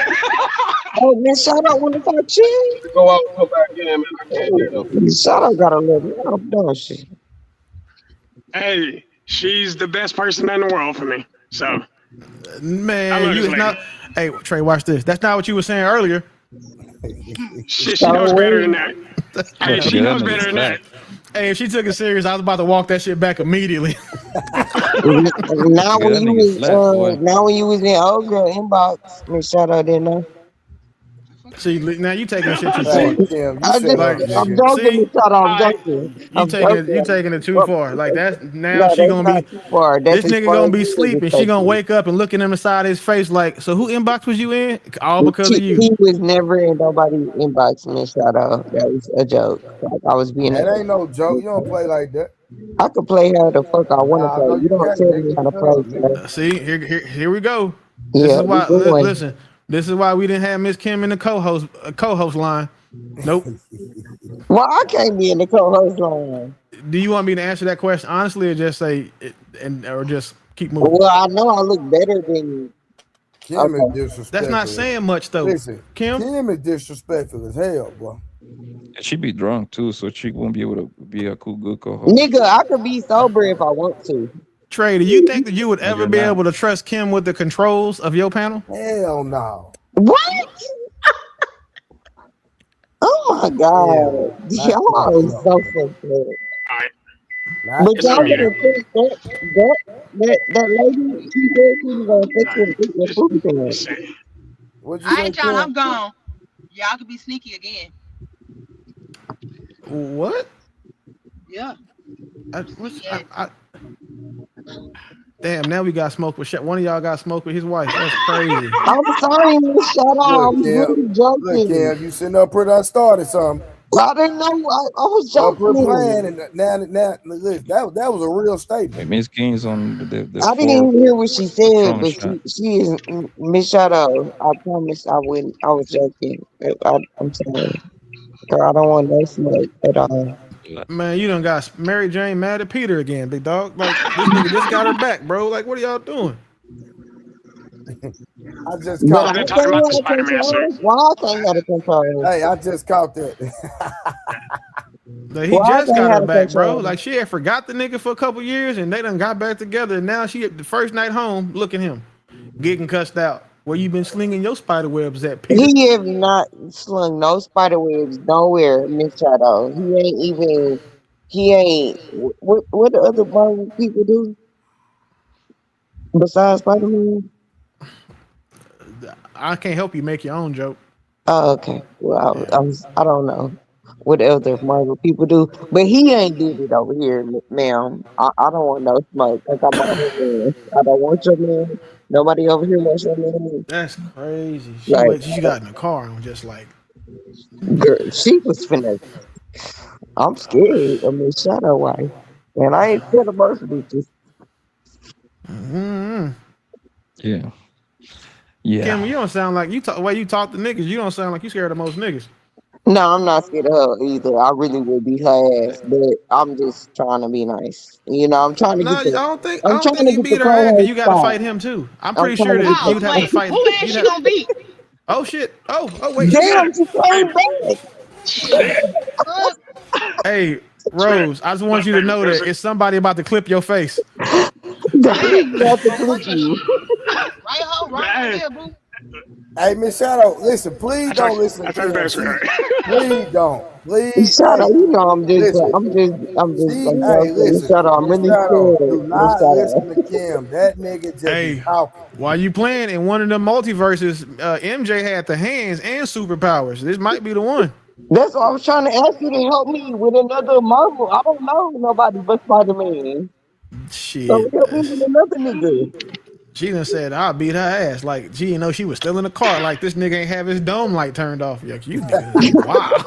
Oh, Miss Shadow want to talk shit? To go out and come back in, man. I can't hear them. Miss Shadow got a little mouth, don't she? Hey, she's the best person in the world for me. So I Man, love this it's lady. not. Hey, Trey, watch this. That's not what you were saying earlier. She knows better than that. Hey, she Yeah, that knows nigga better than that. slapped. Hey, if she took it serious, I was about to walk that shit back immediately. Now Yeah, that nigga slapped, boy. when you was in old girl inbox, Miss Shadow didn't know. See, now you taking the shit too Hey, far. Kim, you I'm shut up, I'm nigga. joking, See, Miss Shadow. I'm joking. you I'm taking it too joking. far. Like that's now No, she that's gonna not be too far. That's this as nigga far gonna as be you niggas sleeping. She take gonna it. wake up and looking him inside his face like, so who inbox was you in? All because of you. He was never in nobody's inbox, Miss Shadow. That was a joke. Like I was being That a ain't no joke. You don't play like that. I could play how the fuck I want to Nah, play. no, You you don't can't, tell me nigga. how to Shut up, play, nigga. sir. See, here we go. This Yeah, is we why. going. Listen, this is why we didn't have Miss Kim in the co-host line. Nope. Well, I can't be in the co-host line. Do you want me to answer that question honestly, or just say or just keep moving? Well, I know I look better than. Kim is Okay. That's not disrespectful. saying much though. Listen, Kim is disrespectful as hell, boy. She be drunk too, so she won't be able to be a good co-host. Nigga, I could be sober if I want to. Trey, do you think that you would No, ever you're be not. able to trust Kim with the controls of your panel? Hell no. What? Oh my Hell god, no. Not for y'all is sure. so fucked up. All right, Not But it's y'all for unmuted. gotta sure. think that lady, she said she was gonna fix All right, your just food let's pants. see. What'd you All say, right, y'all, Kim? I'm gone. Y'all could be sneaky again. What? Yeah, sneaky ass. Damn, now we got smoke with one of y'all got smoke with his wife. That's crazy. I'm sorry, Miss Shadow. I Look, was Kim. really Look, joking. Kim, you sitting up pretty. I started something. I didn't know. I was Up here playing, joking. and now, listen, that was a real statement. Miss King's on the I didn't fourth even hear what she said, Patron but shot. she is Miss Shadow. I promise I wouldn't. I was joking. I'm sorry. Girl, I don't want no smoke at all. Man, you done got Mary Jane mad at Peter again, big dog. Like this nigga just got her back, bro. Like, what are y'all doing? I just But Oh, I caught they're can't that. talking about the have Spider-Man suit. control. Why I can't have a control? Hey, I just caught that. Like, he Why I just can't got her have a back, bro. control? Like she had forgot the nigga for a couple years, and they done got back together. And now she the first night home, look at him getting cussed out. Where you been slinging your spider webs at, Peter? He have not slung no spider webs nowhere, Miss Shadow. He ain't even. He ain't. What the other Marvel people do besides Spider Man? I can't help you make your own joke. Oh, okay. Well, Yeah. I don't know what other Marvel people do, but he ain't did it over here, ma'am. I don't want no smoke. I got my own man. I don't want your man. Nobody over here wants your man. That's crazy. Like, She got in the car and was just like, girl, she was finna. I'm scared of Miss Shadow wife, and I ain't scared of most bitches. mm-hmm. Yeah. Yeah. Kim, you don't sound like you talk. Way you talk to niggas, you don't sound like you scared of most niggas. No, I'm not scared of her either. I really would beat her ass, but I'm just trying to be nice. You know, I'm trying to No, get I the. don't think I I'm don't trying think to you get the beat her ass because co-host you got to spot. fight him too. I'm I'm pretty trying sure to that get Oh, you'd have to wait, fight. who is You'd she have. gonna beat? Oh shit. Oh wait. the. She got Damn, it. she came back. Shit. Fuck. Hey, Twitter. Rose, I just want Look, you to know there's that a it's somebody about to clip your face. Who's Damn. about to Well, clip fuck that you? shit. Right hoe, but wrong over hey, there, boo. Hey, Miss Shadow, listen, please don't listen I to talk Kim. better, sweetheart. Please don't. Please, Shut up. hey, You know, listen. I'm just like, Hey, okay, listen, shut up. I'm Miss really Shadow, scared. do Miss not Shadow. listen to Kim. That nigga just be Hey, talking. while you playing in one of the multiverses, MJ had the hands and superpowers. This might be the one. That's why I was trying to ask you to help me with another Marvel. I don't know nobody but Spider Man. So Shit. help me with another nigga. She done said I'll beat her ass. Like she didn't know she was still in the car. Like this nigga ain't have his dome light turned off. Like you niggas is wow.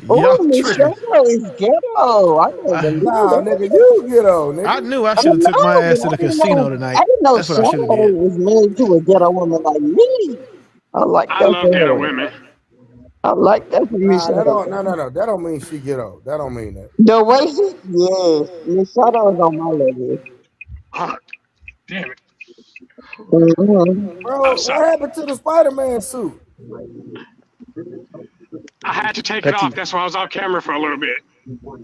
Y'all Oh, Miss tripping. Shadow is ghetto. I didn't even know Nah, that. nigga, you get on, I nigga. knew I I should have took my know, ass but to the casino I tonight. didn't know That's what I should have Shadow did. was married to a ghetto woman like me. I like I that love for ghetto her. women. I like that for Miss Nah, that Shadow. don't, no. That don't mean she get on. That don't mean that. The way she, yes, Miss Shadow is on my level. Oh, damn it. Mm-hmm. I'm Bro, what sorry. happened to the Spider-Man suit? I had to take it off. Petty. That's why I was off camera for a little bit.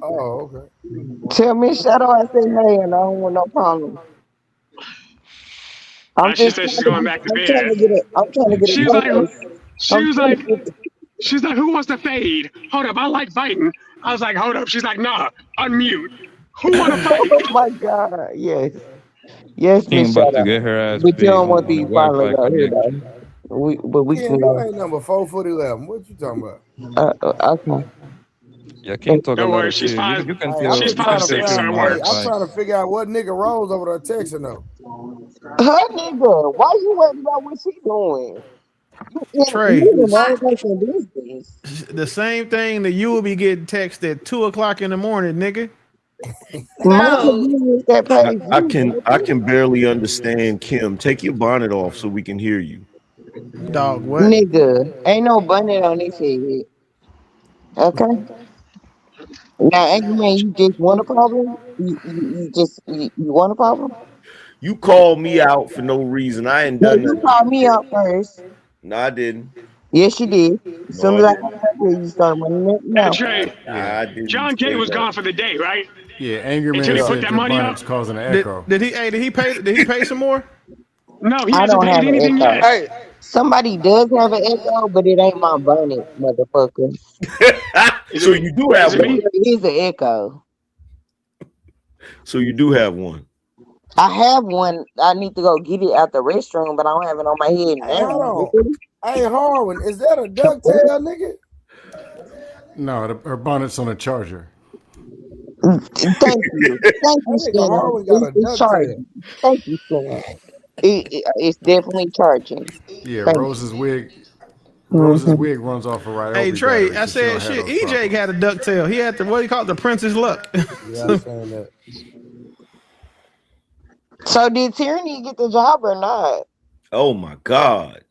Oh, okay. Tell Miss Shadow I say hey, and I don't want no problem. I'm She just said trying she's to going get, back to I'm trying bed. to get a, I'm trying to get a She was like, co-host. she I'm was trying to like, get. she's like, who wants to fade? Hold up, I like fighting. I was like, hold up. She's like, nah, unmute. Who want to fight? Oh my God! Yes, yes, King Miss about to Shadow. get her ass But you paid don't want on a these violence Wi-Fi out here, connection. though. But we Kim, can you go. ain't number 4'11". What you talking about? Okay. Yeah, Kim talk a Don't lot worry, of she's shit. five. You can Hey, I'm tell She's just you trying can to tell find. five she's six. more Hey, I'm like trying to figure out what nigga Rose over there texting though. Her nigga, why you worried about what she doing? You Trey, in the wrong fucking business. the same thing that you will be getting text at 2 o'clock in the morning, nigga. My Bro, business that pays you. I can barely understand Kim. Take your bonnet off so we can hear you. Dog, what? Nigga, ain't no bunny on this head. Okay. Now, Angry Man, you just want a problem? You want a problem? You called me out for no reason. I ain't No, done you nothing to called you me yet. out first. No, I didn't. Yes, you did. As No, soon I as I didn't. got up here, you started running that Hey mouth. Trey, Yeah. I didn't John Jay say was that. gone for the day, right? Yeah, Angry Until Man he put said that your money up. bonnet's causing an Did echo. he pay some more? No, he I hasn't don't paid have an anything echo. yet. Hey, Somebody does have an echo, but it ain't my bonnet, motherfucker. Is So it me? you do Is have it one. me? It is an echo. So you do have one. I have one. I need to go get it out the restroom, but I don't have it on my head Hey, hold on. now. Hey, Harwin, is that a ducktail, nigga? No, her bonnet's on a charger. Thank you. Thank you, That nigga Slim. Harwin got a It's ducktail. charging. Thank you, Slim. It's definitely charging. Yeah, Thank Rose's wig. you. Rose's wig runs off a Hey Ryobi Trey, battery, I so she said don't have shit. those EJ problems. had a ducktail. He had the what do you call it? The Princess Luck. Yeah, I seen that. So did Tierney get the job or not? Oh my God.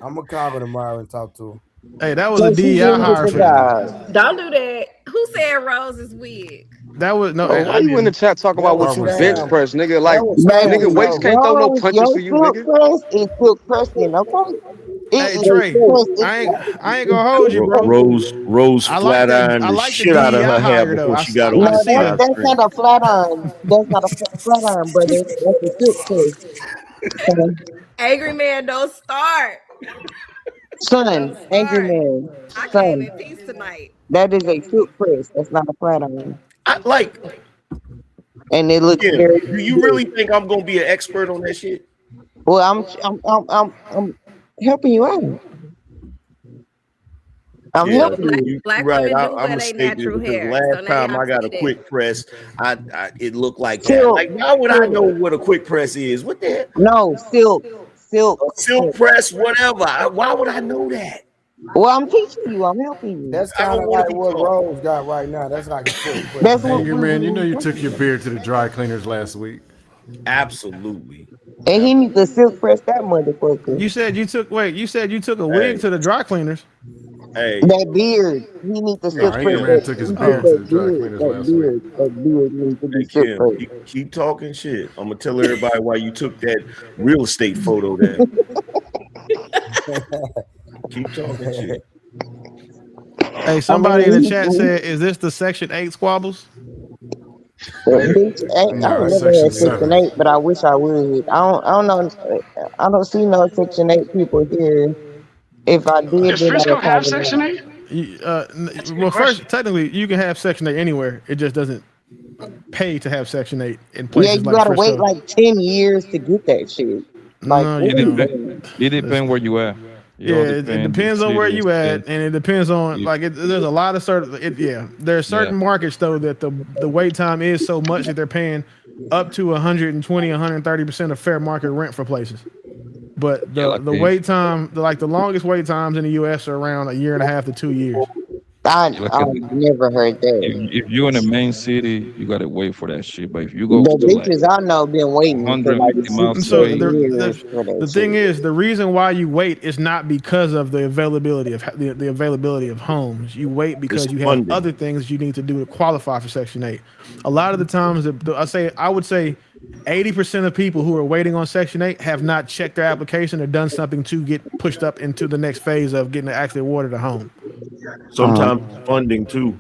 I'm gonna call her tomorrow and talk to her. Hey, that was So a she DEI didn't get hire the for them. job. don't do that. Who said Rose's wig? That was no, Bro, why I you in the didn't. chat talking That about was what you Harwin bench said Sam. it. press, nigga? That Like, was Baby, nigga, Sam weights Lowe. can't throw no Rose, punches your for you, silk nigga. press is silk pressing, okay? It Hey is Trey, pressed. I ain't gonna hold you, bro. Rose flat I ironed the like the shit out of DEI her hair hire though. before she got No, on this see live the that's stream. not a flat iron. That's not a flat iron, brother. That's a silk press. Okay. Angry Man, don't start. Don't Son, Angry start. Man, I came son, in peace tonight. that is a silk press. That's not a flat iron. I like And it looks Kim. very Do you good. really think I'm gonna be an expert on that shit? Well, I'm helping you out. I'm Yeah, Well, helping black you. you black right. women do I'm wear their mistaken natural because hair, so last now time y'all I got see a that. quick press, I it looked like that. Silk, Like, why would I know silk. what a quick press is? What the hell? No, silk, silk. A silk press, whatever. Why would I know that? Well, I'm teaching you. I'm helping you. That's I kind don't of want like to be what taught. Rose got right now. That's like a quick press. That's what Angry Man, you know we you took your teaching. beard to the dry cleaners last week. Absolutely. And he needs to silk press that motherfucker. You said you took a wig Hey, to the dry cleaners. hey, That beard. He needs to No, silk press Angry Man that. took his He needs beard to Oh, the that dry beard. cleaners That last week. beard. That beard needs to be hey, silk Kim, pressed. keep talking shit. I'm gonna tell everybody why you took that real estate photo. That keep talking shit. hey, I somebody in the mean, chat said, "Is this the Section 8 squabbles?" bitch, I No, ain't it's never Section had Section 7. 8, but I wish I would. I don't know. I don't see no Section 8 people here. If I did, Does then I Frisco would have probably. Section 8? That's a good Well, question. first, technically, you can have Section 8 anywhere. It just doesn't pay to have Section 8 in Yeah, places you like gotta wait Frisco. like 10 years to get that shit. Like, No, what you It are you don't. depends. doing? It depends where you at. It Yeah, all it depends the depends on where city, you at, state. and it depends on If, like there's a lot of certain. Yeah, there are yeah, certain markets though that the wait time is so much that they're paying up to 120, 130% of fair market rent for places. But yeah, like the if wait time, the longest wait times in the U.S. are around a year and a half to 2 years. like I've never heard that. if you're in the main city, you gotta wait for that shit. But if you go The to like bitches I know been waiting for like 150 6, miles And so 7 away, years for the that thing shit. is, the reason why you wait is not because of the availability of the availability of homes. You wait It's because you have funding. other things you need to do to qualify for Section 8. A lot of the times, I would say 80% of people who are waiting on Section 8 have not checked their application or done something to get pushed up into the next phase of getting actually awarded a home. Sometimes funding too.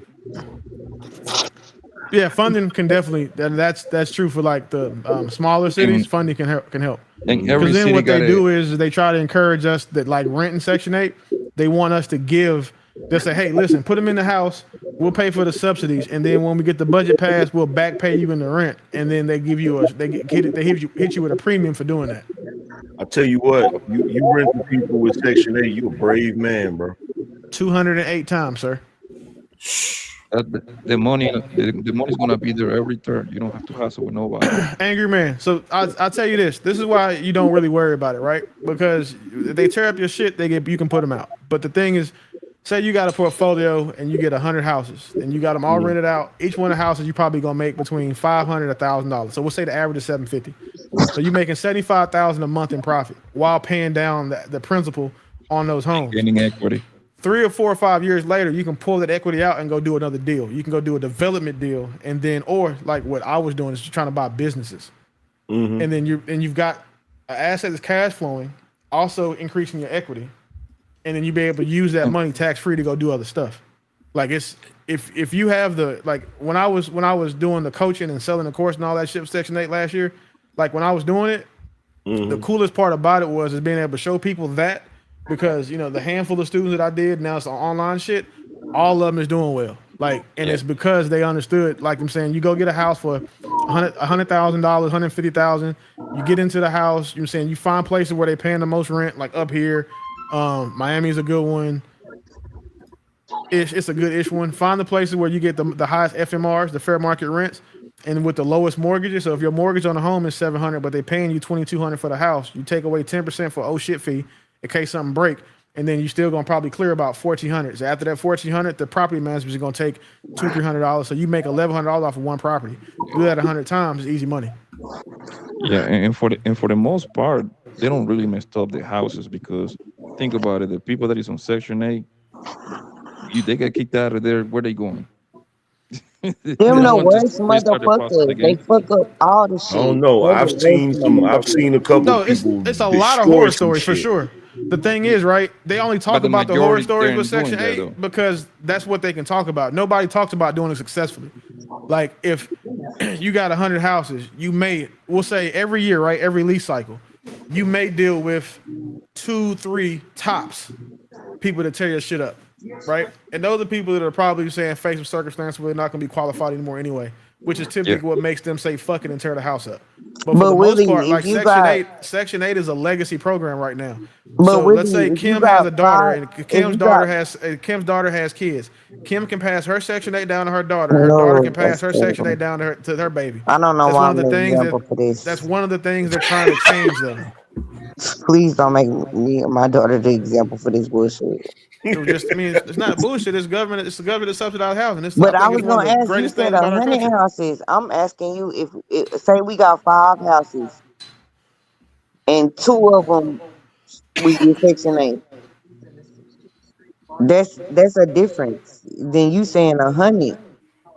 Yeah, funding can definitely that's true for like the smaller cities. and Funding can help and because every then city what they got a do is they try to encourage us that like rent in Section 8. They want us to give. They'll say, hey, listen, put them in the house. We'll pay for the subsidies, and then when we get the budget passed, we'll back pay you in the rent, and then they give you they hit you with a premium for doing that. I tell you what, you rent the people with Section 8, you a brave man, bro. 208 times, sir. The money's gonna be there every turn. You don't have to hassle with nobody. Angry man. So I'll tell you this. This is why you don't really worry about it, right? Because if they tear up your shit, you can put them out. But the thing is, say you got a portfolio and you get 100 houses and you got them all rented out. Each one of the houses you probably gonna make between $500 and $1,000. So we'll say the average is $750. So you're making $75,000 a month in profit while paying down the principal on those homes. Gaining equity. 3 or 4 or 5 years later, you can pull that equity out and go do another deal. You can go do a development deal, and then, or like what I was doing is trying to buy businesses, and then you've got an asset that's cash flowing, also increasing your equity, and then you be able to use that money tax free to go do other stuff. Like it's if you have the like when I was doing the coaching and selling the course and all that shit with Section 8 last year, like when I was doing it, the coolest part about it was being able to show people that. Because the handful of students that I did, now it's online shit, all of them is doing well. Like, and it's because they understood. Like I'm saying, you go get a house for $100,000, $150,000. You get into the house. I'm saying you find places where they paying the most rent, like up here. Miami's a good one. It's a good ish one. Find the places where you get the highest FMRs, the fair market rents, and with the lowest mortgages. So if your mortgage on the home is $700, but they paying you $2,200 for the house, you take away 10% for oh shit fee in case something break, and then you still gonna probably clear about $1,400. So after that $1,400, the property manager is gonna take $200-$300. So you make $1,100 off of one property. Do that 100 times, it's easy money. Yeah, and for the most part, they don't really mess up the houses because think about it, the people that is on Section 8, they get kicked out of there. Where they going? Them no worst motherfuckers. They fuck up all the shit. I don't know. I've seen a couple No, people. it's a lot of horror stories for sure. The thing is, right? They only talk about the horror stories with Section 8 because that's what they can talk about. Nobody talks about doing it successfully. Like if you got 100 houses, we'll say every year, right? Every lease cycle, you may deal with 2-3 tops people that tear your shit up, right? And those are people that are probably saying faced with circumstances where they're not going to be qualified anymore anyway, which is typically what makes them say fuck it and tear the house up. But for the most part, like Section 8 is a legacy program right now. So let's say Kim has a daughter, and Kim's daughter has kids. Kim can pass her Section 8 down to her daughter. Her daughter can pass her Section 8 down to her baby. I don't know why I'm an example for this. That's one of the things they're trying to change, though. Please don't make me and my daughter the example for this bullshit. It's not bullshit. It's government. It's the government that subsidizes housing. But I was gonna ask you, said 100 houses. I'm asking you if say we got 5 houses and 2 of them we get Section 8. That's a difference than you saying 100.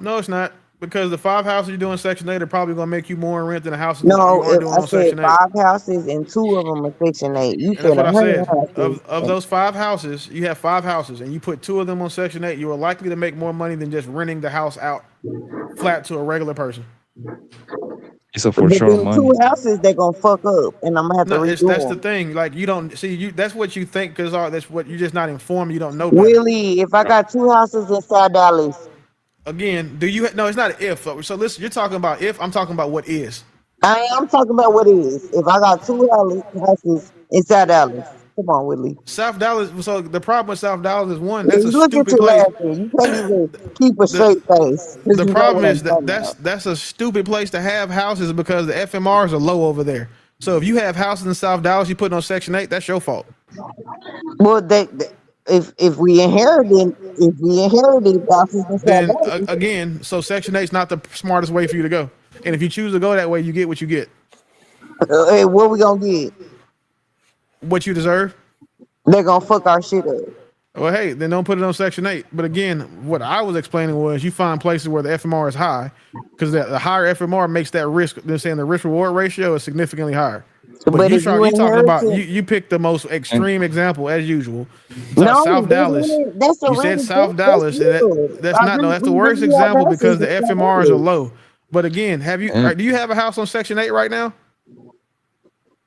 No, it's not. Because the 5 houses you do in Section 8 are probably going to make you more in rent than the houses no, you are doing on Section 8. 5 houses and 2 of them are Section 8. You said 100 houses. Of those 5 houses, you have 5 houses, and you put 2 of them on Section 8, you are likely to make more money than just renting the house out flat to a regular person. It's a for sure money. 2 houses they're gonna fuck up, and I'm gonna have to redo That's them. the thing. Like you don't see that's what you think because that's what you're just not informed. You don't know. Better. Willie, if I got 2 houses in South Dallas. Again, do you? No, it's not an if. So listen, you're talking about if. I'm talking about what is. I am talking about what is. If I got 2 houses in South Dallas, come on, Willie. South Dallas. So the problem with South Dallas is one. That's a look stupid at you place. laughing. You can't even keep a straight face. The problem is that's a stupid place to have houses because the FMRs are low over there. So if you have houses in South Dallas, you put on Section 8. That's your fault. Well, if we inherited houses in South Dallas, again, so Section 8 is not the smartest way for you to go. And if you choose to go that way, you get what you get. Hey, what we gonna get? What you deserve. They're gonna fuck our shit up. Well, hey, then don't put it on Section 8. But again, what I was explaining was you find places where the FMR is high because the higher FMR makes that risk. They're saying the risk reward ratio is significantly higher. But you talking about you picked the most extreme example as usual. No, South Dallas. You said South Dallas. That's the worst example because the FMRs are low. But again, do you have a house on Section 8 right now?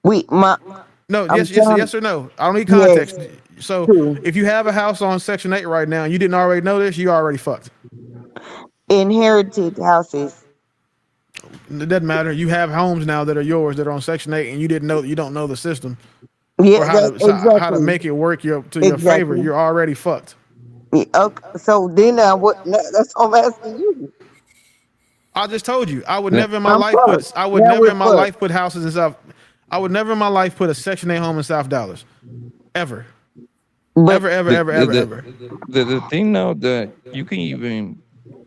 Yes or no. I don't need context. Yes. So if you have a house on Section 8 right now and you didn't already know this, you already fucked. Inherited houses. It doesn't matter. You have homes now that are yours that are on Section 8, and you don't know the system Yeah, or that's how to exactly. make it work to your favor. Exactly. You're already fucked. Okay, so then that's what I'm asking you. I just told you I would Yeah. never in my I'm life fucked. put Now we're fucked. houses in South. I would never in my life put a Section 8 home in South Dallas, ever, But ever, ever, The, ever, the, ever, the, ever. the thing now that you can even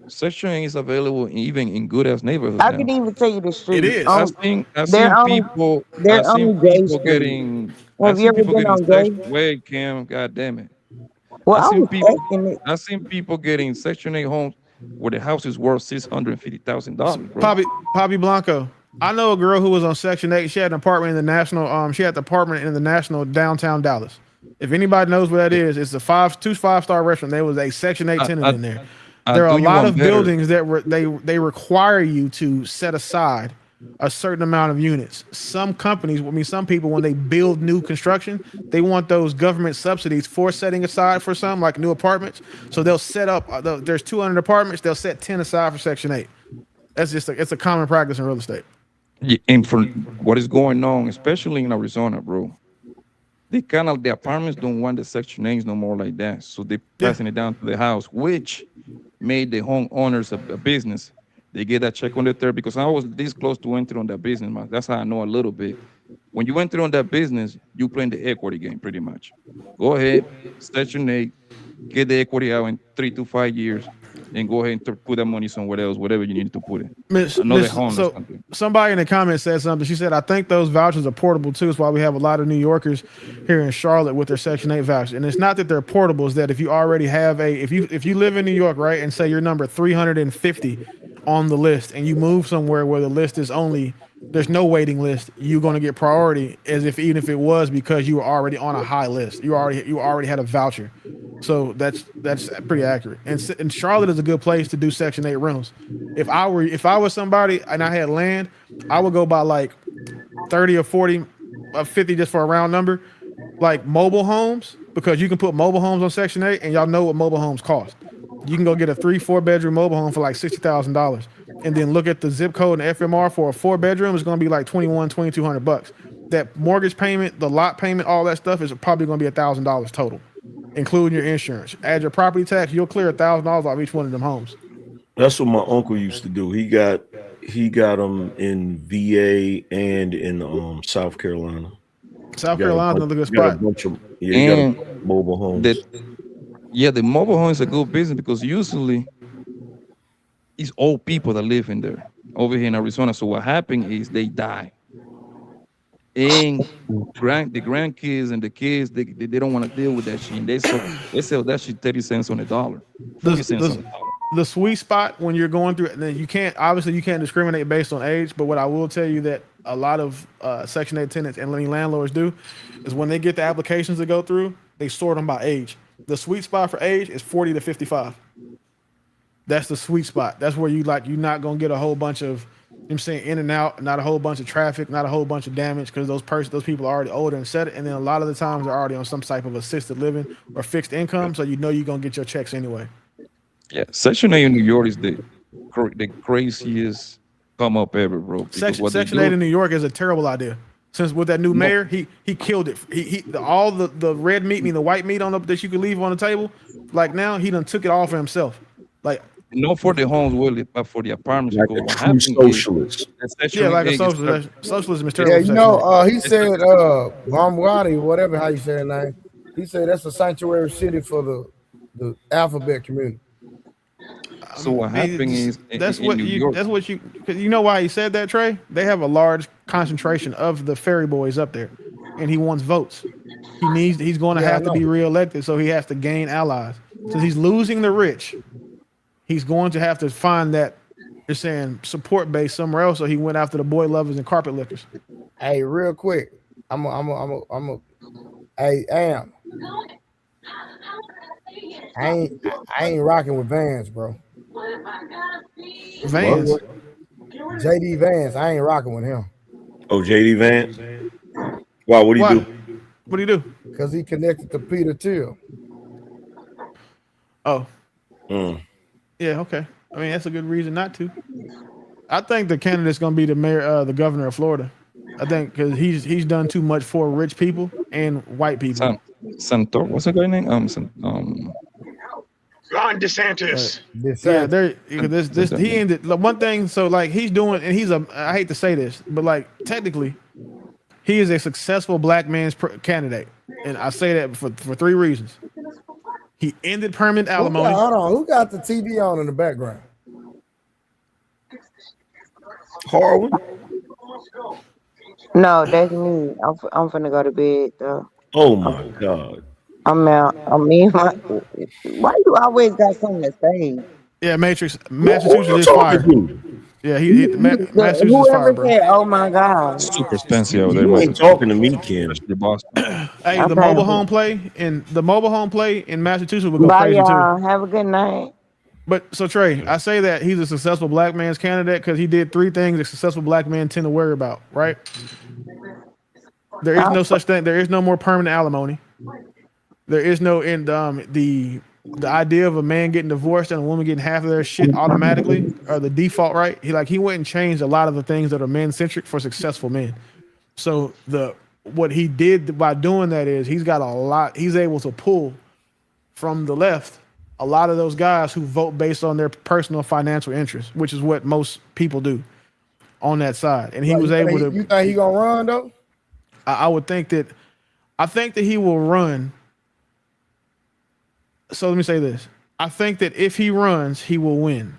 Section 8 is available even in good ass neighborhoods I now. can even tell you the It streets. is. I've They're seen on people they're on Gay Street. I've Have you seen ever people been getting on sex Gay? wait Cam, god damn it. Well, I've I seen was people asking it. I've seen people getting Section 8 homes where the house is worth $650,000, bro. Poppy Blanco. I know a girl who was on Section 8. She had an apartment in the national. She had the apartment in the national downtown Dallas. If anybody knows what that is, it's a 5-star restaurant. There was a Section 8 I, tenant I, in there. I There are a do you lot one of better. buildings that they require you to set aside a certain amount of units. Some companies, some people, when they build new construction, they want those government subsidies for setting aside for some, like new apartments. So they'll set up. There's 200 apartments. They'll set 10 aside for Section 8. That's just it's a common practice in real estate. Yeah, and for what is going on, especially in Arizona, bro, the apartments don't want the Section 8s no more like that. So they're passing it down to the house, which made the homeowners a business. They get that check on the third because I was this close to entering on that business, man. That's how I know a little bit. When you enter on that business, you playing the equity game pretty much. Go ahead, Section 8, get the equity out in 3 to 5 years, and go ahead and put that money somewhere else, whatever you need to put it. Another home or So something. somebody in the comments said something. She said, "I think those vouchers are portable too. It's why we have a lot of New Yorkers here in Charlotte with their Section 8 vouchers. And it's not that they're portable; it's that if you already have if you live in New York, right, and say you're number 350 on the list, and you move somewhere where the list is there's no waiting list, you're going to get priority as if even if it was because you were already on a high list, you already had a voucher. So that's pretty accurate. And Charlotte is a good place to do Section 8 rentals. If I was somebody and I had land, I would go by like 30 or 40 or 50 just for a round number, like mobile homes, because you can put mobile homes on Section 8 and y'all know what mobile homes cost. You can go get a 3-4 bedroom mobile home for like $60,000 and then look at the zip code and FMR for a 4-bedroom. It's going to be like $2,200. That mortgage payment, the lot payment, all that stuff is probably going to be $1,000 total, including your insurance. Add your property tax, you'll clear $1,000 off each one of them homes. That's what my uncle used to do. He got them in VA and in South Carolina. South Carolina's another good Got a spot. bunch of And mobile homes. the mobile home is a good business because usually it's old people that live in there over here in Arizona. So what happened is they die. And the grandkids and the kids, they don't want to deal with that shit. And they sell that shit 30 cents on the dollar, 40 cents on the dollar. The sweet spot when you're going through it, then you can't discriminate based on age, but what I will tell you that a lot of Section 8 tenants and landlords do is when they get the applications to go through, they sort them by age. The sweet spot for age is 40 to 55. That's the sweet spot. That's where you're not gonna get a whole bunch of, I'm saying, in and out, not a whole bunch of traffic, not a whole bunch of damage, because those people are already older and set it, and then a lot of the times they're already on some type of assisted living or fixed income, so you know you're gonna get your checks anyway. Yeah, Section 8 in New York is the craziest come up ever, bro. Section 8 in New York is a terrible idea. Since with that new mayor, he killed it. All the red meat and the white meat that you could leave on the table, like now he done took it all for himself. Like not for the homes, really, but for the apartments. Like because a what true happened socialist. Yeah, like a socialist. Socialism is terrible. Yeah, you know, he said Mamwani, whatever how you say his name. He said that's a sanctuary city for the alphabet community. So what happened is that's in what New you York, that's what you because you know why he said that, Trey? They have a large concentration of the ferry boys up there, and he wants votes. He's going to have to be reelected, so he has to gain allies. Since he's losing the rich, he's going to have to find that they're saying support base somewhere else. So he went after the boy lovers and carpet lickers. Hey, real quick, hey, Am. I ain't rocking with Vans, bro. Vans. JD Vans, I ain't rocking with him. Oh, JD Vance. Wow, what do you do? What do you do? Because he connected to Peter Thiel. Oh. Mm. Yeah, okay. I mean, that's a good reason not to. I think the candidate's gonna be the mayor, the governor of Florida. I think because he's done too much for rich people and white people. Santor, what's the guy name? Ron DeSantis. Yeah, he ended one thing. So like he's doing, and I hate to say this, but like technically, he is a successful black man's candidate, and I say that for 3 reasons. He ended permanent alimony. Hold on, who got the TV on in the background? Harlan. No, that's me. I'm finna go to bed though. Oh my God. I'm out. I mean, why you always got something to say? Yeah, Massachusetts is fired. Yeah, Massachusetts is Whoever fired, bro. said, "Oh my God," super expensive over there. You ain't talking to me, Kim. Hey, the mobile home play in Massachusetts will go Bye, crazy y'all. too. Have a good night. But so Trey, I say that he's a successful black man's candidate because he did 3 things that successful black men tend to worry about, right? There is no such thing. There is no more permanent alimony. There is no the idea of a man getting divorced and a woman getting half of their shit automatically or the default right. He went and changed a lot of the things that are man centric for successful men. So what he did by doing that is he's able to pull from the left a lot of those guys who vote based on their personal financial interests, which is what most people do on that side. And he was able to. You think he gonna run though? I would think that. I think that he will run. So let me say this. I think that if he runs, he will win.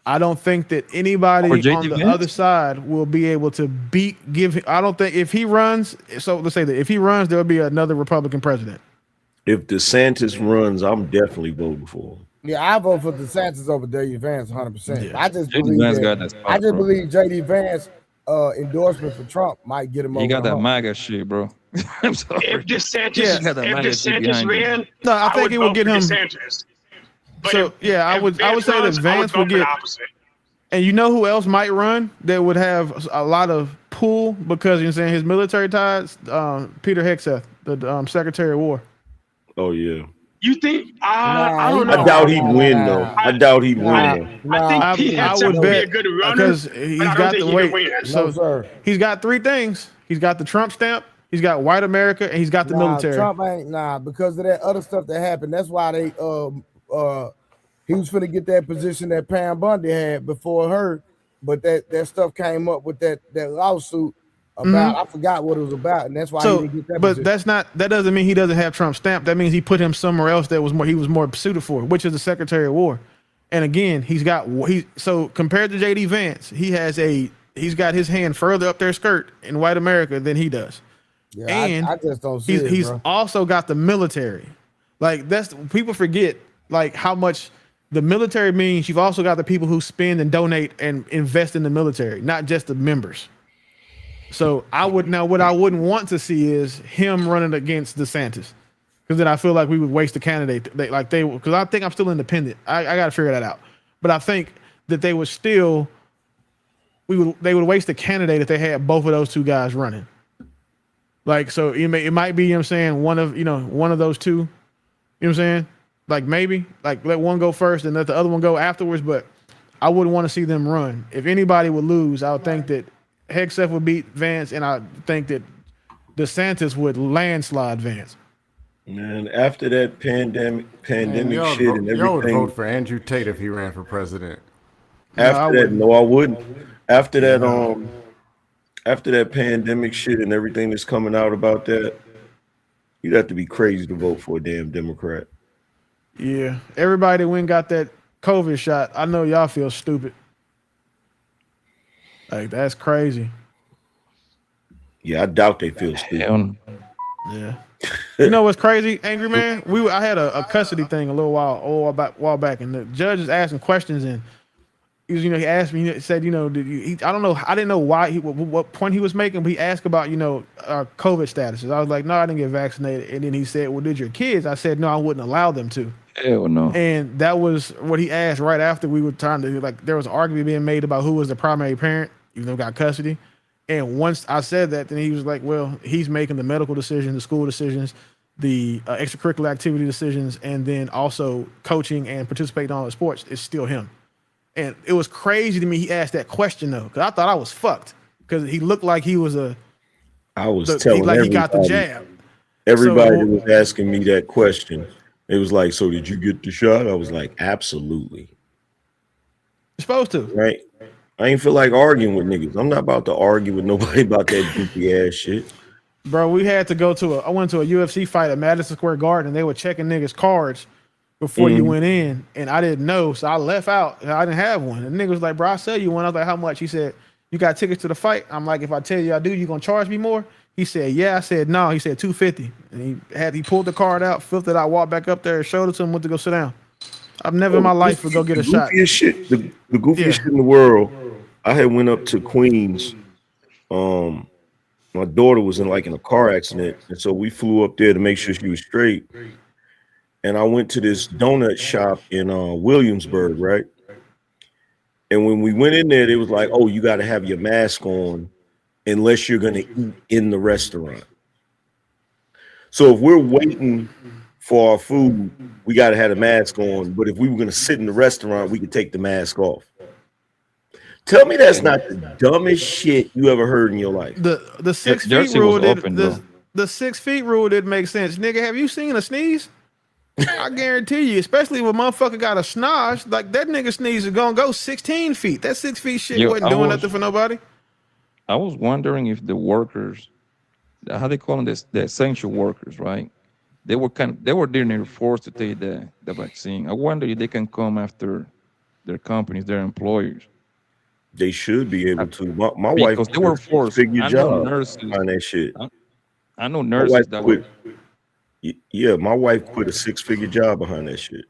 I don't think that anybody on the other side will be able to I don't think if he runs, so let's say that if he runs, there'll be another Republican president. If DeSantis runs, I'm definitely voting for him. Yeah, I vote for DeSantis over J.D. Vance 100%. I just J.D. believe Vance that. got that spot, I just bro. believe J.D. Vance endorsement for Trump might get him over. He got the that hump. MAGA shit, bro. I'm sorry. If DeSantis, got that MAGA shit DeSantis behind him. ran, No, I think it would get him. DeSantis. But So yeah, I would say that Vance would get. And you know who else might run that would have a lot of pull because you know what I'm saying his military ties? Peter Hegseth, the Secretary of War. Oh yeah. You think? I don't know. I doubt he'd win though. I doubt he'd win though. I think Pete Hegseth would be a good runner because he's got the weight. No, sir. He's got 3 things. He's got the Trump stamp. He's got white America, and he's got the military. Trump ain't because of that other stuff that happened. That's why they he was finna get that position that Pam Bundy had before her, but that stuff came up with that lawsuit about I forgot what it was about, and that's why he didn't get that position. That doesn't mean he doesn't have Trump's stamp. That means he put him somewhere else that was more suited for, which is the Secretary of War. And again, so compared to J.D. Vance, he's got his hand further up their skirt in white America than he does. Yeah, and I just don't see he's bro. also got the military. Like people forget like how much the military means. You've also got the people who spend and donate and invest in the military, not just the members. So what I wouldn't want to see is him running against DeSantis, because then I feel like we would waste the candidate. Because I think I'm still independent. I got to figure that out. But I think that they would waste the candidate if they had both of those 2 guys running. Like, so it might be, you know what I'm saying, one of those 2, you know what I'm saying? Like maybe, like let one go first and let the other one go afterwards, but I wouldn't want to see them run. If anybody would lose, I would think that Hegseth would beat Vance, and I think that DeSantis would landslide Vance. Man, after that pandemic shit and everything. Y'all would vote for Andrew Tate if he ran for president. After that, no, I wouldn't. After that pandemic shit and everything that's coming out about that, you'd have to be crazy to vote for a damn Democrat. Yeah, everybody that went and got that COVID shot, I know y'all feel stupid. Like, that's crazy. Yeah, I doubt they feel stupid. Yeah. You know what's crazy, Angry Man? I had a custody thing a while back, and the judge is asking questions, and he asked me, he said, I don't know, I didn't know why what point he was making, but he asked about, our COVID statuses. I was like, no, I didn't get vaccinated. And then he said, well, did your kids? I said, no, I wouldn't allow them to. Hell no. And that was what he asked right after we were trying to, there was an argument being made about who was the primary parent, even though got custody. And once I said that, then he was like, well, he's making the medical decisions, the school decisions, the extracurricular activity decisions, and then also coaching and participating in all the sports. It's still him. And it was crazy to me he asked that question though, because I thought I was fucked. Because he looked like he was I was telling he got the jab. Everybody that was asking me that question, it was like, so did you get the shot? I was like, absolutely. You're supposed to. Right? I ain't feel like arguing with niggas. I'm not about to argue with nobody about that goofy ass shit. Bro, we had to go to I went to a UFC fight at Madison Square Garden, and they were checking niggas' cards before you went in, and I didn't know, so I left out. I didn't have one. And the nigga was like, bro, I'll sell you one. I was like, how much? He said, you got tickets to the fight? I'm like, if I tell you I do, you gonna charge me more? He said, yeah. I said, no. He said, $250. And he pulled the card out, flipped it out, walked back up there, showed it to him, went to go sit down. I've never in my life would go get a shot. Shit, the goofiest shit in the world. I had went up to Queens. My daughter was in a car accident, and so we flew up there to make sure she was straight. And I went to this donut shop in Williamsburg, right? And when we went in there, they was like, "Oh, you got to have your mask on unless you're going to eat in the restaurant." So if we're waiting for our food, we got to have a mask on. But if we were going to sit in the restaurant, we could take the mask off. Tell me that's not the dumbest shit you ever heard in your life. The 6 feet rule the 6 feet rule didn't make sense. Nigga, have you seen a sneeze? I guarantee you, especially when motherfucker got a snosh, like that nigga sneeze is gonna go 16 feet. That 6 feet shit wasn't doing nothing for nobody. I was wondering if the workers, how they call them, the essential workers, right? They were nearly forced to take the vaccine. I wonder if they can come after their companies, their employers. They should be able to. My because wife they were forced. figure I job know nurses on that shit. I know nurses that quit. Yeah, my wife quit a 6-figure job behind that shit.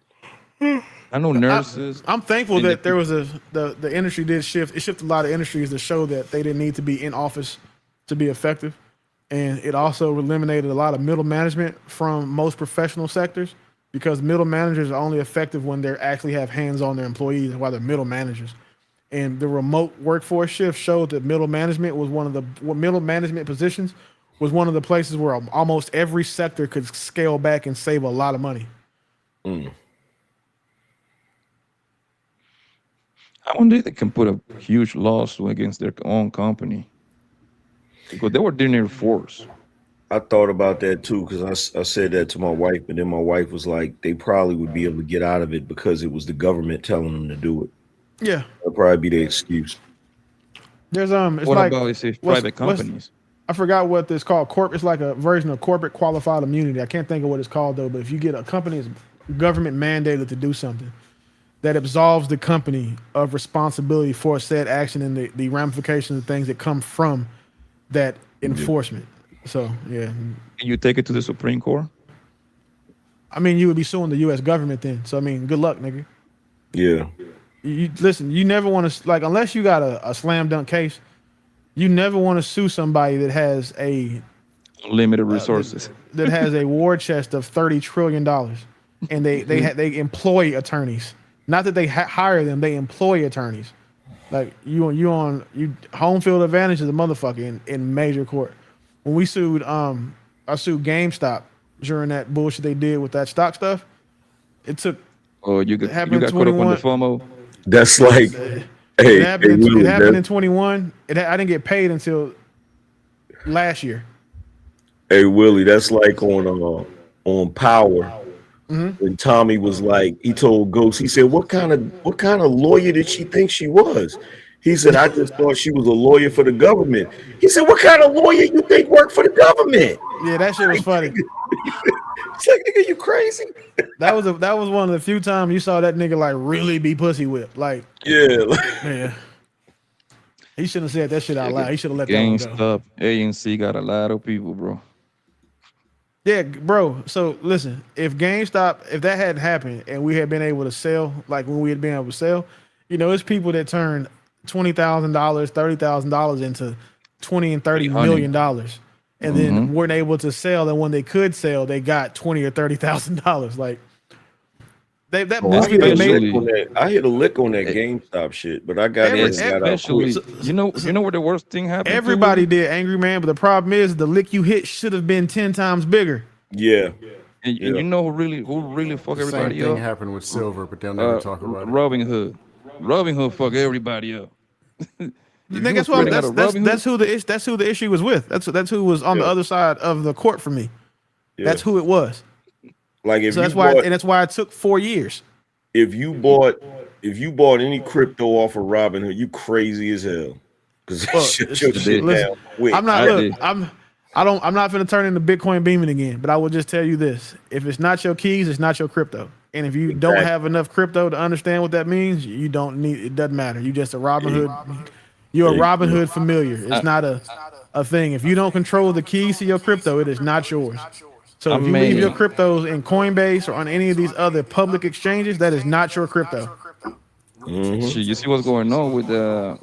I know nurses. I'm thankful that there was the industry did shift. It shifted a lot of industries to show that they didn't need to be in office to be effective. And it also eliminated a lot of middle management from most professional sectors, because middle managers are only effective when they actually have hands on their employees and while they're middle managers. And the remote workforce shift showed that middle management positions was one of the places where almost every sector could scale back and save a lot of money. I wonder if they can put a huge lawsuit against their own company, because they were doing their force. I thought about that too, because I said that to my wife, but then my wife was like, they probably would be able to get out of it because it was the government telling them to do it. Yeah, that'd probably be the excuse. There's it's what like, about if private companies? I forgot what this called. It's like a version of corporate qualified immunity. I can't think of what it's called though. But if you get a company's government mandated to do something, that absolves the company of responsibility for said action and the ramifications of things that come from that enforcement. So yeah. Can you take it to the Supreme Court? I mean, you would be suing the U.S. government then. So I mean, good luck, nigga. Yeah. You listen. You never want to, like, unless you got a slam dunk case. You never want to sue somebody that has a limited resources, that has a war chest of $30 trillion, and they employ attorneys. Not that they hire them; they employ attorneys. Like you home field advantage is a motherfucker in major court. When we sued, I sued GameStop during that bullshit they did with that stock stuff. It took. Oh, you got caught up on the FOMO. That's like. It happened in 21. I didn't get paid until last year. Hey Willie, that's like on Power. When Tommy was like, he told Ghost, he said, what kind of lawyer did she think she was? He said, I just thought she was a lawyer for the government. He said, what kind of lawyer you think worked for the government? Yeah, that shit was funny. It's like, nigga, you crazy? That was one of the few times you saw that nigga like really be pussy whipped. Like, yeah, man. He shouldn't have said that shit out loud. He should have let that one go. GameStop, ANC got a lot of people, bro. Yeah, bro. So listen, if GameStop, if that hadn't happened and we had been able to sell, like when we had been able to sell, it's people that turned $20,000, $30,000 into $20 and $30 million. And then weren't able to sell, and when they could sell, they got $20,000 or $30,000. Like I hit a lick on that GameStop shit, but I got it. Especially, you know where the worst thing happened. Everybody did, Angry Man, but the problem is the lick you hit should have been 10 times bigger. Yeah. And you know who really fuck everybody up? Same thing happened with silver, but they'll never talk about it. Robin Hood. Robinhood fuck everybody up. Nigga, that's who the issue was with. That's who was on the other side of the court for me. Yeah. That's who it was. Like if so that's you why bought, and that's why it took 4 years. If you bought any crypto off of Robinhood, you crazy as hell. Because shut your shit down quick. I'm not I'm not gonna turn into Bitcoin beaming again, but I will just tell you this. If it's not your keys, it's not your crypto. And if you don't have enough crypto to understand what that means, you don't need it doesn't matter. You just a Robinhood. You're a Robinhood familiar. It's not a thing. If you don't control the keys to your crypto, it is not yours. So if you leave your cryptos in Coinbase or on any of these other public exchanges, that is not your crypto. Shit, you see what's going on with the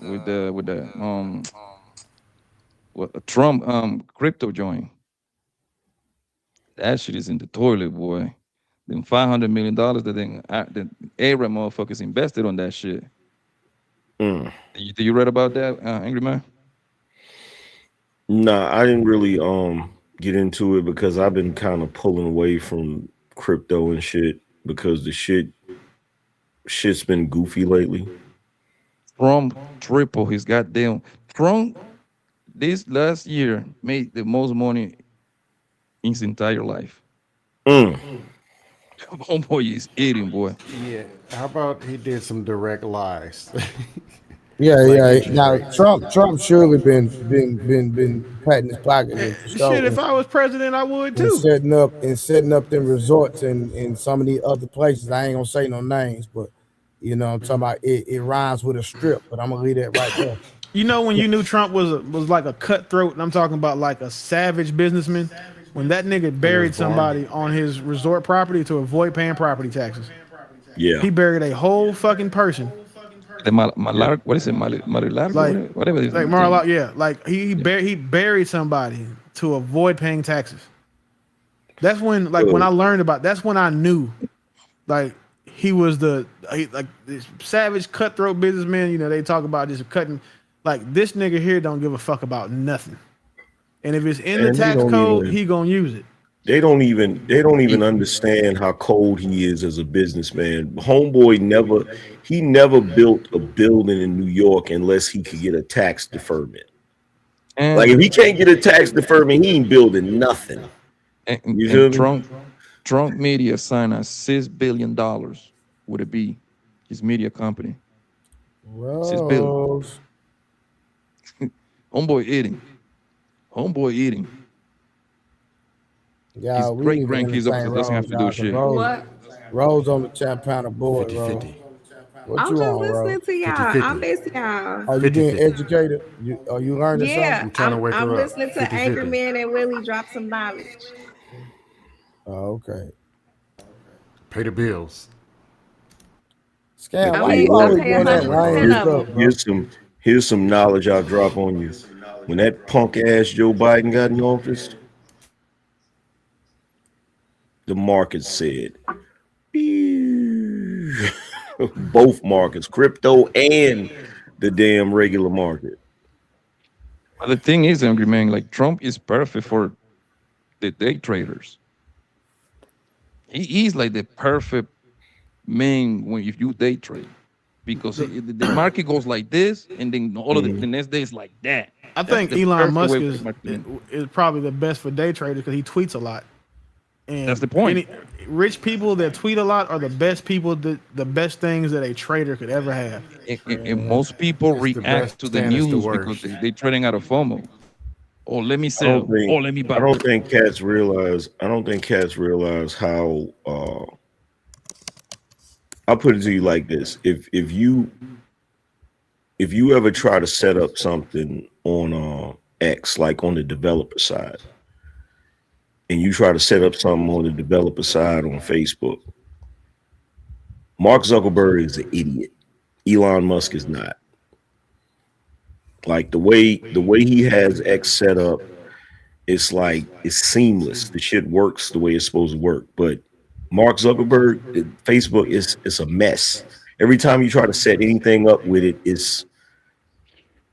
Trump crypto joint? That shit is in the toilet, boy. Them $500 million that the Arab motherfuckers invested on that shit. Did you read about that, Angry Man? Nah, I didn't really get into it because I've been kind of pulling away from crypto and shit because the shit's been goofy lately. Trump triple his goddamn. Trump this last year made the most money in his entire life. Homeboy is eating, boy. Yeah. How about he did some direct lies? Yeah. Now Trump surely been patting his pocket and Shit, if I was president, I would too. setting up them resorts in some of the other places. I ain't gonna say no names, but you know I'm talking about it rhymes with a strip, but I'm gonna leave that right there. You know when you knew Trump was like a cutthroat, and I'm talking about like a savage businessman, when that nigga buried somebody on his resort property to avoid paying property taxes. Yeah. He buried a whole fucking person. The what is it? Marilargo? Like, whatever it is. Like Mar-a-Lago, yeah. Like he buried somebody to avoid paying taxes. That's when, like, when I learned about. That's when I knew, like, he was this savage cutthroat businessman. You know, they talk about just cutting. Like, this nigga here don't give a fuck about nothing. And if it's in the tax code, he gonna use it. They don't even understand how cold he is as a businessman. Homeboy never built a building in New York unless he could get a tax deferment. Like if he can't get a tax deferment, he ain't building nothing. And Trump Media signed a $6 billion. Would it be his media company? $6 billion. Homeboy eating. Yeah, his great grandkids doesn't have to do shit. Rose on the 10-pounder board, Rose. What I'm you just on, listening Rose? to y'all. I miss y'all. Are you being educated? Are you learning Yeah, something? I'm listening to Angry Man and Willie drop some knowledge. Oh, okay. Pay the bills. Scam, why you always doing that lame stuff? Here's some knowledge I'll drop on you. When that punk ass Joe Biden got in office, the market said, both markets, crypto and the damn regular market. But the thing is, Angry Man, like Trump is perfect for the day traders. He's like the perfect man when if you day trade, because the market goes like this, and then all of the next day is like that. I think Elon Musk is probably the best for day traders because he tweets a lot. And that's the point. Rich people that tweet a lot are the best people, the best things that a trader could ever have. And most people react to the news because they're trading out of FOMO. Or let me sell. Or let me buy. I don't think cats realize how. I'll put it to you like this: if you ever try to set up something on X, like on the developer side, and you try to set up something on the developer side on Facebook, Mark Zuckerberg is an idiot. Elon Musk is not. Like the way he has X set up, it's seamless. The shit works the way it's supposed to work. But Mark Zuckerberg, Facebook is a mess. Every time you try to set anything up with it, it's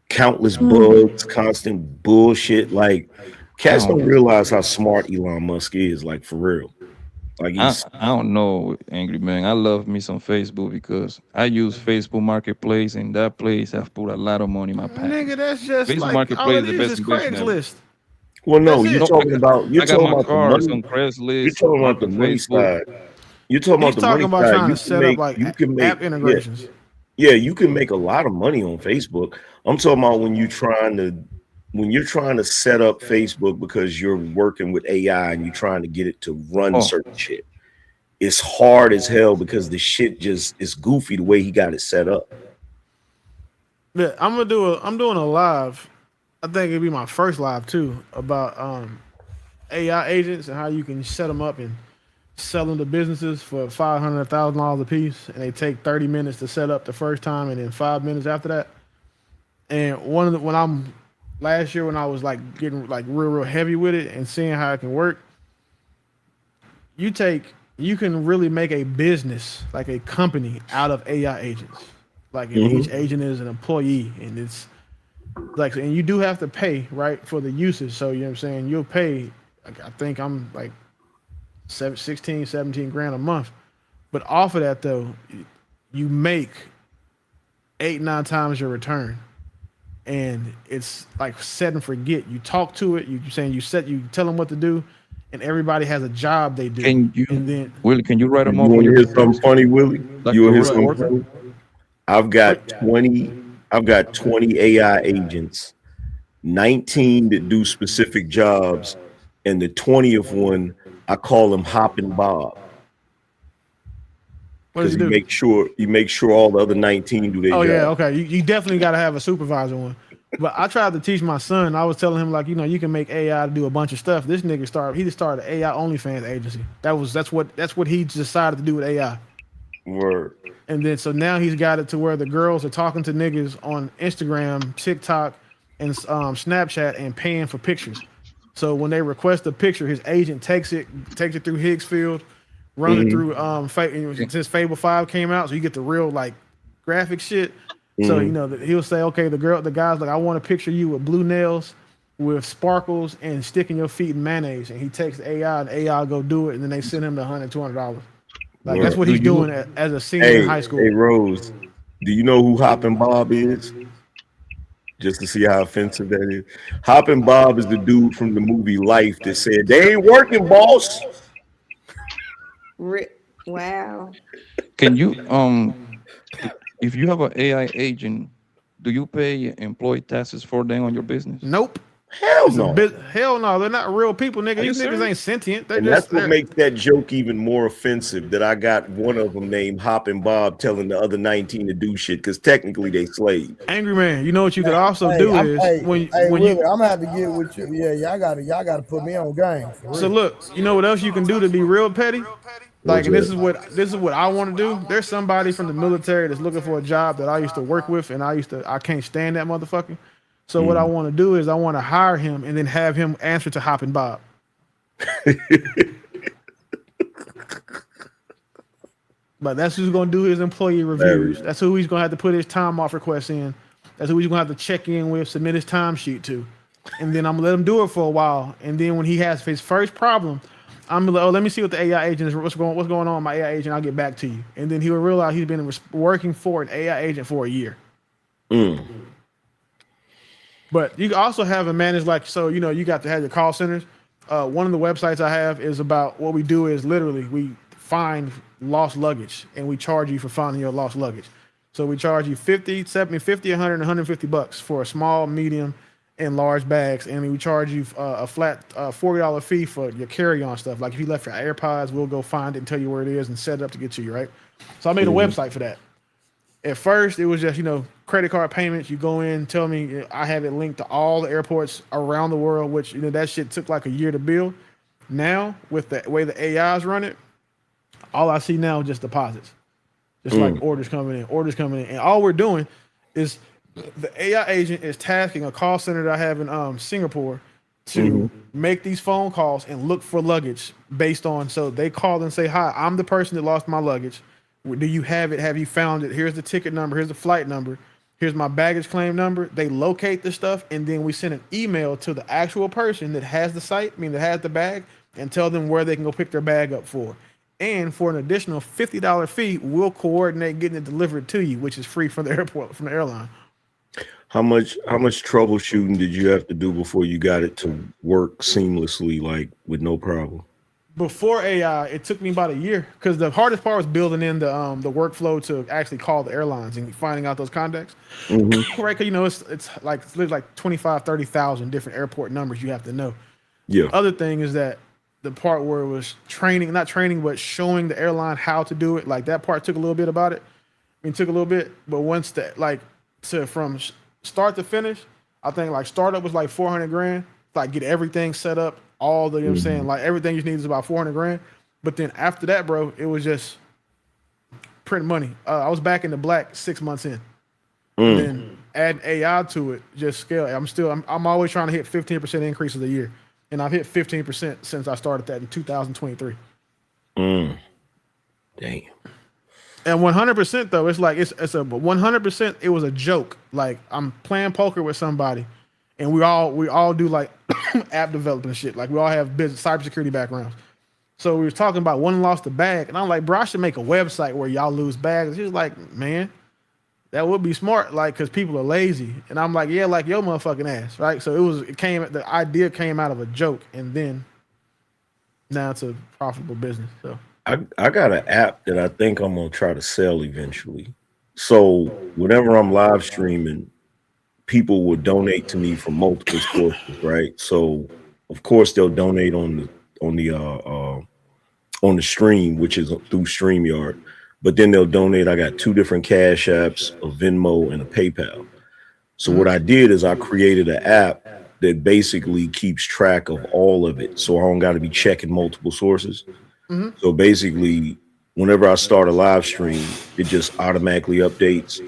countless bugs, constant bullshit. Like cats don't realize how smart Elon Musk is, like for real. Like I, he's I don't know, Angry Man. I love me some Facebook because I use Facebook Marketplace, and that place have put a lot of money in my pocket. Nigga, that's just Facebook like all Marketplace it is the is best is investment ever. Craigslist. well, no, That's you're it. No, talking about I got my the cars money. on You're Craigslist, talking about the Market money Facebook. side. You're talking He's about the money talking about side. trying to set up like You can make app yeah. integrations. Yeah, you can make a lot of money on Facebook. I'm talking about when you're trying to set up Facebook because you're working with AI and you're trying to get it to run Oh, certain shit. It's hard as hell because the shit just is goofy the way he got it set up. Yeah, I'm doing a live. I think it'd be my first live too about AI agents and how you can set them up and sell them to businesses for $500,000 a piece, and they take 30 minutes to set up the first time, and then 5 minutes after that. And when I'm last year when I was like getting like real heavy with it and seeing how it can work, you can really make a business like a company out of AI agents. Like and each Mhm. agent is an employee, and it's like and you do have to pay right for the usage. So you know what I'm saying you'll pay. Like, I think I'm like 16, 17 grand a month. But off of that though, you make 8, 9 times your return. And it's like set and forget. You talk to it, you saying you tell them what to do, and everybody has a job they do. can you, And then Willie? Can you write them You off on want to your hear something computer, funny, Willie? like You a want to hear real something worker? funny? I've got 20. I've got 20 AI agents, 19 that do specific jobs, and the 20th one I call him Hopping Bob what does because he do? he makes sure all the other 19 do their Oh yeah, job. okay. You definitely got to have a supervisor one. But I tried to teach my son. I was telling him like, you can make AI to do a bunch of stuff. This nigga he just started an AI OnlyFans agency. That's what he decided to do with AI. Word. And then so now he's got it to where the girls are talking to niggas on Instagram, TikTok, and Snapchat and paying for pictures. So when they request a picture, his agent takes it through Higgsfield, runs it through since Fable 5 came out, so you get the real like graphic shit. So he'll say, okay, the guy's like, I want to picture you with blue nails, with sparkles, and sticking your feet in mayonnaise. And he takes the AI, and AI will go do it, and then they send him the $100, $200. Like that's Word. what Do he's you? doing as a senior in Hey, high school. Rose, do you know who Hopping Bob is? Just to see how offensive that is. Hopping Bob is the dude from the movie Life that said, "They ain't working, boss." Wow. Can you if you have an AI agent, do you pay employee taxes for them on your business? Nope. Hell It's a no. bit. Hell no, they're not real people, nigga. Are you These niggas ain't serious? sentient. And that's what makes that joke even more offensive. That I got one of them named Hopping Bob telling the other 19 to do shit because technically they slaves. Angry Man. You know what you could also Hey, do is when Willie, you. I'm gonna have to get with you. Yeah, y'all gotta put me on game for So real. look, you know what else you can do to be real petty? Like, What's and this that? is what I want to do. There's somebody from the military that's looking for a job that I used to work with, and I can't stand that motherfucker. So what I want to do is I want to hire him and then have him answer to Hoppin' Bob. But that's who's gonna do his employee reviews. That's who he's gonna have to put his time off requests in. That's who he's gonna have to check in with, submit his timesheet to. And then I'm gonna let him do it for a while. And then when he has his first problem, I'm gonna let me see what the AI agent is. What's going on with my AI agent? I'll get back to you. And then he will realize he's been working for an AI agent for a year. But you can also have him manage you got to have your call centers. One of the websites I have is about what we do is literally we find lost luggage and we charge you for finding your lost luggage. So we charge you 50, 70, 50, 100, and $150 for a small, medium, and large bags. And we charge you a flat $40 fee for your carry-on stuff. Like if you left your AirPods, we'll go find it and tell you where it is and set it up to get to you, right? So I made a website for that. At first, it was just, credit card payments. You go in, tell me, I have it linked to all the airports around the world, which, that shit took like a year to build. Now, with the way the AIs run it, all I see now is just deposits. Just like orders coming in. And all we're doing is the AI agent is tasking a call center that I have in Singapore to make these phone calls and look for luggage based on, so they call and say, hi, I'm the person that lost my luggage. Do you have it? Have you found it? Here's the ticket number. Here's the flight number. Here's my baggage claim number. They locate the stuff, and then we send an email to the actual person that has the site, that has the bag, and tell them where they can go pick their bag up for. And for an additional $50 fee, we'll coordinate getting it delivered to you, which is free from the airport, from the airline. How much troubleshooting did you have to do before you got it to work seamlessly, like with no problem? Before AI, it took me about a year because the hardest part was building in the workflow to actually call the airlines and finding out those contacts. Mm-hmm. Right, because it's like 25, 30,000 different airport numbers you have to know. Yeah. The other thing is that the part where it was not training, but showing the airline how to do it, like that part took a little bit about it. I mean, took a little bit, but once from start to finish, I think like startup was like 400 grand, like get everything set up, all the, you know what I'm saying? Like everything you need is about 400 grand. But then after that, bro, it was just print money. I was back in the black 6 months in. And then add AI to it, just scale. I'm always trying to hit 15% increases a year. And I've hit 15% since I started that in 2023. Damn. And 100% though, it's like it's a 100%. It was a joke. Like I'm playing poker with somebody, and we all do like app development and shit. Like we all have business cybersecurity backgrounds. So we were talking about one lost a bag, and I'm like, bro, I should make a website where y'all lose bags. He was like, man, that would be smart, like, because people are lazy. And I'm like, yeah, like your motherfucking ass, right? So the idea came out of a joke, and then now it's a profitable business. So I got an app that I think I'm gonna try to sell eventually. So whenever I'm live streaming, people will donate to me from multiple sources, right? So of course they'll donate on the stream, which is through StreamYard. But then they'll donate. I got 2 different Cash Apps, a Venmo and a PayPal. So what I did is I created an app that basically keeps track of all of it. So I don't got to be checking multiple sources. So basically, whenever I start a live stream, it just automatically updates,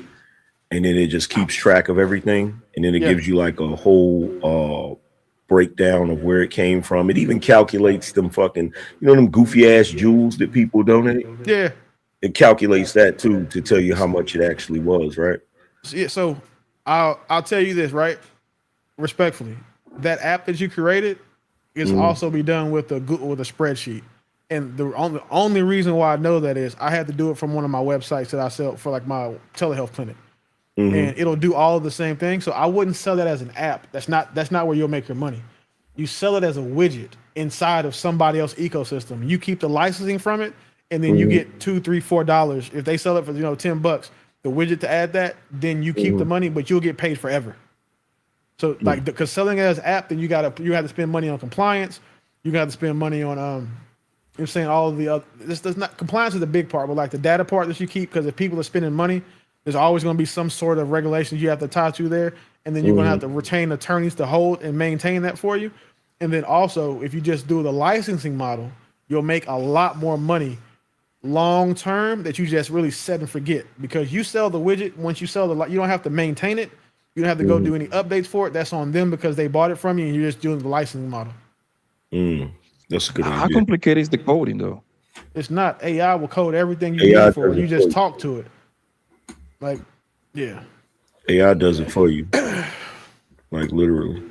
and then it just keeps track of everything. And then it gives you like a whole breakdown of where it came from. It even calculates them fucking, them goofy ass jewels that people donate. Yeah. It calculates that too to tell you how much it actually was, right? So I'll tell you this, right? Respectfully, that app that you created is also be done with a spreadsheet. And the only reason why I know that is I had to do it from one of my websites that I sell for like my telehealth clinic. And it'll do all of the same thing. So I wouldn't sell that as an app. That's not where you'll make your money. You sell it as a widget inside of somebody else's ecosystem. You keep the licensing from it, and then you get $2, $3, $4. If they sell it for $10, the widget to add that, then you keep the money, but you'll get paid forever. So like because selling it as an app, then you have to spend money on compliance. You got to spend money on you're saying all of the other. This does not compliance is the big part, but like the data part that you keep, because if people are spending money, there's always going to be some sort of regulations you have to tie to there, and then you're going to have to retain attorneys to hold and maintain that for you. And then also, if you just do the licensing model, you'll make a lot more money long term that you just really set and forget, because you sell the widget. Once you sell you don't have to maintain it. You don't have to go do any updates for it. That's on them because they bought it from you, and you're just doing the licensing model. That's a good idea. How complicated is the coding though? It's not. AI will code everything you need for it. You just talk to it. Like, yeah. AI does it for you. Like literally.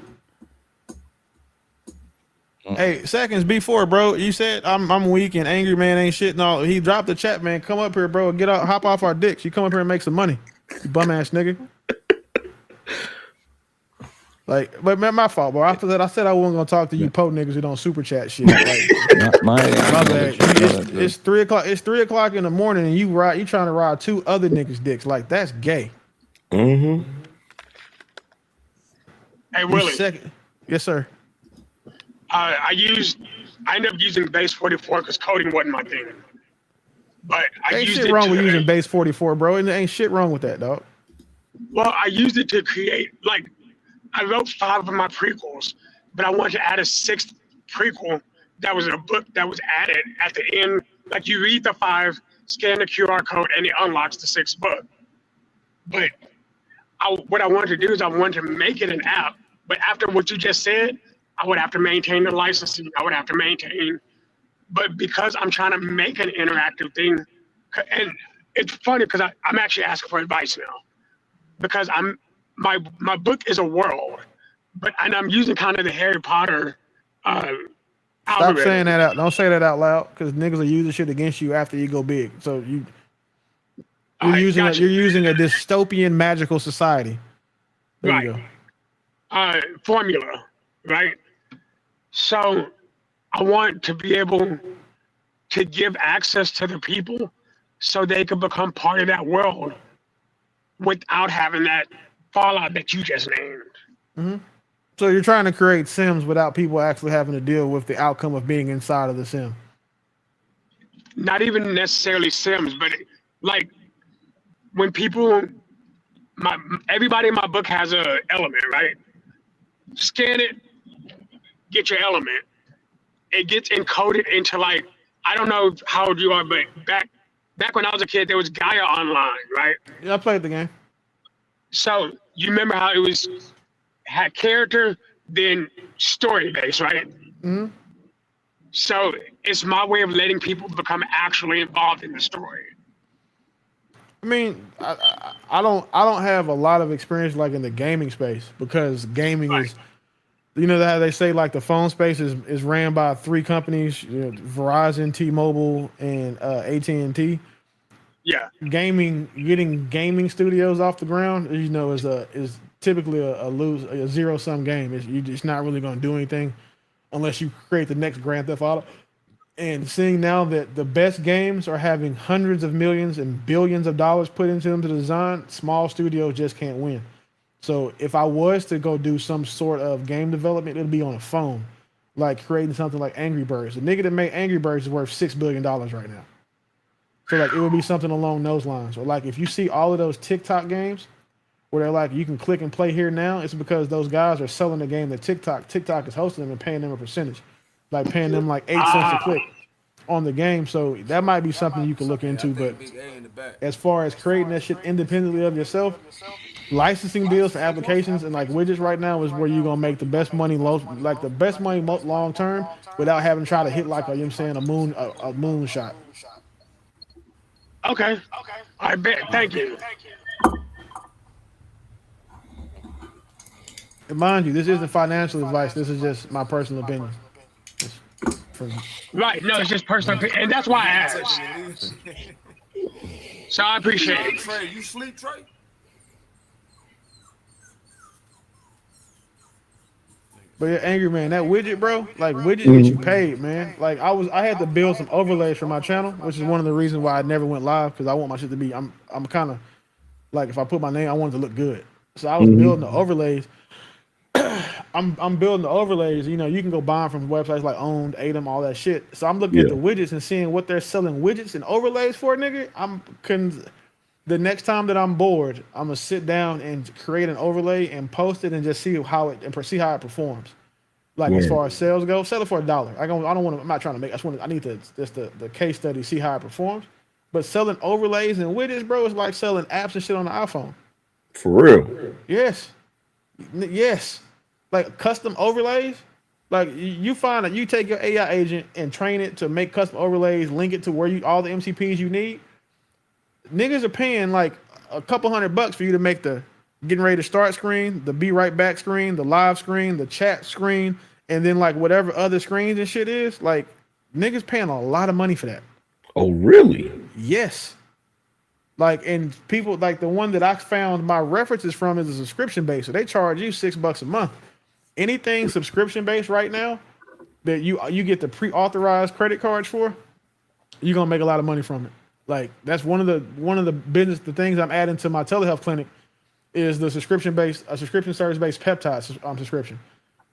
Hey, seconds before, bro, you said I'm weak and angry man ain't shit. No, he dropped the chat, man. Come up here, bro. Hop off our dicks. You come up here and make some money. You bum ass nigga. Like, but man, my fault, bro. After that, I said I wasn't gonna talk to you po niggas who don't super chat shit. Like, my bad. It's 3 o'clock. It's 3 o'clock in the morning, and you trying to ride 2 other niggas' dicks. Like, that's gay. Hey, Willie. Yes, sir. I ended up using base 44 because coding wasn't my thing. But I ain't used shit it wrong with using base 44, bro. And there ain't shit wrong with that, dog. Well, I used it to create, like, I wrote 5 of my prequels, but I wanted to add a 6th prequel that was a book that was added at the end. Like, you read the 5, scan the QR code, and it unlocks the 6th book. But what I wanted to do is I wanted to make it an app. But after what you just said, I would have to maintain the licensing. I would have to maintain. But because I'm trying to make an interactive thing, and it's funny because I'm actually asking for advice now, because my book is a world, and I'm using kind of the Harry Potter Stop saying that out. Don't say that out loud because niggas are using shit against you after you go big. So you're using a dystopian magical society. There you go. Formula, right? So I want to be able to give access to the people so they can become part of that world without having that fallout that you just named. Mm-hmm. So you're trying to create Sims without people actually having to deal with the outcome of being inside of the Sim. Not even necessarily Sims, but like when people, everybody in my book has a element, right? Scan it, get your element. It gets encoded into like, I don't know how old you are, but back when I was a kid, there was Gaia Online, right? Yeah, I played the game. So you remember how it had character, then story based, right? Mm-hmm. So it's my way of letting people become actually involved in the story. I mean, I don't have a lot of experience like in the gaming space because gaming is, you know how they say like the phone space is ran by 3 companies, Verizon, T-Mobile, and AT&T. Yeah. Getting gaming studios off the ground, is typically a zero-sum game. It's not really going to do anything unless you create the next Grand Theft Auto. And seeing now that the best games are having hundreds of millions and billions of dollars put into them to design, small studios just can't win. So if I was to go do some sort of game development, it'd be on a phone, like creating something like Angry Birds. The nigga that made Angry Birds is worth $6 billion right now. So like it would be something along those lines. Or like if you see all of those TikTok games where they're like you can click and play here now, it's because those guys are selling the game that TikTok is hosting them and paying them a percentage. Like paying them like 8 cents a click on the game. So that might be something you could look into. But as far as creating that shit independently of yourself, licensing deals for applications and like widgets right now is where you're gonna make the best money long term without having to try to hit like a a moon shot. Okay. I bet. Thank you. And mind you, this isn't financial advice. This is just my personal opinion. Right. No, it's just personal opinion. And that's why I asked. So I appreciate it. Trey, you sleep, Trey? But yeah, Angry Man, that widget, bro, like widgets get you paid, man. Like I had to build some overlays for my channel, which is one of the reasons why I never went live because I want my shit to be. I'm kind of like if I put my name, I want it to look good. So I was building the overlays. I'm building the overlays. You can go buy them from websites like Owned, Atom, all that shit. So I'm looking at the widgets and seeing what they're selling widgets and overlays for, nigga. The next time that I'm bored, I'm gonna sit down and create an overlay and post it and just see how it performs. Like as far as sales go, sell it for $1. I don't want to. I'm not trying to make. I need the case study, see how it performs. But selling overlays and widgets, bro, is like selling apps and shit on the iPhone. For real? Yes. Like custom overlays. Like you take your AI agent and train it to make custom overlays, link it to where all the MCPs you need. Niggas are paying like a couple $100 for you to make the getting ready to start screen, the be right back screen, the live screen, the chat screen, and then like whatever other screens and shit is. Like niggas paying a lot of money for that. Oh, really? Yes. Like, and people like the one that I found my references from is a subscription base. So they charge you $6 a month. Anything subscription based right now that you get the pre-authorized credit cards for, you're gonna make a lot of money from it. Like that's one of the things I'm adding to my telehealth clinic is the subscription service based peptide subscription,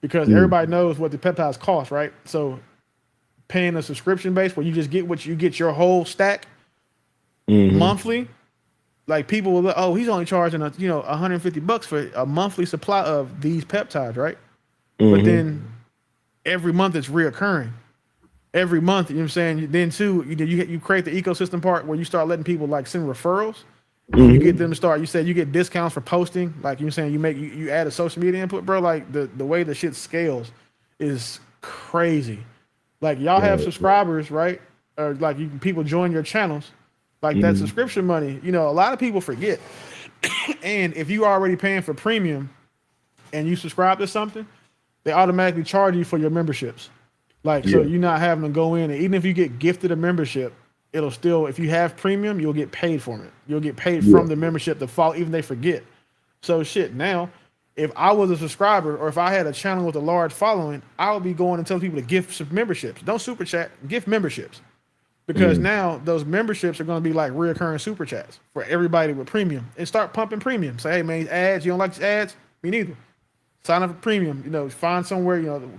because everybody knows what the peptides cost, right? So paying a subscription base where you just get your whole stack monthly, like people will he's only charging $150 for a monthly supply of these peptides, right? But then every month it's reoccurring. Every month, you know what I'm saying? Then too, you create the ecosystem part where you start letting people like send referrals. You get them to start. You said you get discounts for posting. Like you know what I'm saying, you add a social media input, bro. Like the way the shit scales is crazy. Like y'all have subscribers, right? Or like people join your channels. Like that subscription money, a lot of people forget. And if you are already paying for premium and you subscribe to something, they automatically charge you for your memberships. Like, so you're not having to go in, and even if you get gifted a membership, it'll still, if you have premium, you'll get paid from it. You'll get paid from the membership to follow, even they forget. So shit, now, if I was a subscriber or if I had a channel with a large following, I would be going and telling people to gift memberships. Don't super chat, gift memberships. Because now those memberships are going to be like reoccurring super chats for everybody with premium, and start pumping premium. Say, hey man, ads, you don't like these ads? Me neither. Sign up for premium. You know, find somewhere, you know,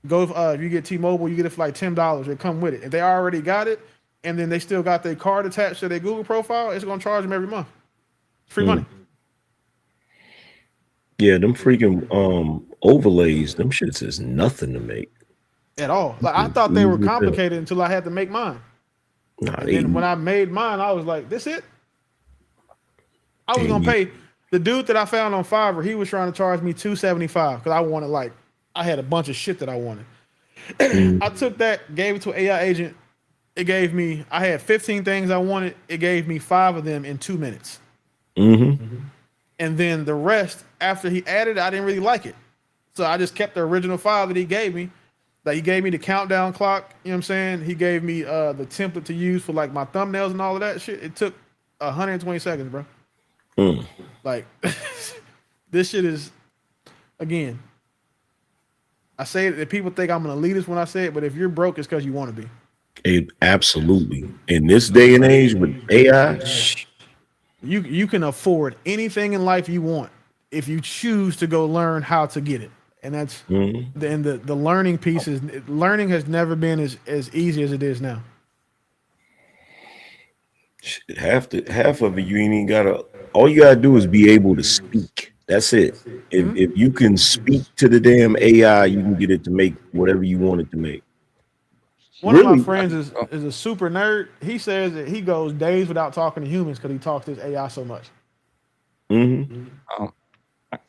go, if you get T-Mobile, you get it for like $10. They come with it. If they already got it, and then they still got their card attached to their Google profile, it's going to charge them every month. It's free money. Yeah, them freaking overlays, them shits is nothing to make. At all. Like, I thought they were complicated until I had to make mine. And then when I made mine, I was like, this it? I was going to pay. The dude that I found on Fiverr, he was trying to charge me $275 because I wanted, like, I had a bunch of shit that I wanted. I took that, gave it to an AI agent. It gave me, I had 15 things I wanted. It gave me 5 of them in 2 minutes. And then the rest, after he added, I didn't really like it. So I just kept the original 5 that he gave me. Like, he gave me the countdown clock, you know what I'm saying? He gave me the template to use for like my thumbnails and all of that shit. It took 120 seconds, bro. Like, this shit is, again, I say that people think I'm an elitist when I say it, but if you're broke, it's because you want to be. Absolutely. In this day and age with AI, you can afford anything in life you want if you choose to go learn how to get it. And that's the learning piece is, learning has never been as easy as it is now. half of it, you ain't even gotta, all you gotta do is be able to speak. That's it. If you can speak to the damn AI, you can get it to make whatever you want it to make. One of my friends is a super nerd. He says that he goes days without talking to humans because he talks to his AI so much.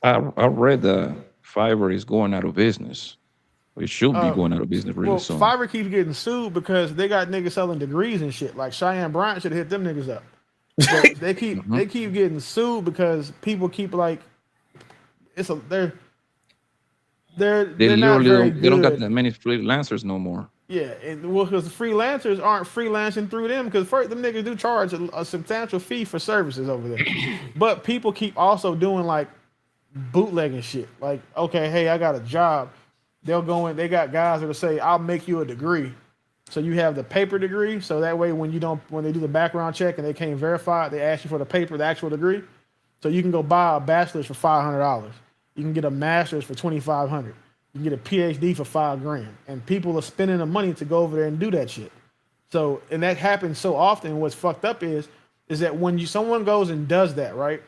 I read that Fiverr is going out of business. It should be going out of business really soon. Fiverr keeps getting sued because they got niggas selling degrees and shit. Like Cheyenne Bryant should have hit them niggas up. But they keep getting sued because people keep like, they're not very good. They don't got that many freelancers no more. Yeah, and well, because the freelancers aren't freelancing through them, because first them niggas do charge a substantial fee for services over there. But people keep also doing like bootlegging shit. Like, okay, hey, I got a job. They'll go in, they got guys that'll say, I'll make you a degree. So you have the paper degree. So that way when they do the background check and they can't verify it, they ask you for the paper, the actual degree. So you can go buy a bachelor's for $500. You can get a master's for $2,500. You can get a PhD for $5,000, and people are spending the money to go over there and do that shit. So, and that happens so often. What's fucked up is that when someone goes and does that, right?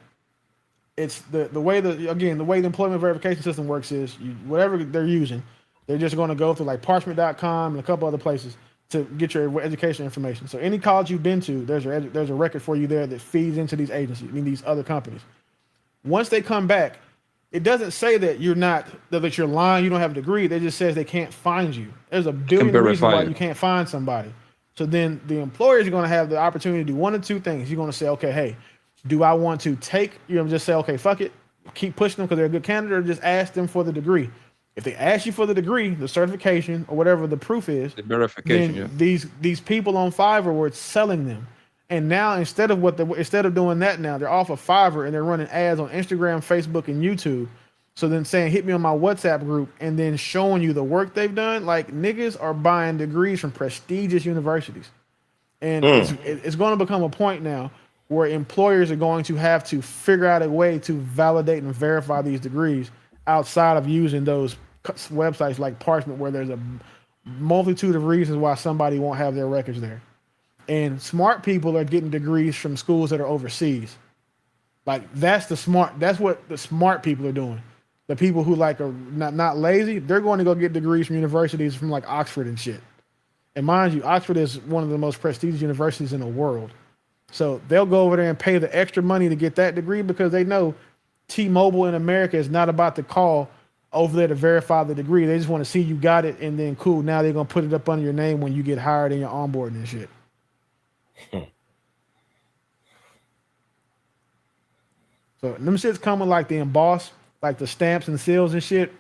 It's the way the employment verification system works is whatever they're using, they're just going to go through like Parchment.com and a couple other places to get your education information. So any college you've been to, there's a record for you there that feeds into these agencies, I mean these other companies. Once they come back, it doesn't say that you're lying, you don't have a degree. It just says they can't find you. There's a billion reasons why you can't find somebody. So then the employers are going to have the opportunity to do one of two things. You're going to say, okay, hey, do I want to just say, okay, fuck it, keep pushing them because they're a good candidate, or just ask them for the degree. If they ask you for the degree, the certification, or whatever the proof is, the verification, then these people on Fiverr were selling them. And now instead of doing that, now they're off of Fiverr and they're running ads on Instagram, Facebook, and YouTube. So then saying, hit me on my WhatsApp group, and then showing you the work they've done. Like, niggas are buying degrees from prestigious universities. And it's going to become a point now where employers are going to have to figure out a way to validate and verify these degrees outside of using those websites like Parchment, where there's a multitude of reasons why somebody won't have their records there. And smart people are getting degrees from schools that are overseas. Like, that's what the smart people are doing. The people who like are not lazy, they're going to go get degrees from universities from like Oxford and shit. And mind you, Oxford is one of the most prestigious universities in the world. So they'll go over there and pay the extra money to get that degree because they know T-Mobile in America is not about to call over there to verify the degree. They just want to see you got it, and then cool, now they're going to put it up under your name when you get hired and you're onboarding and shit. So them shit's coming like the emboss, like the stamps and seals and shit.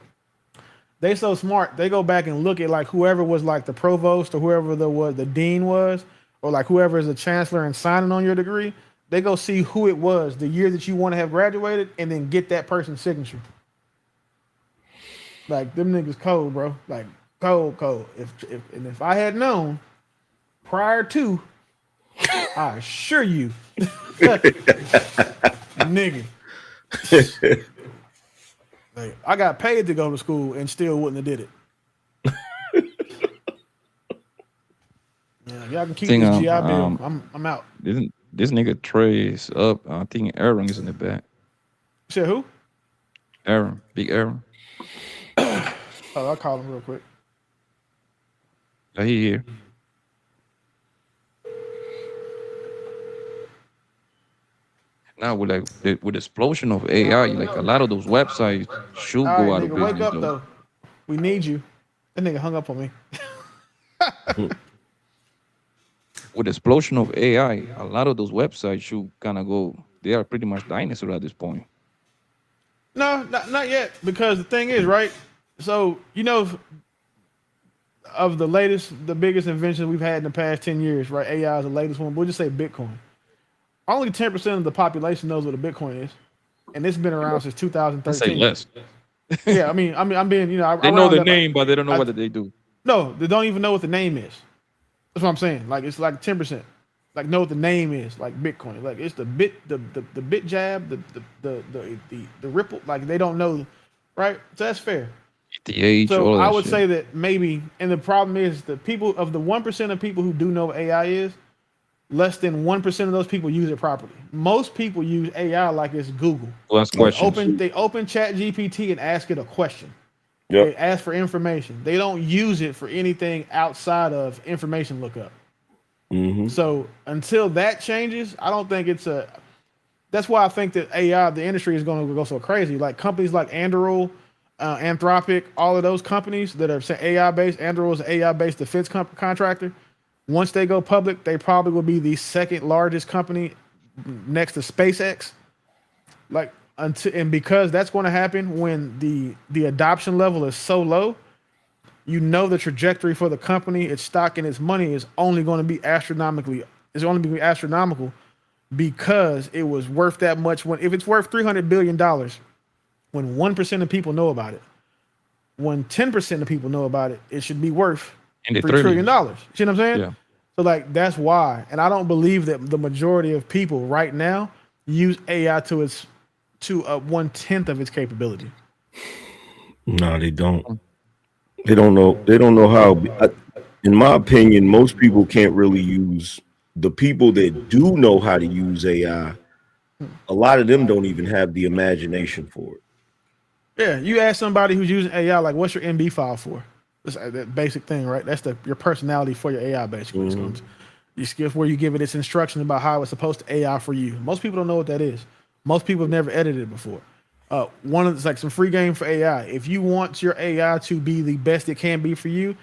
They so smart. They go back and look at like whoever was like the provost or whoever the dean was, or like whoever is the chancellor and signing on your degree. They go see who it was the year that you want to have graduated, and then get that person's signature. Like them niggas cold, bro. Like cold. If I had known prior to, I assure you, nigga. Like, I got paid to go to school and still wouldn't have did it. Yeah, y'all can keep Thing, this GI Bill. I'm out. This nigga Trey is up. I think Aaron is in the back. You said who? Aaron, big Aaron. Oh, I'll call him real quick. Yeah, he here. Now with explosion of AI, like a lot of those websites should All go right, out of nigga, business. wake up though. We need you. That nigga hung up on me. With explosion of AI, a lot of those websites should kind of go. They are pretty much dinosaurs at this point. No, not yet. Because the thing is, right? So, you know, of the biggest inventions we've had in the past 10 years, right? AI is the latest one. We'll just say Bitcoin. Only 10% of the population knows what a Bitcoin is. And it's been around since 2013. Let's say less. Yeah, I mean, I'm being, you know, They know the name, but they don't know what they do. No, they don't even know what the name is. That's what I'm saying. Like, it's like 10%. Like, know what the name is, like Bitcoin. Like, it's the bit jab, the ripple. Like, they don't know, right? So that's fair. The age, so all that I would shit. say that maybe, and the problem is the people of the 1% of people who do know what AI is, less than 1% of those people use it properly. Most people use AI like it's Google. Well, that's questions. They open Chat GPT and ask it a question. Yep. They ask for information. They don't use it for anything outside of information lookup. Mm-hmm. So until that changes, I don't think it's a. That's why I think that AI, the industry is going to go so crazy. Like companies like Anduril, Anthropic, all of those companies that are AI based. Anduril is an AI based defense contractor. Once they go public, they probably will be the second largest company next to SpaceX. Like and because that's going to happen when the adoption level is so low, you know the trajectory for the company, its stock and its money is only going to be astronomical because it was worth that much. If it's worth $300 billion, when 1% of people know about it, when 10% of people know about it, it should be worth $3 trillion. You see what I'm saying? Yeah. So like that's why, and I don't believe that the majority of people right now use AI to 1/10 of its capability. No, they don't. They don't know. They don't know how. In my opinion, most people can't really use. The people that do know how to use AI, a lot of them don't even have the imagination for it. Yeah, you ask somebody who's using AI, like, what's your MB file for? That's that basic thing, right? That's your personality for your AI, basically. Mm-hmm. You skip where you give it its instructions about how it's supposed to AI for you. Most people don't know what that is. Most people have never edited it before. One of like some free game for AI. If you want your AI to be the best it can be for you,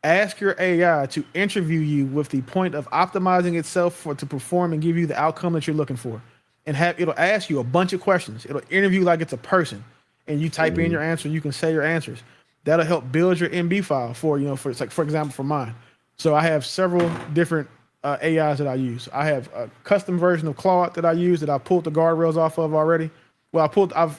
ask your AI to interview you with the point of optimizing itself to perform and give you the outcome that you're looking for. And it'll ask you a bunch of questions. It'll interview like it's a person. And you type in your answer, you can say your answers. That'll help build your MB file for example, for mine. So I have several different AIs that I use. I have a custom version of Claude that I use that I pulled the guardrails off of already. Well,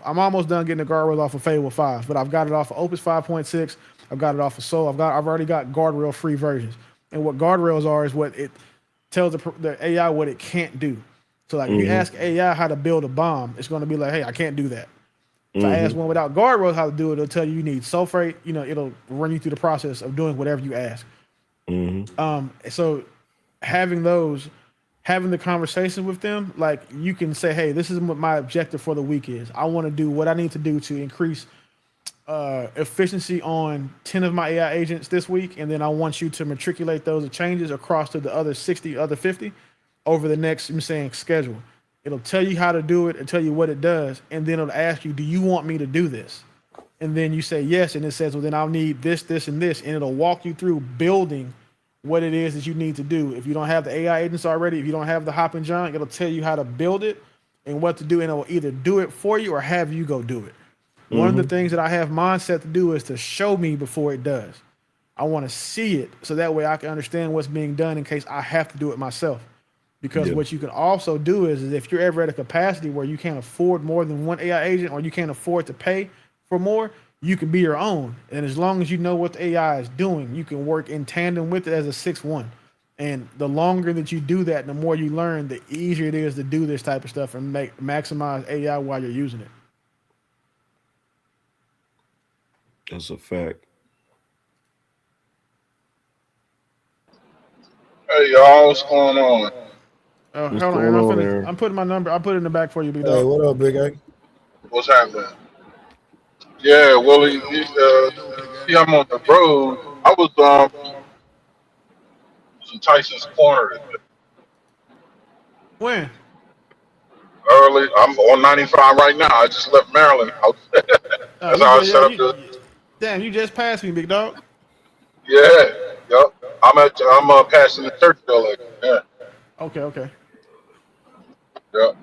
I'm almost done getting the guardrails off of Fable 5, but I've got it off of Opus 5.6. I've got it off of Soul. I've already got guardrail free versions. And what guardrails are is what it tells the AI what it can't do. So like if you ask AI how to build a bomb, it's going to be like, hey, I can't do that. If I ask one without guardrails how to do it, it'll tell you need sulfate. You know, it'll run you through the process of doing whatever you ask. So having the conversation with them, like you can say, hey, this is what my objective for the week is. I want to do what I need to do to increase efficiency on 10 of my AI agents this week. And then I want you to matriculate those changes across to the other 60, other 50 over the next, schedule. It'll tell you how to do it and tell you what it does. And then it'll ask you, do you want me to do this? And then you say yes. And it says, well, then I'll need this, this, and this. And it'll walk you through building what it is that you need to do. If you don't have the AI agents already, if you don't have the Hop and John, it'll tell you how to build it and what to do. And it'll either do it for you or have you go do it. One of the things that I have mindset to do is to show me before it does. I want to see it so that way I can understand what's being done in case I have to do it myself. Because what you can also do is if you're ever at a capacity where you can't afford more than one AI agent or you can't afford to pay for more, you can be your own. And as long as you know what the AI is doing, you can work in tandem with it as a 6-1. And the longer that you do that, the more you learn, the easier it is to do this type of stuff and maximize AI while you're using it. That's a fact. Hey y'all, what's going on? Oh, What's hold on, going Aaron. on, Aaron? I'm putting my number. I'll put it in the back for you, big Hey, dog. what up, Big A? What's happening? Yeah, Willie, see, I'm on the road. I was in Tyson's Corner When? early. I'm on 95 right now. I just left Maryland. That's how I set up the. Damn, you just passed me, big dog. Yeah, yep. I'm passing the church building. Yeah, Okay. yep.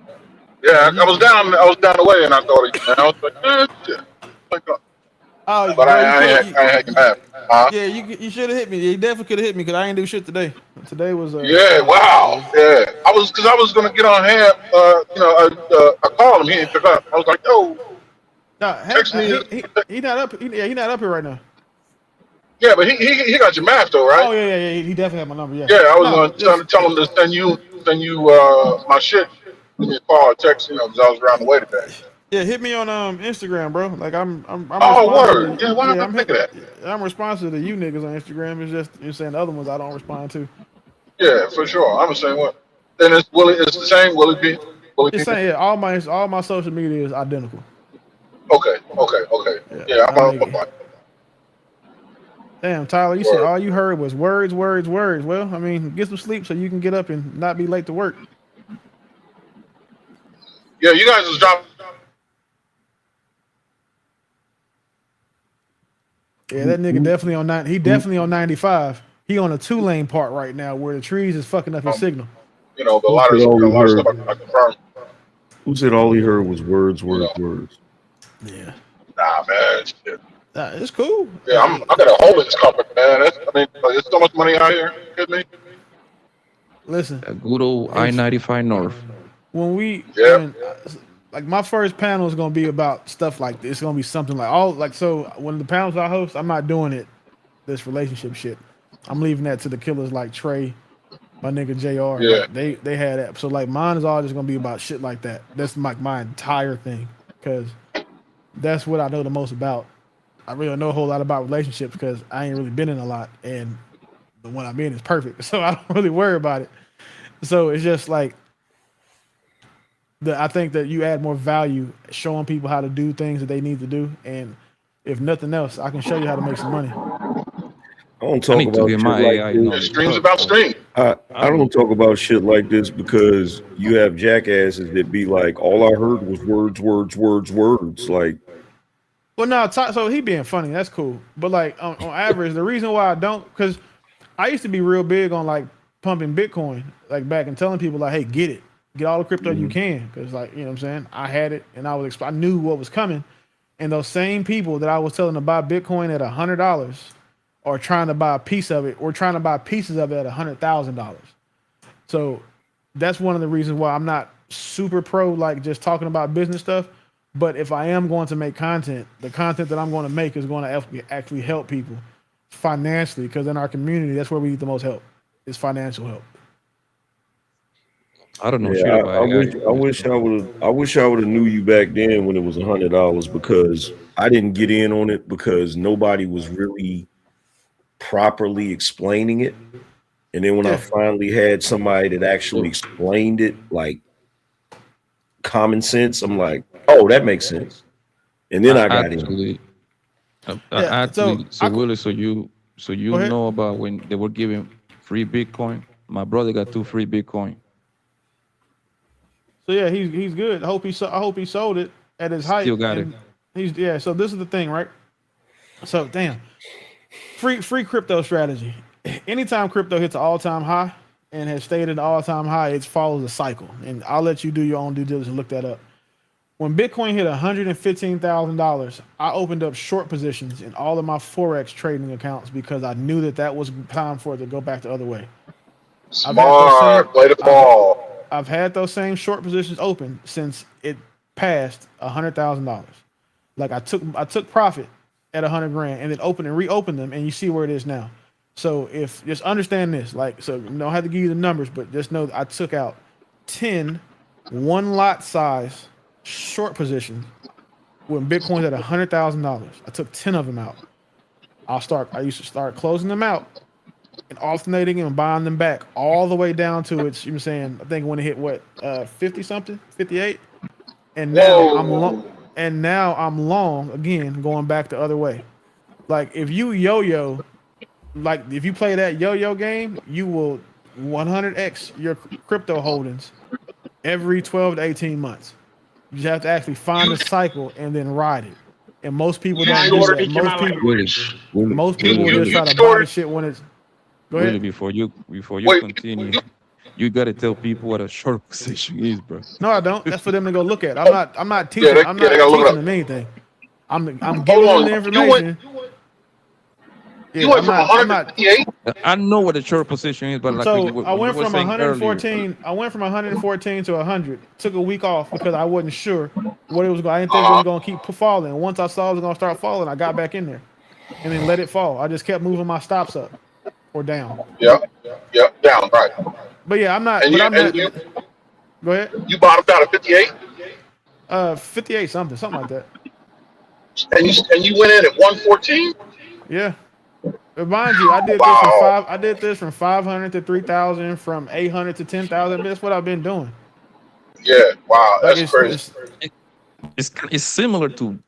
Yeah, I was down the way, and I thought, I was like, shit. Oh, But bro, you could have. I ain't had mad. Huh? Yeah, you should have hit me. You definitely could have hit me because I ain't do shit today. Today was Yeah, wow. Yeah, I was gonna get on hand. I called him. He didn't pick up. I was like, yo, Nah, text me. he not up. He not up here right now. Yeah, but he got your math though, right? Oh yeah. He definitely had my number. Yeah. Yeah, I was No, gonna tell him to send you my shit. Give me a call or text, because I was around the way today. yeah, hit me on Instagram, bro. Like I'm Oh, responsive word. Yeah, why not think of that? I'm responsive to you niggas on Instagram. It's just you're saying the other ones I don't respond to. Yeah, for sure. I'm the same way. Then it's Willie. It's the same Willie B. Willie Just B. saying, yeah, all my social media is identical. Okay. Yeah, I'm on my. Damn, Tyler, you said all you heard was words. Well, I mean, get some sleep so you can get up and not be late to work. Yeah, you guys was dropping. Yeah, that nigga definitely on nine. He definitely on 95. He on a 2-lane part right now where the trees is fucking up his signal. But a Who lot said of all he stuff heard? I confirmed. Who said all he heard was words? Yeah. Nah, man. Shit. It's cool. Yeah, I got a holdings company, man. There's so much money out here. You kidding me? Listen, A good old I-95 North. when like my first panel is gonna be about stuff like this. It's gonna be something like so when the panels I host, I'm not doing it this relationship shit. I'm leaving that to the killers like Trey, my nigga JR. Yeah. Like they had that. So like mine is all just gonna be about shit like that. That's like my entire thing because that's what I know the most about. I really don't know a whole lot about relationships because I ain't really been in a lot, and the one I'm in is perfect, so I don't really worry about it. So it's just like I think that you add more value showing people how to do things that they need to do, and if nothing else, I can show you how to make some money. I don't talk about shit like this. Streams about stream. I don't talk about shit like this because you have jackasses that be like, all I heard was words. Like, Well, no, so he being funny, that's cool. But like on average, the reason why I don't, because I used to be real big on like pumping Bitcoin, like back and telling people like, hey, get all the crypto you can, because like, you know what I'm saying, I had it and I knew what was coming, and those same people that I was telling to buy Bitcoin at $100 are trying to buy a piece of it or trying to buy pieces of it at $100,000. So that's one of the reasons why I'm not super pro like just talking about business stuff. But if I am going to make content, the content that I'm going to make is going to actually help people financially, because in our community, that's where we need the most help, is financial help. I don't know yeah, shit about I wish I would have knew you back then when it was $100, because I didn't get in on it because nobody was really properly explaining it. And then when I finally had somebody that actually explained it, like common sense, I'm like, oh, that makes sense. And then I got in. So Willie, so you know about when they were giving free Bitcoin? My brother got 2 free Bitcoin. So yeah, he's good. I hope he sold it at his height. Still got it. So this is the thing, right? So damn, free crypto strategy. Anytime crypto hits an all-time high and has stayed at an all-time high, it follows a cycle. And I'll let you do your own due diligence and look that up. When Bitcoin hit $115,000, I opened up short positions in all of my Forex trading accounts because I knew that was time for it to go back the other way. Smart. Play the ball. I've had those same short positions open since it passed $100,000. Like I took profit at 100 grand and then opened and reopened them, and you see where it is now. So if just understand this, like, so don't have to give you the numbers, but just know that I took out 10 one lot size short positions when Bitcoin's at $100,000. I took 10 of them out. I used to start closing them out and alternating and buying them back all the way down to its, you know what I'm saying, I think when it hit what, 50 something, 58. And now I'm long again, going back the other way. Like if you yo-yo, like if you play that yo-yo game, you will 100x your crypto holdings every 12 to 18 months. You have to actually find a cycle and then ride it. And most people don't do that. Most people will just try to buy the shit when it's. Go ahead. Really, before you continue, you gotta tell people what a short position is, bro. No, I don't. That's for them to go look at. I'm not teaching. I'm not teaching them anything. I'm giving them the information. You went from 158. I know what a short position is, but like so I went from 114. I went from 114 to 100. Took a week off because I wasn't sure what it was going. I didn't think it was going to keep falling. Once I saw it was going to start falling, I got back in there, and then let it fall. I just kept moving my stops up or down. Yep, down, right. But yeah, I'm not. Go ahead. You bottomed out at 58. 58 something like that. And you went in at 114. Yeah. Mind you, I did this from I did this from 500 to 3,000, from 800 to 10,000. That's what I've been doing. Yeah, wow, that's crazy. It's similar to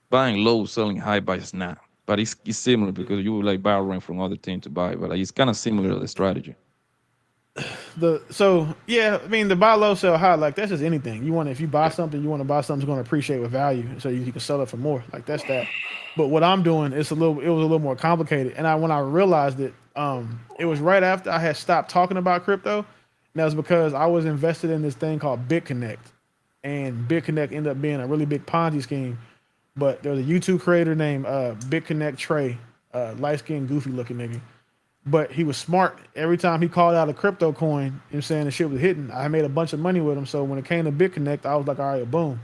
buying low, selling high by snap, but it's similar because you like borrowing from other things to buy, but like, it's kind of similar to the strategy. So yeah, I mean the buy low, sell high, like that's just anything. If you buy something, you want to buy something that's going to appreciate with value, so you can sell it for more. Like that's that. But what I'm doing, it was a little more complicated. And when I realized it, it was right after I had stopped talking about crypto. And that was because I was invested in this thing called BitConnect, and BitConnect ended up being a really big Ponzi scheme. But there was a YouTube creator named BitConnect Trey, light skinned, goofy looking nigga. But he was smart. Every time he called out a crypto coin, you know what I'm saying, the shit was hitting. I made a bunch of money with him. So when it came to BitConnect, I was like, all right, boom.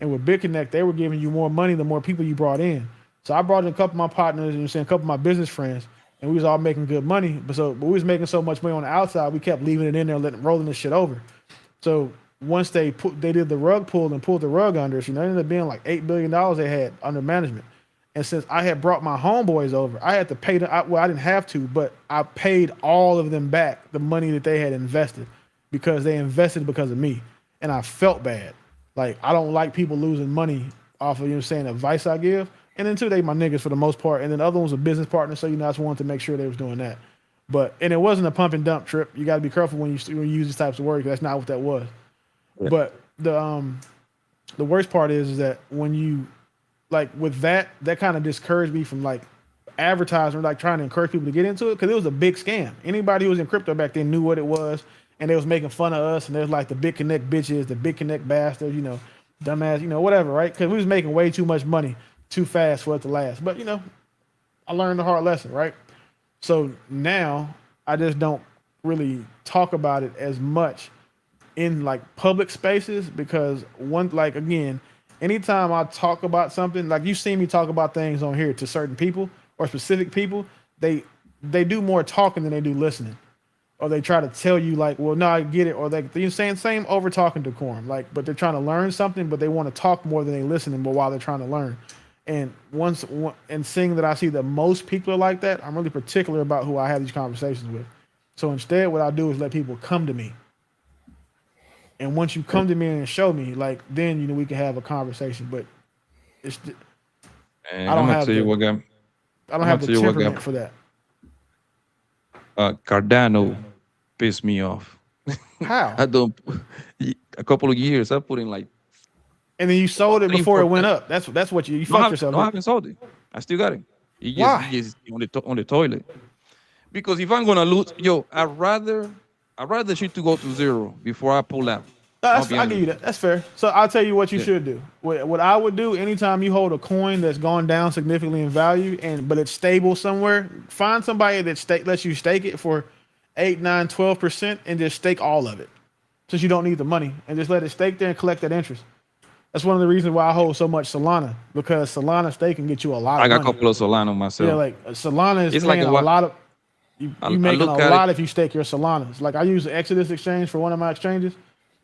And with BitConnect, they were giving you more money the more people you brought in. So I brought in a couple of my partners, you know what I'm saying, a couple of my business friends, and we was all making good money. But we was making so much money on the outside, we kept leaving it in there, rolling this shit over. So once they did the rug pull and pulled the rug under us, it ended up being like $8 billion they had under management. And since I had brought my homeboys over, I had to pay them. Well, I didn't have to, but I paid all of them back the money that they had invested because they invested because of me. And I felt bad. Like, I don't like people losing money off of, you know what I'm saying, advice I give. And then, too, they my niggas for the most part. And then the other ones were business partners, so, I just wanted to make sure they was doing that. And it wasn't a pump and dump trip. You got to be careful when you use these types of words, because that's not what that was. Yeah. But the worst part is that when you, like with that kind of discouraged me from like advertising, like trying to encourage people to get into it, because it was a big scam. Anybody who was in crypto back then knew what it was, and they was making fun of us, and there's like the BitConnect bitches, the BitConnect bastards, dumbass, whatever, right? Because we was making way too much money too fast for it to last. But I learned the hard lesson, right? So now I just don't really talk about it as much in like public spaces, because anytime I talk about something, like you see me talk about things on here to certain people or specific people, they do more talking than they do listening. Or they try to tell you like, well, no, I get it. Or they're saying same over talking decorum, but they're trying to learn something, but they want to talk more than they listening, but while they're trying to learn. And seeing that I see that most people are like that, I'm really particular about who I have these conversations with. So instead, what I do is let people come to me. And once you come to me and show me, like, then we can have a conversation. But I don't have the temperament for that. Cardano pissed me off. How? A couple of years, I put in like. And then you sold it before it went up. That's what you fucked yourself. No, I haven't sold it. I still got it. Why? It's on the toilet. Because if I'm gonna lose, I'd rather shit to go to zero before I pull out. I'll give you that. That's fair. So I'll tell you what you Yeah. should do. What I would do anytime you hold a coin that's gone down significantly in value but it's stable somewhere, find somebody that lets you stake it for 8, 9, 12% and just stake all of it. Since you don't need the money and just let it stake there and collect that interest. That's one of the reasons why I hold so much Solana, because Solana stake can get you a lot I of got a money. couple of Solana myself. Yeah, like Solana is It's paying like a lot of you I making a look at lot it. if you stake your Solanas. Like I use the Exodus exchange for one of my exchanges,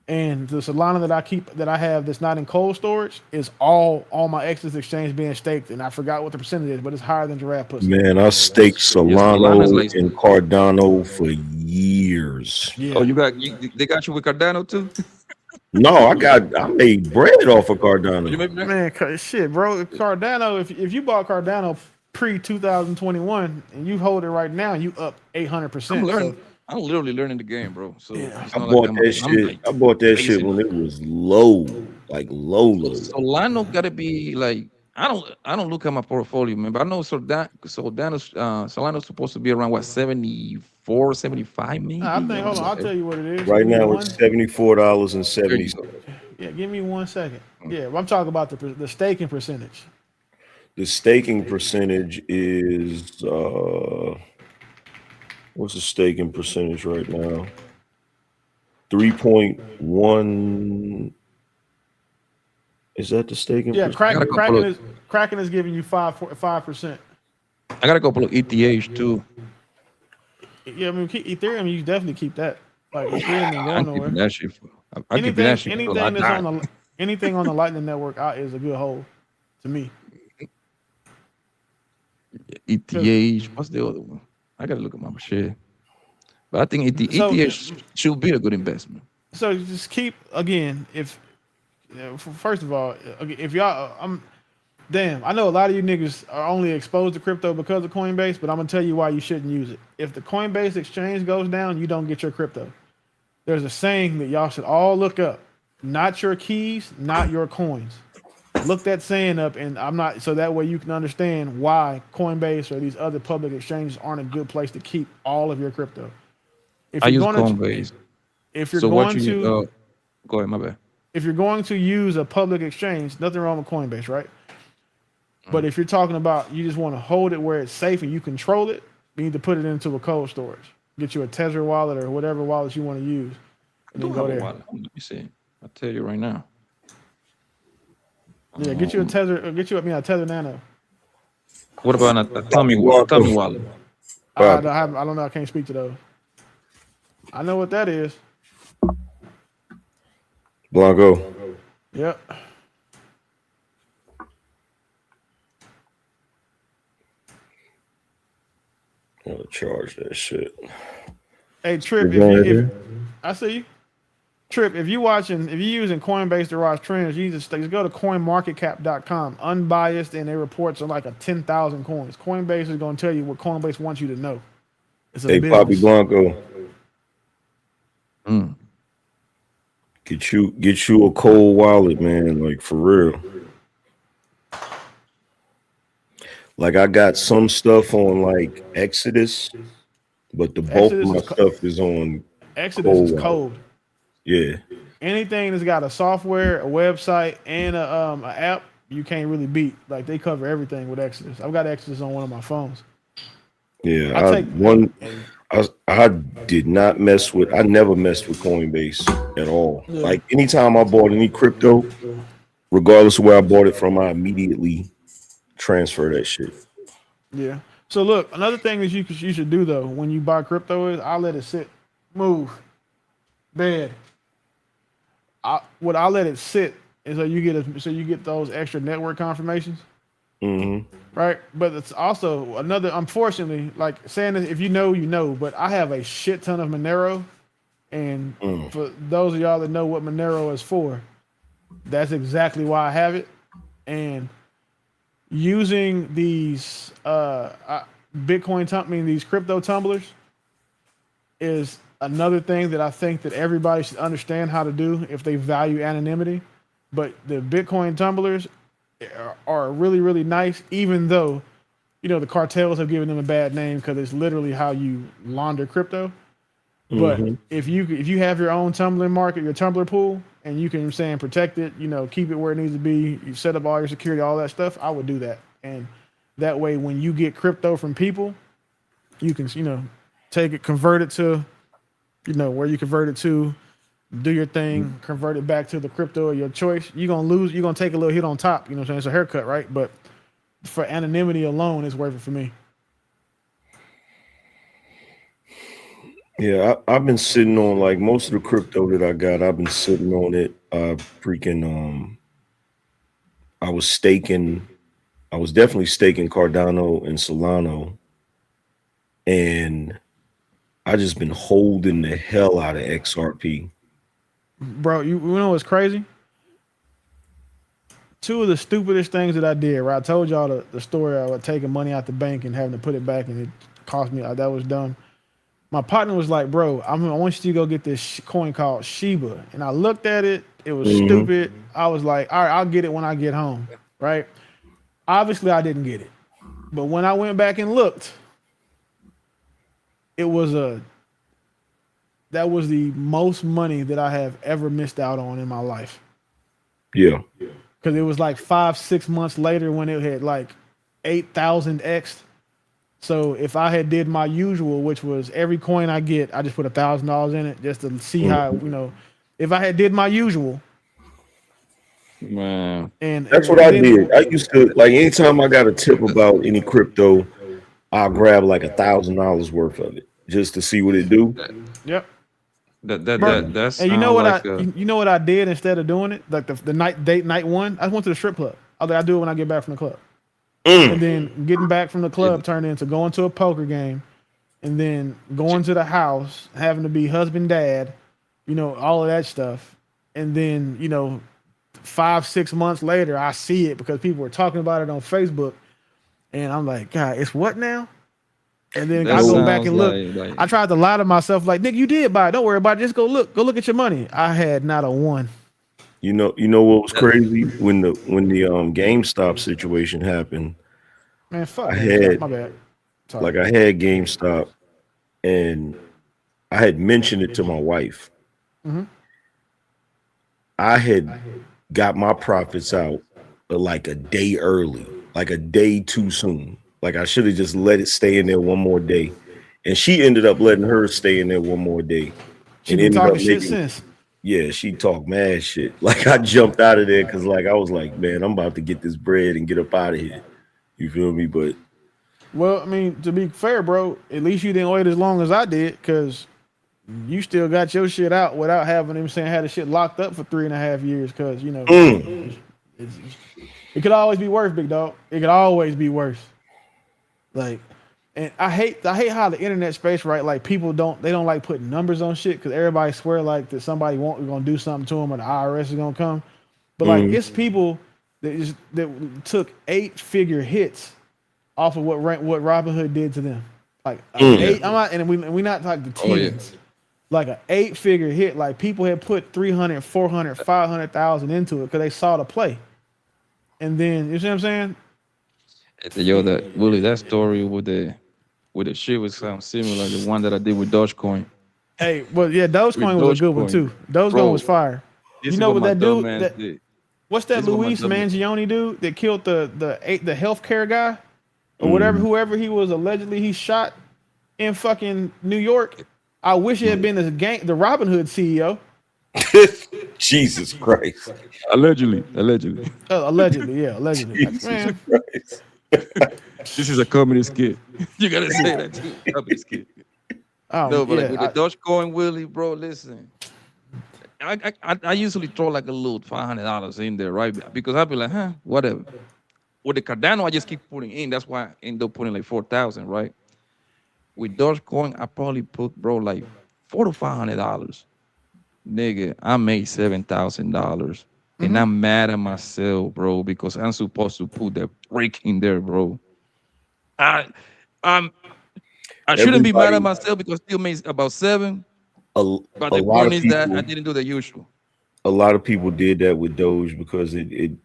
and the Solana that I have that's not in cold storage is all my Exodus exchange being staked, and I forgot what the percentage is, but it's higher than Giraffe Pussy. Man, I staked Solana's Solano like and Cardano for years. Oh, they got you with Cardano too? No, I made bread off of Cardano. Man, shit, bro. Cardano, if you bought Cardano pre 2021 and you hold it right now, you up 800%. I'm learning. So I'm literally learning the game, bro. So it's I not like bought that shit. I bought that shit when it was low, like low. Solano gotta be like I don't look at my portfolio, man, but I know Solano's supposed to be around what 74, 75 maybe. I think hold on, I'll tell you what it is. Right Give me now one. it's $74.70. Yeah, give me 1 second. Yeah, I'm talking about the staking percentage. The staking percentage is what's the staking percentage right now? 3.1. Is that the staking Yeah, percentage? Kraken is giving you 5%. I got a couple of ETHs too. Yeah, I mean Ethereum, you definitely keep that. Like Ethereum ain't going nowhere. That shit. I'm keeping that shit. Anything on the Lightning Network is a good hold to me. ETH. What's the other one? I gotta look at my shit. But I think ETH should be a good investment. So just keep again. First of all, if y'all, I know a lot of you niggas are only exposed to crypto because of Coinbase, but I'm gonna tell you why you shouldn't use it. If the Coinbase exchange goes down, you don't get your crypto. There's a saying that y'all should all look up: not your keys, not your coins. Look that saying up, and so that way you can understand why Coinbase or these other public exchanges aren't a good place to keep all of your crypto. I use Coinbase. Go ahead, my bad. If you're going to use a public exchange, nothing wrong with Coinbase, right? But if you're talking about you just want to hold it where it's safe and you control it, you need to put it into a cold storage. Get you a Tether wallet or whatever wallet you want to use, and then go there. Let me see. I'll tell you right now. Yeah, get you a Tether. A Tether Nano. What about a Tommy wallet? I don't know. I can't speak to those. I know what that is. Blanco. Yep. I'll charge that shit. Hey Trip, I see you. Trip, if you're using Coinbase to watch trends, you just go to coinmarketcap.com, unbiased, and their reports are like 10,000 coins. Coinbase is going to tell you what Coinbase wants you to know. It's a business. Poppy Blanco. Get you a cold wallet, man. Like for real. Like I got some stuff on like Exodus, but the bulk of my stuff is on Exodus is cold. Yeah. Anything that's got a software, a website, and a app, you can't really beat. Like they cover everything with Exodus. I've got Exodus on one of my phones. Yeah, I did not mess with. I never messed with Coinbase at all. Yeah. Like anytime I bought any crypto, regardless of where I bought it from, I immediately transfer that shit. Yeah. So look, another thing that you should do though when you buy crypto is I let it sit, move, bed. I let it sit, and so you get those extra network confirmations. Mm-hmm. Right, but it's also another. Unfortunately, like saying this, if you know, you know. But I have a shit ton of Monero, and for those of y'all that know what Monero is for, that's exactly why I have it. And using these these crypto tumblers is another thing that I think that everybody should understand how to do if they value anonymity. But the Bitcoin tumblers are really, really nice, even though, the cartels have given them a bad name because it's literally how you launder crypto. But Mhm. if you have your own tumbling market, your tumbler pool, and you can protect it, keep it where it needs to be, you set up all your security, all that stuff, I would do that. And that way when you get crypto from people, you can, take it, convert it to, where you convert it to, do your thing, convert it back to the crypto of your choice. You're gonna take a little hit on top, you know what I'm saying? It's a haircut, right? But for anonymity alone, it's worth it for me. Yeah, I've been sitting on like most of the crypto that I got. I've been sitting on it. I was staking. I was definitely staking Cardano and Solano, and I just been holding the hell out of XRP. Bro, you know what's crazy? Two of the stupidest things that I did, right? I told y'all the story of taking money out the bank and having to put it back, and it cost me. That was dumb. My partner was like, "Bro, I want you to go get this coin called Shiba," and I looked at it. It was stupid. I was like, "All right, I'll get it when I get home." Right? Obviously, I didn't get it, but when I went back and looked, that was the most money that I have ever missed out on in my life. Yeah. Because it was like 5-6 months later when it had like 8,000x. So if I had did my usual, which was every coin I get, I just put $1,000 in it just to see how, if I had did my usual. Man, and That's what I did. I used to like anytime I got a tip about any crypto, I'll grab like $1,000 worth of it just to see what it do. Yep. That's And you know what like you know what I did instead of doing it? Like the night one, I went to the strip club. I do it when I get back from the club. And then getting back from the club turned into going to a poker game, and then going to the house, having to be husband, dad, all of that stuff. And then, 5-6 months later, I see it because people were talking about it on Facebook. And I'm like, God, it's what now? And then I go back and look. I tried to lie to myself, like, Nick, you did buy it. Don't worry about it. Just go look at your money. I had not a one. You know what was crazy when the GameStop situation happened. Man, fuck I GameStop. had My bad. Sorry. like I had GameStop, and I had mentioned it to my wife. I had got my profits out like a day early, like a day too soon. Like I should have just let it stay in there one more day, and she ended up letting her stay in there one more day. She been talking shit since. Yeah, she talked mad shit. Like I jumped out of there because like I was like, man, I'm about to get this bread and get up out of here. You feel me? But well, I mean, to be fair, bro, at least you didn't wait as long as I did, because you still got your shit out without having had the shit locked up for 3.5 years. Because it could always be worse, big dog. It could always be worse. Like, and I hate how the internet space, right? Like people don't like putting numbers on shit because everybody swear like that somebody gonna do something to them or the IRS is gonna come. But like it's people that took 8-figure hits off of what Robinhood did to them. Like eight, I'm not, and we not like the tens. Like an 8-figure hit. Like people had put 300, 400, 500,000 into it because they saw the play. And then you see what I'm saying? Yo, that story with the shit was similar to the one that I did with Dogecoin. Hey, well, yeah, Dogecoin was a good one too. Dogecoin was fire. You know what that dude? What's that Luis Mangione dude that killed the healthcare guy or whatever? Whoever he was allegedly he shot in fucking New York. I wish it had been the Robin Hood CEO. Jesus Christ. Allegedly. Allegedly, yeah, allegedly. Jesus Christ. This is a comedy skit. You gotta say that too. Comedy skit. No, but like with the Dogecoin, Willie, bro, listen. I usually throw like a little $500 in there, right? Because I'd be like, whatever. With the Cardano, I just keep putting in. That's why I end up putting like 4,000, right? With Dogecoin, I probably put, bro, like $400 to $500. Nigga, I made $7,000. And I'm mad at myself, bro, because I'm supposed to put that brick in there, bro. I shouldn't be mad at myself because I still made about 7. But the point is that I didn't do the usual. A lot of people did that with Doge because I did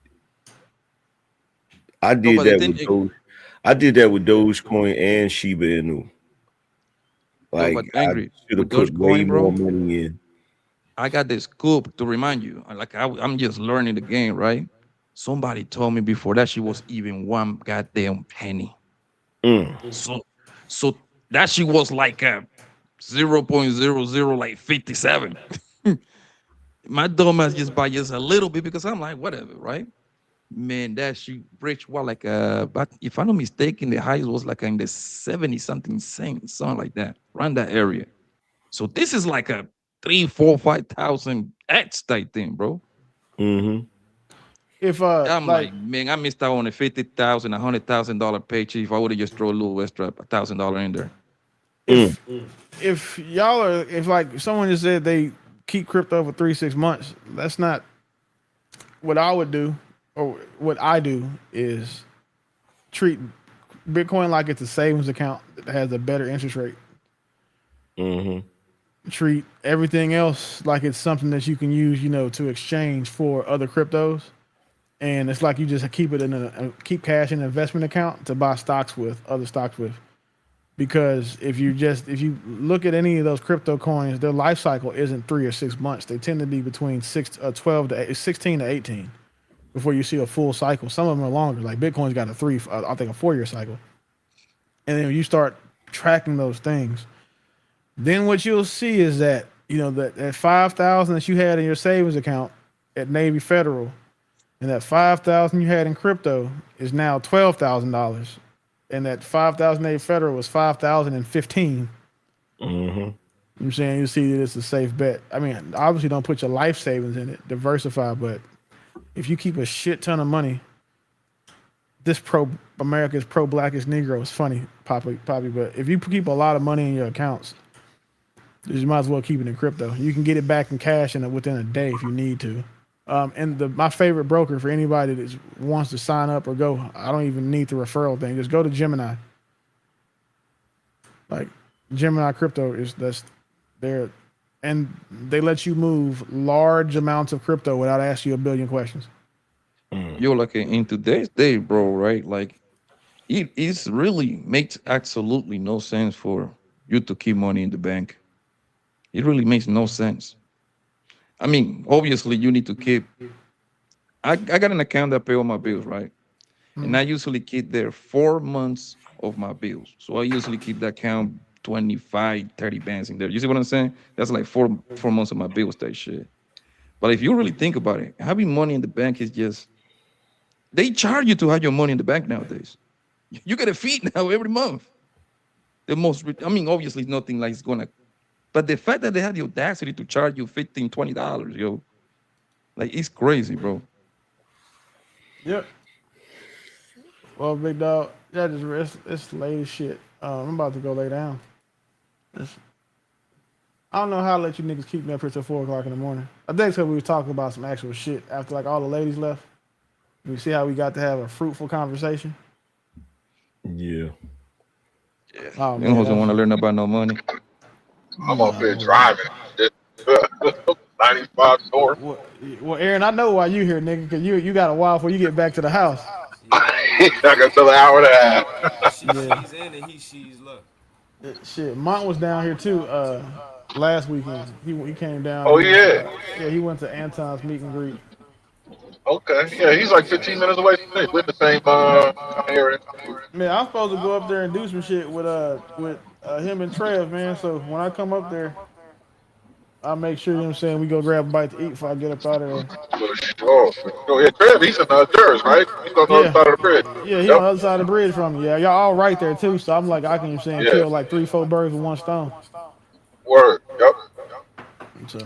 that with Dogecoin and Shiba Inu. Like but I angry should have with put way Dogecoin, more bro. money in. I got this scoop to remind you. Like I'm just learning the game, right? Somebody told me before that she was even one goddamn penny. Mm. So that she was like a 0.00 like 57. My dumbass just buy just a little bit because I'm like, whatever, right? Man, that she rich well like but if I'm not mistaken, the highest was like in the 70 something cents, something like that, around that area. So this is like a 3, 4, 5,000 X type thing, bro. Mm-hmm. If I'm like, man, I missed out on a $50,000, $100,000 paycheck if I would have just throw a little extra $1,000 in there. if y'all are if like someone just said they keep crypto for 3-6 months, that's not what I would do, or what I do is treat Bitcoin like it's a savings account that has a better interest rate. Mm-hmm. Treat everything else like it's something that you can use, to exchange for other cryptos. And it's like you just keep it keep cash in an investment account to buy stocks with, other stocks with. Because if you look at any of those crypto coins, their life cycle isn't 3 or 6 months. They tend to be between 12 to 16 to 18 before you see a full cycle. Some of them are longer. Like Bitcoin's got a 4-year cycle. And then when you start tracking those things, then what you'll see is that that 5,000 that you had in your savings account at Navy Federal, and that 5,000 you had in crypto is now $12,000, and that 5,000 Navy Federal was 5,015. Mm-hmm. I'm saying you see that it's a safe bet. I mean, obviously don't put your life savings in it, diversify, but if you keep a shit ton of money, this America's pro-blackest Negro is funny, Poppy, but if you keep a lot of money in your accounts, you might as well keep it in crypto. You can get it back in cash within a day if you need to. And my favorite broker for anybody that wants to sign up or go, I don't even need the referral thing. Just go to Gemini. Like Gemini Crypto that's there, and they let you move large amounts of crypto without asking you a billion questions. Yo, like in today's day, bro, right? Like it really makes absolutely no sense for you to keep money in the bank. It really makes no sense. I mean, obviously you need to keep. I got an account that pay all my bills, right? And I usually keep there 4 months of my bills. So I usually keep that account 25, 30 bands in there. You see what I'm saying? That's like four months of my bills, that shit. But if you really think about it, having money in the bank is just, they charge you to have your money in the bank nowadays. You get a fee now every month. I mean, obviously nothing like it's gonna, but the fact that they had the audacity to charge you $15, $20, yo, like it's crazy, bro. Yep. Well, big dog, that is it's late as shit. I'm about to go lay down. I don't know how to let you niggas keep me up here till 4 o'clock in the morning. I think so. We were talking about some actual shit after like all the ladies left. We see how we got to have a fruitful conversation. Yeah. Oh You man, don't want to learn about no money. I'm up here driving. 95 north. Well, Aaron, I know why you here, nigga, because you got a while before you get back to the house. I got another hour and a half. She's in and she's look. Shit, Mont was down here too last weekend. He came down. Oh, yeah. He went to Anton's meet and greet. Okay. Yeah, he's like 15 minutes away from me. We're in the same area. Man, I'm supposed to go up there and do some shit with him and Trev, man. So when I come up there, I'll make sure, you know what I'm saying, we go grab a bite to eat before I get up out of there. For sure. Yeah, Trev, he's in Jersey, right? He's on the other side of the bridge. Yeah, he on the other side of the bridge from me. Yeah, y'all all right there too. So I'm like, I can, you know what I'm saying, kill like 3-4 birds with one stone. Word. Yep. So,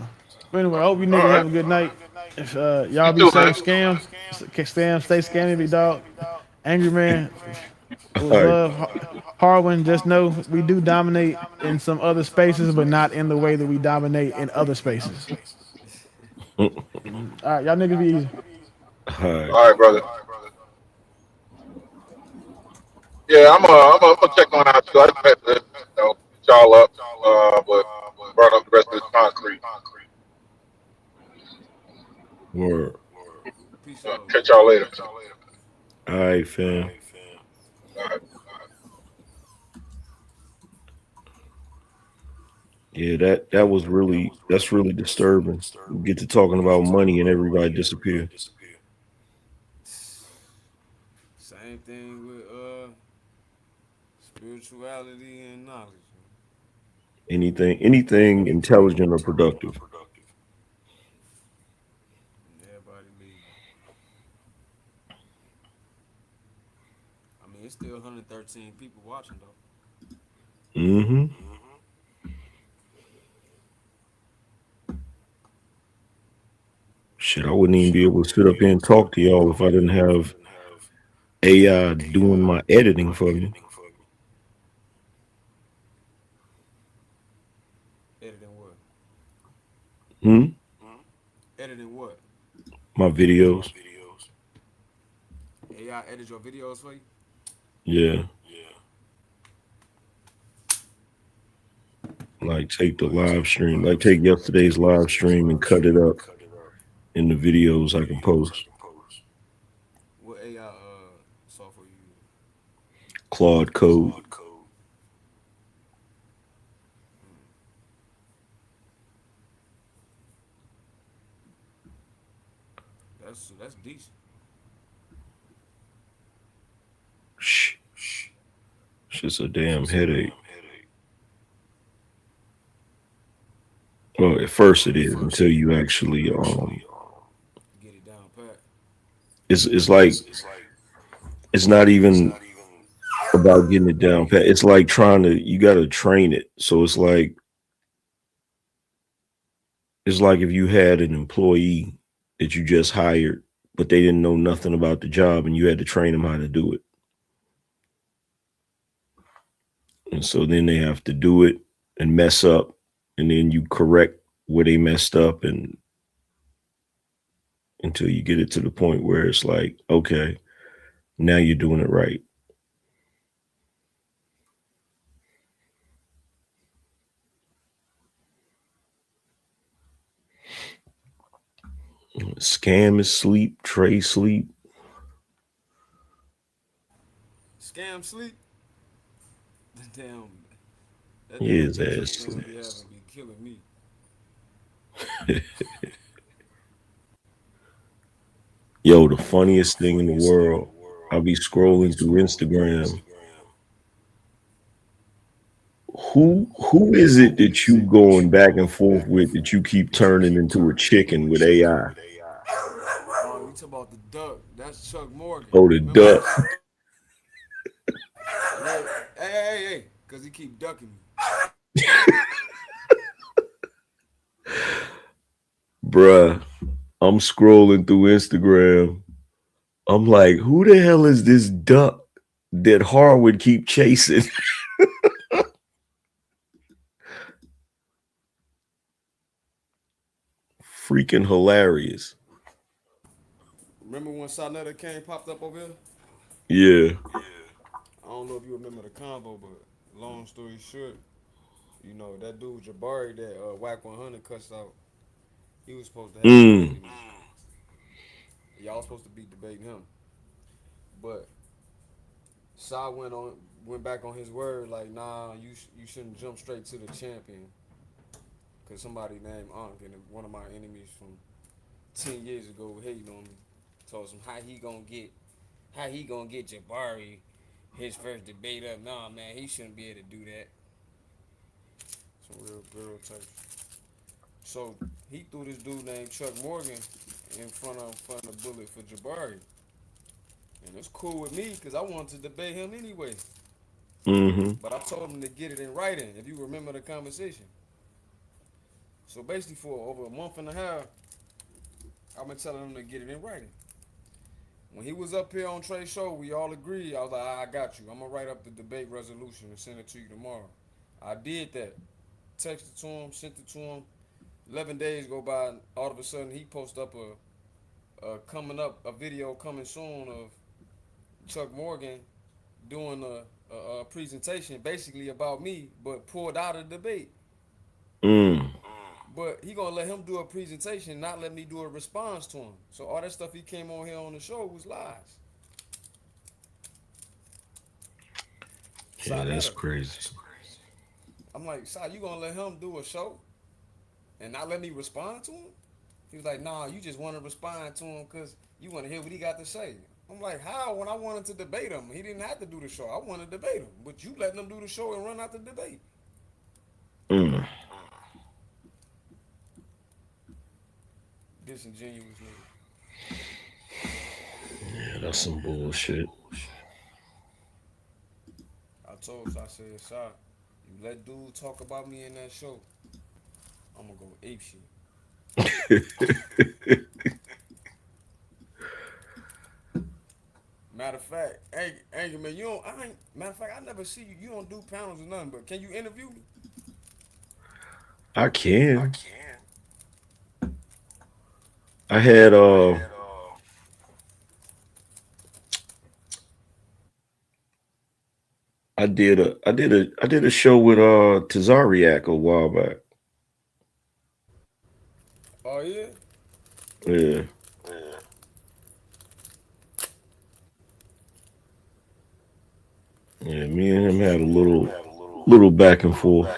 but anyway, I hope you All niggas right. have a good night. If y'all be safe, stay scamming me, dog. Angry man, it was love. Harwin, just know we do dominate in some other spaces, but not in the way that we dominate in other spaces. All right, y'all niggas be easy. All right, brother. Yeah, I'm gonna check on out too. I just had to, get y'all up, but burn up the rest of this concrete. Word. Catch y'all later. All right, fam. All right. Yeah, that's really disturbing. We get to talking about money and everybody disappear. Same thing with spirituality and knowledge. Anything intelligent or productive. Everybody leaving. I mean, it's still 113 people watching though. Mm-hmm. Shit, I wouldn't even be able to sit up here and talk to y'all if I didn't have AI doing my editing for me. Editing what? Hmm? Editing what? My videos. AI edit your videos for you? Yeah. Like take the live stream, like take yesterday's live stream and cut it up in the videos I can post. What AI software you use? Claude Code. That's decent. Shh. It's just a damn headache. Well, at first it is until you actually Get it down pat. it's like it's not even about getting it down pat. It's like you gotta train it. So it's like if you had an employee that you just hired, but they didn't know nothing about the job and you had to train them how to do it. And so then they have to do it and mess up, and then you correct where they messed up and until you get it to the point where it's like, okay, now you're doing it right. Scam is sleep, Trey sleep. Scam sleep. Damn. That damn His DJ ass scam sleep. be having be killing me. Yo, the funniest thing in the world, I'll be scrolling through Instagram. Who is it that you going back and forth with that you keep turning into a chicken with AI? Oh, you talk about the duck? That's Chuck Morgan. Oh, the Remember duck. that? Yeah. Hey, because he keep ducking me. Bruh, I'm scrolling through Instagram. I'm like, who the hell is this duck that Harwood keep chasing? Freaking hilarious. Remember when Sarnetta Kane popped up over here? Yeah. I don't know if you remember the combo, but long story short, you know, that dude Jabari that Whack 100 cussed out, he was supposed to have debated me. Y'all supposed to be debating him. But Sa went back on his word, like, nah, you shouldn't jump straight to the champion. Cause somebody named Ankh, and one of my enemies from 10 years ago hating on me, told him how he gonna get Jabari his first debate up. Nah, man, he shouldn't be able to do that. Some real girl type. So he threw this dude named Chuck Morgan in front of Bullet for Jabari. And it's cool with me because I wanted to debate him anyway. Mm-hmm. But I told him to get it in writing, if you remember the conversation. So basically for over a month and a half, I've been telling him to get it in writing. When he was up here on Trey's show, we all agreed. I was like, I got you. I'm going to write up the debate resolution and send it to you tomorrow. I did that. Texted to him, sent it to him. 11 days go by, and all of a sudden he posts up a video coming soon of Chuck Morgan doing a presentation basically about me, but pulled out of the debate. But he gonna let him do a presentation, not let me do a response to him. So all that stuff he came on here on the show was lies. Yeah, that's crazy. I'm like, "Si, you gonna let him do a show and not let me respond to him?" He was like, "Nah, you just want to respond to him because you want to hear what he got to say." I'm like, "How? When I wanted to debate him, he didn't have to do the show. I want to debate him, but you letting him do the show and run out the debate." Mm. Disingenuous nigga. Yeah, that's some bullshit. I told you, I said, "Si, you let dude talk about me in that show, I'm gonna go ape shit." Matter of fact, Angry man, you don't. I ain't. Matter of fact, I never see you. You don't do panels or nothing. But can you interview me? I can. I had I did a show with Tazariak a while back. Oh yeah. Yeah. Yeah, me and him had a little back and forth.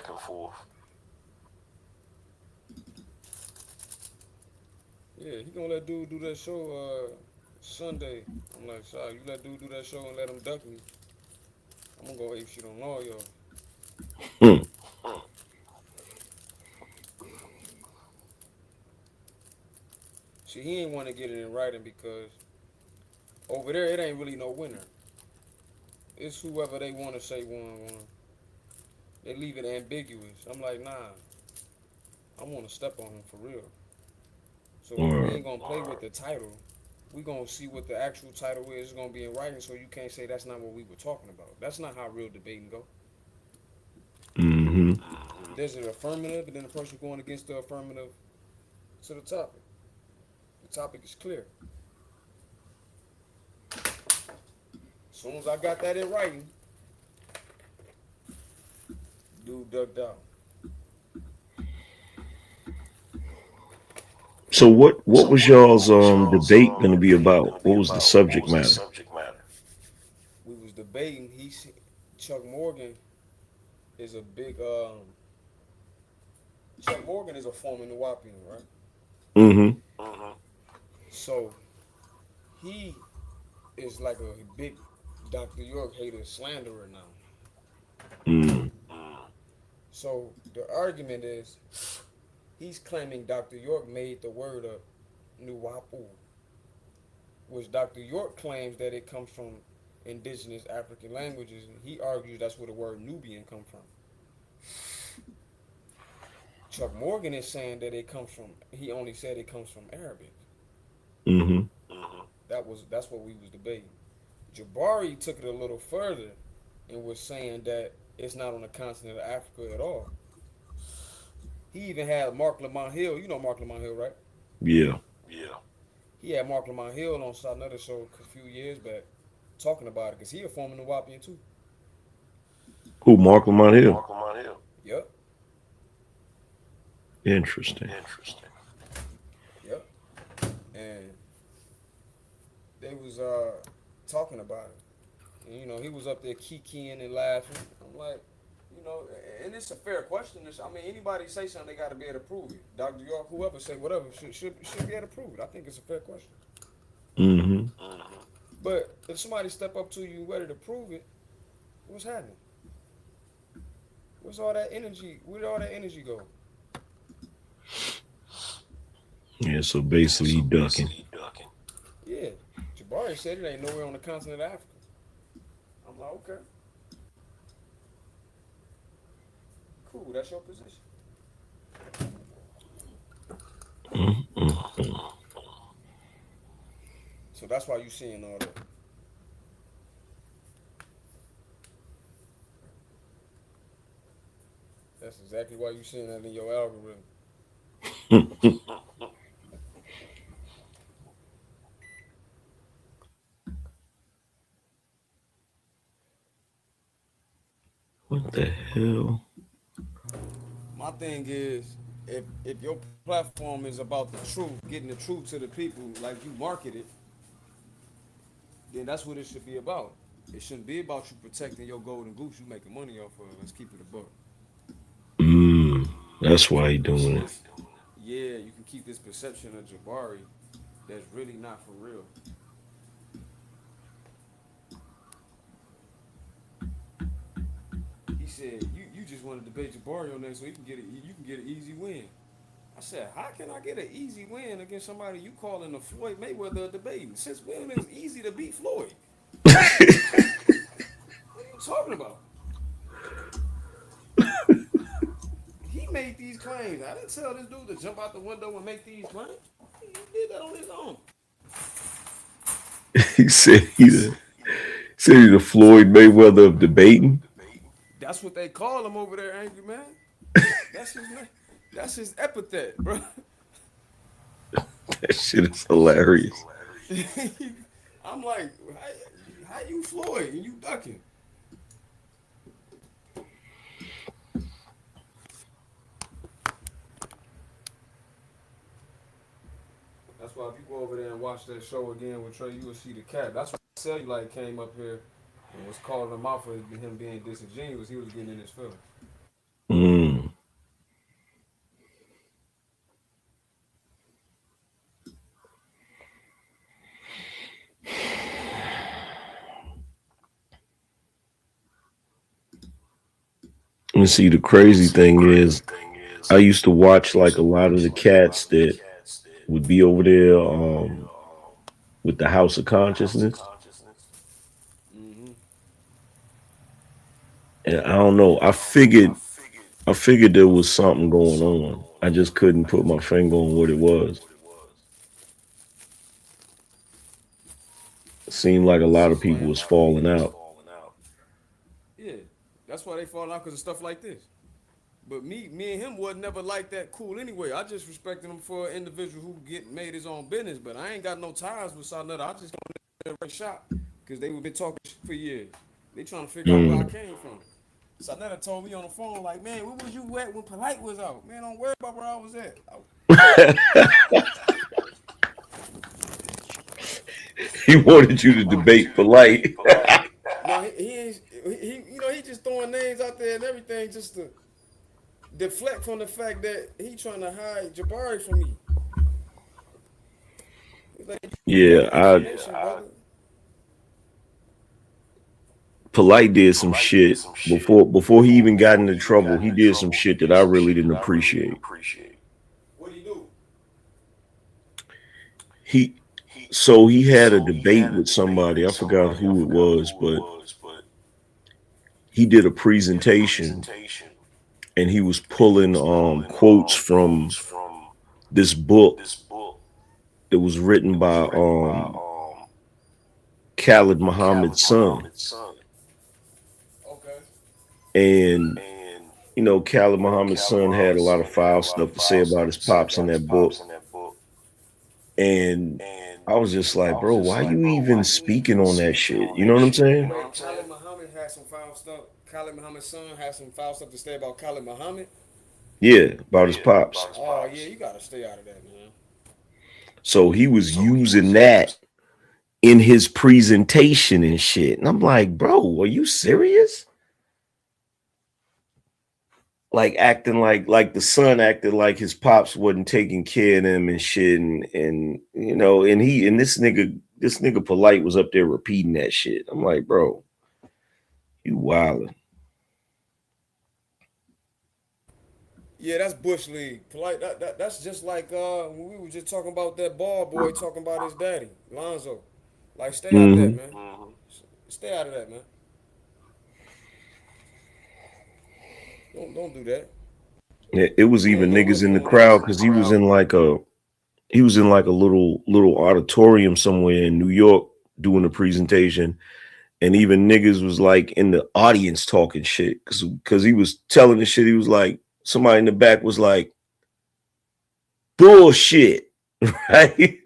Yeah, he gonna let dude do that show Sunday. I'm like, sorry, you let dude do that show and let him duck me. I'm gonna go ape shit on all y'all. Hmm. See, he ain't want to get it in writing because over there it ain't really no winner. It's whoever they want to say won. They leave it ambiguous. I'm like, nah, I want to step on him for real. So we Alright. ain't gonna play with the title. We gonna see what the actual title is. It's gonna be in writing, so you can't say that's not what we were talking about. That's not how real debating go. Mm-hmm. There's an affirmative, and then the person going against the affirmative to the topic. The topic is clear. As soon as I got that in writing, dude ducked out. So what was y'all's debate gonna be about? What was the subject matter? We was debating. Chuck Morgan is a big. Chuck Morgan is a former Nuwapian, right? Mm-hmm. So he is like a big Dr. York hater slanderer now. Mm. So the argument is he's claiming Dr. York made the word up Nuwapu, which Dr. York claims that it comes from indigenous African languages, and he argues that's where the word Nubian come from. Chuck Morgan is saying that it comes from. He only said it comes from Arabic. Mm-hmm. That's what we was debating. Jabari took it a little further and was saying that it's not on the continent of Africa at all. He even had Mark Lamont Hill. You know Mark Lamont Hill, right? Yeah. He had Mark Lamont Hill on another show a few years back talking about it because he a former Nuwapian too. Who, Mark Lamont Hill? Yep. Interesting. Yep. And they was talking about it. And, you know, he was up there kikiing and laughing. I'm like, you know, and it's a fair question. I mean, anybody say something, they got to be able to prove it. Dr. York, whoever say whatever, should be able to prove it. I think it's a fair question. Mm-hmm. But if somebody step up to you ready to prove it, what's happening? Where's all that energy? Where did all that energy go? Yeah, so basically he ducking. Yeah. Jabari said it ain't nowhere on the continent of Africa. I'm like, okay. Cool, that's your position. Mm-hmm. So that's why you seeing all that. That's exactly why you seeing that in your algorithm. What the hell? My thing is, if your platform is about the truth, getting the truth to the people like you market it, then that's what it should be about. It shouldn't be about you protecting your golden goose you making money off of. Let's keep it a buck. That's why he doing it. Yeah, you can keep this perception of Jabari that's really not for real. He said, you just want to debate Jabari on that so you can get an easy win. I said, how can I get an easy win against somebody you calling a Floyd Mayweather debating? Since when is easy to beat Floyd? What are you talking about? He made these claims. I didn't tell this dude to jump out the window and make these claims. He did that on his own. He said he's the Floyd Mayweather of debating. That's what they call him over there, Angry Man. That's his name. That's his epithet, bro. That shit is hilarious. I'm like, how you Floyd and you ducking? That's why if you go over there and watch that show again with Trey, you will see the cap. That's why Cellulite came up here and was calling him out for him being disingenuous. He was getting in his feelings. Mm. And see, the crazy thing is, I used to watch like a lot of the cats that would be over there with the House of Consciousness. Mm-hmm. And I don't know. I figured there was something going on. I just couldn't put my finger on what it was. It seemed like a lot of people was falling out. Yeah, that's why they falling out because of stuff like this. But me and him wasn't never like that cool anyway. I just respected him for an individual who made his own business. But I ain't got no ties with Sarnetta. I just go to shop because they been talking for years. They trying to figure out where I came from. Sarnetta told me on the phone, like, man, where was you at when Polite was out? Man, don't worry about where I was at. He wanted you to debate Polite. No, he just throwing names out there and everything just to deflect from the fact that he trying to hide Jabari from me. Like, Yeah, Polite did some shit before he even got into trouble. He did some shit that I really didn't appreciate. What do you do? He had a debate with somebody. I forgot who it was, but he did a presentation and he was pulling quotes from this book that was written by Khalid Muhammad's son. Okay. And you know, Khalid Muhammad's son had a lot of foul stuff to say about his pops in that book. And I was just like, bro, why you even speaking on that shit? You know what I'm saying? Wait, Khalid Muhammad had some foul stuff. Khalid Muhammad's son had some foul stuff to say about Khalid Muhammad? Yeah, about his pops. Oh, yeah, you got to stay out of that, man. So he was using that in his presentation and shit. And I'm like, bro, are you serious? Like acting like the son acted like his pops wasn't taking care of him and shit, and you know, and this nigga Polite was up there repeating that shit. I'm like, bro, you wildin'. Yeah, that's Bush League. Polite. That's just like when we were just talking about that ball boy talking about his daddy, Lonzo. Like, stay out that, man. Stay out of that, man. Don't do that. Yeah, it was even niggas in the crowd because he was in like a little auditorium somewhere in New York doing a presentation, and even niggas was like in the audience talking shit because he was telling the shit. He was like, somebody in the back was like, bullshit, right?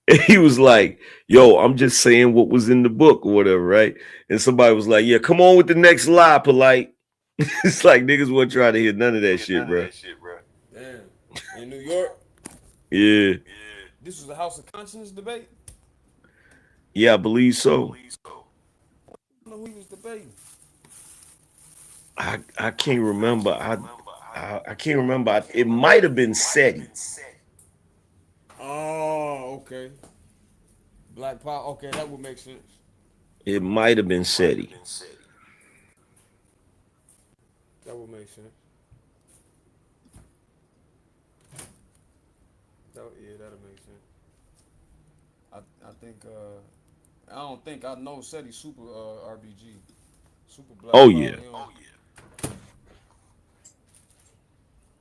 And he was like, yo, I'm just saying what was in the book or whatever, right? And somebody was like, yeah, come on with the next lie, Polite. It's like niggas weren't trying to hear none of that shit, bro. Damn. In New York? Yeah. This was the House of Conscience debate? Yeah, I believe so. I don't know who he was debating. I can't remember. I can't remember. It might have been SETI. Oh, okay. Black Power. Okay, that would make sense. It might have been SETI. That would make sense. Yeah, that'll make sense. I think I don't think I know SETI Super RBG. Super Black Oh Power. yeah.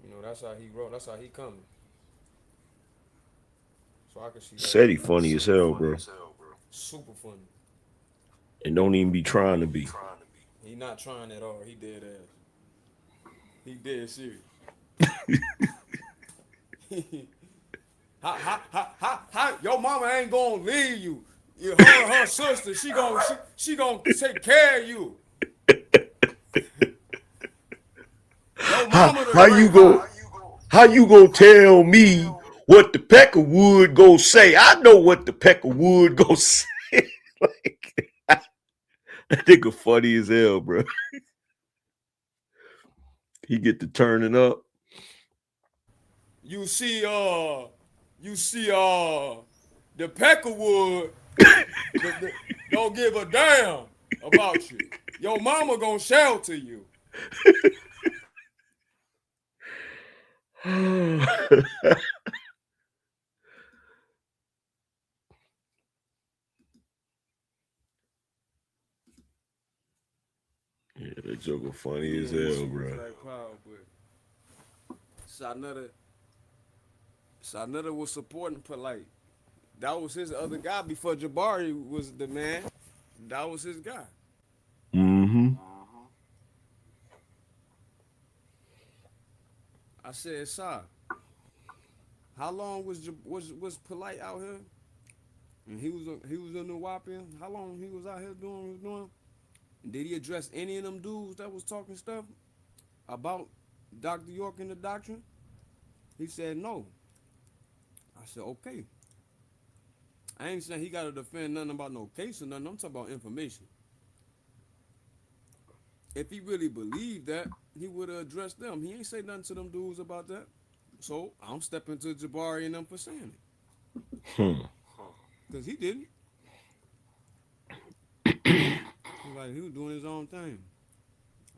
You know, that's how he wrote. That's how he coming. So I can see that. SETI funny as hell, bro. Super funny. And don't even be trying to be. He not trying at all. He dead ass. He dead serious. How, your mama ain't gonna leave you. Her sister, she gonna take care of you. Your mama the great high. How you go tell me what the Peckerwood go say? I know what the Peckerwood go say. Like, that nigga funny as hell, bro. He get to turning up. You see the Peckerwood don't give a damn about you. Your mama gonna shelter you. Yeah, that joker funny as hell, bro. Sarnetta was supporting Polite. That was his other guy before Jabari was the man. That was his guy. Mm-hmm. I said, "Sir, how long was Polite out here? And he was in the Wapian. How long he was out here doing? Did he address any of them dudes that was talking stuff about Dr. York and the doctrine?" He said no. I said, okay. I ain't saying he got to defend nothing about no case or nothing. I'm talking about information. If he really believed that, he would have addressed them. He ain't say nothing to them dudes about that. So I'm stepping to Jabari and them for saying it. Because he didn't. He was doing his own thing.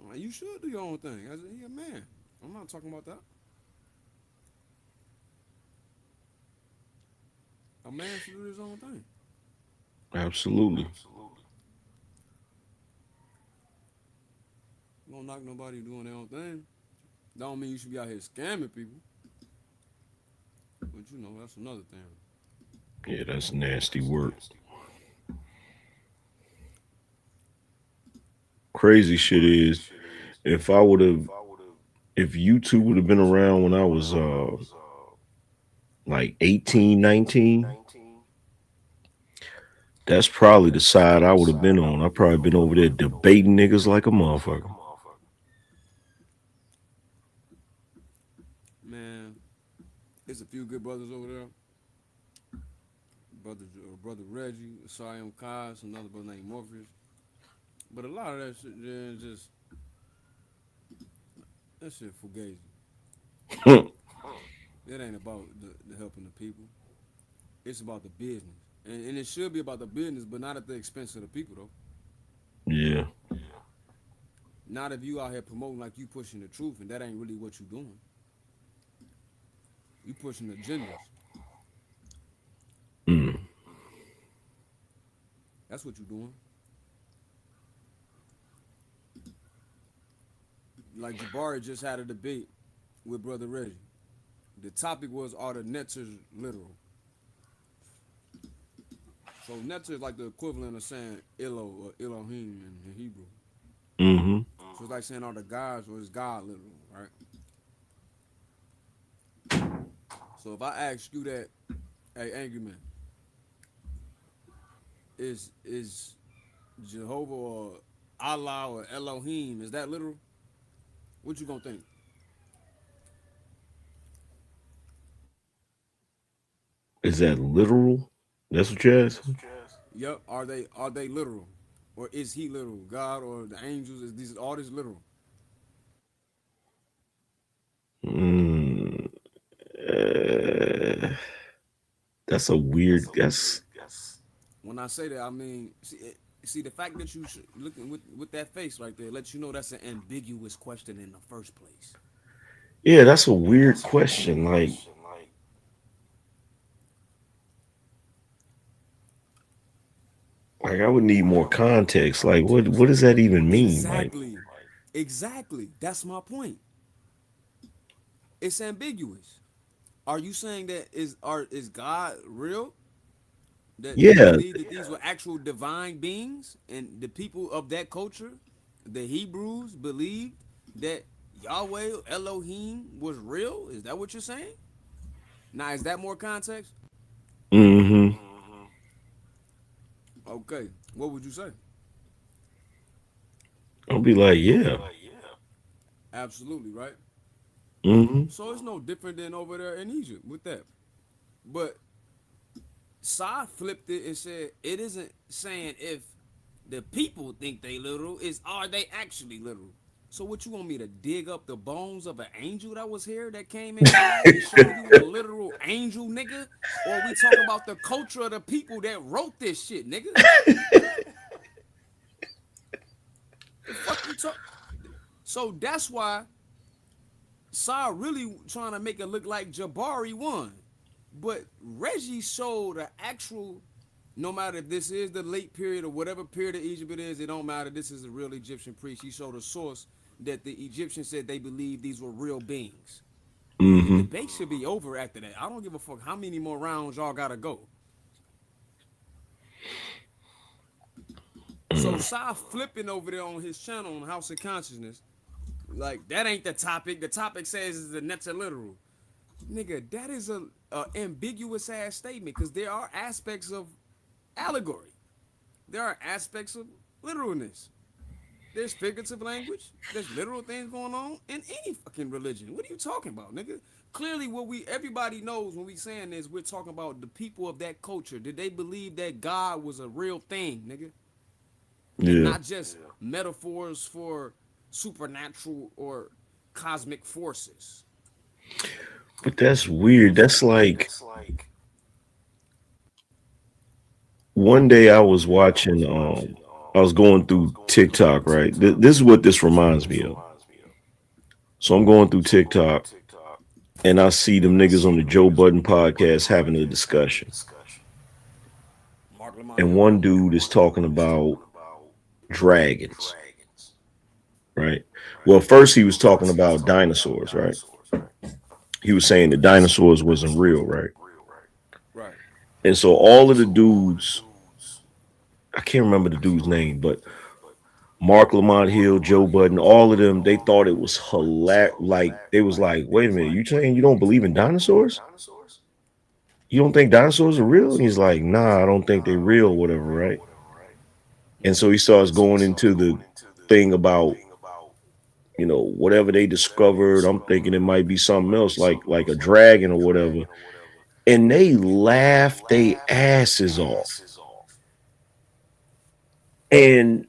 I'm like, you should do your own thing. I said, he a man. I'm not talking about that. A man should do his own thing. Absolutely. You don't knock nobody doing their own thing. That don't mean you should be out here scamming people. But you know, that's another thing. Yeah, that's nasty work. Crazy shit is, if YouTube would have been around when I was like 18, 19, that's probably the side I would have been on. I've probably been over there debating niggas like a motherfucker. Man, there's a few good brothers over there. Brother Reggie, Siam Kaz, another brother named Morpheus. But a lot of that shit is just, that shit fugazi. It ain't about the helping the people. It's about the business. And it should be about the business, but not at the expense of the people, though. Yeah. Not if you out here promoting like you pushing the truth, and that ain't really what you doing. You pushing agendas. That's what you doing. Like Jabari just had a debate with Brother Reggie. The topic was, are the netzers literal? So netzer is like the equivalent of saying Elo or Elohim in Hebrew. Mm-hmm. So it's like saying, are the gods or is God literal, right? So if I ask you that, hey, angry man, is Jehovah or Allah or Elohim, is that literal? What you gonna think? Is that literal? That's what you asked? Yep. Are they literal? Or is he literal? God or the angels, is all this literal? Mm, uh, that's a weird guess. When I say that, I mean, see the fact that you looking with that face right there lets you know that's an ambiguous question in the first place. Yeah, that's a weird question. Like I would need more context. Like what does that even mean? Like Exactly. That's my point. It's ambiguous. Are you saying that is God real? That you yeah. believe that these were actual divine beings, and the people of that culture, the Hebrews, believed that Yahweh Elohim was real? Is that what you're saying? Now, is that more context? Mm-hmm. Okay. What would you say? I'll be like, yeah. Absolutely, right? Mm-hmm. So it's no different than over there in Egypt with that. But Sa flipped it and said it isn't saying if the people think they literal, is are they actually literal? So what you want me to dig up the bones of an angel that was here that came in your life and show you a literal angel, nigga? Or are we talking about the culture of the people that wrote this shit, nigga? The fuck you talk? So that's why Sa really trying to make it look like Jabari won. But Reggie showed an actual, no matter if this is the late period or whatever period of Egypt it is, it don't matter. This is a real Egyptian priest. He showed a source that the Egyptians said they believed these were real beings. The Mm-hmm. debate should be over after that. I don't give a fuck how many more rounds y'all gotta go. So Sa flipping over there on his channel on House of Consciousness, like that ain't the topic. The topic says is the Netza literal. Nigga, that is a ambiguous ass statement because there are aspects of allegory. There are aspects of literalness. There's figurative language. There's literal things going on in any fucking religion. What are you talking about, nigga? Clearly, everybody knows when we saying this, we're talking about the people of that culture. Did they believe that God was a real thing, nigga, and Yeah. not just metaphors for supernatural or cosmic forces? But that's weird. That's like one day I was watching I was going through TikTok, right? This is what this reminds me of. So I'm going through TikTok and I see them niggas on the Joe Budden podcast having a discussion. Mark Lamont And Hill. one dude is talking about dragons, right? Well, first he was talking about dinosaurs, right? He was saying the dinosaurs wasn't real, right? Right. And so all of the dudes, I can't remember the dude's name, but Mark Lamont Hill, Joe Budden, all of them, they thought it was hilarious. Like, they was like, wait a minute, you saying you don't believe in dinosaurs? You don't think dinosaurs are real? And he's like, nah, I don't think they're real, whatever, right? And so he starts going into the thing about, whatever they discovered. I'm thinking it might be something else, like a dragon or whatever. And they laughed their asses off. And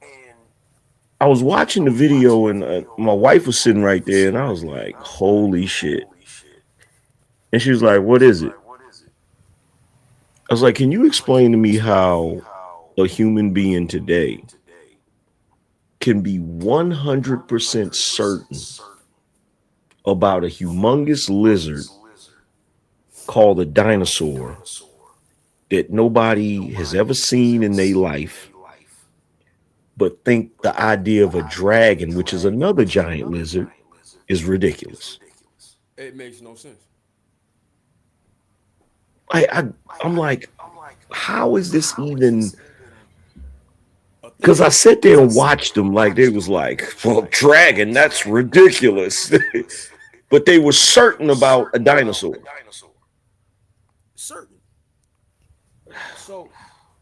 I was watching the video and my wife was sitting right there and I was like, holy shit. And she was like, what is it? I was like, can you explain to me how a human being today can be 100% certain about a humongous lizard called a dinosaur that nobody has ever seen in their life, but think the idea of a dragon, which is another giant lizard, is ridiculous? It makes no sense. I'm like, how is this even? Because I sat there and watched them like they was like, well, dragon, that's ridiculous. But they were certain about a dinosaur. Certain. So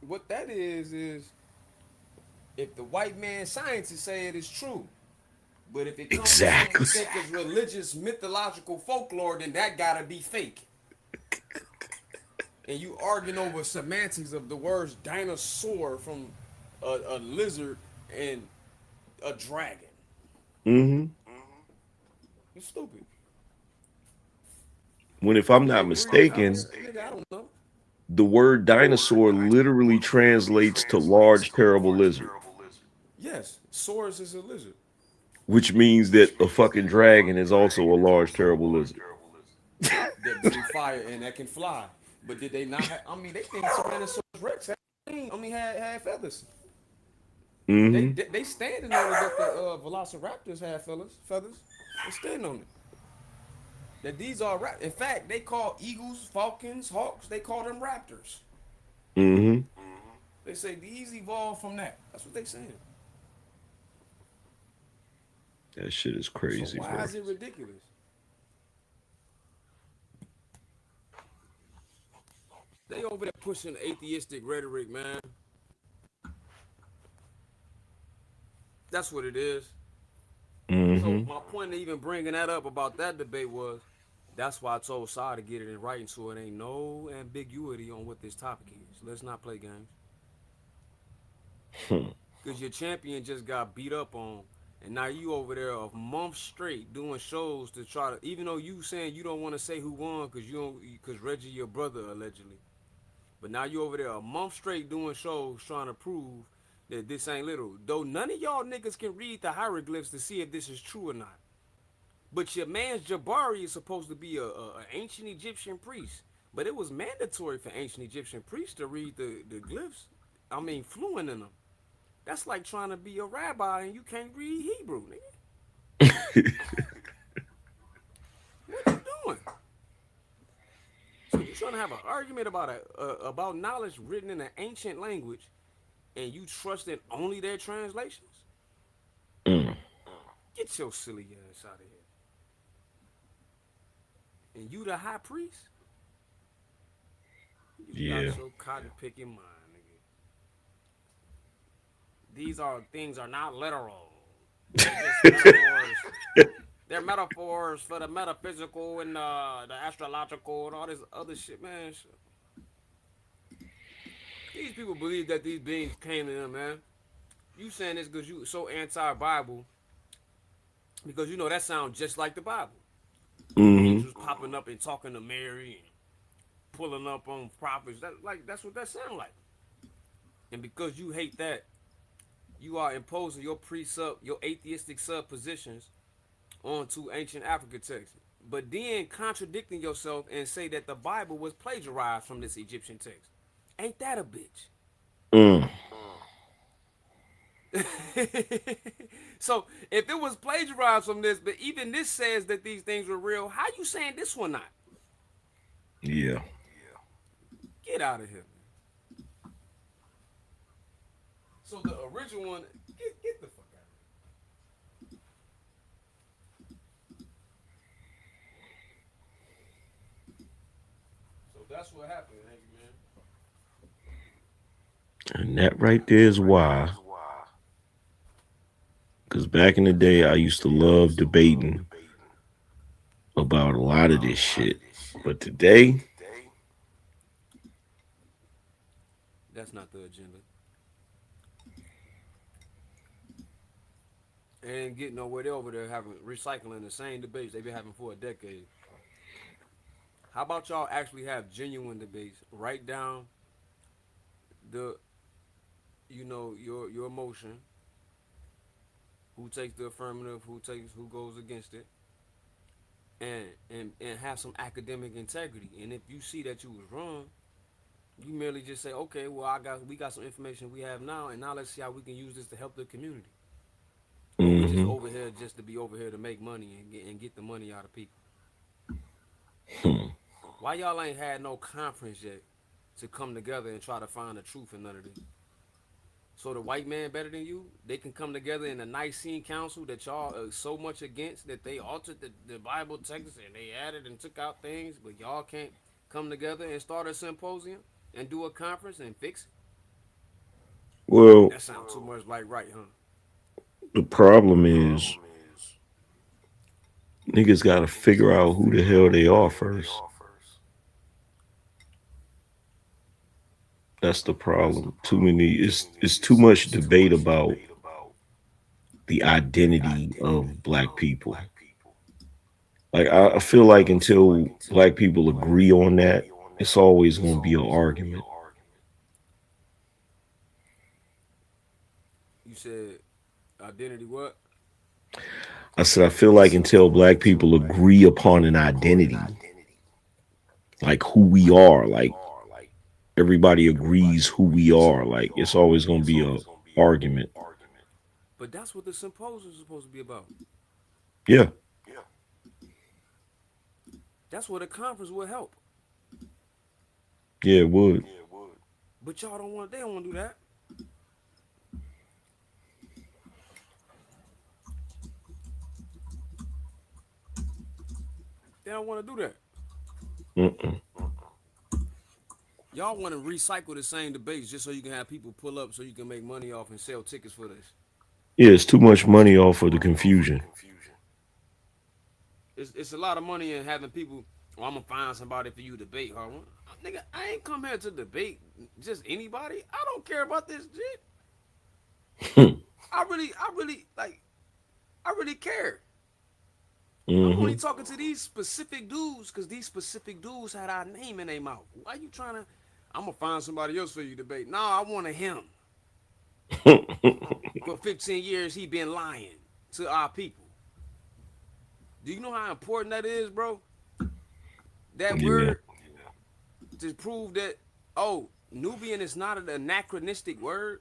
what that is if the white man scientists say it is true, but if it comes from something you Exactly. think is religious, mythological folklore, then that gotta be fake. And you arguing over semantics of the words dinosaur from a lizard and a dragon. Mm-hmm. It's stupid. When, if I'm not Can't breathe out here, mistaken, nigga. I don't know. the word dinosaur literally translates to large, terrible lizard, Yes, Saurus is a lizard. which means that a fucking dragon is also a large, terrible lizard. That breathe fire and that can fly. But did they not have? I mean, they think Tyrannosaurus Rex had feathers. They Mm-hmm. they standing on it that the Velociraptors had feathers. They standing on it. That these are in fact they call eagles, falcons, hawks. They call them raptors. Mm-hmm. They say these evolved from that. That's what they saying. That shit is So crazy, why bro. is it ridiculous? They over there pushing atheistic rhetoric, man. That's what it is. So Mm-hmm. my point of even bringing that up about that debate was, that's why I told Sai to get it in writing so it ain't no ambiguity on what this topic is. Let's not play games. Because your champion just got beat up on, and now you over there a month straight doing shows to try to, even though you saying you don't want to say who won because you don't, because Reggie your brother allegedly, but now you over there a month straight doing shows trying to prove that this ain't literal. Though none of y'all niggas can read the hieroglyphs to see if this is true or not. But your man's Jabari is supposed to be a ancient Egyptian priest. But it was mandatory for ancient Egyptian priests to read the glyphs. I mean, fluent in them. That's like trying to be a rabbi and you can't read Hebrew, nigga. What you doing? So you trying to have an argument about knowledge written in an ancient language, and you trust in only their translations? Get your silly ass out of here. And you the high priest? You Yeah. got your cotton picking mind, nigga. These things are not literal. They're just metaphors. They're metaphors for the metaphysical and the astrological and all this other shit, man. These people believe that these beings came to them, man. You saying this because you so anti-Bible, because you know that sounds just like the Bible. Mm-hmm. Angels popping up and talking to Mary and pulling up on prophets. That's what that sound like. And because you hate that, you are imposing your your atheistic suppositions onto ancient African texts. But then contradicting yourself and say that the Bible was plagiarized from this Egyptian text. Ain't that a bitch? So if it was plagiarized from this, but even this says that these things were real, how you saying this one not? Yeah. Get out of here, man. So the original one, get the fuck out of here. So that's what happened, thank you, man. And that right there is why. Because back in the day, I used to love debating about a lot of this shit. But today, that's not the agenda. And getting nowhere. They're over there having recycling the same debates they've been having for a decade. How about y'all actually have genuine debates? Write down the, your emotion. Who takes the affirmative? Who goes against it? And have some academic integrity. And if you see that you was wrong, you merely just say, okay, well we got some information we have now, and now let's see how we can use this to help the community. Or we just over here just to be over here to make money and get the money out of people. Why y'all ain't had no conference yet to come together and try to find the truth in none of this? So the white man better than you? They can come together in a Nicene Council that y'all are so much against that they altered the Bible text and they added and took out things, but y'all can't come together and start a symposium and do a conference and fix it? well, That sounds too much like right, huh? the problem is niggas got to figure out who the hell they are first. That's the problem. It's too much debate about the identity of black people. Like I feel like until black people agree on that, it's always gonna be an argument. You said identity what? I said I feel like until black people agree upon an identity, like who we are, like everybody agrees who we are, like it's always gonna be a argument. But that's what the symposium is supposed to be about. Yeah. That's what a conference will help. Yeah, it would. But y'all don't want. They don't want to do that. They don't want to do that. Mm-mm. Y'all want to recycle the same debates just so you can have people pull up so you can make money off and sell tickets for this. Yeah, it's too much money off of the confusion. It's a lot of money in having people. Oh, I'm gonna find somebody for you to debate, huh? Nigga, I ain't come here to debate just anybody. I don't care about this shit. I really care. I'm only talking to these specific dudes because these specific dudes had our name in their mouth. Why you trying to? I'm gonna find somebody else for you to debate. No, I want him. For 15 years, he been lying to our people. Do you know how important that is, bro? That word to prove that, oh, Nubian is not an anachronistic word.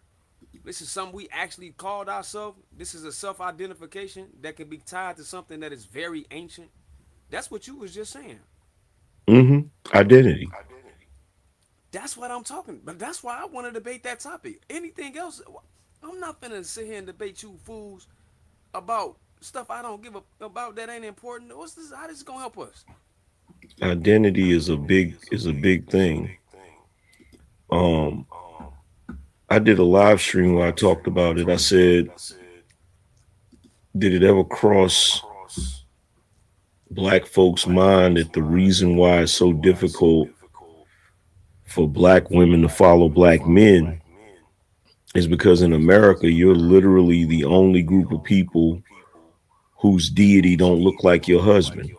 This is something we actually called ourselves. This is a self-identification that can be tied to something that is very ancient. That's what you was just saying. Identity. That's what I'm talking. But that's why I want to debate that topic. Anything else, I'm not finna sit here and debate you fools about stuff I don't give a about that ain't important. What's this? How this gonna help us? Identity is a big thing. Um, I did a live stream where I talked about it. I said, did it ever cross black folks' mind that the reason why it's so difficult for black women to follow black men is because in America, you're literally the only group of people whose deity don't look like your husband.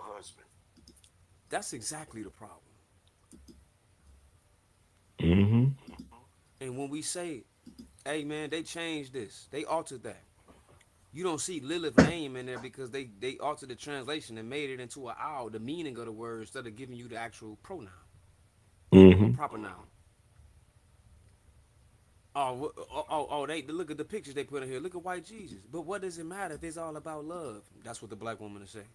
That's exactly the problem. Mm-hmm. And when we say, hey man, they changed this, they altered that. You don't see Lilith name in there because they altered the translation and made it into an owl, the meaning of the word, instead of giving you the actual pronoun or Mm-hmm. proper noun. They look at the pictures they put in here. Look at white Jesus. But what does it matter if it's all about love? That's what the black woman is saying.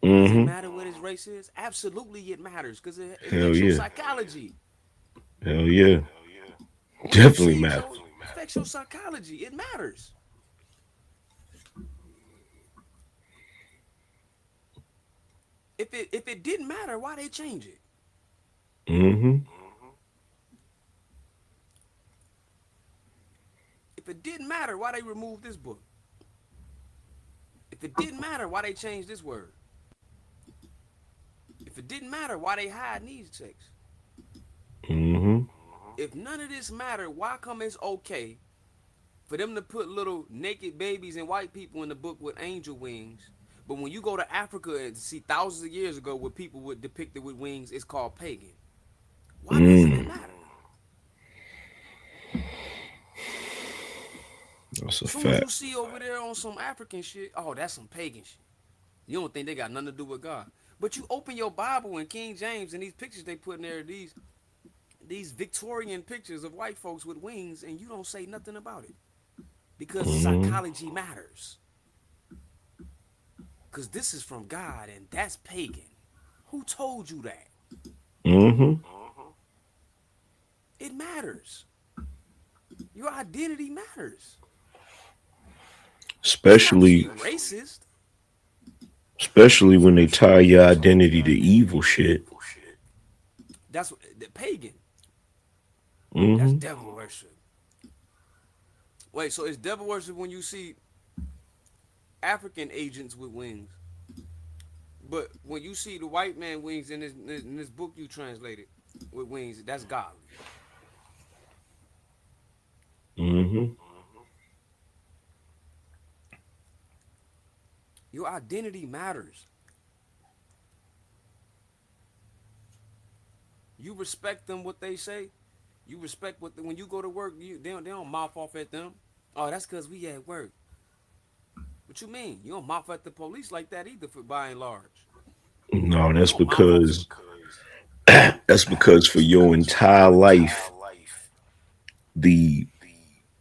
Does it Mm-hmm. matter what his race is? Absolutely, it matters because it Hell affects your yeah. psychology. Hell yeah. What you Definitely see, matter. bro, affects your psychology. It matters. If it didn't matter, why they change it? Mm-hmm. If it didn't matter, why they removed this book? If it didn't matter, why they changed this word? If it didn't matter, why they hide these texts? Mm-hmm. If none of this mattered, why come it's okay for them to put little naked babies and white people in the book with angel wings? But when you go to Africa and see thousands of years ago what people were depicted with wings, it's called pagan. Why doesn't it matter? That's a As soon as fact. you see over there on some African shit, oh, that's some pagan shit. You don't think they got nothing to do with God. But you open your Bible and King James and these pictures they put in there, these Victorian pictures of white folks with wings, and you don't say nothing about it. Because Mm-hmm. psychology matters. Because this is from God and that's pagan. Who told you that? Mm-hmm. It matters. Your identity matters. It's not Especially being racist. when they tie your identity to evil shit. That's the pagan. That's Mm-hmm. devil worship. Wait, so it's devil worship when you see African agents with wings, but when you see the white man wings in this book you translated with wings, that's godly. Mm-hmm. Your identity matters. You respect them what they say. You respect when you go to work. They don't mouth off at them. Oh, that's because we at work. What you mean? You don't mouth at the police like that either, for by and large. No, You don't mouth off. that's because for your entire life, the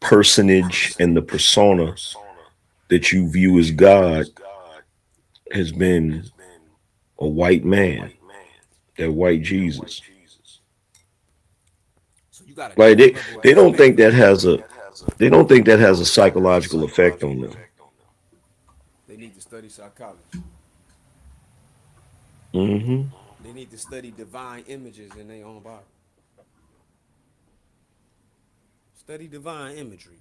personage and the persona that you view as God has been a white man, that white Jesus. So you got a Like different level of they don't respect think for that him. has a psychological effect on them. They need to study psychology. Hmm. They need to study divine images in their own body. Study divine imagery.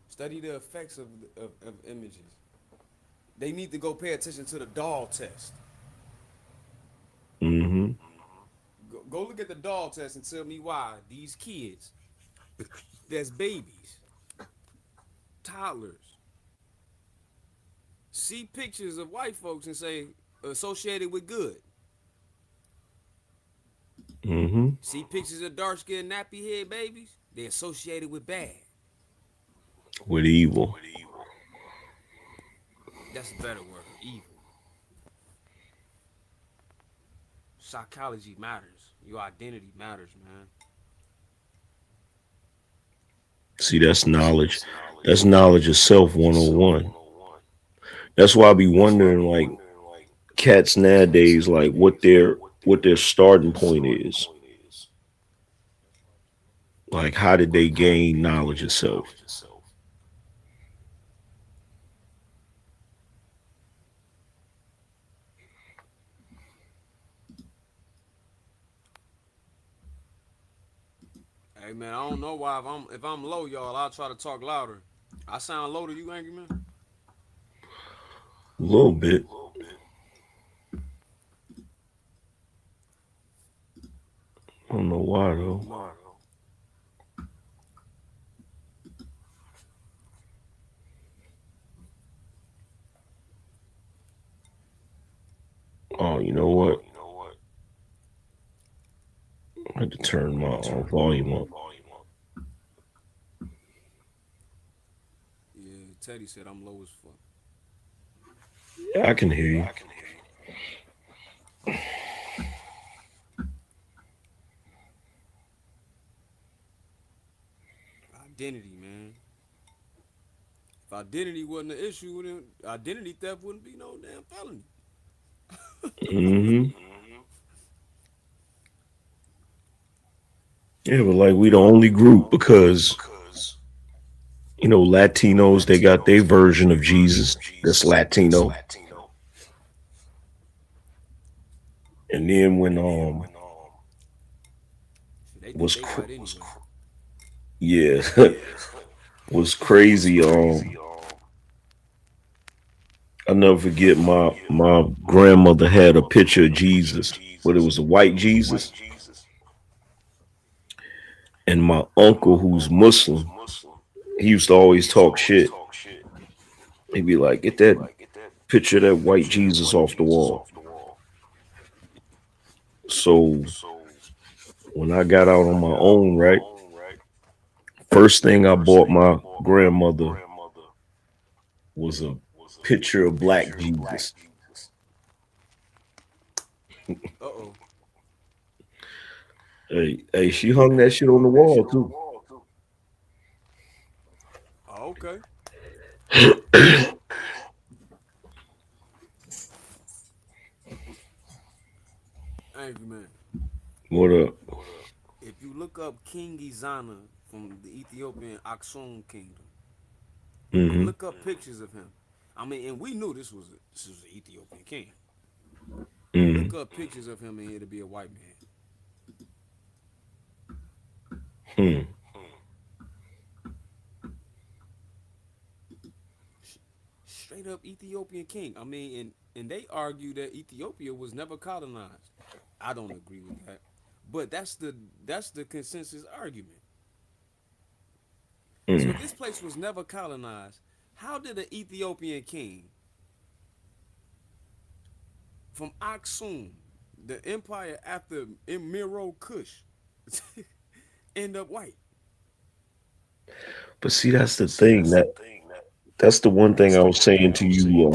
Study the effects of images. They need to go pay attention to the doll test. Hmm. Go look at the doll test and tell me why these kids, that's babies, toddlers, see pictures of white folks and say associated with good. Hmm. See pictures of dark skinned nappy head babies, they associated with bad. With evil. That's a better word, evil. Psychology matters. Your identity matters, man. See, that's knowledge. That's knowledge of self 101. That's why I be wondering, like, cats nowadays, like what their starting point is. Like, how did they gain knowledge of self? Hey man, I don't know why if I'm low, y'all, I'll try to talk louder. I sound low to you, angry man? A little bit. I don't know why though. Oh, you know what? I had to turn my volume up. Yeah, Teddy said I'm low as fuck. Yeah, I can hear you. Identity, man. If identity wasn't an issue, then identity theft wouldn't be no damn felony. Hmm. Yeah, but like we the only group because Latinos, they got their version of Jesus that's Latino. And then when They think was they white anyway. yeah was crazy. I'll never forget my grandmother had a picture of Jesus, but it was a white Jesus. And my uncle, who's Muslim, he used to always talk shit. He'd be like, "Get that picture of that white Jesus off the wall." So when I got out on my own, right, first thing I bought my grandmother was a picture of black Jesus. Uh-oh. Hey, she hung that shit on the wall too. Oh, okay. Angry man. What up? If you look up King Izana from the Ethiopian Aksum kingdom, and Mm-hmm. look up pictures of him. I mean, and we knew this was an Ethiopian king. Mm-hmm. Look up pictures of him and it'll be a white man. Hmm. Straight up Ethiopian king. I mean, and they argue that Ethiopia was never colonized. I don't agree with that, but that's the consensus argument. So if Mm. this place was never colonized, how did an Ethiopian king from Aksum, The empire after Miro Kush end up white. But see, that's the thing. That's the one thing I was saying to you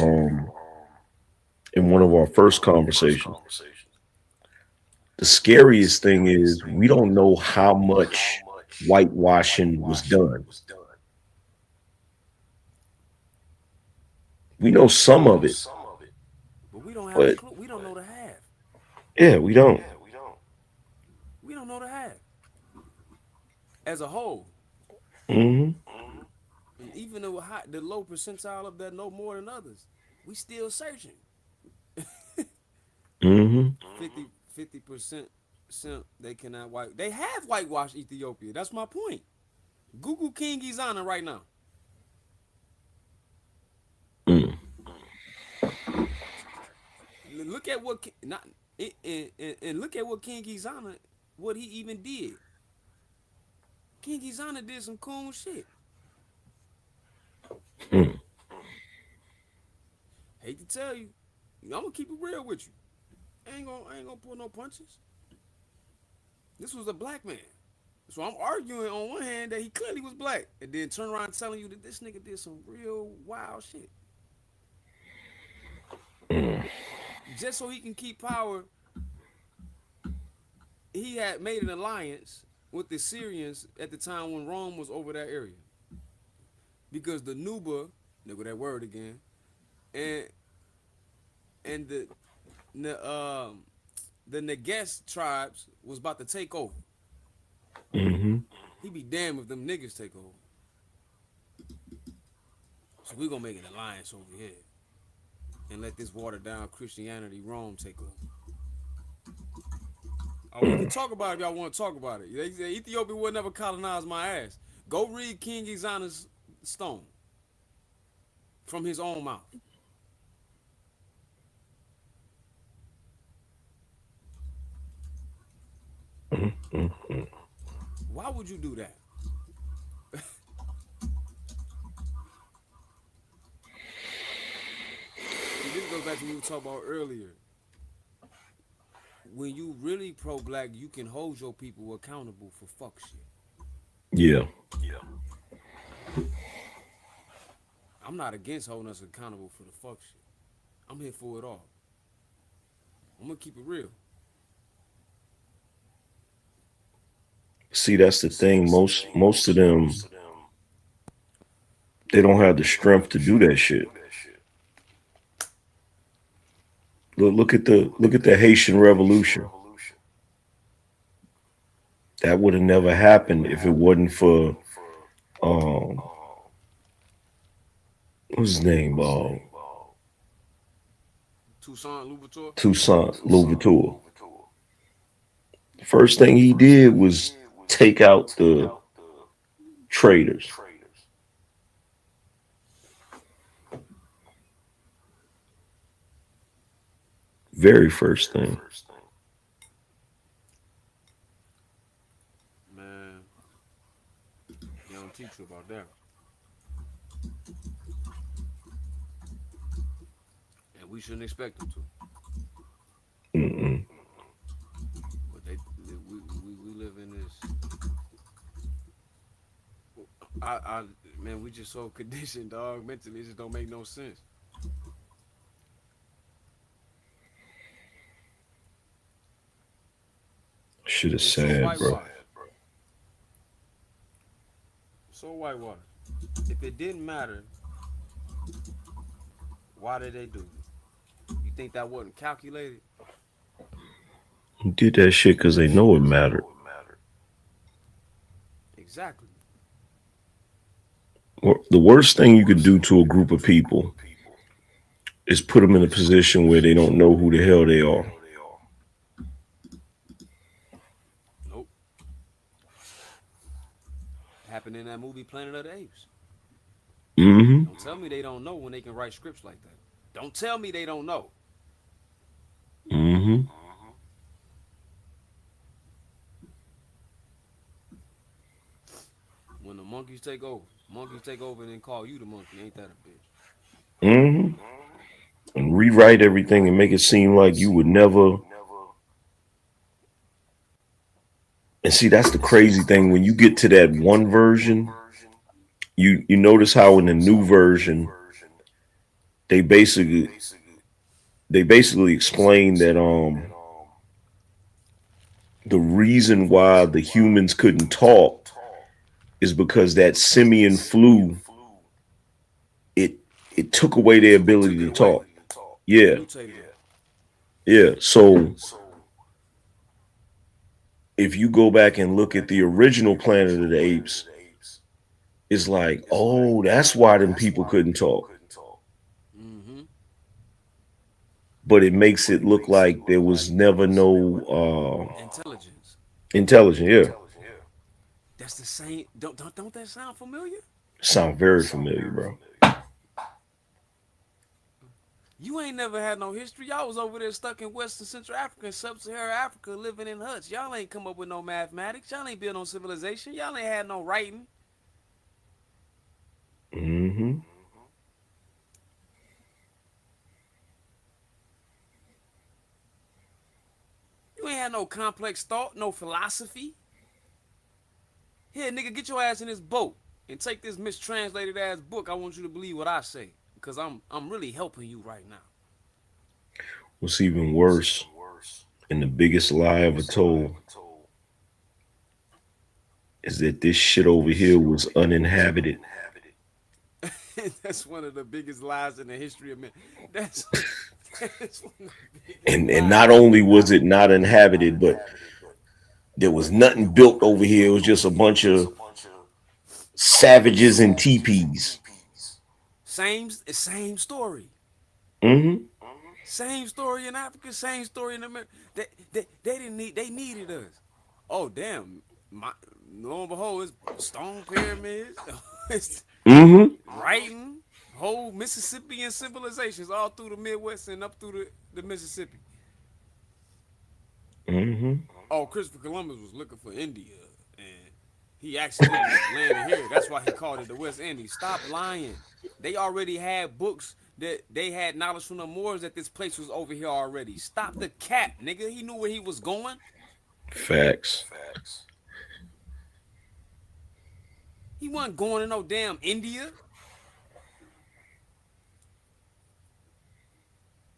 in one of our first conversations. The scariest thing is we don't know how much whitewashing was done. We know some of it, But we don't have a but clue. We don't know the half. yeah, we don't. We don't know the half. As a whole. Hmm. And even the low percentile of that know more than others, we still searching. Hmm. 50% they cannot white. They have whitewashed Ethiopia. That's my point. Google King Izana right now. Mm. Look at what not and look at what King Izana what he even did. King Izana did some cool shit. Mm. Hate to tell you, I'm gonna keep it real with you. I ain't gonna pull no punches. This was a black man. So I'm arguing on one hand that he clearly was black, and then turn around telling you that this nigga did some real wild shit. Just so he can keep power, he had made an alliance with the Syrians at the time when Rome was over that area. Because the Nuba, nigga that word again, and and the Neges tribes was about to take over. Hmm. He be damned if them niggas take over. So we gonna make an alliance over here and let this watered down Christianity Rome take over. Oh, we can talk about it if y'all want to talk about it. They say Ethiopia would never colonize my ass. Go read King Izana's stone from his own mouth. Mm-hmm. Why would you do that? See, this goes back to what we were talking about earlier. When you really pro-black, you can hold your people accountable for fuck shit. Yeah. I'm not against holding us accountable for the fuck shit. I'm here for it all. I'm gonna keep it real. See, that's the thing. Most of them, they don't have the strength to do that shit. Look at the Haitian Revolution. That would have never happened if it wasn't for um what's his name? Toussaint Louverture. Toussaint Louverture. First thing he did was take out the traders. Very first thing. Man, they don't teach you about that. And we shouldn't expect them to. Mm-mm. But we live in this. Man, we just so conditioned, dog. Mentally, it just don't make no sense. Shit is It's so sad, bro. whitewashed. So whitewashed. If it didn't matter, why did they do it? You think that wasn't calculated? He did that shit because they know it mattered. Exactly. The worst thing you could do to a group of people is put them in a position where they don't know who the hell they are. Nope. Happened in that movie Planet of the Apes. Mm-hmm. Don't tell me they don't know when they can write scripts like that. Don't tell me they don't know. Mm-hmm. When the monkeys take over and then call you the monkey. Ain't that a bitch? Mm-hmm. And rewrite everything and make it seem like you would never And see, that's the crazy thing. When you get to that one version, you notice how in the new version they basically explain that the reason why the humans couldn't talk is because that simian flu it took away their ability to talk. Yeah. Yeah. So if you go back and look at the original Planet of the Apes, it's like, oh, that's why them people couldn't talk. But it makes it look like there was never no intelligence. Yeah. That's the same. Don't that sound familiar? Sound very familiar, bro. You ain't never had no history. Y'all was over there stuck in Western Central Africa and Sub-Saharan Africa living in huts. Y'all ain't come up with no mathematics. Y'all ain't built no civilization. Y'all ain't had no writing. Mm-hmm. You ain't had no complex thought, no philosophy. Here, nigga, get your ass in this boat and take this mistranslated ass book. I want you to believe what I say, because I'm really helping you right now. What's even worse, and the biggest lie ever told, is that this shit over here was uninhabited. That's one of the biggest lies in the history of man. That's one of the And not only was it not inhabited, but there was nothing built over here. It was just a bunch of savages and teepees. Same story. Mm-hmm. Same story in Africa. Same story in America. They didn't need. They needed us. Oh damn! Lo and behold, it's stone pyramids. It's writing whole Mississippian civilizations all through the Midwest and up through the Mississippi. Mm-hmm. Oh, Christopher Columbus was looking for India, and he accidentally landed here. That's why he called it the West Indies. Stop lying. They already had books that they had knowledge from the Moors that this place was over here already. Stop the cap, nigga. He knew where he was going. Facts. He wasn't going to no damn India.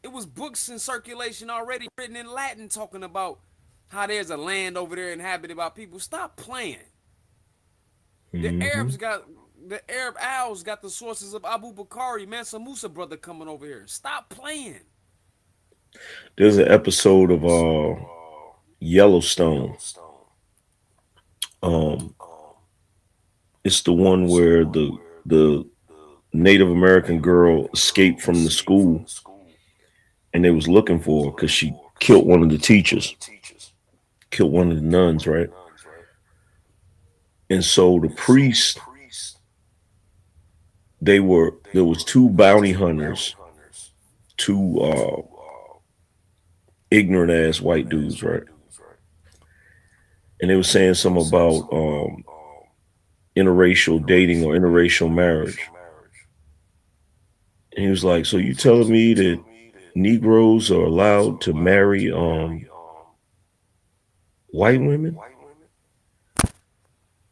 It was books in circulation already written in Latin talking about how there's a land over there inhabited by people. Stop playing. The Arab owls got the sources of Abu Bakari, Mansa Musa brother coming over here. Stop playing. There's an episode of Yellowstone. It's the one where the Native American girl escaped from the school, and they was looking for her because she killed one of the teachers, killed one of the nuns, right? And so the priest, there was two bounty hunters, two ignorant ass white dudes, right? And they were saying something about interracial dating or interracial marriage. And he was like, so you telling me that Negroes are allowed to marry white women?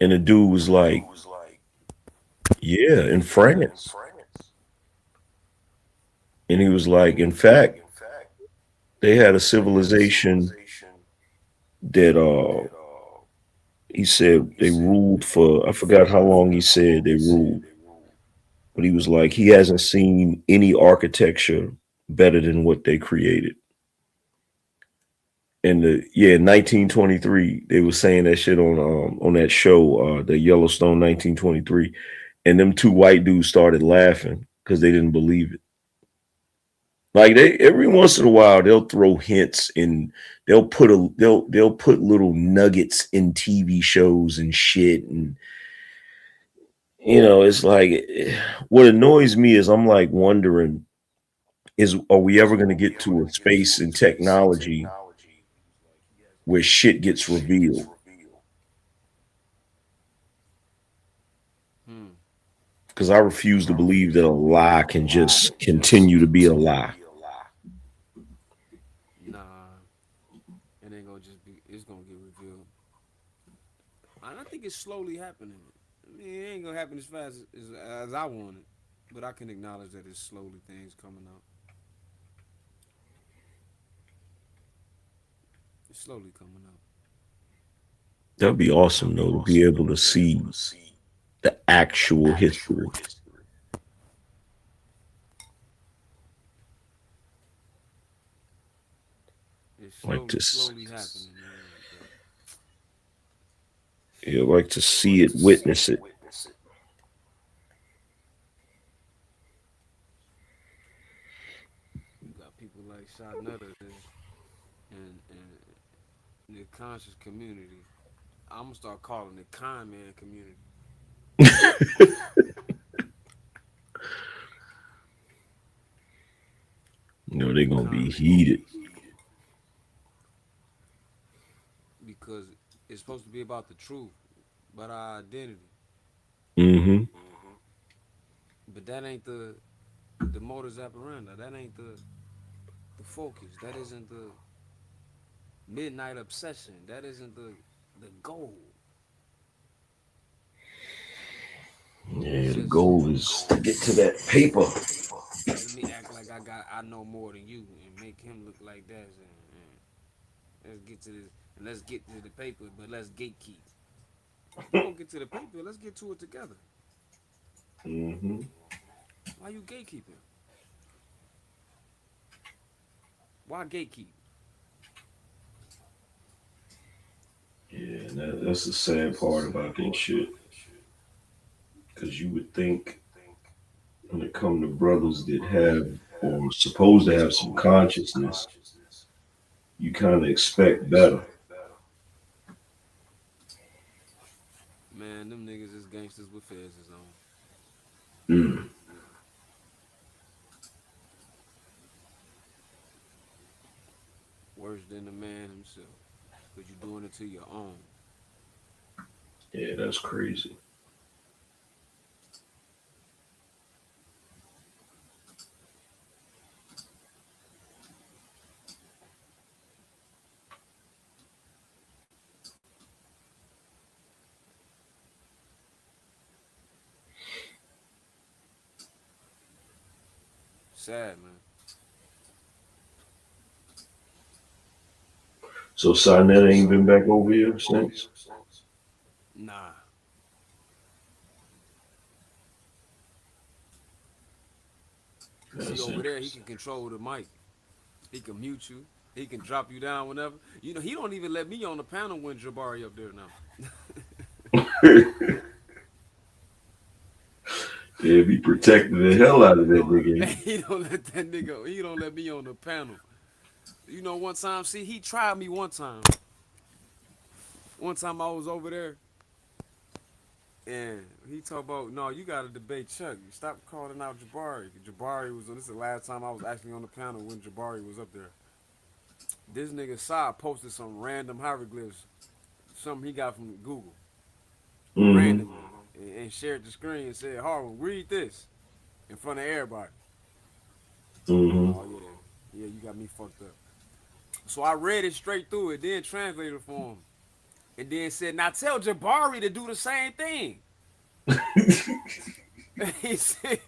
And the dude was like, yeah, in France. And he was like, in fact, they had a civilization that he said they ruled for, I forgot how long he said they ruled. But he was like, he hasn't seen any architecture better than what they created. And 1923, they were saying that shit on that show, the Yellowstone 1923, and them two white dudes started laughing because they didn't believe it. Like every once in a while they'll throw hints and they'll put little nuggets in TV shows and shit, and it's like what annoys me is I'm like wondering are we ever going to get to a space in technology where shit gets revealed? Because I refuse to believe that a lie can just continue to be a lie. Nah, it ain't gonna just be. It's gonna get revealed. think it's slowly happening. I mean, it ain't gonna happen as fast as I want it, but I can acknowledge that it's slowly things coming out. It's slowly coming out. That'd be awesome though to be able to see the actual history. It's Like to, slowly happening, man. yeah, like to see it, witness it. You got people like Shot Nutter and the conscious community. I'm gonna start calling it con man community. You know, they're gonna be heated. Because it's supposed to be about the truth, about our identity. Mm-hmm. But that ain't the modus operandi. That ain't the focus. That isn't the midnight obsession. That isn't the goal. Yeah, the goal is to get to that paper. Let me act like I know more than you and make him look like that. And let's get to this and let's get to the paper, but let's gatekeep. You gonna get to the paper? Let's get to it together. Mm-hmm. Why you gatekeeping? Why gatekeep? Yeah, that's the sad part about this shit. Because you would think when it comes to brothers that have or supposed to have some consciousness, you kind of expect better. Man, them niggas is gangsters with feds on. Mm. Worse than the man himself. Because you're doing it to your own. Yeah, that's crazy. Sad, man. So Sinetta ain't been back over here since? Nah. See, over there, he can control the mic. He can mute you. He can drop you down whenever. You know, he don't even let me on the panel when Jabari up there now. Yeah, be protecting the hell out of that nigga. He don't let that nigga. He don't let me on the panel. You know, one time, see, he tried me one time. One time I was over there, and he talked about, no, you got to debate Chuck. You stop calling out Jabari. Jabari was on. This is the last time I was actually on the panel when Jabari was up there. This nigga Saab posted some random hieroglyphs, something he got from Google, randomly, and shared the screen and said, Harwin, read this in front of everybody. Oh, yeah, you got me fucked up. So I read it straight through it, then translated it for him, and then said, now tell Jabari to do the same thing. He said,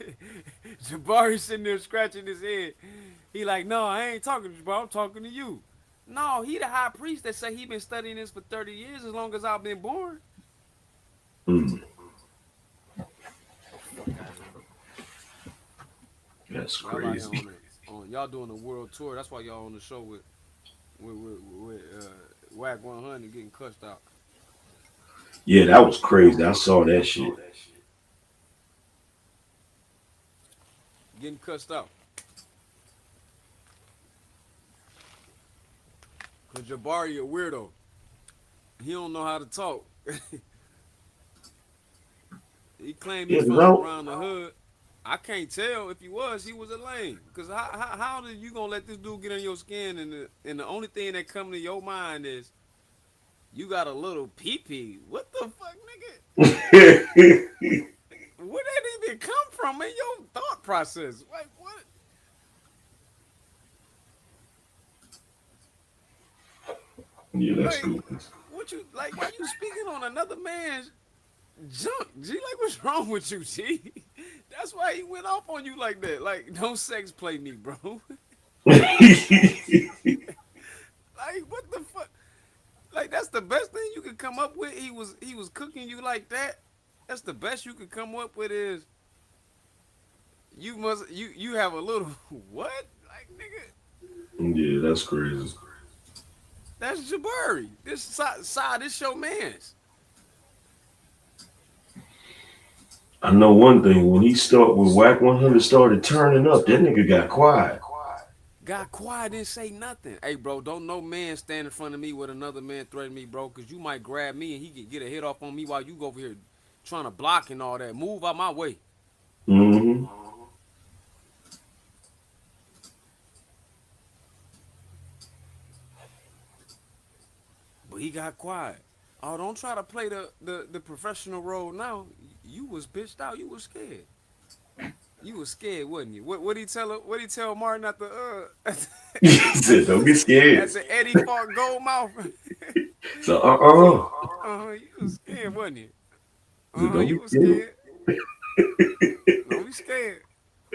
Jabari sitting there scratching his head. He like, no, I ain't talking to Jabari, I'm talking to you. No, he the high priest that say he been studying this for 30 years as long as I've been born. Mm. Fuck out of here. That's crazy. Y'all doing a world tour. That's why y'all on the show with Whack 100 getting cussed out. Yeah, that was crazy. I saw that shit. Getting cussed out. Cause Jabari a weirdo. He don't know how to talk. He claimed he from around the hood. I can't tell if he was a lame. Cause how did you gonna let this dude get on your skin and the only thing that come to your mind is you got a little pee-pee. What the fuck, nigga? Where that even come from in your thought process? Like what? Yeah, that's cool. What what you like? Why you speaking on another man's junk, G? Like, what's wrong with you, G? That's why he went off on you like that. Like, don't sex play me, bro. Like, what the fuck? Like, that's the best thing you could come up with. He was cooking you like that. That's the best you could come up with is you have a little what? Like, nigga, Yeah, that's crazy. that's Jabari. This side, this your man's. I know one thing. When Whack 100 started turning up, that nigga got quiet. Got quiet, didn't say nothing. Hey, bro, don't no man stand in front of me with another man threaten me, bro, because you might grab me and he can get a hit off on me while you go over here trying to block and all that. Move out my way. Mm-hmm. But he got quiet. Oh, don't try to play the professional role now. You was bitched out. You was scared. You was scared, wasn't you? What he tell her? What he tell Martin at the He said, "Don't get scared." at the Eddie Falk gold mouth? So You was scared, wasn't you? Don't You be was scared. scared. Don't be scared.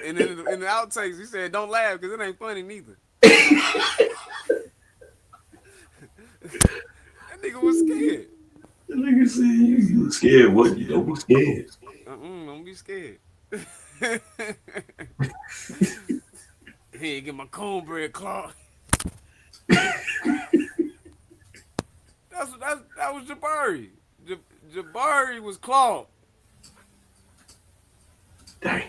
And then in the outtakes, he said, "Don't laugh because it ain't funny neither." That nigga was scared. The nigga said, "You was scared, wasn't you? Don't be scared." Don't be scared. Hey, get my cornbread clogged. That was Jabari. Jabari was clogged. Dang.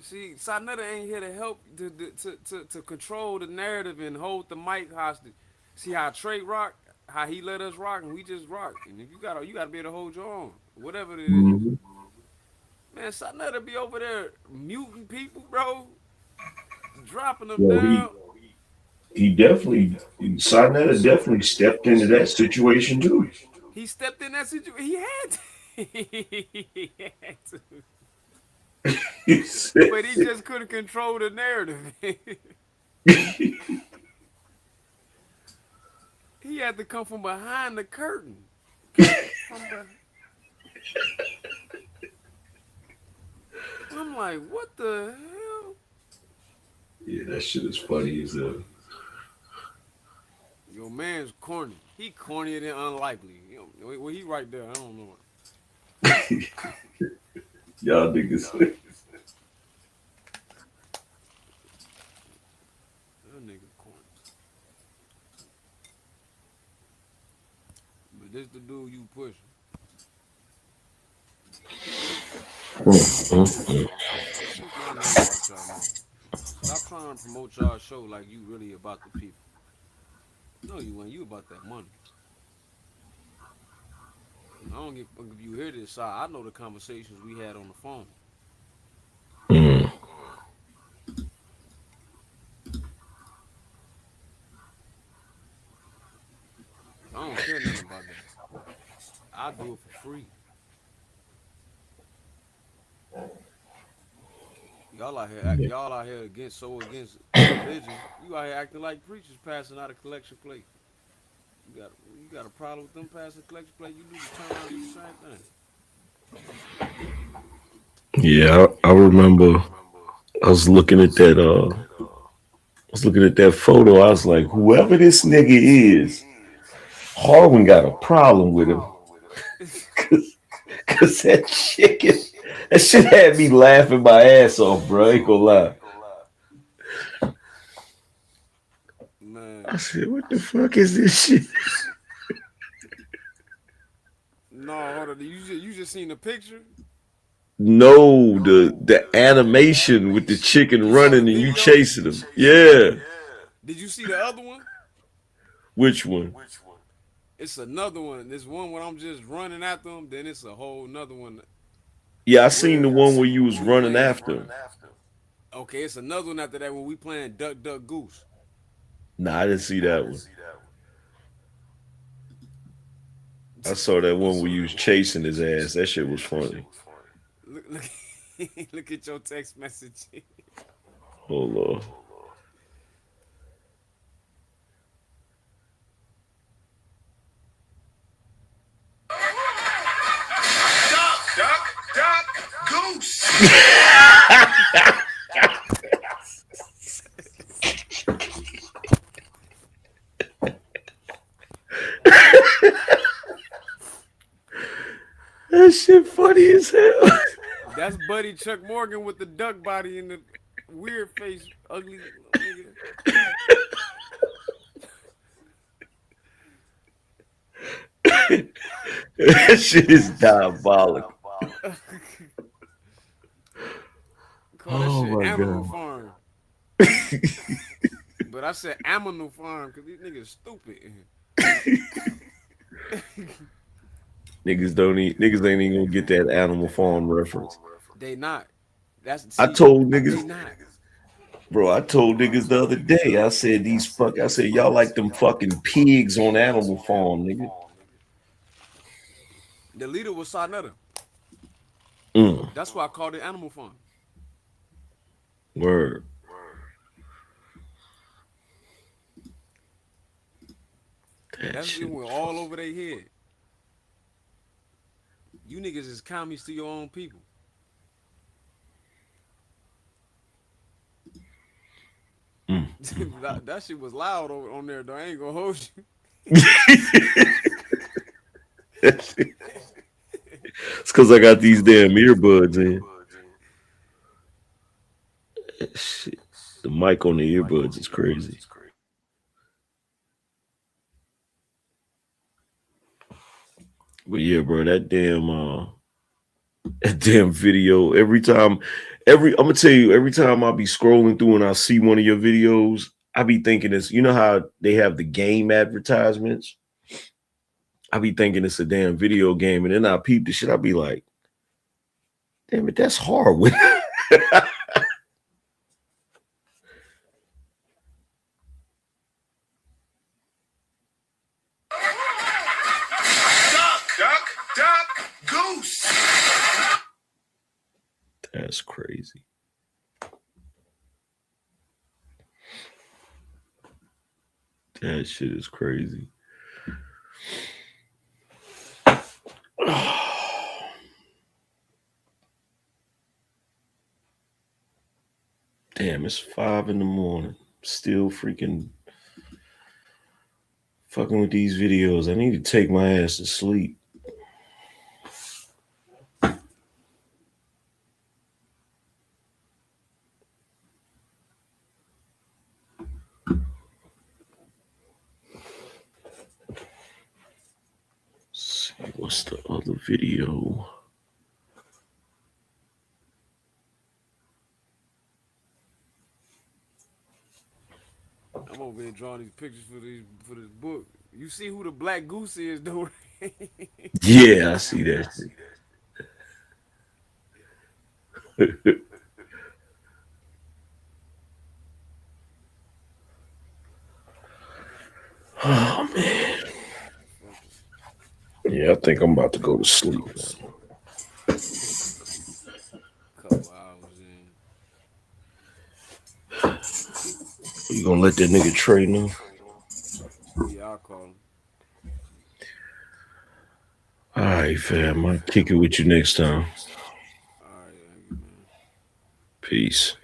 See, Sanetta ain't here to help to control the narrative and hold the mic hostage. See how Trey rock, how he let us rock, and we just rock. And if you gotta be able to hold your own, whatever it is. Mm-hmm. Man, Sanetta be over there muting people, bro, dropping them Well, down. Sarnetta definitely stepped into that situation too. He stepped in that situation. He had to. He had to. But he just couldn't control the narrative. He had to come from behind the curtain. I'm like, what the hell? Yeah, that shit is funny as hell. Your man's corny. He cornier than unlikely. Well, he right there. I don't know. Y'all niggas. That nigga corny. But this the dude you pushing. Stop trying to promote y'all show like you really about the people. No, you ain't. You about that money. I don't give a fuck if you hear this side. I know the conversations we had on the phone. I don't care nothing about that. I do it for free. Y'all out here against religion. You out here acting like preachers passing out a collection plate. You got a problem with them passing a collection plate? You need to turn around and do the same thing. Yeah, I remember. I was looking at that. Photo. I was like, whoever this nigga is, Harwin got a problem with him. Cause that shit had me laughing my ass off, bro. I ain't gonna lie. Man. I said, what the fuck is this shit? No, hold on. You just seen the picture? No, the animation with the chicken running and you chasing him. Yeah. Did you see the other one? Which one? It's another one. There's one where I'm just running after him. Then it's a whole another one. Yeah, I seen the one where you was running after him. Okay, it's another one after that when we playing Duck Duck Goose. Nah, I didn't see that one. I saw that one where you was chasing his ass. That shit was funny. Look at your text message. Hold on. That shit funny as hell. That's Buddy Chuck Morgan with the duck body and the weird face, ugly nigga. That shit is diabolical. Call that Oh shit my Animal god. Farm. But I said Animal Farm because these niggas stupid. Niggas ain't even gonna get that Animal Farm reference. They not. I told They niggas, not. bro. I told niggas the other day. I said I said y'all like them fucking pigs on Animal Farm, nigga. The leader was Sarnetta. Mm. That's why I called it Animal Farm. Word. That's it went all over their head. You niggas is commies to your own people. That shit was loud over on there, though. I ain't gonna hold you. It's because I got these damn earbuds in. Shit. The mic on the earbuds is crazy. But yeah, bro, that damn video. I'm gonna tell you, every time I be scrolling through and I see one of your videos, I be thinking it's, you know how they have the game advertisements? I be thinking it's a damn video game, and then I peep the shit. I be like, damn it, that's hard. Duck, goose. That's crazy. That shit is crazy. Damn, it's 5 a.m. Still fucking with these videos. I need to take my ass to sleep. See, what's the other video? I'm over here drawing these pictures for this book. You see who the black goose is, though? Yeah, I see that. Oh man. Yeah, I think I'm about to go to sleep. Couple hours in. You gonna let that nigga Trey know? Yeah, I'll call him. All right, fam. I'll kick it with you next time. All right, man. Peace.